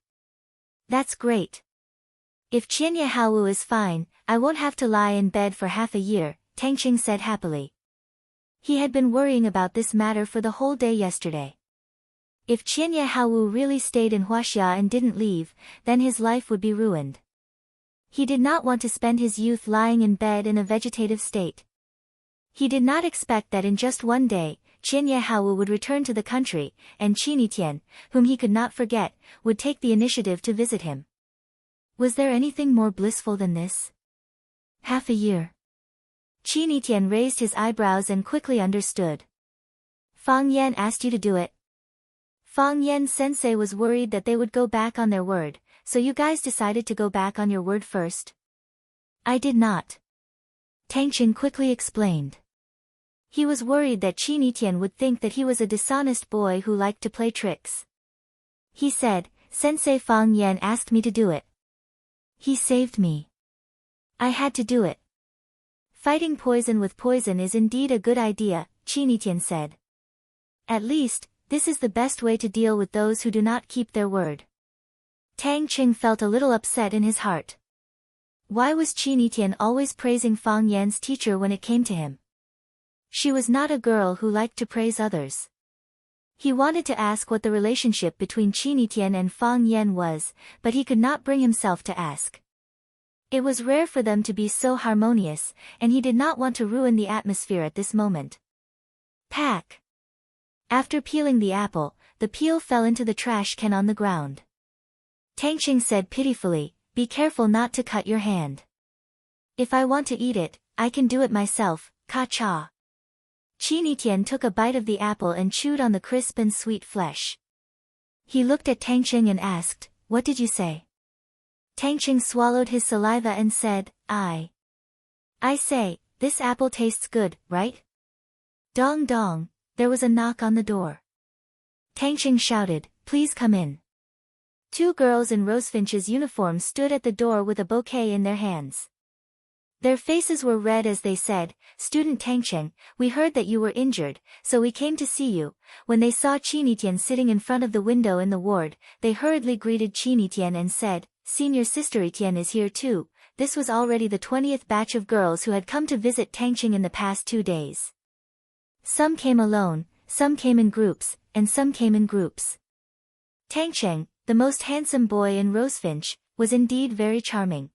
That's great. If Qianye Haowu is fine, I won't have to lie in bed for half a year, Tang Qing said happily. He had been worrying about this matter for the whole day yesterday. If Qianye Haowu really stayed in Huaxia and didn't leave, then his life would be ruined. He did not want to spend his youth lying in bed in a vegetative state. He did not expect that in just one day, Qianye Haowu would return to the country, and Chinitian, whom he could not forget, would take the initiative to visit him. Was there anything more blissful than this? Half a year. Chinitian raised his eyebrows and quickly understood. Fang Yan asked you to do it? Fang Yan sensei was worried that they would go back on their word, so you guys decided to go back on your word first? I did not. Tang Qing quickly explained. He was worried that Chinitian would think that he was a dishonest boy who liked to play tricks. He said, Sensei Fang Yan asked me to do it. He saved me. I had to do it. Fighting poison with poison is indeed a good idea, Chinitian said. At least, this is the best way to deal with those who do not keep their word. Tang Qing felt a little upset in his heart. Why was Chinitian always praising Fang Yan's teacher when it came to him? She was not a girl who liked to praise others. He wanted to ask what the relationship between Chinitian and Fang Yan was, but he could not bring himself to ask. It was rare for them to be so harmonious, and he did not want to ruin the atmosphere at this moment. Pack. After peeling the apple, the peel fell into the trash can on the ground. Tang Qing said pitifully, be careful not to cut your hand. If I want to eat it, I can do it myself, ka-cha. Chinitian took a bite of the apple and chewed on the crisp and sweet flesh. He looked at Tang Qing and asked, what did you say? Tang Qing swallowed his saliva and said, I say, this apple tastes good, right? Dong dong, there was a knock on the door. Tang Qing shouted, please come in. Two girls in Rosefinch's uniform stood at the door with a bouquet in their hands. Their faces were red as they said, Student Tang Qing, we heard that you were injured, so we came to see you. When they saw Chinitian sitting in front of the window in the ward, they hurriedly greeted Chinitian and said, Senior Sister Etienne is here too. This was already the 20th batch of girls who had come to visit Tang Qing in the past 2 days. Some came alone, some came in groups, and some came in groups. Tang Qing, the most handsome boy in Rosefinch, was indeed very charming.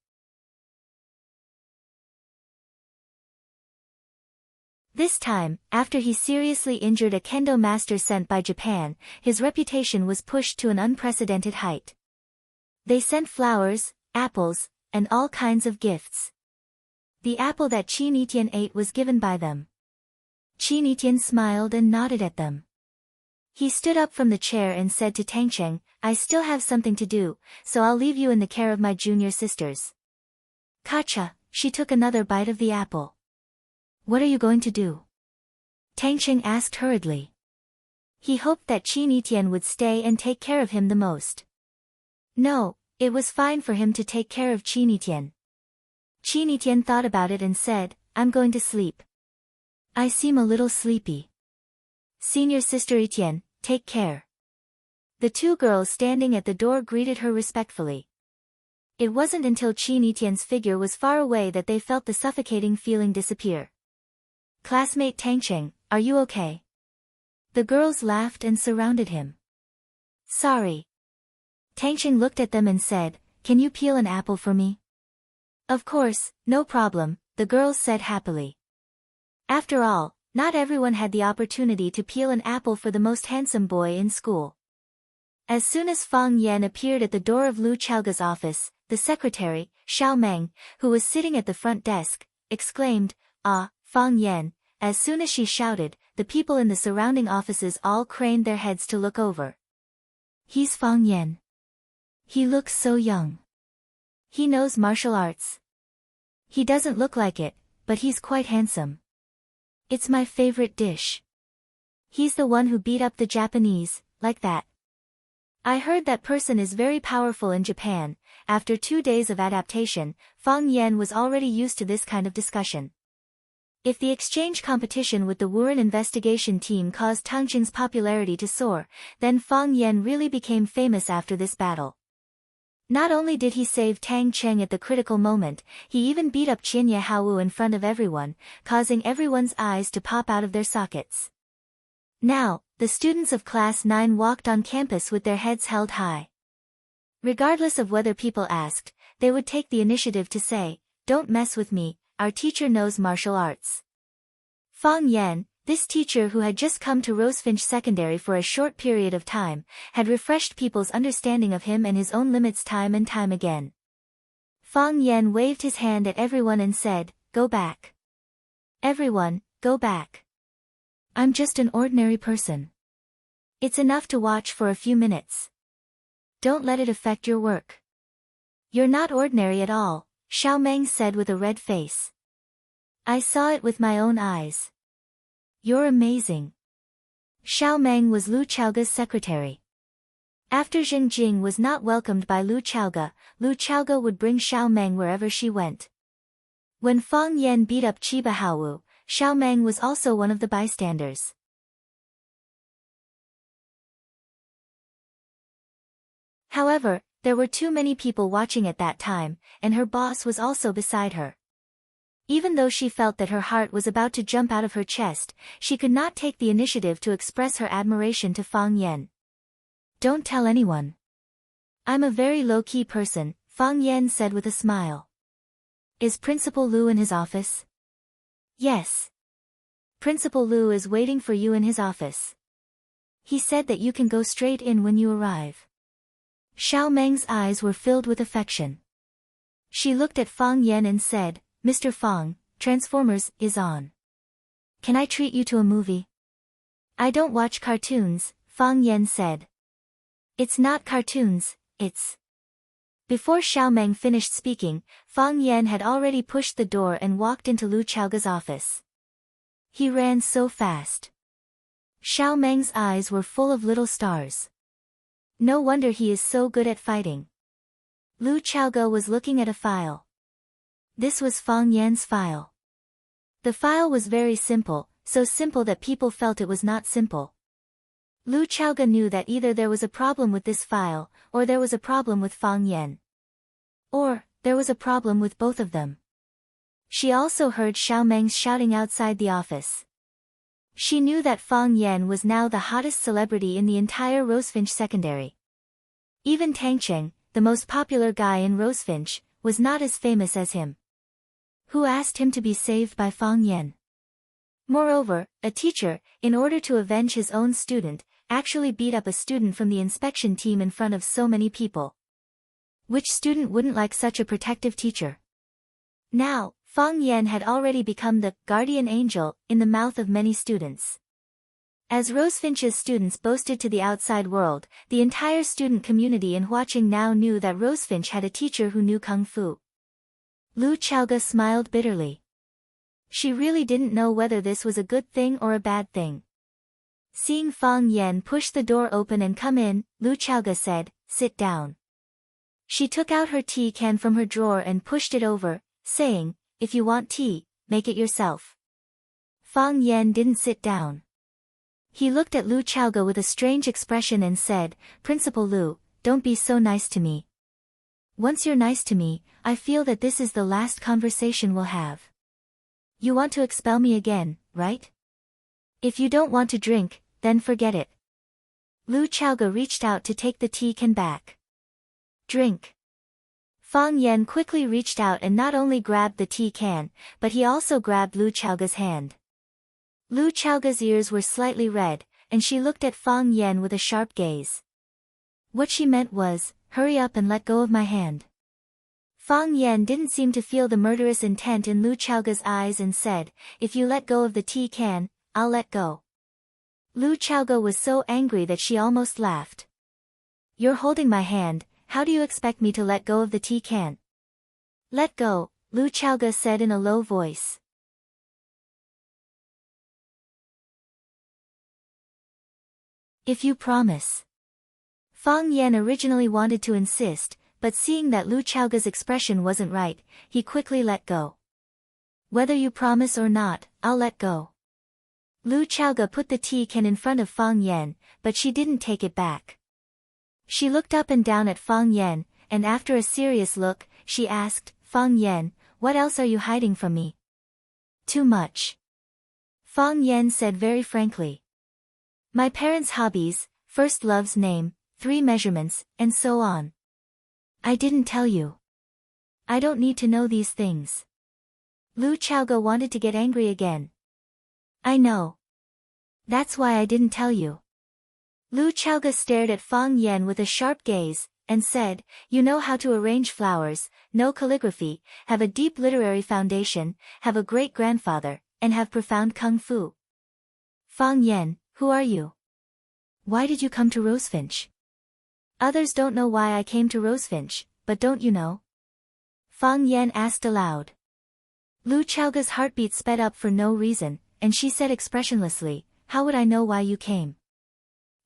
This time, after he seriously injured a kendo master sent by Japan, his reputation was pushed to an unprecedented height. They sent flowers, apples, and all kinds of gifts. The apple that Chinitian ate was given by them. Chinitian smiled and nodded at them. He stood up from the chair and said to Tang Qing, I still have something to do, so I'll leave you in the care of my junior sisters. Kacha, she took another bite of the apple. What are you going to do? Tang Qing asked hurriedly. He hoped that Chinitian would stay and take care of him the most. No, it was fine for him to take care of Chinitian. Chinitian thought about it and said, I'm going to sleep. I seem a little sleepy. Senior Sister Etienne, take care. The two girls standing at the door greeted her respectfully. It wasn't until Chinitian's figure was far away that they felt the suffocating feeling disappear. Classmate Tang Qing, are you okay? The girls laughed and surrounded him. Sorry. Tang Qing looked at them and said, can you peel an apple for me? Of course, no problem, the girls said happily. After all, not everyone had the opportunity to peel an apple for the most handsome boy in school. As soon as Fang Yan appeared at the door of Lu Chaoga's office, the secretary, Xiao Meng, who was sitting at the front desk, exclaimed, Ah, Fang Yan. As soon as she shouted, the people in the surrounding offices all craned their heads to look over. He's Fang Yan. He looks so young. He knows martial arts. He doesn't look like it, but he's quite handsome. It's my favorite dish. He's the one who beat up the Japanese, like that. I heard that person is very powerful in Japan, after 2 days of adaptation, Fang Yan was already used to this kind of discussion. If the exchange competition with the Wuren investigation team caused Tang Qing's popularity to soar, then Fang Yan really became famous after this battle. Not only did he save Tang Cheng at the critical moment, he even beat up Qianye Haowu in front of everyone, causing everyone's eyes to pop out of their sockets. Now, the students of Class 9 walked on campus with their heads held high. Regardless of whether people asked, they would take the initiative to say, "Don't mess with me, our teacher knows martial arts." Fang Yan, this teacher who had just come to Rosefinch Secondary for a short period of time, had refreshed people's understanding of him and his own limits time and time again. Fang Yan waved his hand at everyone and said, "Go back. Everyone, go back. I'm just an ordinary person. It's enough to watch for a few minutes. Don't let it affect your work." "You're not ordinary at all," Xiaomeng said with a red face. "I saw it with my own eyes. You're amazing." Xiaomeng was Lu Chaoga's secretary. After Zheng Jing was not welcomed by Lu Chaoga would bring Xiaomeng wherever she went. When Fang Yan beat up Chiba Haowu, Xiaomeng was also one of the bystanders. However, there were too many people watching at that time, and her boss was also beside her. Even though she felt that her heart was about to jump out of her chest, she could not take the initiative to express her admiration to Fang Yan. "Don't tell anyone. I'm a very low-key person," Fang Yan said with a smile. "Is Principal Lu in his office?" "Yes. Principal Lu is waiting for you in his office. He said that you can go straight in when you arrive." Xiaomeng's eyes were filled with affection. She looked at Fang Yan and said, "Mr. Fang, Transformers is on. Can I treat you to a movie?" "I don't watch cartoons," Fang Yan said. "It's not cartoons, it's..." Before Xiaomeng finished speaking, Fang Yan had already pushed the door and walked into Lu Chaoga's office. He ran so fast. Xiaomeng's eyes were full of little stars. No wonder he is so good at fighting. Lu Chaoga was looking at a file. This was Fang Yan's file. The file was very simple, so simple that people felt it was not simple. Lu Chaoga knew that either there was a problem with this file, or there was a problem with Fang Yan. Or, there was a problem with both of them. She also heard Xiaomeng shouting outside the office. She knew that Fang Yan was now the hottest celebrity in the entire Rosefinch Secondary. Even Tang Cheng, the most popular guy in Rosefinch, was not as famous as him. Who asked him to be saved by Fang Yan? Moreover, a teacher, in order to avenge his own student, actually beat up a student from the inspection team in front of so many people. Which student wouldn't like such a protective teacher? Now, Fang Yan had already become the guardian angel in the mouth of many students. As Rosefinch's students boasted to the outside world, the entire student community in Huaqing now knew that Rosefinch had a teacher who knew Kung Fu. Lu Chaoga smiled bitterly. She really didn't know whether this was a good thing or a bad thing. Seeing Fang Yan push the door open and come in, Lu Chaoga said, "Sit down." She took out her tea can from her drawer and pushed it over, saying, "If you want tea, make it yourself." Fang Yan didn't sit down. He looked at Lu Chaoga with a strange expression and said, "Principal Lu, don't be so nice to me. Once you're nice to me, I feel that this is the last conversation we'll have. You want to expel me again, right? If you don't want to drink, then forget it." Lu Chaoga reached out to take the tea can back. "Drink." Fang Yan quickly reached out and not only grabbed the tea can, but he also grabbed Lu Chaoga's hand. Lu Chaoga's ears were slightly red, and she looked at Fang Yan with a sharp gaze. What she meant was, "Hurry up and let go of my hand." Fang Yan didn't seem to feel the murderous intent in Lu Chaoga's eyes and said, "If you let go of the tea can, I'll let go." Lu Chaoga was so angry that she almost laughed. "You're holding my hand, how do you expect me to let go of the tea can?" "Let go," Lu Chaoga said in a low voice. "If you promise." Fang Yan originally wanted to insist, but seeing that Lu Chaoga's expression wasn't right, he quickly let go. Whether you promise or not, I'll let go. Lu Chaoga put the tea can in front of Fang Yan, but she didn't take it back. She looked up and down at Fang Yan, and after a serious look, she asked, Fang Yan, what else are you hiding from me? Too much. Fang Yan said very frankly. My parents' hobbies, first love's name, 3 measurements, and so on. I didn't tell you. I don't need to know these things. Lu Chaoga wanted to get angry again. I know. That's why I didn't tell you. Lu Chaoga stared at Fang Yan with a sharp gaze, and said, you know how to arrange flowers, know calligraphy, have a deep literary foundation, have a great-grandfather, and have profound kung fu. Fang Yan, who are you? Why did you come to Rosefinch? Others don't know why I came to Rosefinch, but don't you know? Fang Yan asked aloud. Lu Chaoga's heartbeat sped up for no reason, and she said expressionlessly, how would I know why you came?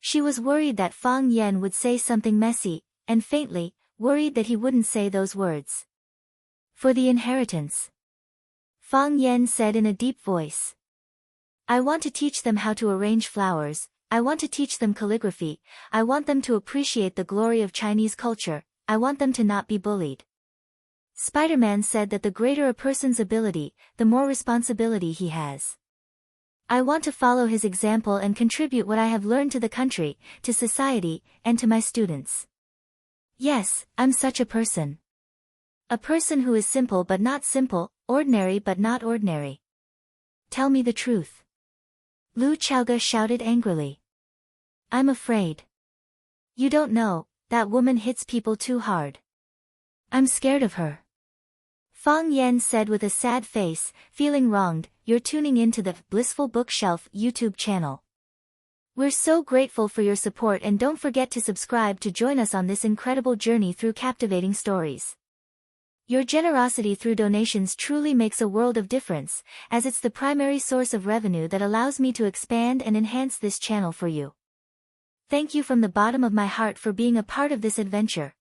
She was worried that Fang Yan would say something messy, and faintly, worried that he wouldn't say those words. For the inheritance. Fang Yan said in a deep voice. I want to teach them how to arrange flowers, I want to teach them calligraphy, I want them to appreciate the glory of Chinese culture, I want them to not be bullied. Spider-Man said that the greater a person's ability, the more responsibility he has. I want to follow his example and contribute what I have learned to the country, to society, and to my students. Yes, I'm such a person. A person who is simple but not simple, ordinary but not ordinary. Tell me the truth. Lu Chaoga shouted angrily. I'm afraid. You don't know, that woman hits people too hard. I'm scared of her. Fang Yan said with a sad face, feeling wronged, you're tuning into the Blissful Bookshelf YouTube channel. We're so grateful for your support and don't forget to subscribe to join us on this incredible journey through captivating stories. Your generosity through donations truly makes a world of difference, as it's the primary source of revenue that allows me to expand and enhance this channel for you. Thank you from the bottom of my heart for being a part of this adventure.